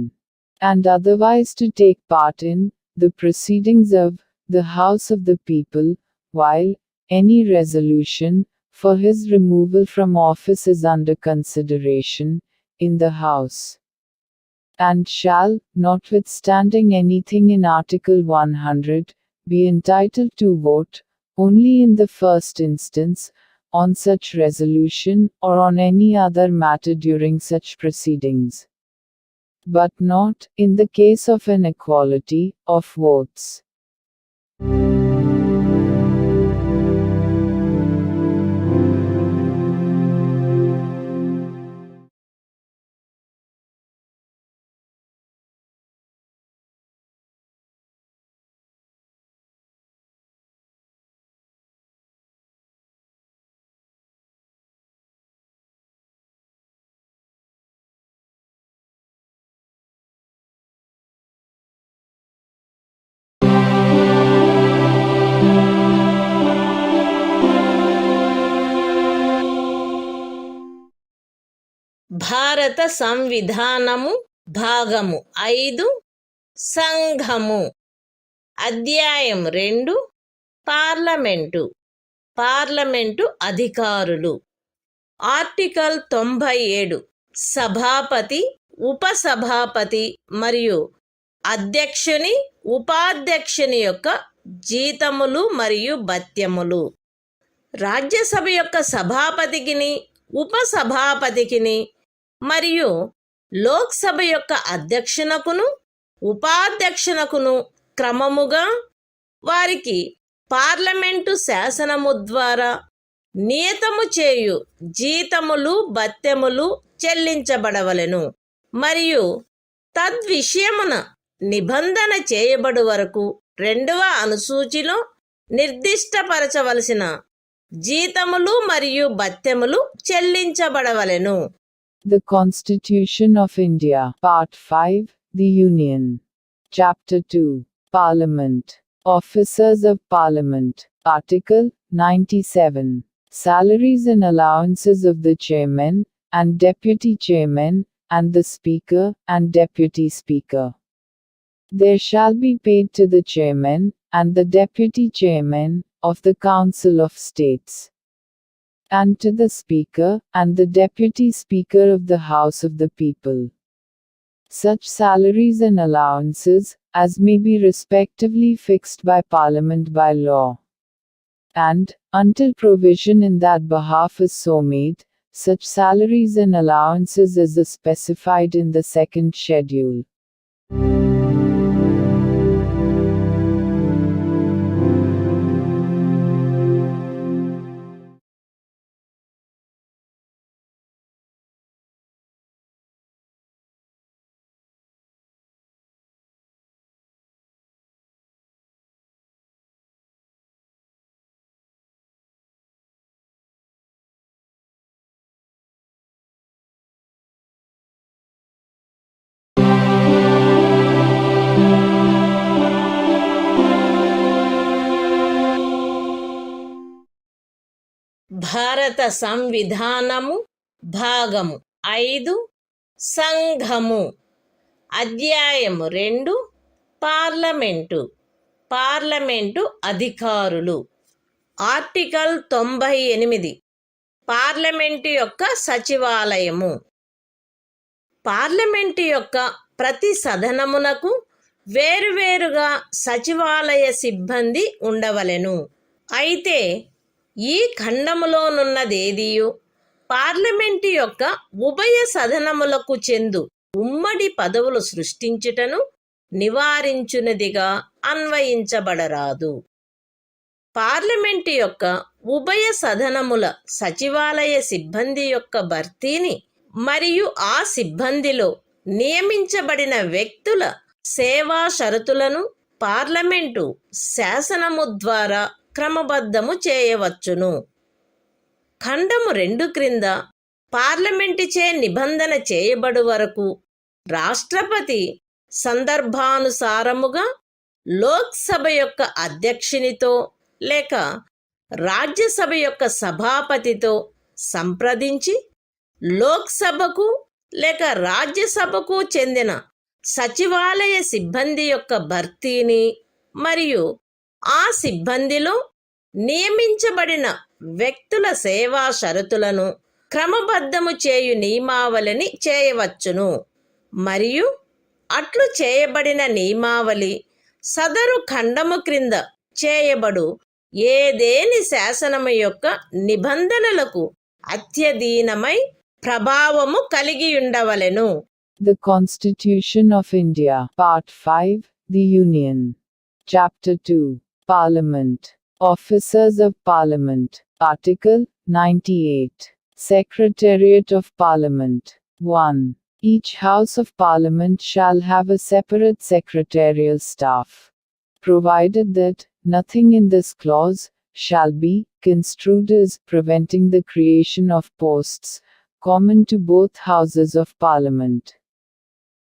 and otherwise to take part in, the proceedings of, the House of the People, while, any resolution, for his removal from office is under consideration, in the House. And shall, notwithstanding anything in Article 100, be entitled to vote, only in the first instance, on such resolution, or on any other matter during such proceedings. But not, in the case of an equality, of votes. భారత సంవిధానము భాగము 5 సంఘము. అధ్యాయం 2 parliament. Parliament అధికారులు. Article 97 సభాపతి, ఉపసభాపతి మరియు అధ్యక్షుని, ఉపాధ్యక్షుని యొక్క జీతములు మరియు భత్యములు. రాజ్యసభ యొక్క సభాపతికిని, ఉపసభాపతికిని మరియు లోక్సభ యొక్క అధ్యక్షునకును, ఉపాధ్యక్షునకును క్రమముగా వారికి పార్లమెంటు శాసనము ద్వారా నియతము చేయు జీతములు భత్యములు చెల్లించబడవలెను మరియు తద్విషయమున నిబంధన చేయబడు వరకు 2వ అనుసూచిలో నిర్దిష్టపరచవలసిన జీతములు మరియు భత్యములు చెల్లించబడవలెను. The Constitution of India, Part 5, The Union. Chapter 2, Parliament. Officers of Parliament. Article 97. Salaries and allowances of the chairman and deputy chairman and the speaker and deputy speaker. There shall be paid to the chairman and the deputy chairman of the Council of States, and to the Speaker and the Deputy Speaker of the House of the People, such salaries and allowances as may be respectively fixed by Parliament by law, and, until provision in that behalf is so made, such salaries and allowances as is specified in the second schedule. భారత సంవిధానము భాగము 5 సంఘము. అధ్యాయము 2 parliament. Parliament అధికారులు. Article 98 parliament యొక్క సచివాలయము. Parliament యొక్క ప్రతి సదనమునకు వేరువేరుగా సచివాలయ సిబ్బంది ఉండవలెను. అయితే ఈ ఖండములోనున్నదేదియు పార్లమెంటు యొక్క ఉభయ సదనములకు చెందు ఉమ్మడి పదవులు సృష్టించుటను నివారించునదిగా అన్వయించబడరాదు. పార్లమెంటు యొక్క ఉభయ సదనముల సచివాలయ సిబ్బంది యొక్క భర్తీని మరియు ఆ సిబ్బందిలో నియమించబడిన వ్యక్తుల సేవా షరతులను పార్లమెంటు శాసనము ద్వారా క్రమబద్ధము చేయవచ్చును. ఖండము 2 క్రింద పార్లమెంటుచే నిబంధన చేయబడు వరకు రాష్ట్రపతి సందర్భానుసారముగా లోక్సభ యొక్క అధ్యక్షునితో లేక రాజ్యసభ యొక్క సభాపతితో సంప్రదించి లోక్సభకు లేక రాజ్యసభకు చెందిన సచివాలయ సిబ్బంది యొక్క భర్తీని మరియు ఆ సిబ్బందిలో నియమించబడిన వ్యక్తుల సేవా షరతులను క్రమబద్ధము చేయు నియమావళిని చేయవచ్చును. మరియు అట్లు చేయబడిన నియమావళి సదరు ఖండము క్రింద చేయబడు ఏదేని శాసనము యొక్క నిబంధనలకు అత్యధీనమై ప్రభావము కలిగి ఉండవలెను. The Constitution of India, Part 5, The Union. Chapter 2, Parliament. Officers of Parliament. Article 98. Secretariat of Parliament. 1. Each House of Parliament shall have a separate secretarial staff, provided that nothing in this clause shall be construed as preventing the creation of posts common to both Houses of Parliament.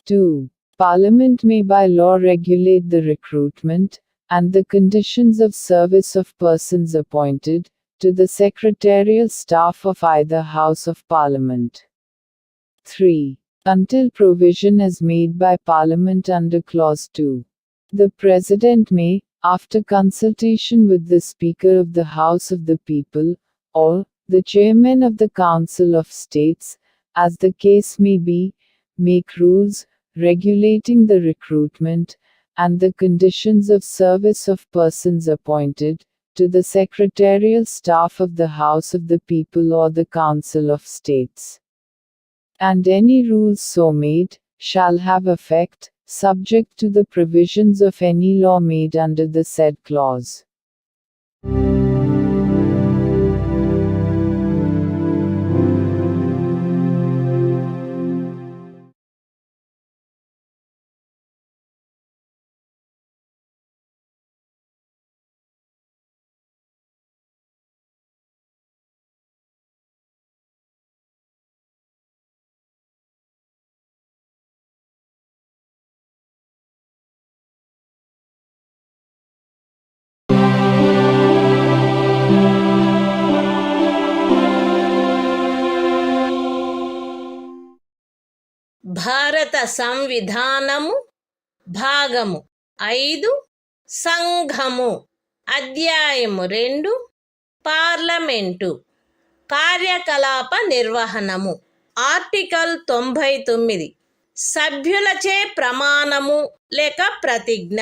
2. Parliament may by law regulate the recruitment and the conditions of service of persons appointed to the secretarial staff of either House of Parliament. 3. Until provision is made by Parliament under Clause 2. The President may, after consultation with the Speaker of the House of the People, or the Chairman of the Council of States, as the case may be, make rules regulating the recruitment and the conditions of service of persons appointed to the secretarial staff of the House of the People or the Council of States. And any rules so made shall have effect, subject to the provisions of any law made under the said clause. భారత సంవిధానము భాగము 5 సంఘము అధ్యాయము 2 parliament కార్యకలాప నిర్వహణము article 99 సభ్యులచే ప్రమాణము లేక ప్రతిజ్ఞ.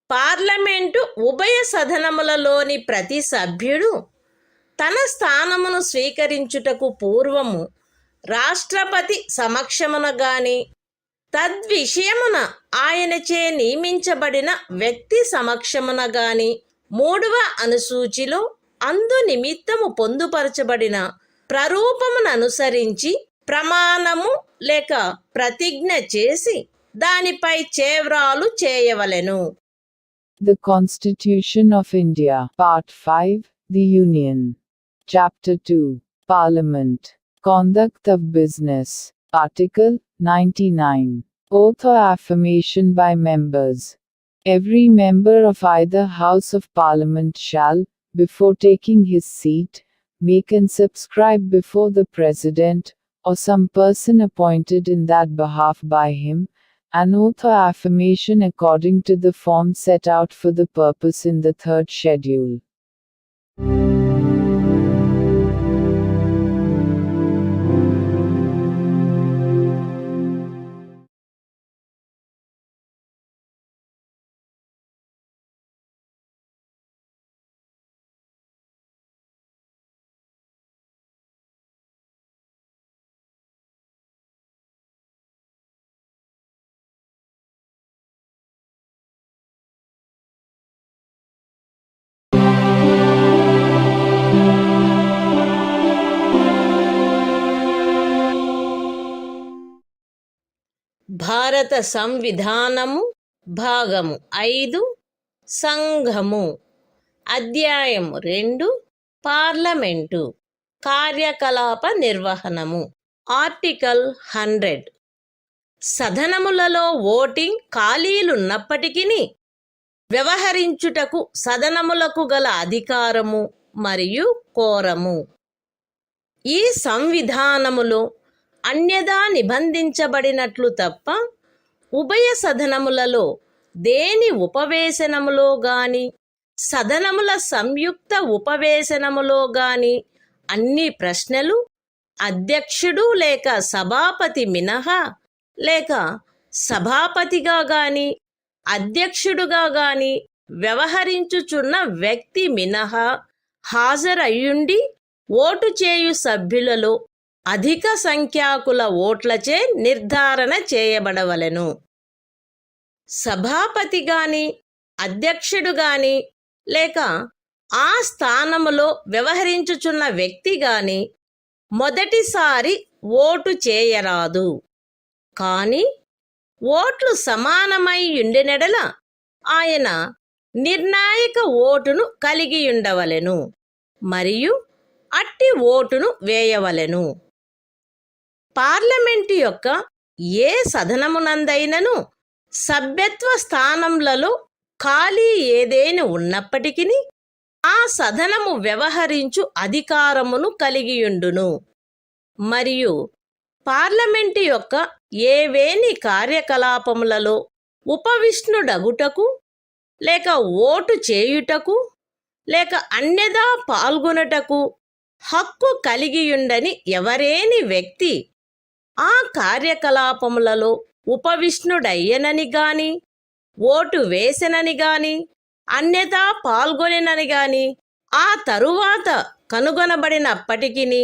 Parliament ఉభయ సదనములలోని ప్రతి సభ్యుడు తన స్థానమును స్వీకరించుటకు పూర్వము రాష్ట్రపతి సమక్షమున గాని తద్విషయమున ఆయనచే నియమించబడిన వ్యక్తి సమక్షమున గాని 3వ అనుసూచిలో అందు నిమిత్తము పొందుపరచబడిన ప్రరూపమును అనుసరించి ప్రమాణము లేక ప్రతిజ్ఞ చేసి దానిపై చేవ్రాలు చేయవలెను. The Constitution of India, Part 5, The Union. Chapter 2, Parliament. Conduct of Business. Article 99. Oath or affirmation by members. Every member of either House of Parliament shall, before taking his seat, make and subscribe before the President, or some person appointed in that behalf by him, an oath or affirmation according to the form set out for the purpose in the 3rd schedule. భారత సంవిధానము భాగము 5 సంఘము అధ్యాయము 2 parliament కార్యకలాప నిర్వహణము article 100 సదనములలో voting ఖాళీలున్నప్పటికీ వ్యవహరించుటకు సదనములకు గల అధికారము మరియు కోరము. ఈ సంవిధానములో అన్యదా నిబంధించబడినట్లు తప్ప ఉభయ సదనములలో దేని ఉపవేశనములో గాని సదనముల సంయుక్త ఉపవేశనములో గాని అన్ని ప్రశ్నలు అధ్యక్షుడు లేక సభాపతి మినహా లేక సభాపతిగా గాని అధ్యక్షుడుగా గాని వ్యవహరించుచున్న వ్యక్తి మినహా హాజరయ్యుండి ఓటు చేయు సభ్యులలో అధిక సంఖ్యాకుల ఓట్లచే నిర్ధారణ చేయబడవలెను. సభాపతి గాని అధ్యక్షుడు గాని లేక ఆ స్థానములో వ్యవహరించుచున్న వ్యక్తి గాని మొదటిసారి ఓటు చేయరాదు. కాని ఓట్లు సమానమై యుండెనెడల ఆయన నిర్ణాయక ఓటును కలిగియుండవలెను మరియు అట్టి ఓటును వేయవలెను. పార్లమెంటు యొక్క ఏ సదనమునందైనను సభ్యత్వ స్థానములలో ఖాళీ ఏదేని ఉన్నప్పటికీ ఆ సదనము వ్యవహరించు అధికారమును కలిగియుండును. మరియు పార్లమెంటు యొక్క ఏవేని కార్యకలాపములలో ఉపవిష్ణుడగుటకు లేక ఓటు చేయుటకు లేక అన్యదా పాల్గొనుటకు హక్కు కలిగియుండని ఎవరేని వ్యక్తి ఆ కార్యకలాపములలో ఉపవిష్ణుడయ్యనని గాని ఓటు వేసెనని గాని అన్యదా పాల్గొనెనని గాని ఆ తరువాత కనుగొనబడినప్పటికీ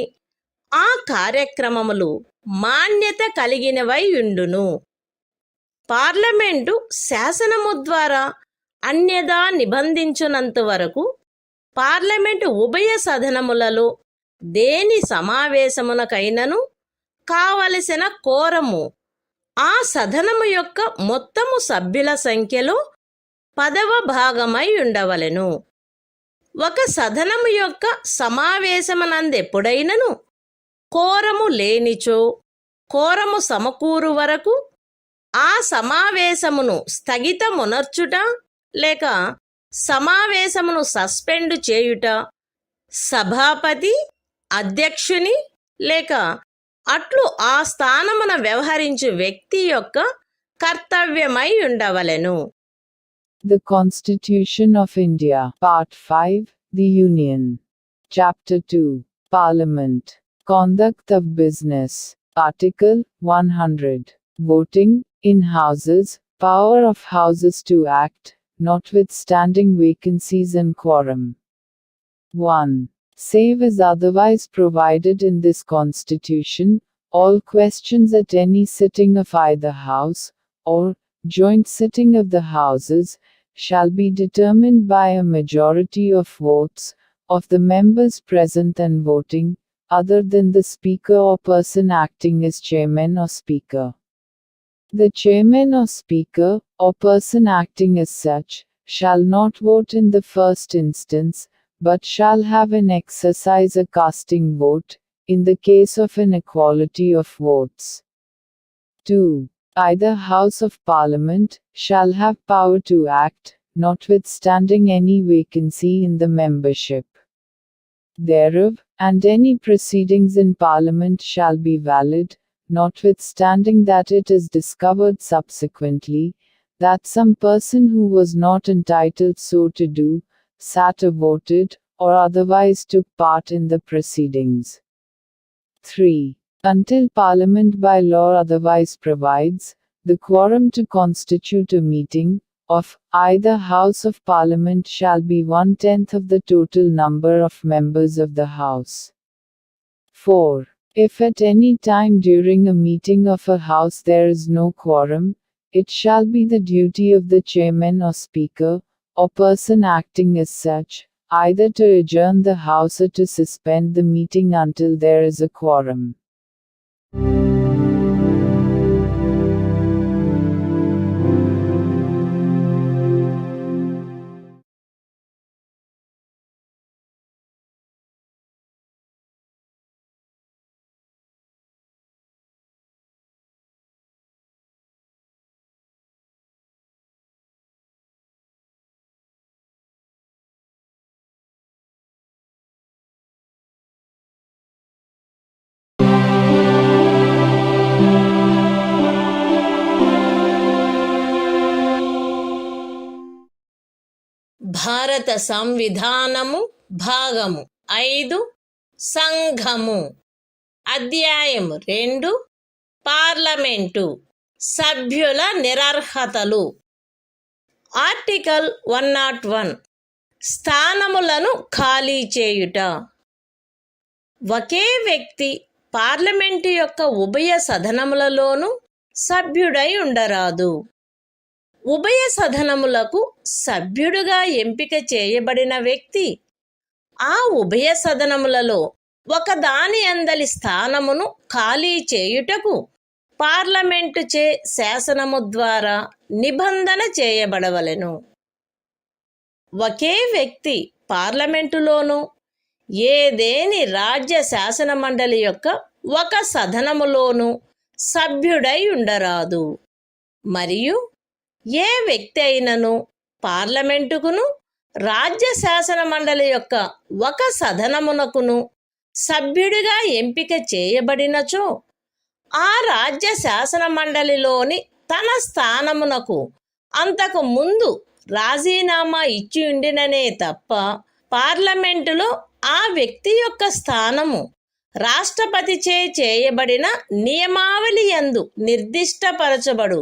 ఆ కార్యక్రమములు మాన్యత కలిగినవై ఉండును. పార్లమెంటు శాసనము ద్వారా అన్యదా నిబంధించునంత వరకు పార్లమెంటు ఉభయ సదనములలో దేని సమావేశమునకైనను కావలసిన కోరము ఆ సదనము యొక్క మొత్తము సభ్యుల సంఖ్యలో 10వ భాగమై ఉండవలెను. ఒక సదనము యొక్క సమావేశమునందెప్పుడైనను కోరము లేనిచో కోరము సమకూరు వరకు ఆ సమావేశమును స్థగితమునర్చుట లేక సమావేశమును సస్పెండు చేయుట సభాపతి అధ్యక్షుని లేక అట్లు ఆ స్థానమున వ్యవహరించు వ్యక్తి యొక్క కర్తవ్యమై ఉండవలెను. The Constitution of India, Part 5, The Union. Chapter 2, Parliament. Conduct of Business. Article 100. Voting, in Houses, power of Houses to act, notwithstanding vacancies and quorum. 1. Save as otherwise provided in this Constitution, all questions at any sitting of either House, or joint sitting of the Houses, shall be determined by a majority of votes, of the members present and voting, other than the Speaker or person acting as Chairman or Speaker. The Chairman or Speaker, or person acting as such, shall not vote in the first instance, but shall have an exercise a casting vote, in the case of an equality of votes. 2. Either House of Parliament shall have power to act, notwithstanding any vacancy in the membership thereof, and any proceedings in Parliament shall be valid, notwithstanding that it is discovered subsequently that some person who was not entitled so to do, sat or voted, or otherwise took part in the proceedings. 3. Until Parliament by law otherwise provides, the quorum to constitute a meeting of either House of Parliament shall be 1/10 of the total number of members of the House. 4. If at any time during a meeting of a House there is no quorum, it shall be the duty of the Chairman or Speaker, or person acting as such, either to adjourn the House or to suspend the meeting until there is a quorum. భారత సంవిధానము భాగము 5 సంఘము అధ్యాయము 2 parliament సభ్యుల నిరర్హతలు article 101 స్థానములను ఖాళీ చేయుట. ఒకే వ్యక్తి parliament యొక్క ఉభయ సదనములలోనూ సభ్యుడై ఉండరాదు. ఉభయ సదనములకు సభ్యుడుగా ఎంపిక చేయబడిన వ్యక్తి ఆ ఉభయ సదనములలో ఒకదాని అందలి స్థానమును ఖాళీ చేయుటకు పార్లమెంటు చే శాసనము ద్వారా నిబంధన చేయబడవలెను. ఒకే వ్యక్తి పార్లమెంటులోనూ ఏదేని రాజ్య శాసన మండలి యొక్క ఒక సదనములోనూ సభ్యుడై ఉండరాదు. మరియు ఏ వ్యక్తి అయినను పార్లమెంటుకును రాజ్య శాసన మండలి యొక్క ఒక సదనమునకును సభ్యుడిగా ఎంపిక చేయబడినచో ఆ రాజ్య శాసన మండలిలోని తన స్థానమునకు అంతకు ముందు రాజీనామా ఇచ్చి ఉండిననే తప్ప పార్లమెంటులో ఆ వ్యక్తి యొక్క స్థానము రాష్ట్రపతిచే చేయబడిన నియమావళి యందు నిర్దిష్టపరచబడు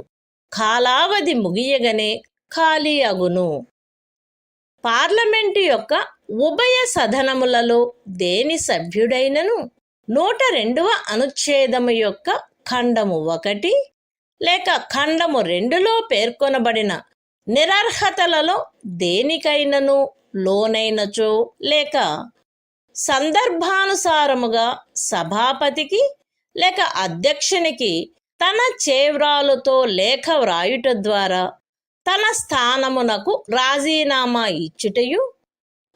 కాలావధి ముగియగనే ఖాళీ అగును. పార్లమెంటు యొక్క ఉభయ సదనములలో దేని సభ్యుడైనను 102వ అనుచ్ఛేదము యొక్క ఖండము 1 లేక ఖండము 2లో పేర్కొనబడిన నిరర్హతలలో దేనికైనను లోనైనచో లేక సందర్భానుసారముగా సభాపతికి లేక అధ్యక్షునికి తన చేవ్రాలుతో లేఖ వ్రాయుట ద్వారా తన స్థానమునకు రాజీనామా ఇచ్చుటయు,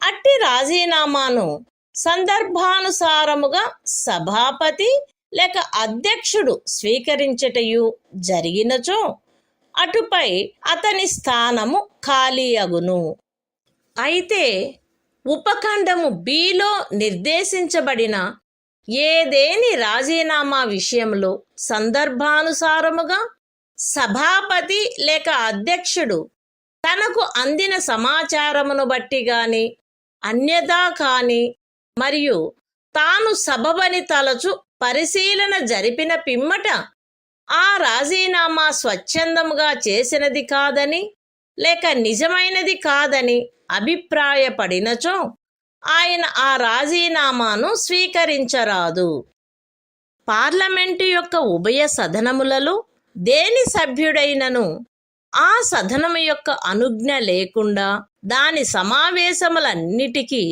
అట్టి రాజీనామాను సందర్భానుసారముగా సభాపతి లేక అధ్యక్షుడు స్వీకరించుటయు జరిగినచో అటుపై అతని స్థానము ఖాళీ అగును. అయితే ఉపఖండము బిలో నిర్దేశించబడిన ఏదేని రాజీనామా విషయంలో సందర్భానుసారముగా సభాపతి లేక అధ్యక్షుడు తనకు అందిన సమాచారమును బట్టి గాని అన్యథా కాని మరియు తాను సబబని తలచు పరిశీలన జరిపిన పిమ్మట ఆ రాజీనామా స్వచ్ఛందముగా చేసినది కాదని లేక నిజమైనది కాదని అభిప్రాయపడినచో ఆయన ఆ రాజీనామాను స్వీకరించరాదు. పార్లమెంటు యొక్క ఉభయ సదనములలో దేని సభ్యుడైనను ఆ సదనము యొక్క అనుజ్ఞ లేకుండా దాని సమావేశములన్నిటికీ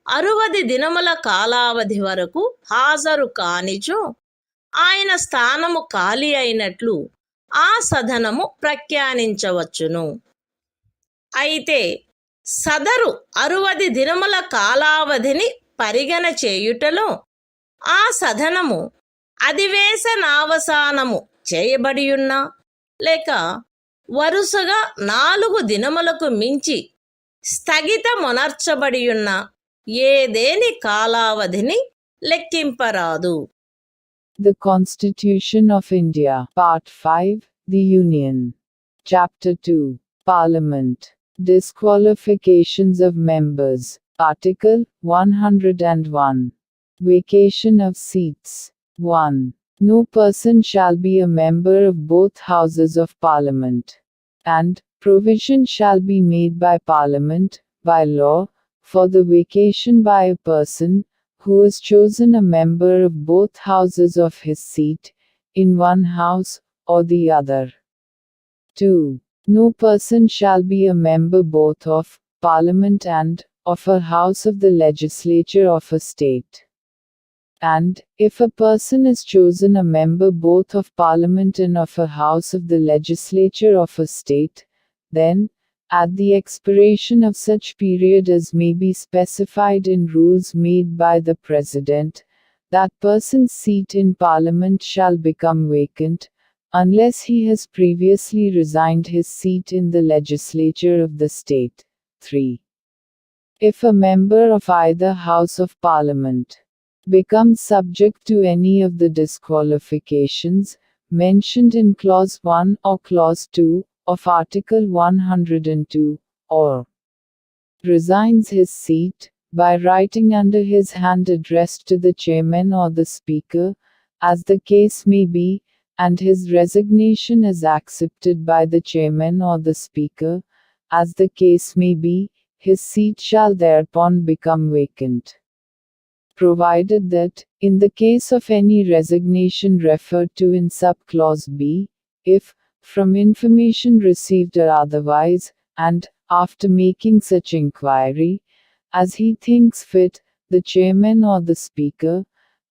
60 దినముల కాలావధి వరకు హాజరు కానిచో ఆయన స్థానము ఖాళీ అయినట్లు ఆ సదనము ప్రఖ్యానించవచ్చును. అయితే సదరు 60 దినముల కాలావధిని పరిగణ చేయుటలో ఆ సదనము అధివేశనావసానము చేయబడియున్నా లేక వరుసగా 4 దినములకు మించి స్థగితమునర్చబడియున్న ఏదేని కాలావధిని లెక్కింపరాదు. The Constitution of India, Part 5, The Union. Chapter 2, Parliament. Disqualifications of members. Article 101. Vacation of seats. 1. No person shall be a member of both houses of Parliament. And provision shall be made by Parliament, by law, for the vacation by a person who is chosen a member of both houses of his seat, in one house or the other. 2. No person shall be a member both of Parliament and of a house of the legislature of a state. And, if a person is chosen a member both of Parliament and of a house of the legislature of a state, then, at the expiration of such period as may be specified in rules made by the President, that person's seat in Parliament shall become vacant, unless he has previously resigned his seat in the legislature of the state. 3. If a member of either House of Parliament becomes subject to any of the disqualifications mentioned in Clause 1 or Clause 2 of Article 102, or resigns his seat, by writing under his hand addressed to the chairman or the speaker, as the case may be, and his resignation is accepted by the chairman or the speaker, as the case may be, his seat shall thereupon become vacant. Provided that, in the case of any resignation referred to in sub-clause B, if, from information received or otherwise, and, after making such inquiry, as he thinks fit, the chairman or the speaker,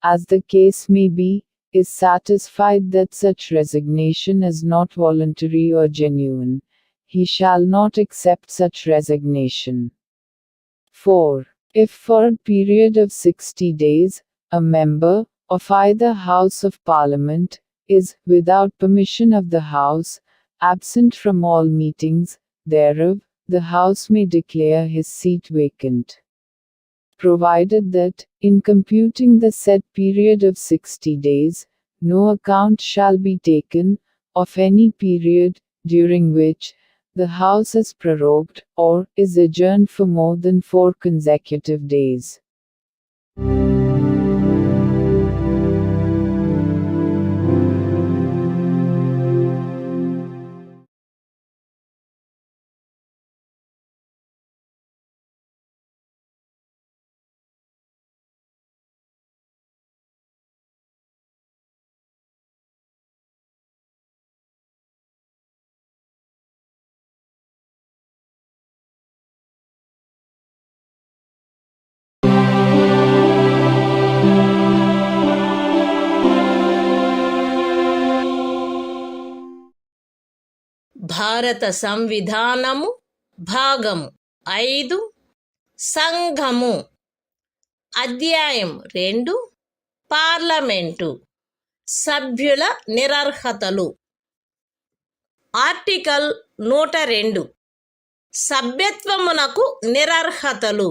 as the case may be, is satisfied that such resignation is not voluntary or genuine, he shall not accept such resignation. 4. If for a period of 60 days, a member, of either House of Parliament, is, without permission of the House, absent from all meetings thereof, the House may declare his seat vacant. provided that, in computing the set period of 60 days, no account shall be taken of any period during which the House is prorogued or is adjourned for more than 4 consecutive days. భారత సంవిధానము భాగము 5 సంఘము అధ్యాయం 2 parliament సభ్యుల నిరర్హతలు article 102 సభ్యత్వమునకు నిరర్హతలు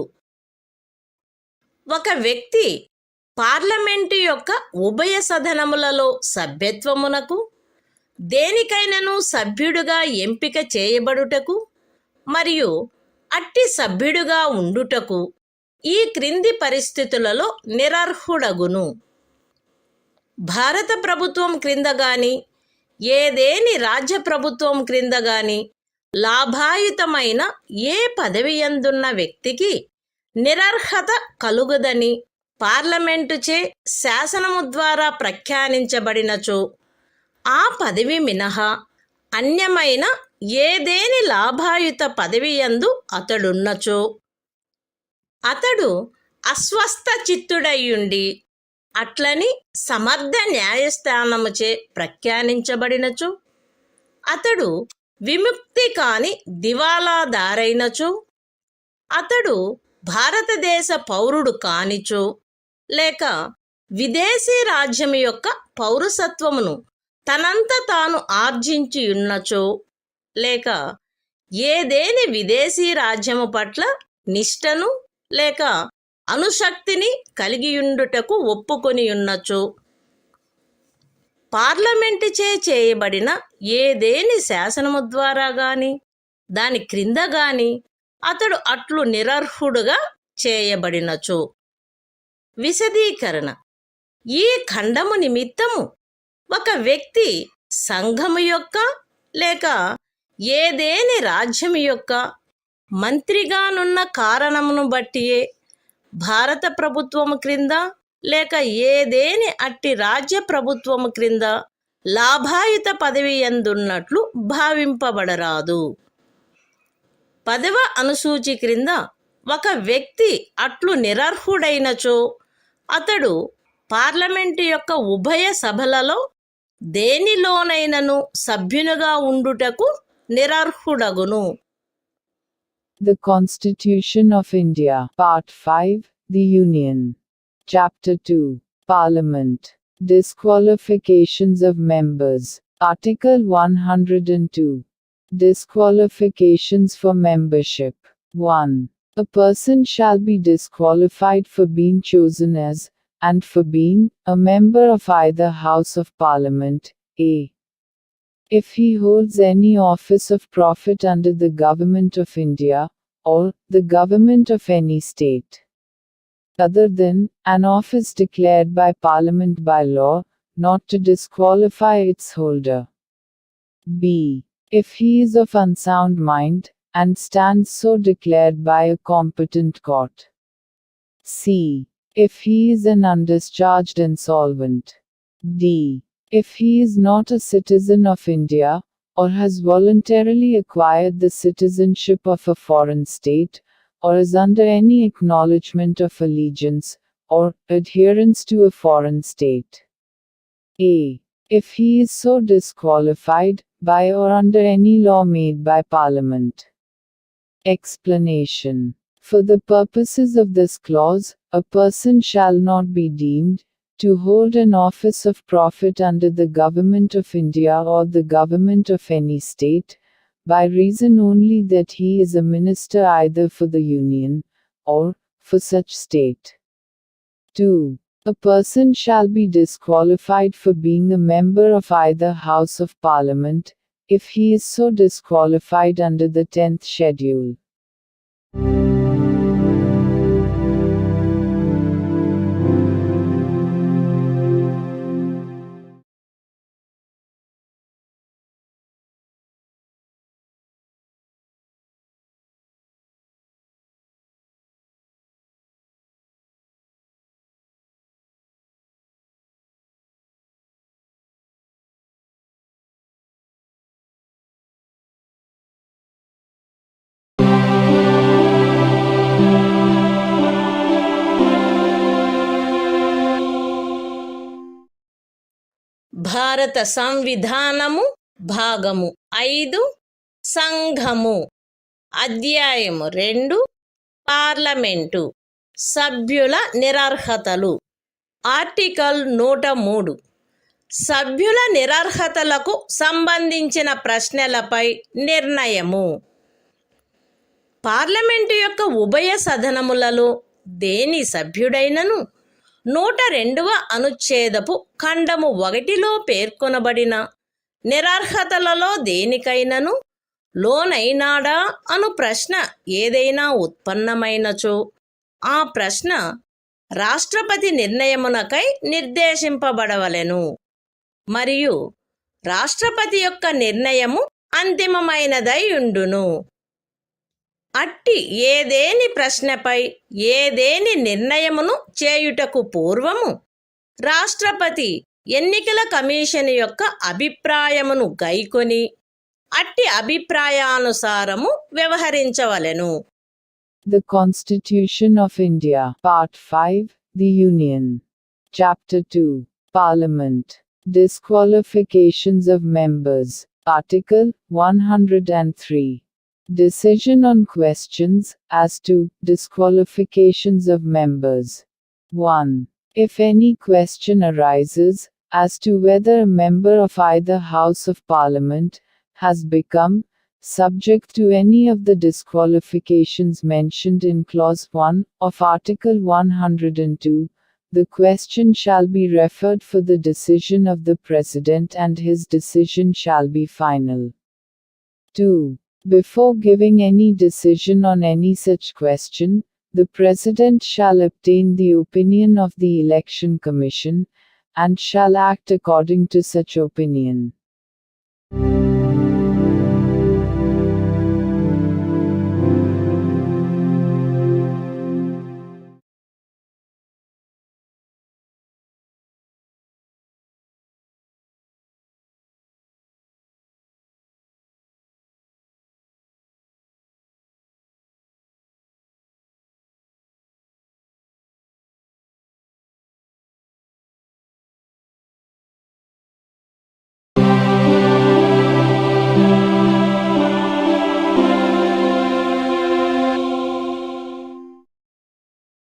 ఒక వ్యక్తి parliament యొక్క ఉభయ సదనములలో సభ్యత్వమునకు దేనికైనను సభ్యుడుగా ఎంపిక చేయబడుటకు మరియు అట్టి సభ్యుడుగా ఉండుటకు ఈ క్రింది పరిస్థితులలో నిరర్హుడగును. భారత ప్రభుత్వం క్రింద గాని ఏదేని రాజ్య ప్రభుత్వం క్రింద గాని లాభాయుతమైన ఏ పదవియందున్న వ్యక్తికి నిరర్హత కలుగదని పార్లమెంటుచే శాసనము ద్వారా ప్రఖ్యానించబడినచో ఆ పదవి మినహా అన్యమైన ఏదేని లాభాయుత పదవియందు అతడున్నచో అతడు అస్వస్థ చిత్తుడయ్యుండి అట్లని సమర్థ న్యాయస్థానముచే ప్రఖ్యానించబడినచో అతడు విముక్తి కాని దివాలాదారైనచో అతడు భారతదేశ పౌరుడు కానిచో లేక విదేశీ రాజ్యం యొక్క పౌరసత్వమును తనంత తాను ఆర్జించి ఉన్నచో లేక ఏదేని విదేశీ రాజ్యము పట్ల నిష్టను లేక అనుశక్తిని కలిగియుండుటకు ఒప్పుకొని ఉన్నచో పార్లమెంటుచే చేయబడిన ఏదేని శాసనము ద్వారా గాని దాని క్రింద గాని అతడు అట్లు నిరర్హుడుగా చేయబడినచో. విశదీకరణ: ఈ ఖండము నిమిత్తము ఒక వ్యక్తి సంఘము యొక్క లేక ఏదేని రాజ్యము యొక్క మంత్రిగానున్న కారణమును బట్టియే భారత ప్రభుత్వము క్రింద లేక ఏదేని అట్టి రాజ్య ప్రభుత్వము క్రింద లాభాయుత పదవి యందున్నట్లు భావింపబడరాదు. 10వ అనుసూచి క్రింద ఒక వ్యక్తి అట్లు నిరర్హుడైనచో అతడు పార్లమెంటు యొక్క ఉభయ సభలలో దేనిలోనైనను సభ్యునిగా ఉండుటకు నిరర్హుడగును. The Constitution of India, Part 5, The Union. Chapter 2, Parliament. Disqualifications of members. Article 102. Disqualifications for membership. 1. A person shall be disqualified for being chosen as, and for being, a member of either House of Parliament, a. If he holds any office of profit under the Government of India, or the Government of any state, other than an office declared by Parliament by law, not to disqualify its holder. b. If he is of unsound mind, and stands so declared by a competent court. c. If he is an undischarged insolvent. d. If he is not a citizen of India, or has voluntarily acquired the citizenship of a foreign state, or is under any acknowledgement of allegiance, or adherence to a foreign state. a. If he is so disqualified, by or under any law made by Parliament. Explanation. For the purposes of this clause, a person shall not be deemed to hold an office of profit under the Government of India or the Government of any state, by reason only that he is a minister either for the Union, or for such state. 2. A person shall be disqualified for being a member of either House of Parliament, if he is so disqualified under the 10th schedule. భారత సంవిధానము భాగము 5 సంఘము అధ్యాయము 2 parliament సభ్యుల నిరర్హతలు article 103 సభ్యుల నిరర్హతలకు సంబంధించిన ప్రశ్నలపై నిర్ణయము. Parliament యొక్క ఉభయ సదనములలో దేని సభ్యుడైనను 102వ అనుచ్ఛేదపు ఖండము 1లో పేర్కొనబడిన నిరర్హతలలో దేనికైనను లోనైనాడా అను ప్రశ్న ఏదైనా ఉత్పన్నమైనచో ఆ ప్రశ్న రాష్ట్రపతి నిర్ణయమునకై నిర్దేశింపబడవలెను మరియు రాష్ట్రపతి యొక్క నిర్ణయము అంతిమమైనదై ఉండును. అట్టి ఏదేని ప్రశ్నపై ఏదేని నిర్ణయమును చేయుటకు పూర్వము రాష్ట్రపతి ఎన్నికల కమిషన్ యొక్క అభిప్రాయమును గైకొని అట్టి అభిప్రాయానుసారము వ్యవహరించవలెను. The Constitution of India, Part 5, The Union. Chapter 2, Parliament. Disqualifications of members. Article 103. Decision on questions as to disqualifications of members. 1. If any question arises as to whether a member of either House of Parliament has become subject to any of the disqualifications mentioned in Clause 1 of Article 102, the question shall be referred for the decision of the President and his decision shall be final. 2. Before giving any decision on any such question, the President shall obtain the opinion of the Election Commission, and shall act according to such opinion.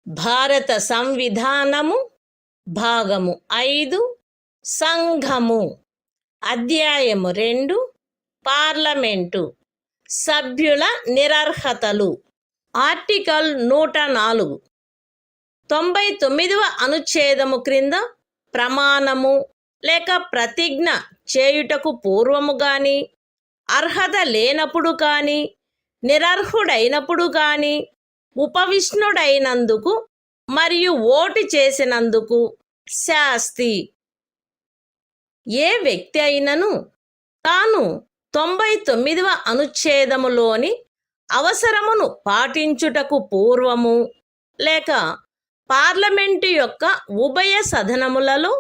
భారత సంవిధానము భాగము 5 సంఘము అధ్యాయము 2 parliament సభ్యుల నిరర్హతలు article 104 99వ అనుచ్ఛేదము క్రింద ప్రమాణము లేక ప్రతిజ్ఞ చేయుటకు పూర్వము గాని అర్హత లేనప్పుడు కానీ నిరర్హుడైనప్పుడు కానీ ఉపవిష్ణుడైనందుకు మరియు ఓటు చేసినందుకు శాస్తి. ఏ వ్యక్తి అయినను తాను 99వ అనుచ్ఛేదములోని అవసరమును పాటించుటకు పూర్వము లేక పార్లమెంటు యొక్క ఉభయ సదనములలో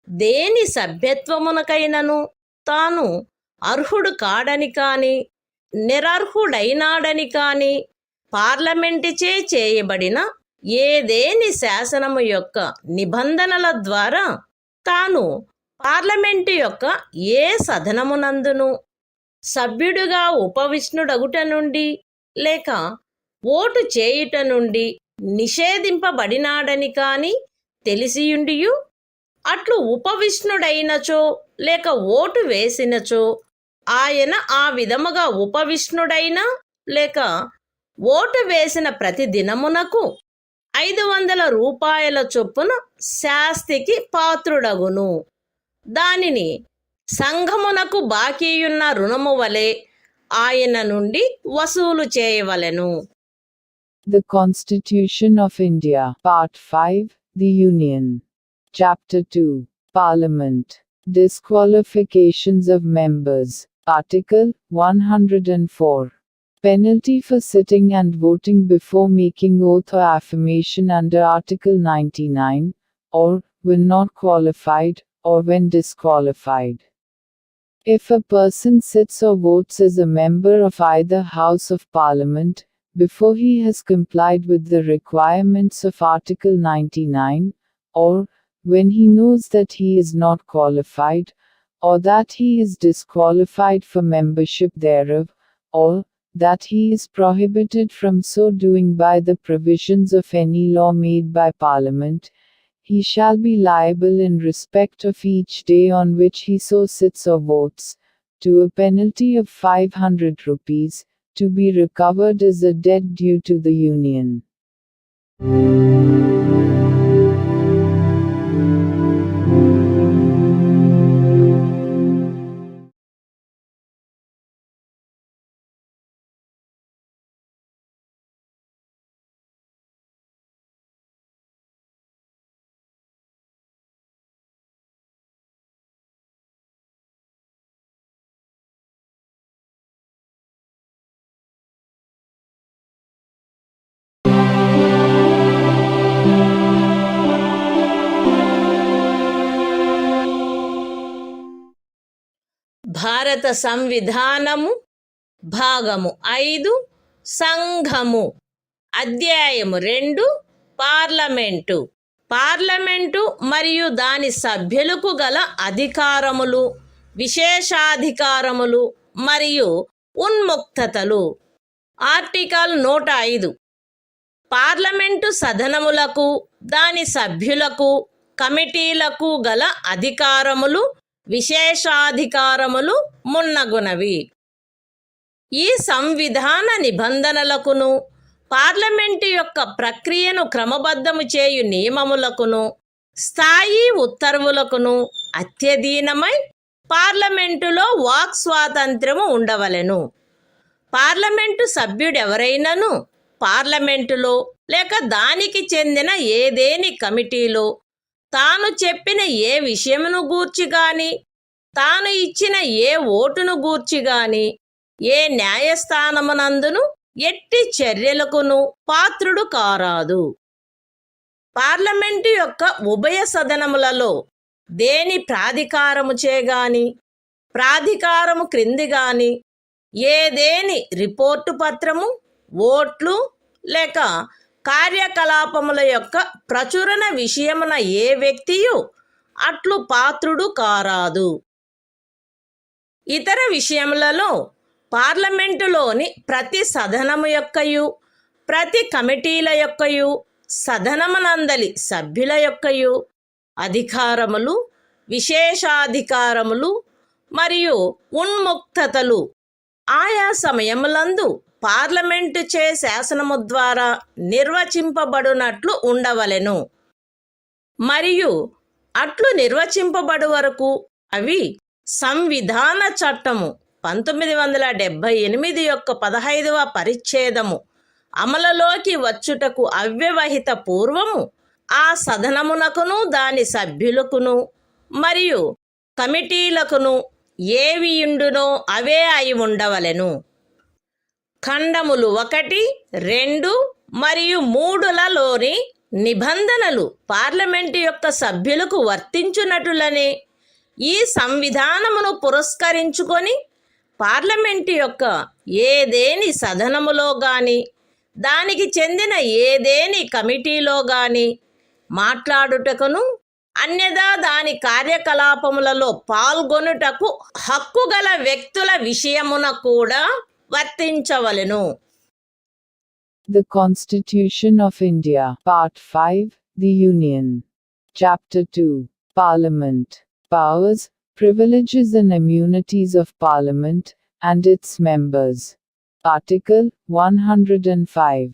దేని సభ్యత్వమునకైనను తాను అర్హుడు కాడని కాని నిరర్హుడైనాడని కాని పార్లమెంటుచే చేయబడిన ఏదేని శాసనము యొక్క నిబంధనల ద్వారా తాను పార్లమెంటు యొక్క ఏ సదనమునందును సభ్యుడుగా ఉపవిష్ణుడగుట నుండి లేక ఓటు చేయుట నుండి నిషేధింపబడినాడని కాని తెలిసియుండియు అట్లు ఉపవిష్ణుడైనచో లేక ఓటు వేసినచో ఆయన ఆ విధముగా ఉపవిష్ణుడైనా లేక ఓటు వేసిన ప్రతి దినమునకు 500 రూపాయల చొప్పున శాస్తికి పాత్రుడగును. దానిని సంఘమునకు బాకీయున్న రుణము వలె ఆయన నుండి వసూలు చేయవలెను. The Constitution of India, Part 5, The Union. Chapter 2, Parliament. Disqualifications of members. Article 104. Penalty for sitting and voting before making oath or affirmation under Article 99, or, when not qualified, or when disqualified. If a person sits or votes as a member of either House of Parliament, before he has complied with the requirements of Article 99, or, when he knows that he is not qualified, or that he is disqualified for membership thereof, or, that he is prohibited from so doing by the provisions of any law made by Parliament, he shall be liable in respect of each day on which he so sits or votes, to a penalty of 500 rupees, to be recovered as a debt due to the Union. భారత సంవిధానము భాగము 5 సంఘము అధ్యాయము 2 parliament. Parliament మరియు దాని సభ్యులకు గల అధికారములు, విశేషాధికారములు మరియు ఉన్ముక్తతలు. Article 105. Parliament సదనములకు, దాని సభ్యులకు, కమిటీలకు గల అధికారములు, విశేషాధికారములు మున్నగునవి. ఈ సంవిధాన నిబంధనలకును, పార్లమెంటు యొక్క ప్రక్రియను క్రమబద్ధము చేయు నియమములకును, స్థాయి ఉత్తర్వులకును అత్యధీనమై పార్లమెంటులో వాక్ స్వాతంత్ర్యము ఉండవలెను. పార్లమెంటు సభ్యుడెవరైనను పార్లమెంటులో లేక దానికి చెందిన ఏదేని కమిటీలో తాను చెప్పిన ఏ విషయమును గూర్చి గాని, తాను ఇచ్చిన ఏ ఓటును గూర్చి గాని, ఏ న్యాయస్థానమునందును ఎట్టి చర్యలకును పాత్రుడు కారాదు. పార్లమెంటు యొక్క ఉభయ సదనములలో దేని ప్రాధికారము చేగాని, ప్రాధికారము క్రింది గాని ఏదేని రిపోర్టు పత్రము, ఓట్లు లేక కార్యకలాపముల యొక్క ప్రచురణ విషయమున ఏ వ్యక్తియు అట్లు పాత్రుడు కారాదు. ఇతర విషయములలో పార్లమెంటులోని ప్రతి సదనము యొక్కయు, ప్రతి కమిటీల యొక్కయు, సదనమునందలి సభ్యుల యొక్కయు అధికారములు, విశేషాధికారములు మరియు ఉన్ముక్తతలు ఆయా సమయములందు పార్లమెంటు చే శాసనము ద్వారా నిర్వచింపబడునట్లు ఉండవలెను. మరియు అట్లు నిర్వచింపబడు వరకు అవి సంవిధాన చట్టము 1978 యొక్క 15వ పరిచ్ఛేదము అమలులోకి వచ్చుటకు అవ్యవహిత పూర్వము ఆ సదనమునకును, దాని సభ్యులకును మరియు కమిటీలకును ఏవియుండునో అవే అయి ఉండవలెను. ఖండములు 1, 2 మరియు 3లలోని నిబంధనలు పార్లమెంటు యొక్క సభ్యులకు వర్తించునటులనే ఈ సంవిధానమును పురస్కరించుకొని పార్లమెంటు యొక్క ఏదేని సదనములో గాని, దానికి చెందిన ఏదేని కమిటీలో గాని మాట్లాడుటకును, అన్యదా దాని కార్యకలాపములలో పాల్గొనుటకు హక్కు గల వ్యక్తుల విషయమున కూడా వర్తించవలెను. The Constitution of India, Part 5, The Union. Chapter 2, Parliament. Powers, Privileges and Immunities of Parliament, and its Members. Article 105.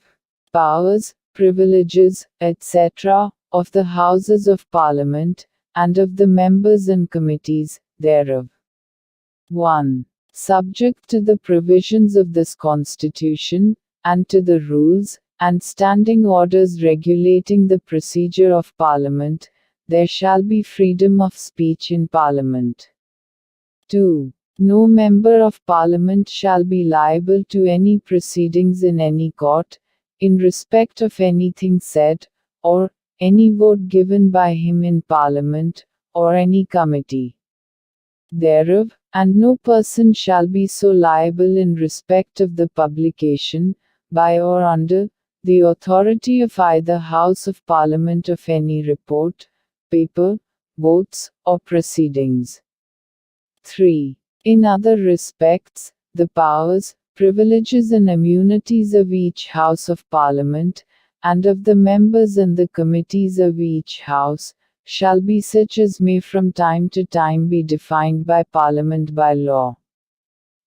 Powers, privileges, etc., of the Houses of Parliament, and of the members and committees thereof. 1. Subject to the provisions of this Constitution, and to the rules and standing orders regulating the procedure of Parliament, there shall be freedom of speech in Parliament. 2. No member of Parliament shall be liable to any proceedings in any court, in respect of anything said, or any vote given by him in Parliament, or any committee thereof, and no person shall be so liable in respect of the publication, by or under, the authority of either House of Parliament of any report, paper, votes, or proceedings. 3. In other respects, the powers, privileges and immunities of each House of Parliament, and of the members and the committees of each House, shall be such as may from time to time be defined by Parliament by law.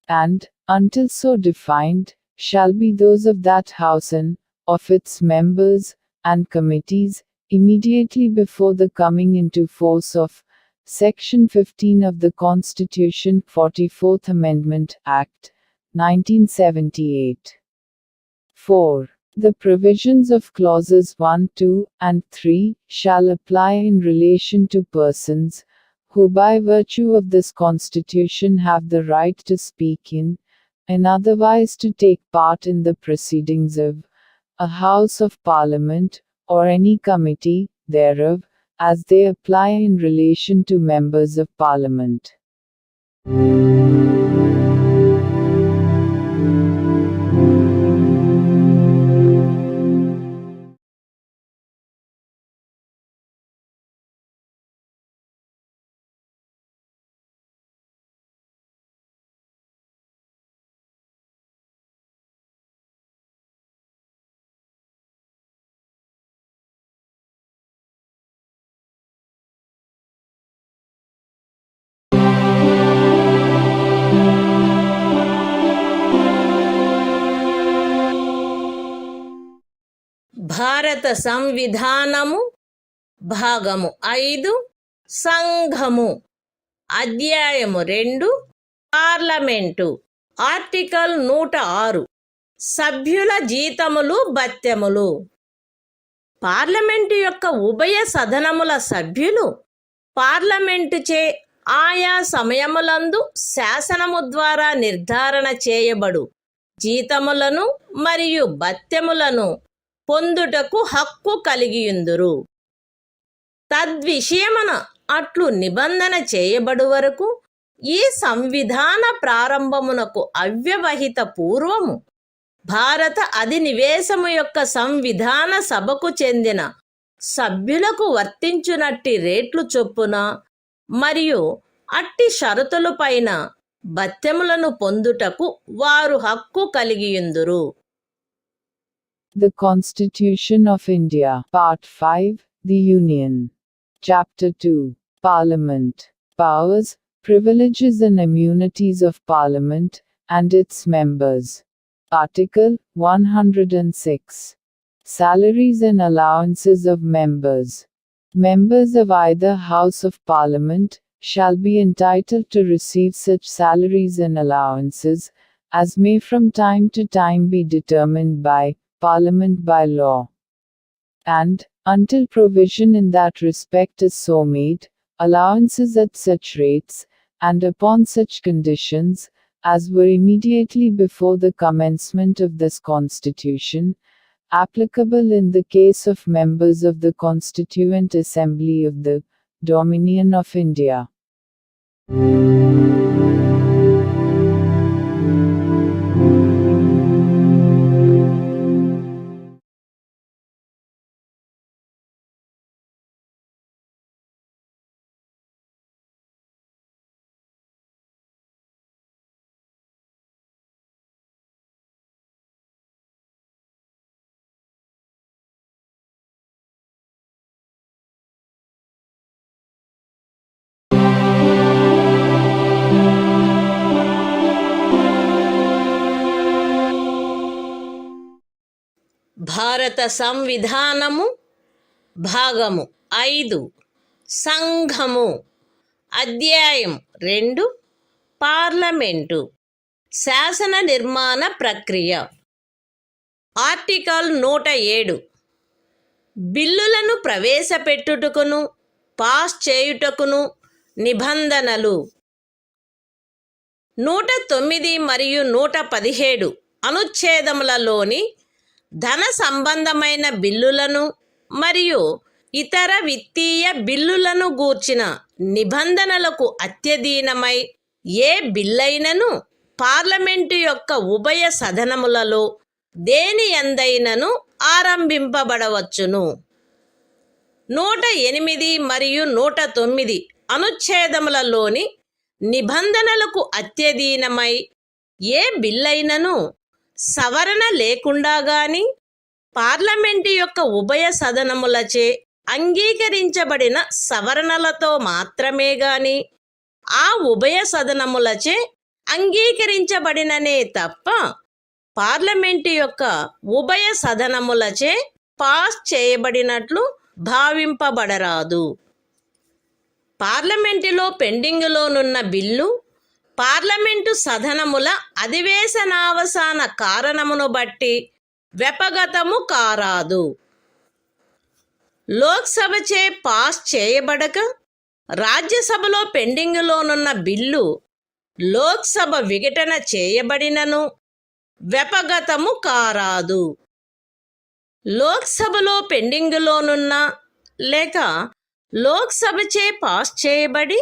And, until so defined, shall be those of that House and, of its members, and committees, immediately before the coming into force of Section 15 of the Constitution, 44th Amendment, Act, 1978. 4. The provisions of clauses 1, 2, and 3 shall apply in relation to persons who by virtue of this Constitution have the right to speak in, and otherwise to take part in the proceedings of, a House of Parliament, or any committee thereof, as they apply in relation to members of Parliament. భారత సంవిధానము భాగము 5 సంఘము అధ్యాయము 2 parliament article 106 సభ్యుల జీతములు భత్యములు. Parliament యొక్క ఉభయ సదనముల సభ్యులు పార్లమెంటుచే ఆయా సమయములందు శాసనము ద్వారా నిర్ధారణ చేయబడు జీతములను మరియు భత్యములను పొందుటకు హక్కు కలిగియుందురు. తద్విషయమున అట్లు నిబంధన చేయబడు వరకు ఈ సంవిధాన ప్రారంభమునకు అవ్యవహిత పూర్వము భారత అధినివేశము యొక్క సంవిధాన సభకు చెందిన సభ్యులకు వర్తించునట్టి రేట్లు చొప్పున మరియు అట్టి షరతులపైన భత్యములను పొందుటకు వారు హక్కు కలిగియుందురు. The Constitution of India, Part 5, The Union. Chapter 2, Parliament. Powers, Privileges and Immunities of Parliament, and its Members. Article 106. Salaries and Allowances of Members. Members of either House of Parliament shall be entitled to receive such salaries and allowances as may from time to time be determined by Parliament by law. And, until provision in that respect is so made, allowances at such rates, and upon such conditions, as were immediately before the commencement of this Constitution, applicable in the case of members of the Constituent Assembly of the Dominion of India. భారత సంవిధానము భాగము 5 సంఘము అధ్యాయం 2 parliament శాసన నిర్మాణ ప్రక్రియ article 107 బిల్లులను ప్రవేశపెట్టుటకును pass చేయుటకును నిబంధనలు 109 మరియు 117 అనుచ్ఛేదములలోని ధన సంబంధమైన బిల్లులను మరియు ఇతర విత్తీయ బిల్లులను గూర్చిన నిబంధనలకు అత్యధీనమై ఏ బిల్లైనను పార్లమెంటు యొక్క ఉభయ సదనములలో దేని యందైనను ఆరంభింపబడవచ్చును. 108 మరియు 109 అనుచ్ఛేదములలోని నిబంధనలకు అత్యధీనమై ఏ బిల్లైనను సవరణ లేకుండా గాని పార్లమెంటు యొక్క ఉభయ సదనములచే అంగీకరించబడిన సవరణలతో మాత్రమే గాని ఆ ఉభయ సదనములచే అంగీకరించబడిననే తప్ప పార్లమెంటు యొక్క ఉభయ సదనములచే పాస్ చేయబడినట్లు భావింపబడరాదు. పార్లమెంటులో పెండింగులోనున్న బిల్లు పార్లమెంటు సదనముల అధివేశనావసాన కారణమును బట్టి వ్యపగతము కారాదు. లోక్సభచే పాస్ చేయబడక రాజ్యసభలో పెండింగులోనున్న బిల్లు లోక్సభ విఘటన చేయబడినను వ్యపగతము కారాదు. లోక్సభలో పెండింగులోనున్న లేక లోక్సభచే పాస్ చేయబడి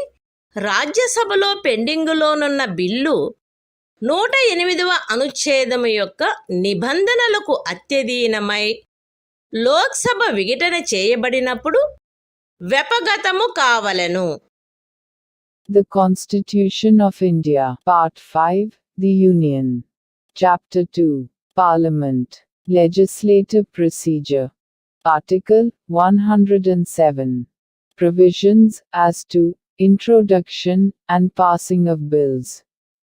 రాజ్యసభలో పెండింగులోనున్న బిల్లు 108వ అనుచ్ఛేదము యొక్క నిబంధనలకు అత్యధీనమై లోక్సభ విఘటన చేయబడినప్పుడు వ్యపగతము కావలెను. The Constitution of India, Part 5, The Union. Chapter 2, Parliament, Legislative Procedure. Article 107. Provisions as to introduction and passing of bills.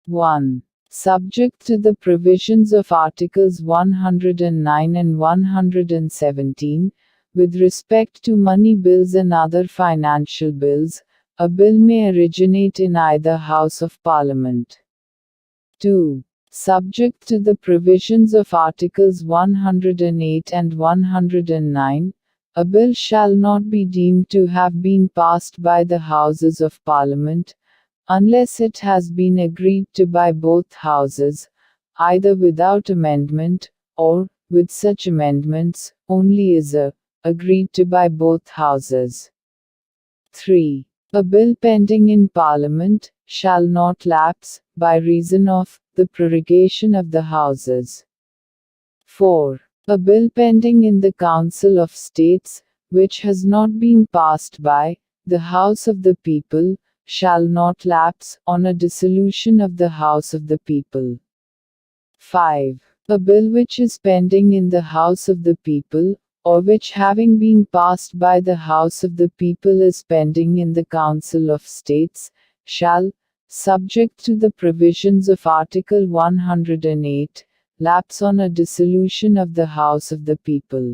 1. Subject to the provisions of Articles 109 and 117, with respect to money bills and other financial bills, a bill may originate in either House of Parliament. 2. Subject to the provisions of Articles 108 and 109, a bill shall not be deemed to have been passed by the Houses of Parliament, unless it has been agreed to by both Houses, either without amendment, or, with such amendments, only as agreed to by both Houses. 3. A bill pending in Parliament shall not lapse, by reason of the prorogation of the Houses. 4. A bill pending in the Council of States, which has not been passed by the House of the People, shall not lapse on a dissolution of the House of the People. 5. A bill which is pending in the House of the People, or which having been passed by the House of the People is pending in the Council of States, shall, subject to the provisions of Article 108, lapse on a dissolution of the House of the People.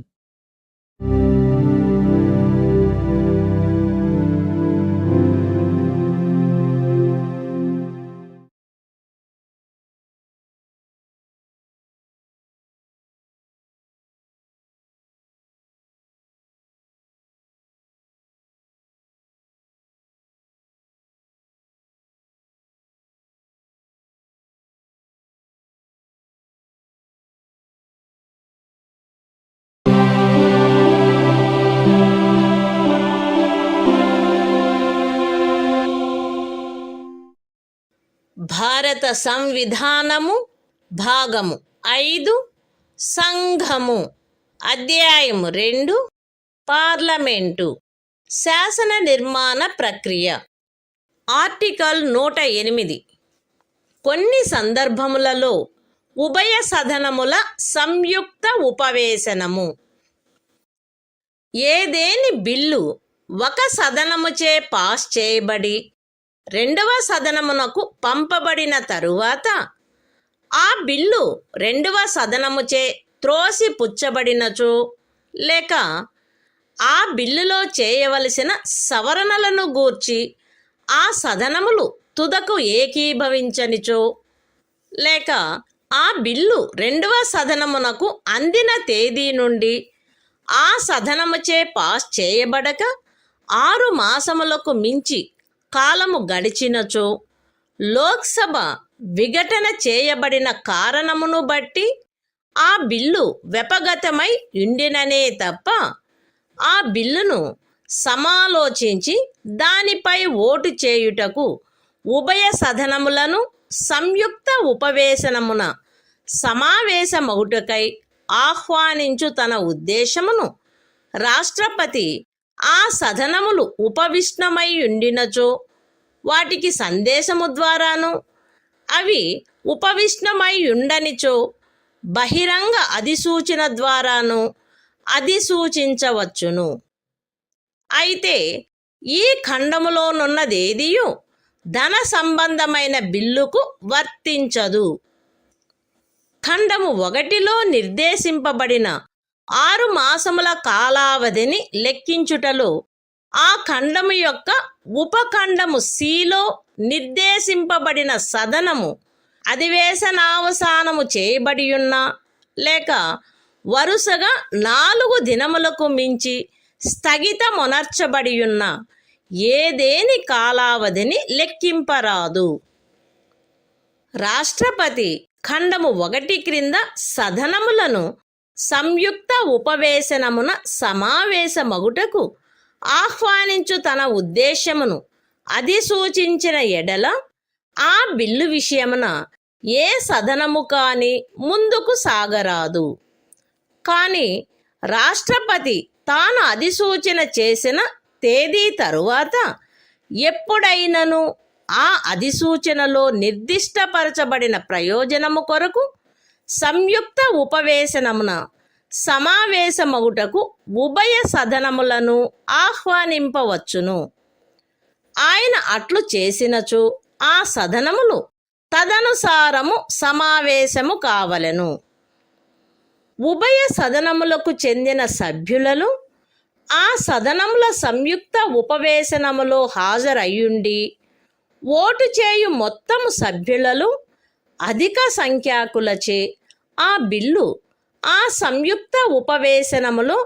భారత సంవిధానము భాగము 5 సంఘము అధ్యాయము 2 parliament శాసన నిర్మాణ ప్రక్రియ article 108 కొన్ని సందర్భములలో ఉభయ సదనముల సంయుక్త ఉపవేశనము ఏదేని బిల్లు ఒక సదనముచే పాస్ చేయబడి రెండవ సదనమునకు పంపబడిన తరువాత ఆ బిల్లు రెండవ సదనముచే త్రోసిపుచ్చబడినచో లేక ఆ బిల్లులో చేయవలసిన సవరణలను గూర్చి ఆ సదనములు తుదకు ఏకీభవించనిచో లేక ఆ బిల్లు రెండవ సదనమునకు అందిన తేదీ నుండి ఆ సదనముచే పాస్ చేయబడక 6 మాసములకు మించి కాలము గడిచినచో లోక్సభ విఘటన చేయబడిన కారణమును బట్టి ఆ బిల్లు వ్యపగతమై ఉండిననే తప్ప ఆ బిల్లును సమాలోచించి దానిపై ఓటు చేయుటకు ఉభయ సదనములను సంయుక్త ఉపవేశనమున సమావేశమగుటకై ఆహ్వానించు తన ఉద్దేశమును రాష్ట్రపతి ఆ సదనములు ఉపవిష్ణమై ఉండినచో వాటికి సందేశము ద్వారాను అవి ఉపవిష్ణమై ఉండనిచో బహిరంగ అధిసూచన ద్వారాను అధిసూచించవచ్చును. అయితే ఈ ఖండములోనున్నదేదియు ధన సంబంధమైన బిల్లుకు వర్తించదు. ఖండము 1లో నిర్దేశింపబడిన 6 మాసముల కాలావధిని లెక్కించుటలో ఆ ఖండము యొక్క ఉపఖండము Cలో నిర్దేశింపబడిన సదనము అధివేశనావసానము చేయబడియున్న లేక వరుసగా 4 దినములకు మించి స్థగితమునర్చబడియున్న ఏదేని కాలావధిని లెక్కింపరాదు. రాష్ట్రపతి ఖండము 1 క్రింద సదనములను సంయుక్త ఉపవేశనమున సమావేశమగుటకు ఆహ్వానించు తన ఉద్దేశమును అధిసూచించిన ఎడల ఆ బిల్లు విషయమున ఏ సదనము కాని ముందుకు సాగరాదు. కానీ రాష్ట్రపతి తాను అధిసూచన చేసిన తేదీ తరువాత ఎప్పుడైనను ఆ అధిసూచనలో నిర్దిష్టపరచబడిన ప్రయోజనము కొరకు సంయుక్త ఉపవేశనమున సమావేశమగుటకు ఉభయ సదనములను ఆహ్వానింపవచ్చును. ఆయన అట్లు చేసినచో ఆ సదనములు తదనుసారము సమావేశము కావలెను. ఉభయ సదనములకు చెందిన సభ్యులను ఆ సదనముల సంయుక్త ఉపవేశనములో హాజరయ్యుండి ఓటు చేయు మొత్తము సభ్యులలో అధిక సంఖ్యాకులచే ఆ బిల్లు ఆ సంయుక్త ఉపవేశనములో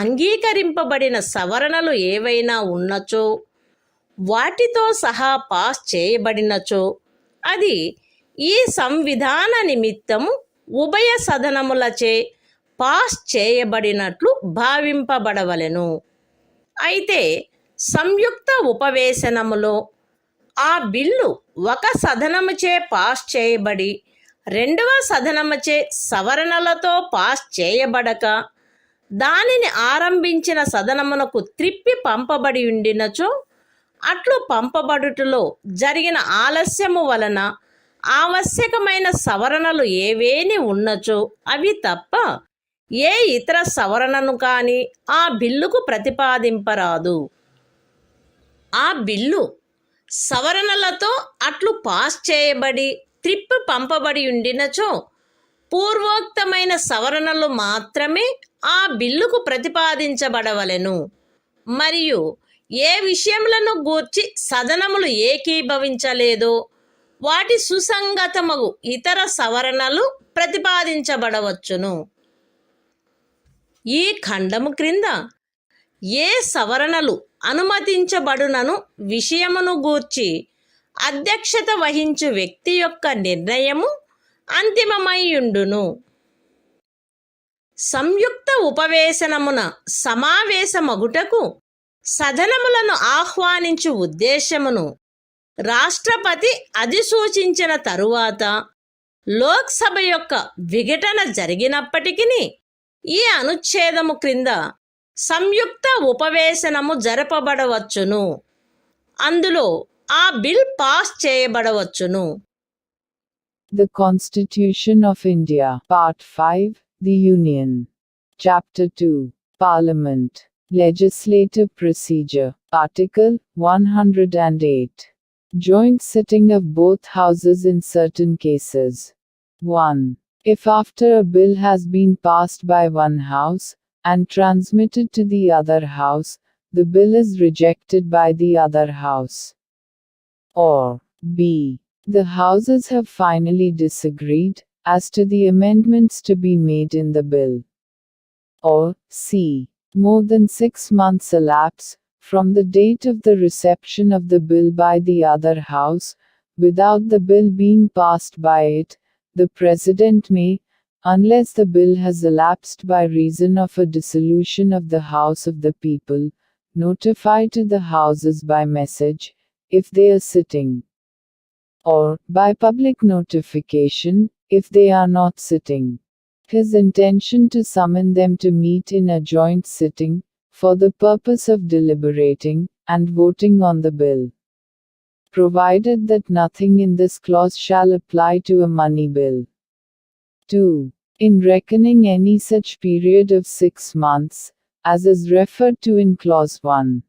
అంగీకరింపబడిన సవరణలు ఏవైనా ఉన్నచో వాటితో సహా పాస్ చేయబడినచో అది ఈ సంవిధాన నిమిత్తము ఉభయ సదనములచే పాస్ చేయబడినట్లు భావింపబడవలెను. అయితే సంయుక్త ఉపవేశనములో ఆ బిల్లు ఒక సదనముచే పాస్ చేయబడి రెండవ సదనముచే సవరణలతో పాస్ చేయబడక దానిని ఆరంభించిన సదనమునకు త్రిప్పి పంపబడి ఉండినచో అట్లు పంపబడుటలో జరిగిన ఆలస్యము వలన ఆవశ్యకమైన సవరణలు ఏవేని ఉన్నచో అవి తప్ప ఏ ఇతర సవరణను కానీ ఆ బిల్లుకు ప్రతిపాదింపరాదు. ఆ బిల్లు సవరణలతో అట్లు పాస్ చేయబడి త్రిప్పి పంపబడి ఉండినచో పూర్వోక్తమైన సవరణలు మాత్రమే ఆ బిల్లుకు ప్రతిపాదించబడవలెను. మరియు ఏ విషయములను గూర్చి సదనములు ఏకీభవించలేదో వాటి సుసంగతమగు ఇతర సవరణలు ప్రతిపాదించబడవచ్చును. ఈ ఖండము క్రింద ఏ సవరణలు అనుమతించబడునను విషయమును గూర్చి అధ్యక్షత వహించు వ్యక్తి యొక్క నిర్ణయము అంతిమమైయుండును. సంయుక్త ఉపవేశనమున సమావేశమగుటకు సదనములను ఆహ్వానించు ఉద్దేశమును రాష్ట్రపతి అధిసూచించిన తరువాత లోక్సభ యొక్క విఘటన జరిగినప్పటికీ ఈ అనుచ్ఛేదము క్రింద సంయుక్త ఉపవేశనము జరపబడవచ్చును. అందులో ఆ బిల్ పాస్ చేయబడవచ్చును. The Constitution of India, Part 5, The Union. Chapter 2, Parliament. Legislative Procedure. Article 108. Joint sitting of both houses in certain cases. 1. If after a bill has been passed by one house, and transmitted to the other house, the bill is rejected by the other house. Or B. The houses have finally disagreed as to the amendments to be made in the bill. Or C. More than 6 months elapse from the date of the reception of the bill by the other house, without the bill being passed by it, the President may, unless the bill has elapsed by reason of a dissolution of the House of the People, notify to the Houses by message, if they are sitting, or by public notification, if they are not sitting, his intention to summon them to meet in a joint sitting, for the purpose of deliberating and voting on the bill, provided that nothing in this clause shall apply to a money bill. 2. In reckoning any such period of 6 months, as is referred to in clause 1,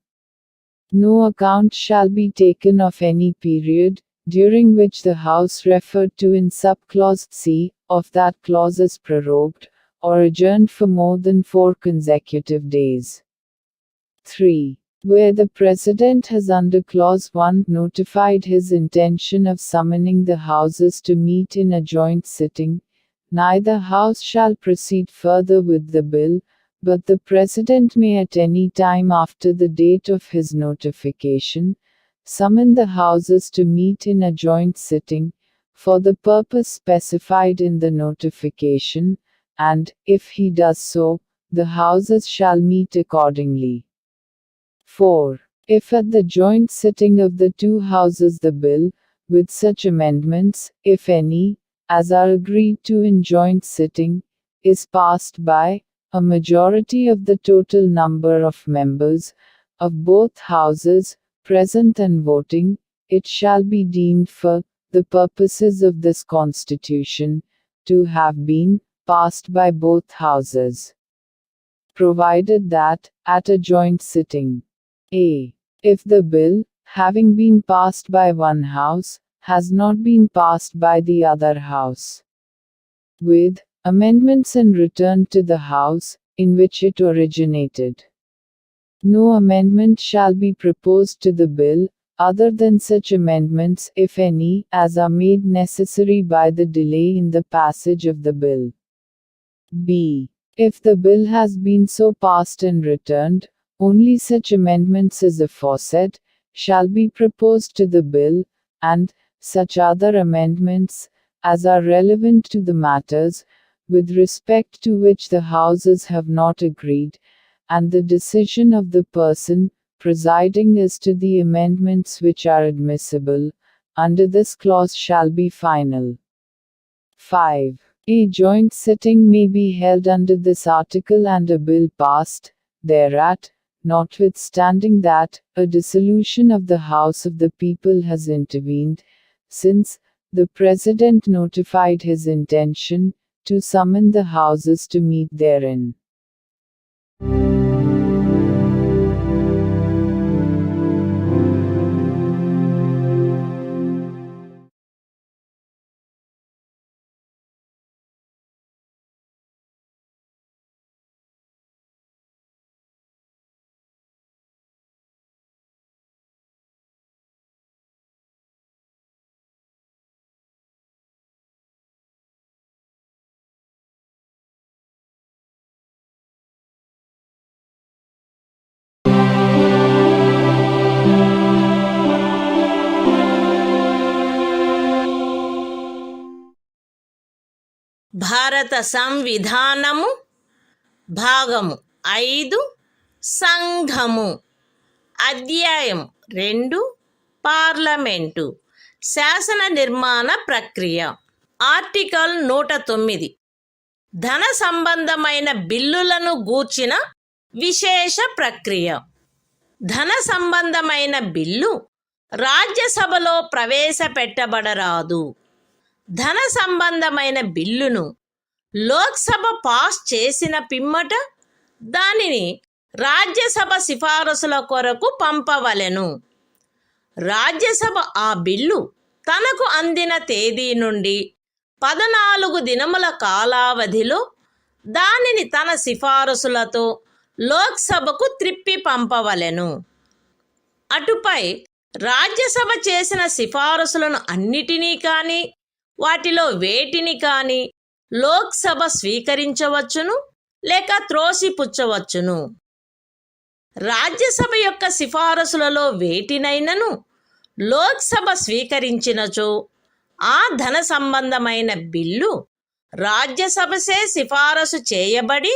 no account shall be taken of any period, during which the House referred to in subclause C of that clause is prorogued, or adjourned for more than 4 consecutive days. 3. Where the President has under clause 1 notified his intention of summoning the Houses to meet in a joint sitting, neither House shall proceed further with the bill, but the President may at any time after the date of his notification, summon the Houses to meet in a joint sitting, for the purpose specified in the notification, and, if he does so, the Houses shall meet accordingly. 4. If at the joint sitting of the 2 Houses the bill, with such amendments, if any, as are agreed to in joint sitting, is passed by a majority of the total number of members of both Houses, present and voting, it shall be deemed for the purposes of this Constitution to have been passed by both Houses, provided that, at a joint sitting, a. If the bill, having been passed by one House, has not been passed by the other House, with amendments and returned to the House in which it originated, no amendment shall be proposed to the bill, other than such amendments, if any, as are made necessary by the delay in the passage of the bill. B. If the bill has been so passed and returned, only such amendments as aforesaid shall be proposed to the bill, and such other amendments as are relevant to the matters with respect to which the Houses have not agreed, and the decision of the person presiding as to the amendments which are admissible under this clause shall be final. 5. A joint sitting may be held under this article and a bill passed thereat, notwithstanding that a dissolution of the House of the People has intervened, since the President notified his intention to summon the Houses to meet therein. భారత సంవిధానము భాగము 5 సంఘము అధ్యాయం 2 parliament శాసన నిర్మాణ ప్రక్రియ article 109 ధన సంబంధమైన బిల్లులను గూర్చిన విశేష ప్రక్రియ. ధన సంబంధమైన బిల్లు రాజ్యసభలో ప్రవేశపెట్టబడరాదు. ధన సంబంధమైన బిల్లును లోక్సభ పాస్ చేసిన పిమ్మట దానిని రాజ్యసభ సిఫారసుల కొరకు పంపవలెను. రాజ్యసభ ఆ బిల్లు తనకు అందిన తేదీ నుండి 14 దినముల కాలావధిలో దానిని తన సిఫారసులతో లోక్సభకు త్రిప్పి పంపవలెను. అటుపై రాజ్యసభ చేసిన సిఫారసులను అన్నిటినీ కానీ వాటిలో వేటిని కానీ లోక్సభ స్వీకరించవచ్చును లేక త్రోసిపుచ్చవచ్చును. రాజ్యసభ యొక్క సిఫారసులలో వేటినైనను లోక్సభ స్వీకరించినచో ఆ ధన సంబంధమైన బిల్లు రాజ్యసభచే సిఫారసు చేయబడి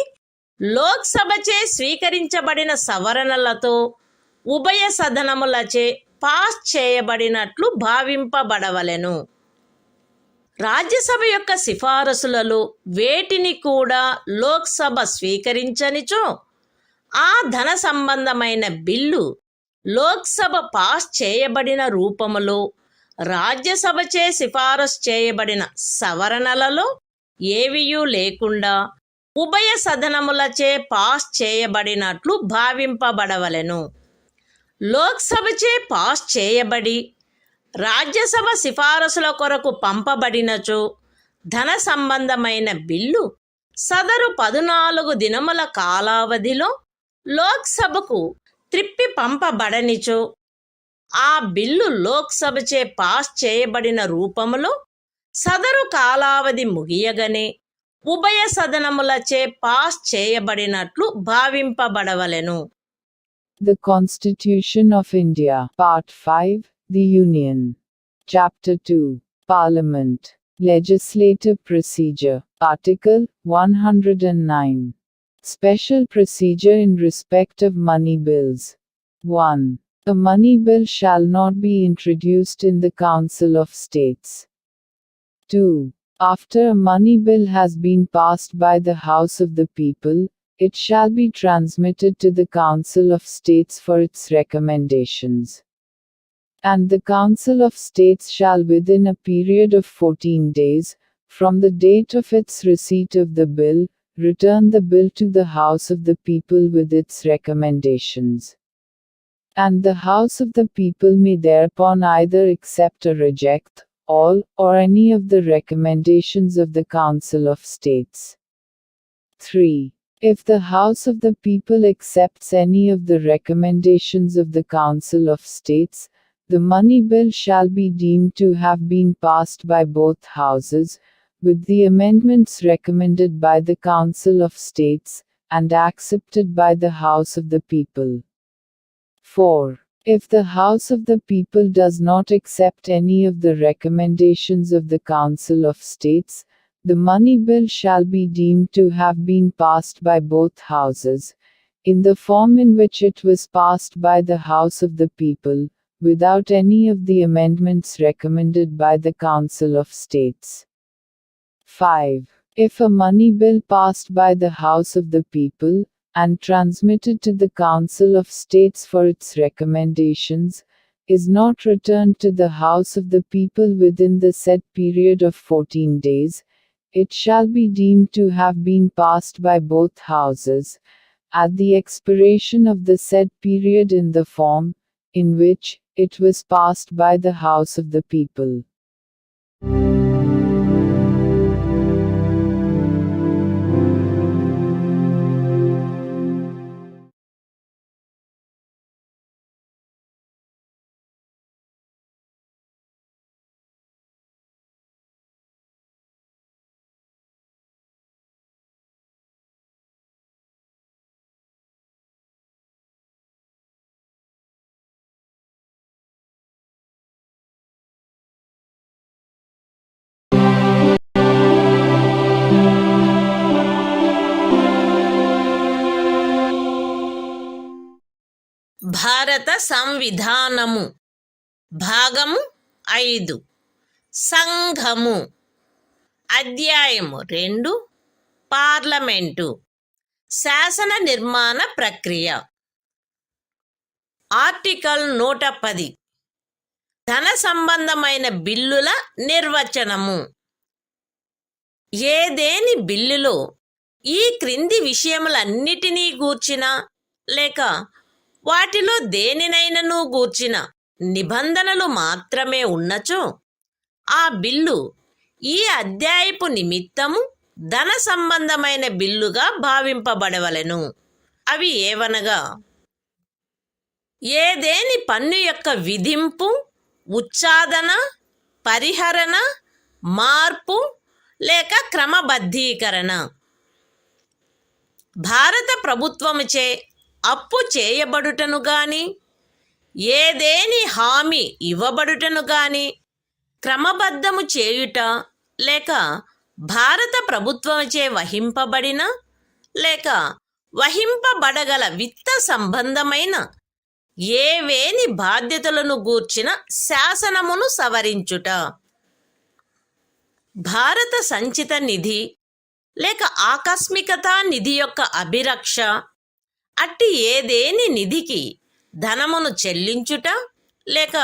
లోక్సభచే స్వీకరించబడిన సవరణలతో ఉభయ సదనములచే పాస్ చేయబడినట్లు భావింపబడవలెను. రాజ్యసభ యొక్క సిఫారసులలో వేటిని కూడా లోక్సభ స్వీకరించనిచో ఆ ధన సంబంధమైన బిల్లు లోక్సభ పాస్ చేయబడిన రూపములో రాజ్యసభచే సిఫారసు చేయబడిన సవరణలలో ఏవియూ లేకుండా ఉభయ సదనములచే పాస్ చేయబడినట్లు భావింపబడవలెను. లోక్సభచే పాస్ చేయబడి రాజ్యసభ సిఫారసుల కొరకు పంపబడినచో ధన సంబంధమైన బిల్లు సదరు 14 దినముల కాలావధిలో లోక్సభకు త్రిప్పి పంపబడనిచో ఆ బిల్లు లోక్సభచే పాస్ చేయబడిన రూపములో సదరు కాలావధి ముగియగనే ఉభయ సదనములచే pass చేయబడినట్లు భావింపబడవలెను. The Constitution of India, Part 5, The Union. Chapter 2, Parliament. Legislative Procedure. Article 109. Special Procedure in respect of money bills. 1. A money bill shall not be introduced in the Council of States. 2. After a money bill has been passed by the House of the People, it shall be transmitted to the Council of States for its recommendations. And the Council of States shall within a period of 14 days, from the date of its receipt of the bill, return the bill to the House of the People with its recommendations. And the House of the People may thereupon either accept or reject all or any of the recommendations of the Council of States. 3. If the House of the People accepts any of the recommendations of the Council of States, the money bill shall be deemed to have been passed by both houses, with the amendments recommended by the Council of States, and accepted by the House of the People. 4. If the House of the People does not accept any of the recommendations of the Council of States, the money bill shall be deemed to have been passed by both houses, in the form in which it was passed by the House of the People, without any of the amendments recommended by the Council of States. 5. If a money bill passed by the House of the People, and transmitted to the Council of States for its recommendations, is not returned to the House of the People within the said period of 14 days, it shall be deemed to have been passed by both houses, at the expiration of the said period in the form, in which it was passed by the House of the People. భారత సంవిధానము భాగము 5 సంఘము అధ్యాయము 2 parliament శాసన నిర్మాణ ప్రక్రియ article 110 ధన సంబంధమైన బిల్లుల నిర్వచనము ఏదేని బిల్లులో ఈ క్రింది విషయములన్నిటినీ గూర్చిన లేక వాటిలో దేనినైనను గూర్చిన నిబంధనలు మాత్రమే ఉన్నచో ఆ బిల్లు ఈ అధ్యాయపు నిమిత్తము ధన సంబంధమైన బిల్లుగా భావింపబడవలెను. అవి ఏవనగా, ఏదేని పన్ను యొక్క విధింపు, ఉచ్ఛాదన, పరిహరణ, మార్పు లేక క్రమబద్ధీకరణ, భారత ప్రభుత్వముచే అప్పు చేయబడుటను గాని, ఏదేని హామీ ఇవ్వబడుటను గాని క్రమబద్ధము చేయుట, లేక భారత ప్రభుత్వముచే వహింపబడిన లేక వహింపబడగల విత్త సంబంధమైన ఏవేని బాధ్యతలను గూర్చిన శాసనమును సవరించుట, భారత సంచిత నిధి లేక ఆకస్మికతా నిధి యొక్క అభిరక్ష, అట్టి ఏదేని నిధికి ధనమును చెల్లించుట లేక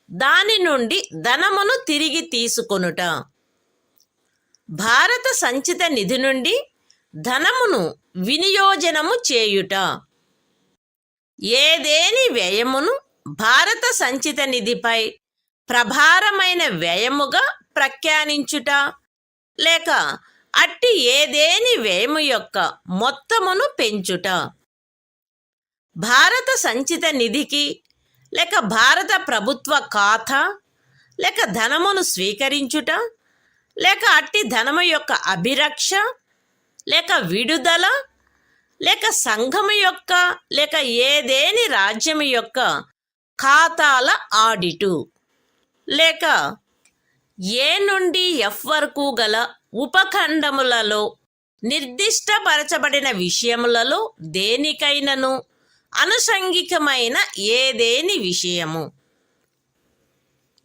దాని నుండి ధనమును తిరిగి తీసుకొనుట, భారత సంచిత నిధి నుండి ధనమును వినియోజనము చేయుట, ఏదేని వ్యయమును భారత సంచిత నిధిపై ప్రభారమైన వ్యయముగా ప్రఖ్యానించుట లేక అట్టి ఏదేని వ్యయము యొక్క మొత్తమును పెంచుట, భారత సంచిత నిధికి లేక భారత ప్రభుత్వ ఖాతా లేక ధనమును స్వీకరించుట లేక అట్టి ధనము యొక్క అభిరక్ష లేక విడుదల లేక సంఘము యొక్క లేక ఏదేని రాజ్యము యొక్క ఖాతాల ఆడిటు లేక ఏ నుండి ఎఫ్ వరకు గల ఉపఖండములలో నిర్దిష్టపరచబడిన విషయములలో దేనికైనను అనుషంగికమైన ఏదేని విషయము,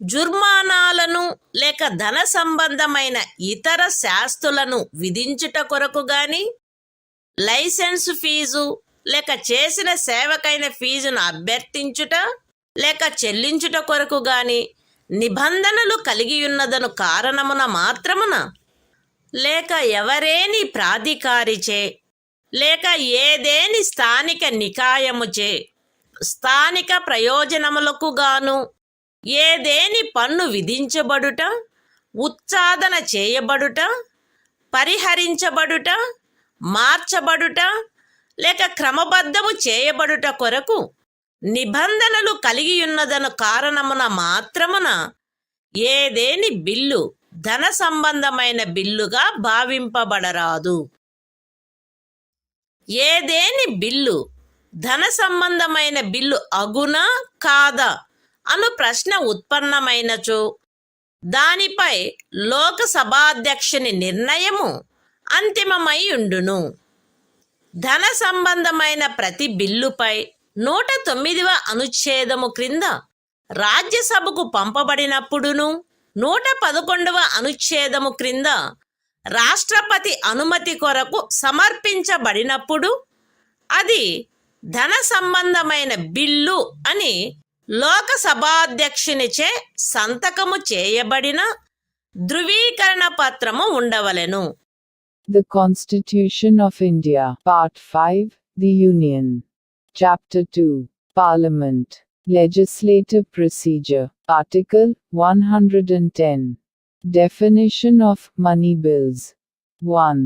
జుర్మానాలను లేక ధన సంబంధమైన ఇతర శాస్తులను విధించుట కొరకు గాని, లైసెన్సు ఫీజు లేక చేసిన సేవకైన ఫీజును అభ్యర్థించుట లేక చెల్లించుట కొరకు గాని నిబంధనలు కలిగియున్నదను కారణమున మాత్రమున, లేక ఎవరేని ప్రాధికారిచే లేక ఏదేని స్థానిక నికాయముచే స్థానిక ప్రయోజనములకు గాను ఏదేని పన్ను విధించబడుట, ఉచ్ఛాదన చేయబడుట, పరిహరించబడుట, మార్చబడుట లేక క్రమబద్ధము చేయబడుట కొరకు నిబంధనలు కలిగియున్నదను కారణమున మాత్రమున ఏదేని బిల్లు ధన సంబంధమైన బిల్లుగా భావింపబడరాదు. ఏదేని బిల్లు ధన సంబంధమైన బిల్లు అగునా కాదా అను ప్రశ్న ఉత్పన్నమైనచో దానిపై లోకసభాధ్యక్షుని నిర్ణయము అంతిమమై ఉండును. ధన సంబంధమైన ప్రతి బిల్లుపై 109వ అనుచ్ఛేదము క్రింద రాజ్యసభకు పంపబడినప్పుడును 111వ అనుచ్ఛేదము క్రింద రాష్ట్రపతి అనుమతి కొరకు సమర్పించబడినప్పుడు అది ధన సంబంధమైన బిల్లు అని లోకసభాధ్యక్షునిచే సంతకము చేయబడిన ధృవీకరణ పత్రము ఉండవలెను. The Constitution of India, Part 5, The Union. Chapter 2, Parliament. Legislative Procedure. Article 110. Definition of money bills. 1.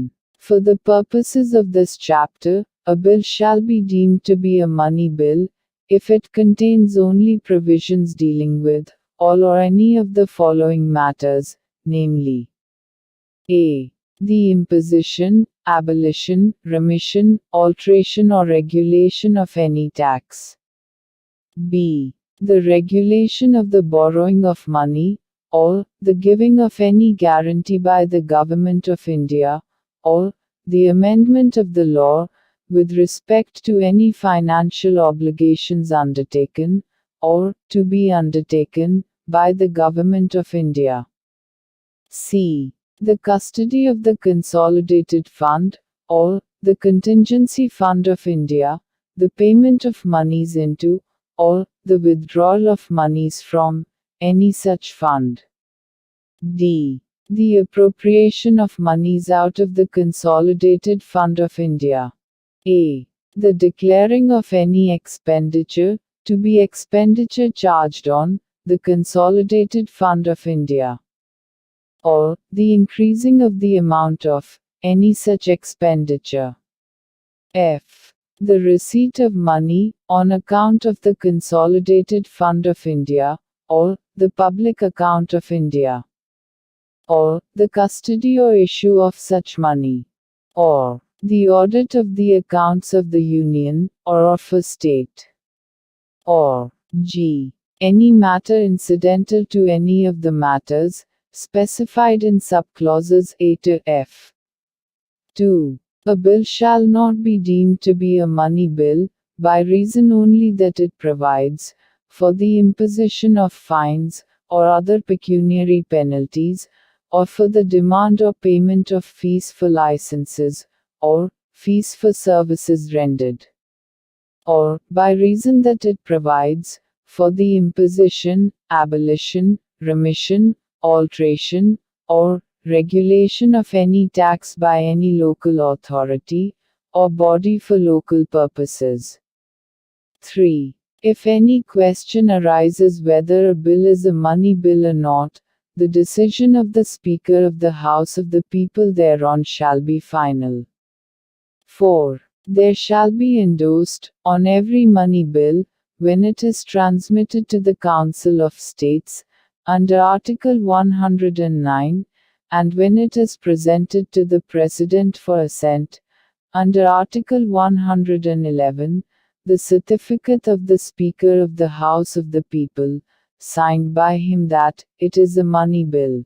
For the purposes of this chapter, a bill shall be deemed to be a money bill if it contains only provisions dealing with all or any of the following matters, namely: a. The imposition, abolition, remission, alteration or regulation of any tax. b. The regulation of the borrowing of money, or the giving of any guarantee by the Government of India, or the amendment of the law with respect to any financial obligations undertaken, or to be undertaken, by the Government of India. c. The custody of the Consolidated Fund, or the Contingency Fund of India, the payment of monies into, or the withdrawal of monies from, any such fund. d. The appropriation of monies out of the Consolidated Fund of India. a. The declaring of any expenditure, to be expenditure charged on, the Consolidated Fund of India. or the increasing of the amount of any such expenditure. F. The receipt of money on account of the Consolidated Fund of India, or the Public Account of India, or the custody or issue of such money, or the audit of the accounts of the Union, or of a state, or G. Any matter incidental to any of the matters specified in subclauses A to F. 2. A bill shall not be deemed to be a money bill, by reason only that it provides for the imposition of fines, or other pecuniary penalties, or for the demand or payment of fees for licenses, or fees for services rendered, or by reason that it provides for the imposition, abolition, remission, alteration, or regulation of any tax by any local authority, or body for local purposes. 3. If any question arises whether a bill is a money bill or not, the decision of the Speaker of the House of the People thereon shall be final. 4. There shall be endorsed, on every money bill, when it is transmitted to the Council of States, under Article 109, and when it is presented to the President for assent, under Article 111, the certificate of the Speaker of the House of the People, signed by him that it is a money bill.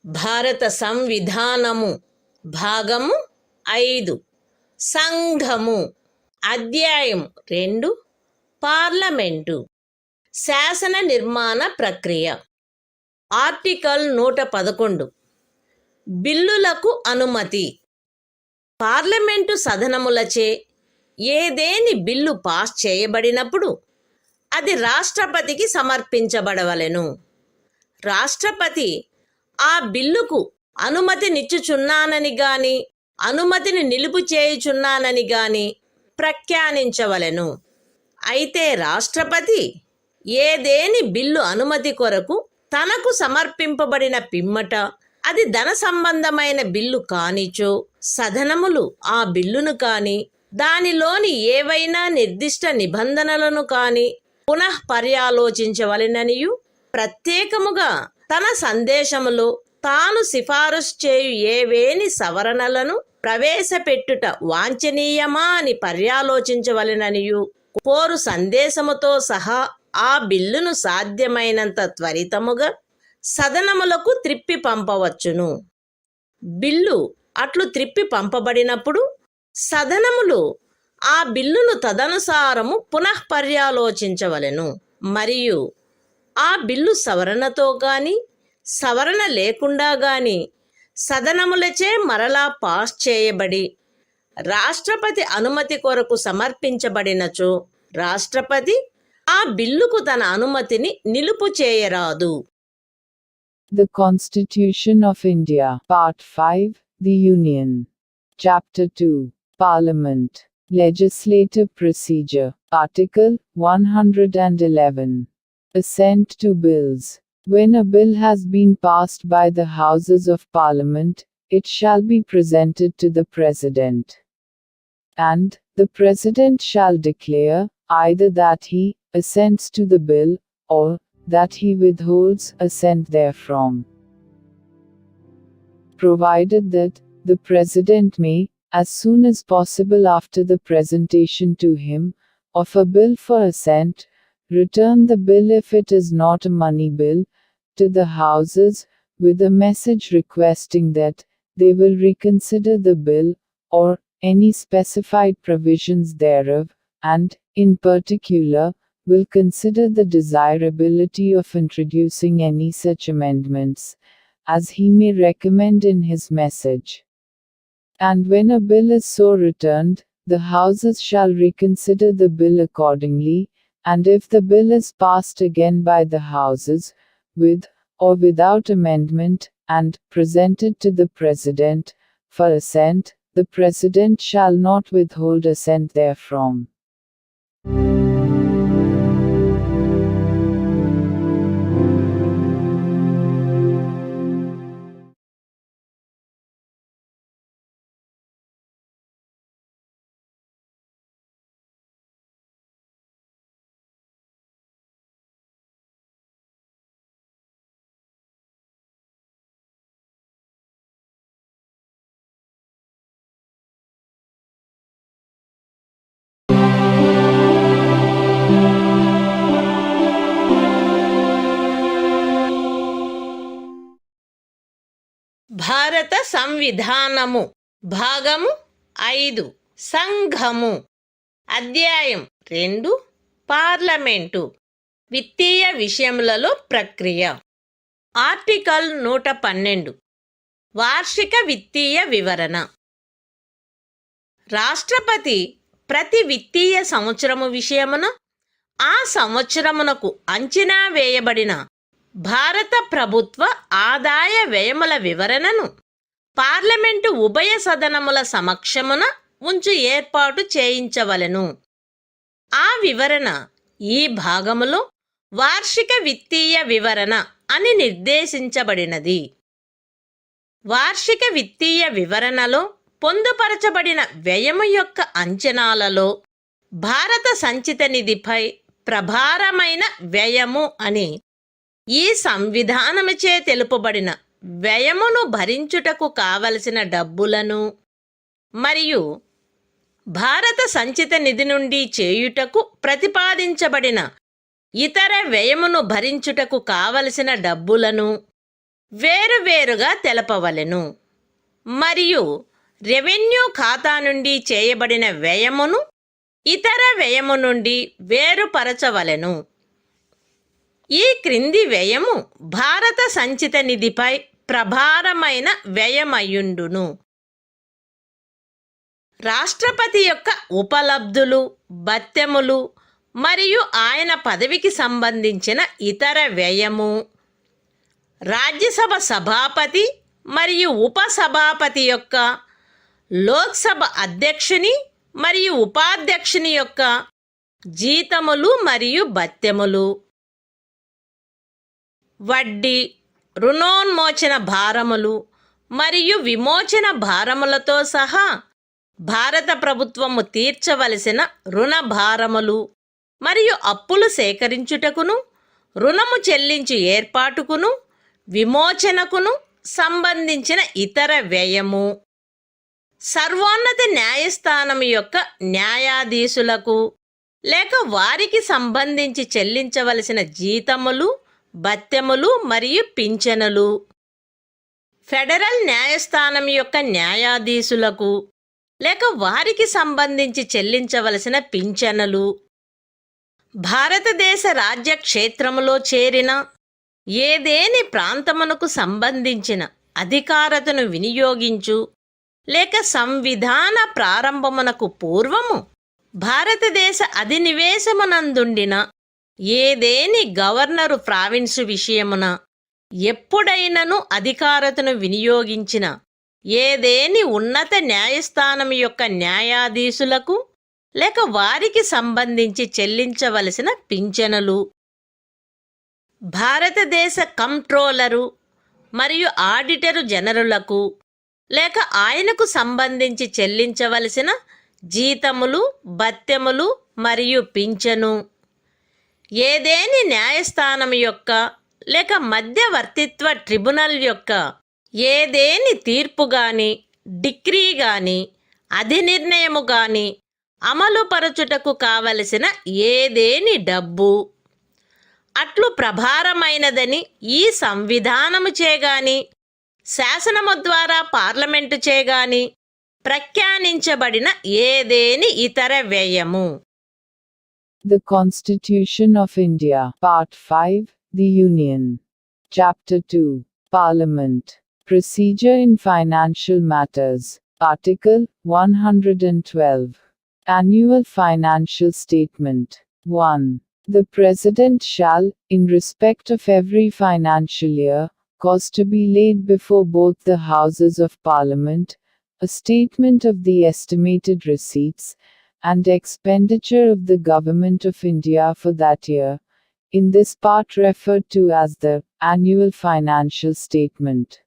భారత సంవిధానము భాగము 5 సంఘము అధ్యాయం 2 parliament శాసన నిర్మాణ ప్రక్రియ article 111 బిల్లులకు అనుమతి parliament సదనములచే ఏదేని బిల్లు పాస్ చేయబడినప్పుడు అది రాష్ట్రపతికి సమర్పించబడవలెను. రాష్ట్రపతి ఆ బిల్లుకు అనుమతినిచ్చుచున్నానని గాని అనుమతిని నిలుపు చేయుచున్నానని గాని ప్రఖ్యానించవలెను. అయితే రాష్ట్రపతి ఏదేని బిల్లు అనుమతి కొరకు తనకు సమర్పింపబడిన పిమ్మట అది ధన సంబంధమైన బిల్లు కానిచో సదనములు ఆ బిల్లును కాని దానిలోని ఏవైనా నిర్దిష్ట నిబంధనలను కాని పునః పర్యాలోచించవలెననియు ప్రత్యేకముగా తన సందేశములో తాను సిఫారసు చేయు ఏవేని సవరణలను ప్రవేశపెట్టుట వాంఛనీయమా అని పర్యాలోచించవలెననియు పోరు సందేశముతో సహా ఆ బిల్లును సాధ్యమైనంత త్వరితముగా సదనములకు త్రిప్పి పంపవచ్చును. బిల్లు అట్లు త్రిప్పి పంపబడినప్పుడు సదనములు ఆ బిల్లును తదనుసారము పునః పర్యాలోచించవలెను. మరియు ఆ బిల్లు సవరణతో గాని సవరణ లేకుండా గాని సదనములచే మరలా పాస్ చేయబడి రాష్ట్రపతి అనుమతి కొరకు సమర్పించబడినచో రాష్ట్రపతి ఆ బిల్లుకు తన అనుమతిని నిలుపు చేయరాదు. The Constitution of India, Part 5, The Union. Chapter 2, Parliament. Legislative Procedure. Article 111. Assent to bills. When a bill has been passed by the Houses of Parliament, it shall be presented to the President. And the President shall declare, either that he assents to the bill, or that he withholds assent therefrom. Provided that the President may, as soon as possible after the presentation to him of a bill for assent, return the bill if it is not a money bill, to the Houses, with a message requesting that they will reconsider the bill, or any specified provisions thereof, and, in particular, will consider the desirability of introducing any such amendments as he may recommend in his message. And when a bill is so returned, the Houses shall reconsider the bill accordingly, and if the bill is passed again by the Houses, with or without amendment, and presented to the President for assent, the President shall not withhold assent therefrom. భారత సంవిధానము భాగము 5 సంఘము అధ్యాయం 2 parliament విత్తీయ విషయములలో ప్రక్రియ article 112 వార్షిక విత్తీయ వివరణ రాష్ట్రపతి ప్రతి విత్తీయ సంవత్సరము విషయమున ఆ సంవత్సరమునకు అంచనా వేయబడిన భారత ప్రభుత్వ ఆదాయ వ్యయముల వివరణను పార్లమెంటు ఉభయ సదనముల సమక్షమున ఉంచి ఏర్పాటు చేయించవలెను. ఆ వివరణ ఈ భాగములో వార్షిక విత్తీయ వివరణ అని నిర్దేశించబడినది. వార్షిక విత్తీయ వివరణలో పొందుపరచబడిన వ్యయము యొక్క అంచనాలలో భారత సంచిత నిధిపై ప్రభారమైన వ్యయము అని ఈ సంవిధానముచే తెలుపబడిన వ్యయమును భరించుటకు కావలసిన డబ్బులను మరియు భారత సంచిత నిధి నుండి చేయుటకు ప్రతిపాదించబడిన ఇతర వ్యయమును భరించుటకు కావలసిన డబ్బులను వేరువేరుగా తెలపవలెను. మరియు రెవెన్యూ ఖాతా నుండి చేయబడిన వ్యయమును ఇతర వ్యయము నుండి వేరుపరచవలెను. ఈ క్రింది వ్యయము భారత సంచిత నిధిపై ప్రభారమైన వ్యయమయ్యుండును. రాష్ట్రపతి యొక్క ఉపలబ్ధులు, భత్యములు మరియు ఆయన పదవికి సంబంధించిన ఇతర వ్యయము, రాజ్యసభ సభాపతి మరియు ఉపసభాపతి యొక్క, లోక్సభ అధ్యక్షుని మరియు ఉపాధ్యక్షుని యొక్క జీతములు మరియు భత్యములు, వడ్డీ, రుణోన్మోచన భారములు మరియు విమోచన భారములతో సహా భారత ప్రభుత్వము తీర్చవలసిన రుణ భారములు మరియు అప్పులు సేకరించుటకును, రుణము చెల్లించు ఏర్పాటుకును, విమోచనకును సంబంధించిన ఇతర వ్యయము, సర్వోన్నత న్యాయస్థానం యొక్క న్యాయాధీశులకు లేక వారికి సంబంధించి చెల్లించవలసిన జీతములు, భత్యములు మరియు పింఛనులు, ఫెడరల్ న్యాయస్థానం యొక్క న్యాయాధీశులకు లేక వారికి సంబంధించి చెల్లించవలసిన పింఛనులు, భారతదేశ రాజ్య క్షేత్రములో చేరిన ఏదేని ప్రాంతమునకు సంబంధించిన అధికారతను వినియోగించు లేక సంవిధాన ప్రారంభమునకు పూర్వము భారతదేశ అధినివేశమునందుండిన ఏదేని గవర్నరు ప్రావిన్సు విషయమున ఎప్పుడైనను అధికారతను వినియోగించిన ఏదేని ఉన్నత న్యాయస్థానం యొక్క న్యాయాధీశులకు లేక వారికి సంబంధించి చెల్లించవలసిన పింఛనులు, భారతదేశ కంప్ట్రోలరు మరియు ఆడిటరు జనరలులకు లేక ఆయనకు సంబంధించి చెల్లించవలసిన జీతములు, భత్యములు మరియు పింఛను, ఏదేని న్యాయస్థానం యొక్క లేక మధ్యవర్తిత్వ ట్రిబ్యునల్ యొక్క ఏదేని తీర్పు గాని, డిక్రీ గాని, అధినిర్ణయము గాని అమలుపరచుటకు కావలసిన ఏదేని డబ్బు అట్లు ప్రభారమైనదని ఈ సంవిధానము చేగాని, శాసనము ద్వారా పార్లమెంటు చేగాని ప్రఖ్యానించబడిన ఏదేని ఇతర వ్యయము The Constitution of India. Part 5. The Union. Chapter 2. Parliament. Procedure in Financial Matters. Article 112. Annual Financial Statement. 1. The President shall, in respect of every financial year, cause to be laid before both the Houses of Parliament, a statement of the estimated receipts and expenditure of the Government of India for that year, in this part referred to as the Annual Financial Statement.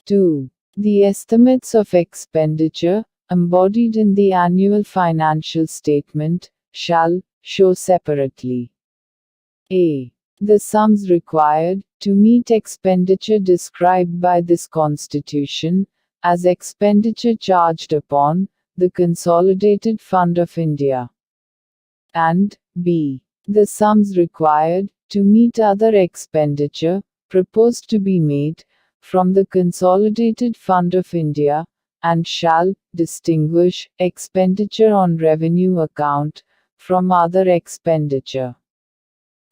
2. The estimates of expenditure, embodied in the Annual Financial Statement, shall show separately a. The sums required to meet expenditure described by this Constitution, as expenditure charged upon the Consolidated Fund of India, and b. The sums required to meet other expenditure proposed to be made from the Consolidated Fund of India, and shall distinguish expenditure on revenue account from other expenditure.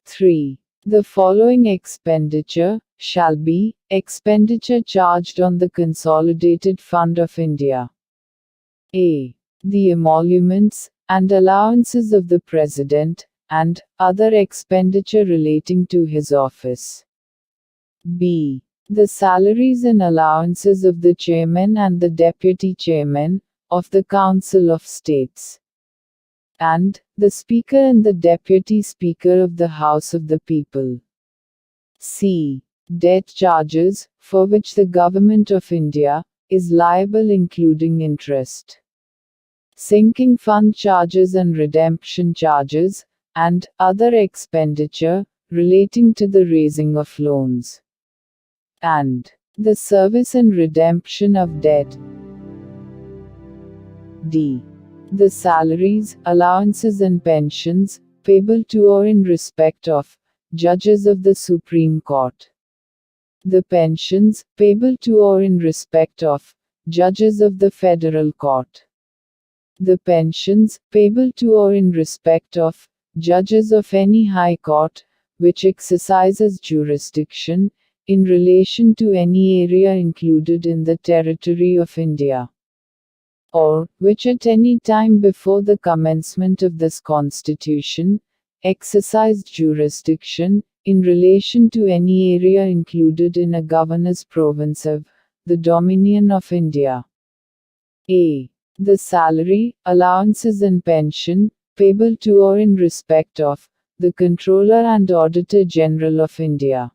3. The following expenditure shall be expenditure charged on the Consolidated Fund of India. A. The emoluments and allowances of the President, and other expenditure relating to his office. B. The salaries and allowances of the Chairman and the Deputy Chairman of the Council of States, and the Speaker and the Deputy Speaker of the House of the People. C. Debt charges, for which the Government of India is liable, including interest, sinking fund charges and redemption charges, and other expenditure relating to the raising of loans, and the service and redemption of debt. D. The salaries, allowances and pensions payable to or in respect of judges of the Supreme Court. The pensions payable to or in respect of judges of the Federal Court. The pensions payable to or in respect of judges of any High Court which exercises jurisdiction in relation to any area included in the territory of India, or which at any time before the commencement of this Constitution exercised jurisdiction in relation to any area included in a governor's province of the Dominion of India. A. The salary, allowances and pension payable to or in respect of the Controller and Auditor General of India.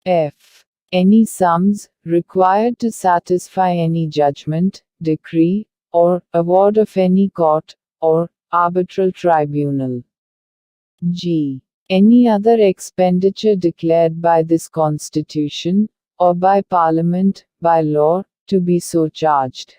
F. Any sums required to satisfy any judgment, decree, or award of any court or arbitral tribunal. G. Any other expenditure declared by this Constitution, or by Parliament, by law, to be so charged.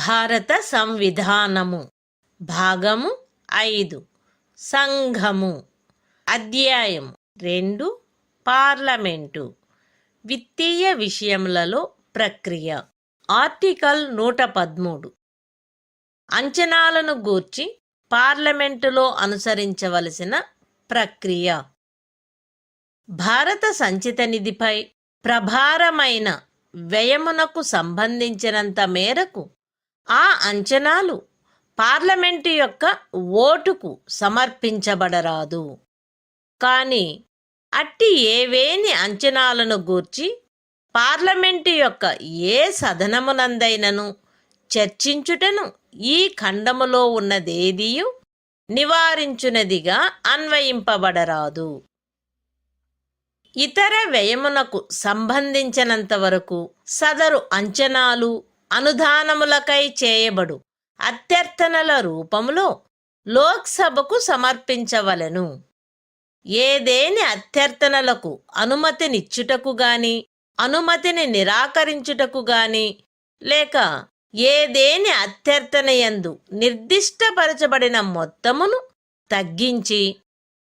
భారత సంవిధానము. భాగము 5. సంఘము. అధ్యాయము 2. Parliament. విత్తీయ విషయములలో ప్రక్రియ. Article 113. అంచనాలను గూర్చి పార్లమెంటులో అనుసరించవలసిన ప్రక్రియ. భారత సంచిత నిధిపై ప్రభారమైన వ్యయమునకు సంబంధించినంత మేరకు ఆ అంచనాలు పార్లమెంటు యొక్క ఓటుకు సమర్పించబడరాదు. కానీ అట్టి ఏవేని అంచనాలను గూర్చి పార్లమెంటు యొక్క ఏ సదనమునందైనను చర్చించుటను ఈ ఖండములో ఉన్నదేదియు నివారించునదిగా అన్వయింపబడరాదు. ఇతర వ్యయమునకు సంబంధించినంత వరకు సదరు అంచనాలు అనుదానములకై చేయబడు అభ్యర్థనల రూపములో లోక్సభకు సమర్పించవలెను. ఏదేని అభ్యర్థనలకు అనుమతినిచ్చుటకు గాని అనుమతిని నిరాకరించుటకు గాని లేక ఏదేని అభ్యర్థనయందు నిర్దిష్టపరచబడిన మొత్తమును తగ్గించి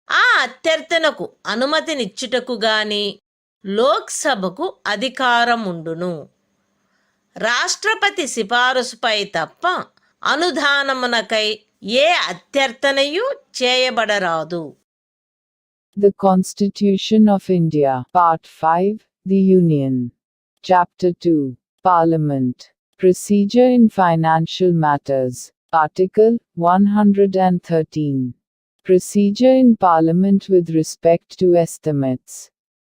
ఆ అభ్యర్థనకు అనుమతినిచ్చుటకు గాని లోక్సభకు అధికారముండును. రాష్ట్రపతి సిఫారసుపై తప్ప అనుదానమునకై ఏ అభ్యర్థనయు చేయబడరాదు. The Constitution of India, Part 5, The Union. Chapter 2, Parliament. Procedure in Financial Matters. Article 113. Procedure in Parliament with respect to estimates.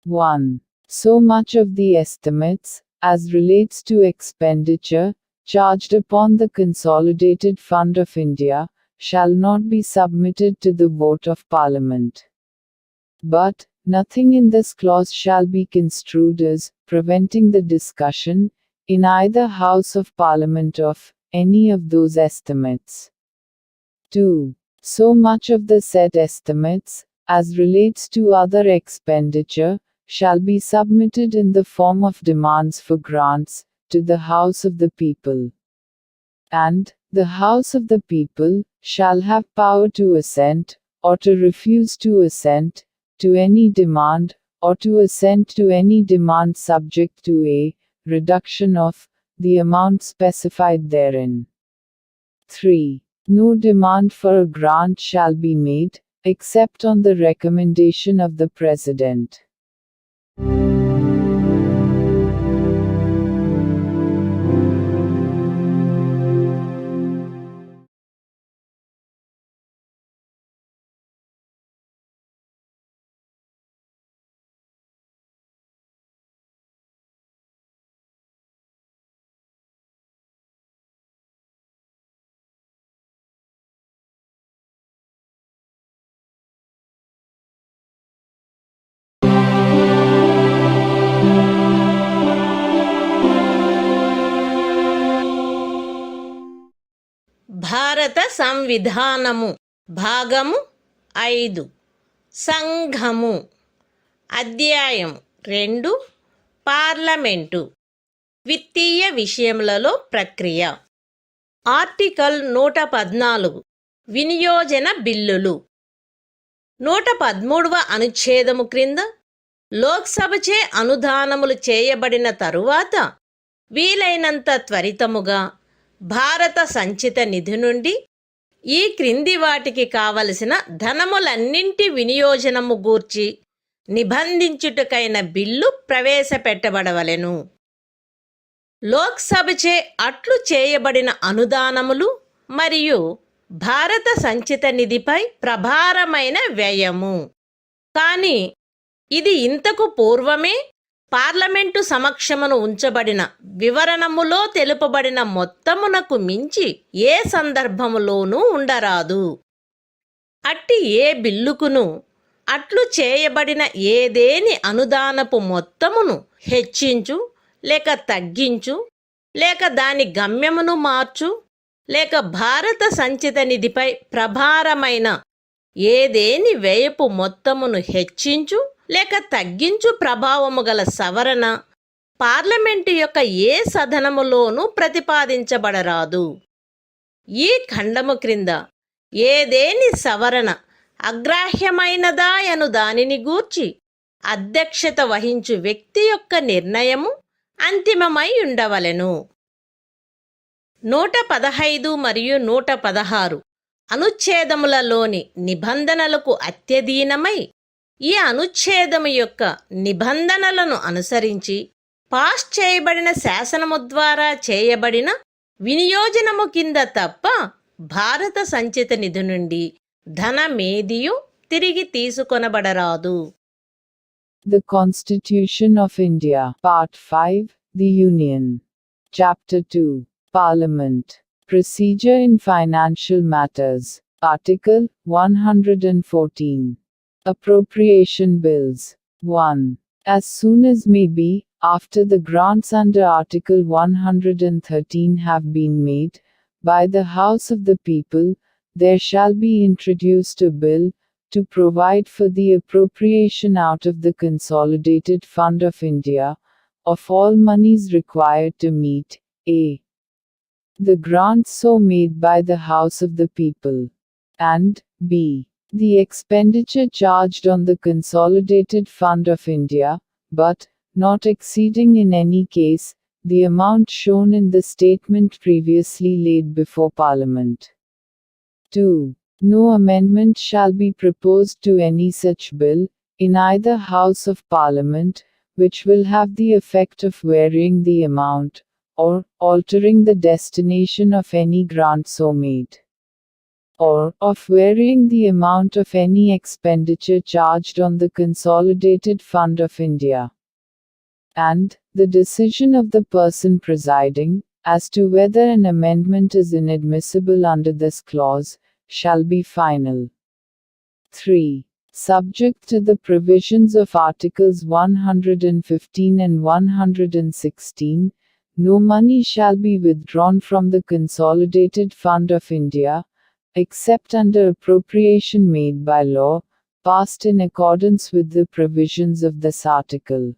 1. So much of the estimates, as relates to expenditure, charged upon the Consolidated Fund of India, shall not be submitted to the vote of Parliament. But, nothing in this clause shall be construed as preventing the discussion, in either House of Parliament of any of those estimates. 2. So much of the said estimates, as relates to other expenditure, shall be submitted in the form of demands for grants, to the House of the People. And, the House of the People, shall have power to assent, or to refuse to assent, to any demand, or to assent to any demand subject to a reduction of the amount specified therein. 3. No demand for a grant shall be made, except on the recommendation of the President. భారత సంవిధానము భాగము 5 సంఘము అధ్యాయం 2 parliament విత్తీయ విషయములలో ప్రక్రియ article 114 వినియోజన బిల్లులు 113వ అనుచ్ఛేదము క్రింద లోక్సభచే అనుదానములు చేయబడిన తరువాత వీలైనంత త్వరితముగా భారత సంచిత నిధి నుండి ఈ క్రింది వాటికి కావలసిన ధనములన్నింటి వినియోజనము గూర్చి నిబంధించుటకైన బిల్లు ప్రవేశపెట్టబడవలెను. లోక్సభచే అట్లు చేయబడిన అనుదానములు మరియు భారత సంచిత నిధిపై ప్రభారమైన వ్యయము. కాని ఇది ఇంతకు పూర్వమే పార్లమెంటు సమక్షమును ఉంచబడిన వివరణములో తెలుపబడిన మొత్తమునకు మించి ఏ సందర్భములోనూ ఉండరాదు. అట్టి ఏ బిల్లుకును అట్లు చేయబడిన ఏదేని అనుదానపు మొత్తమును హెచ్చించు లేక తగ్గించు లేక దాని గమ్యమును మార్చు లేక భారత సంచిత నిధిపై ప్రభారమైన ఏదేని వ్యయపు మొత్తమును హెచ్చించు లేక తగ్గించు ప్రభావము గల సవరణ పార్లమెంటు యొక్క ఏ సదనములోనూ ప్రతిపాదించబడరాదు. ఈ ఖండము క్రింద ఏదేని సవరణ అగ్రాహ్యమైనదా అను దానిని గూర్చి అధ్యక్షత వహించు వ్యక్తి యొక్క నిర్ణయము అంతిమమై ఉండవలెను. 115 మరియు 116 అనుచ్ఛేదములలోని నిబంధనలకు అత్యధీనమై ఈ అనుచ్ఛేదము యొక్క నిబంధనలను అనుసరించి పాస్ చేయబడిన శాసనము ద్వారా చేయబడిన వినియోజనము కింద తప్ప భారత సంచిత నిధి నుండి ధనమేదియు తిరిగి తీసుకొనబడరాదు. The Constitution of India, Part 5, The Union. Chapter 2, Parliament. Procedure in Financial Matters. Article 114. Appropriation Bills. 1. as soon as may be, after the grants under Article 113 have been made, by the House of the People, there shall be introduced a bill, to provide for the appropriation out of the Consolidated Fund of India, of all monies required to meet, a. the grants so made by the House of the People, and b. the expenditure charged on the Consolidated Fund of India, but, not exceeding in any case, the amount shown in the statement previously laid before Parliament. 2. No amendment shall be proposed to any such bill, in either House of Parliament, which will have the effect of varying the amount, or altering the destination of any grant so made, or of varying the amount of any expenditure charged on the Consolidated Fund of India. And, the decision of the person presiding, as to whether an amendment is inadmissible under this clause, shall be final. 3. Subject to the provisions of Articles 115 and 116, no money shall be withdrawn from the Consolidated Fund of India, except under appropriation made by law, passed in accordance with the provisions of this article.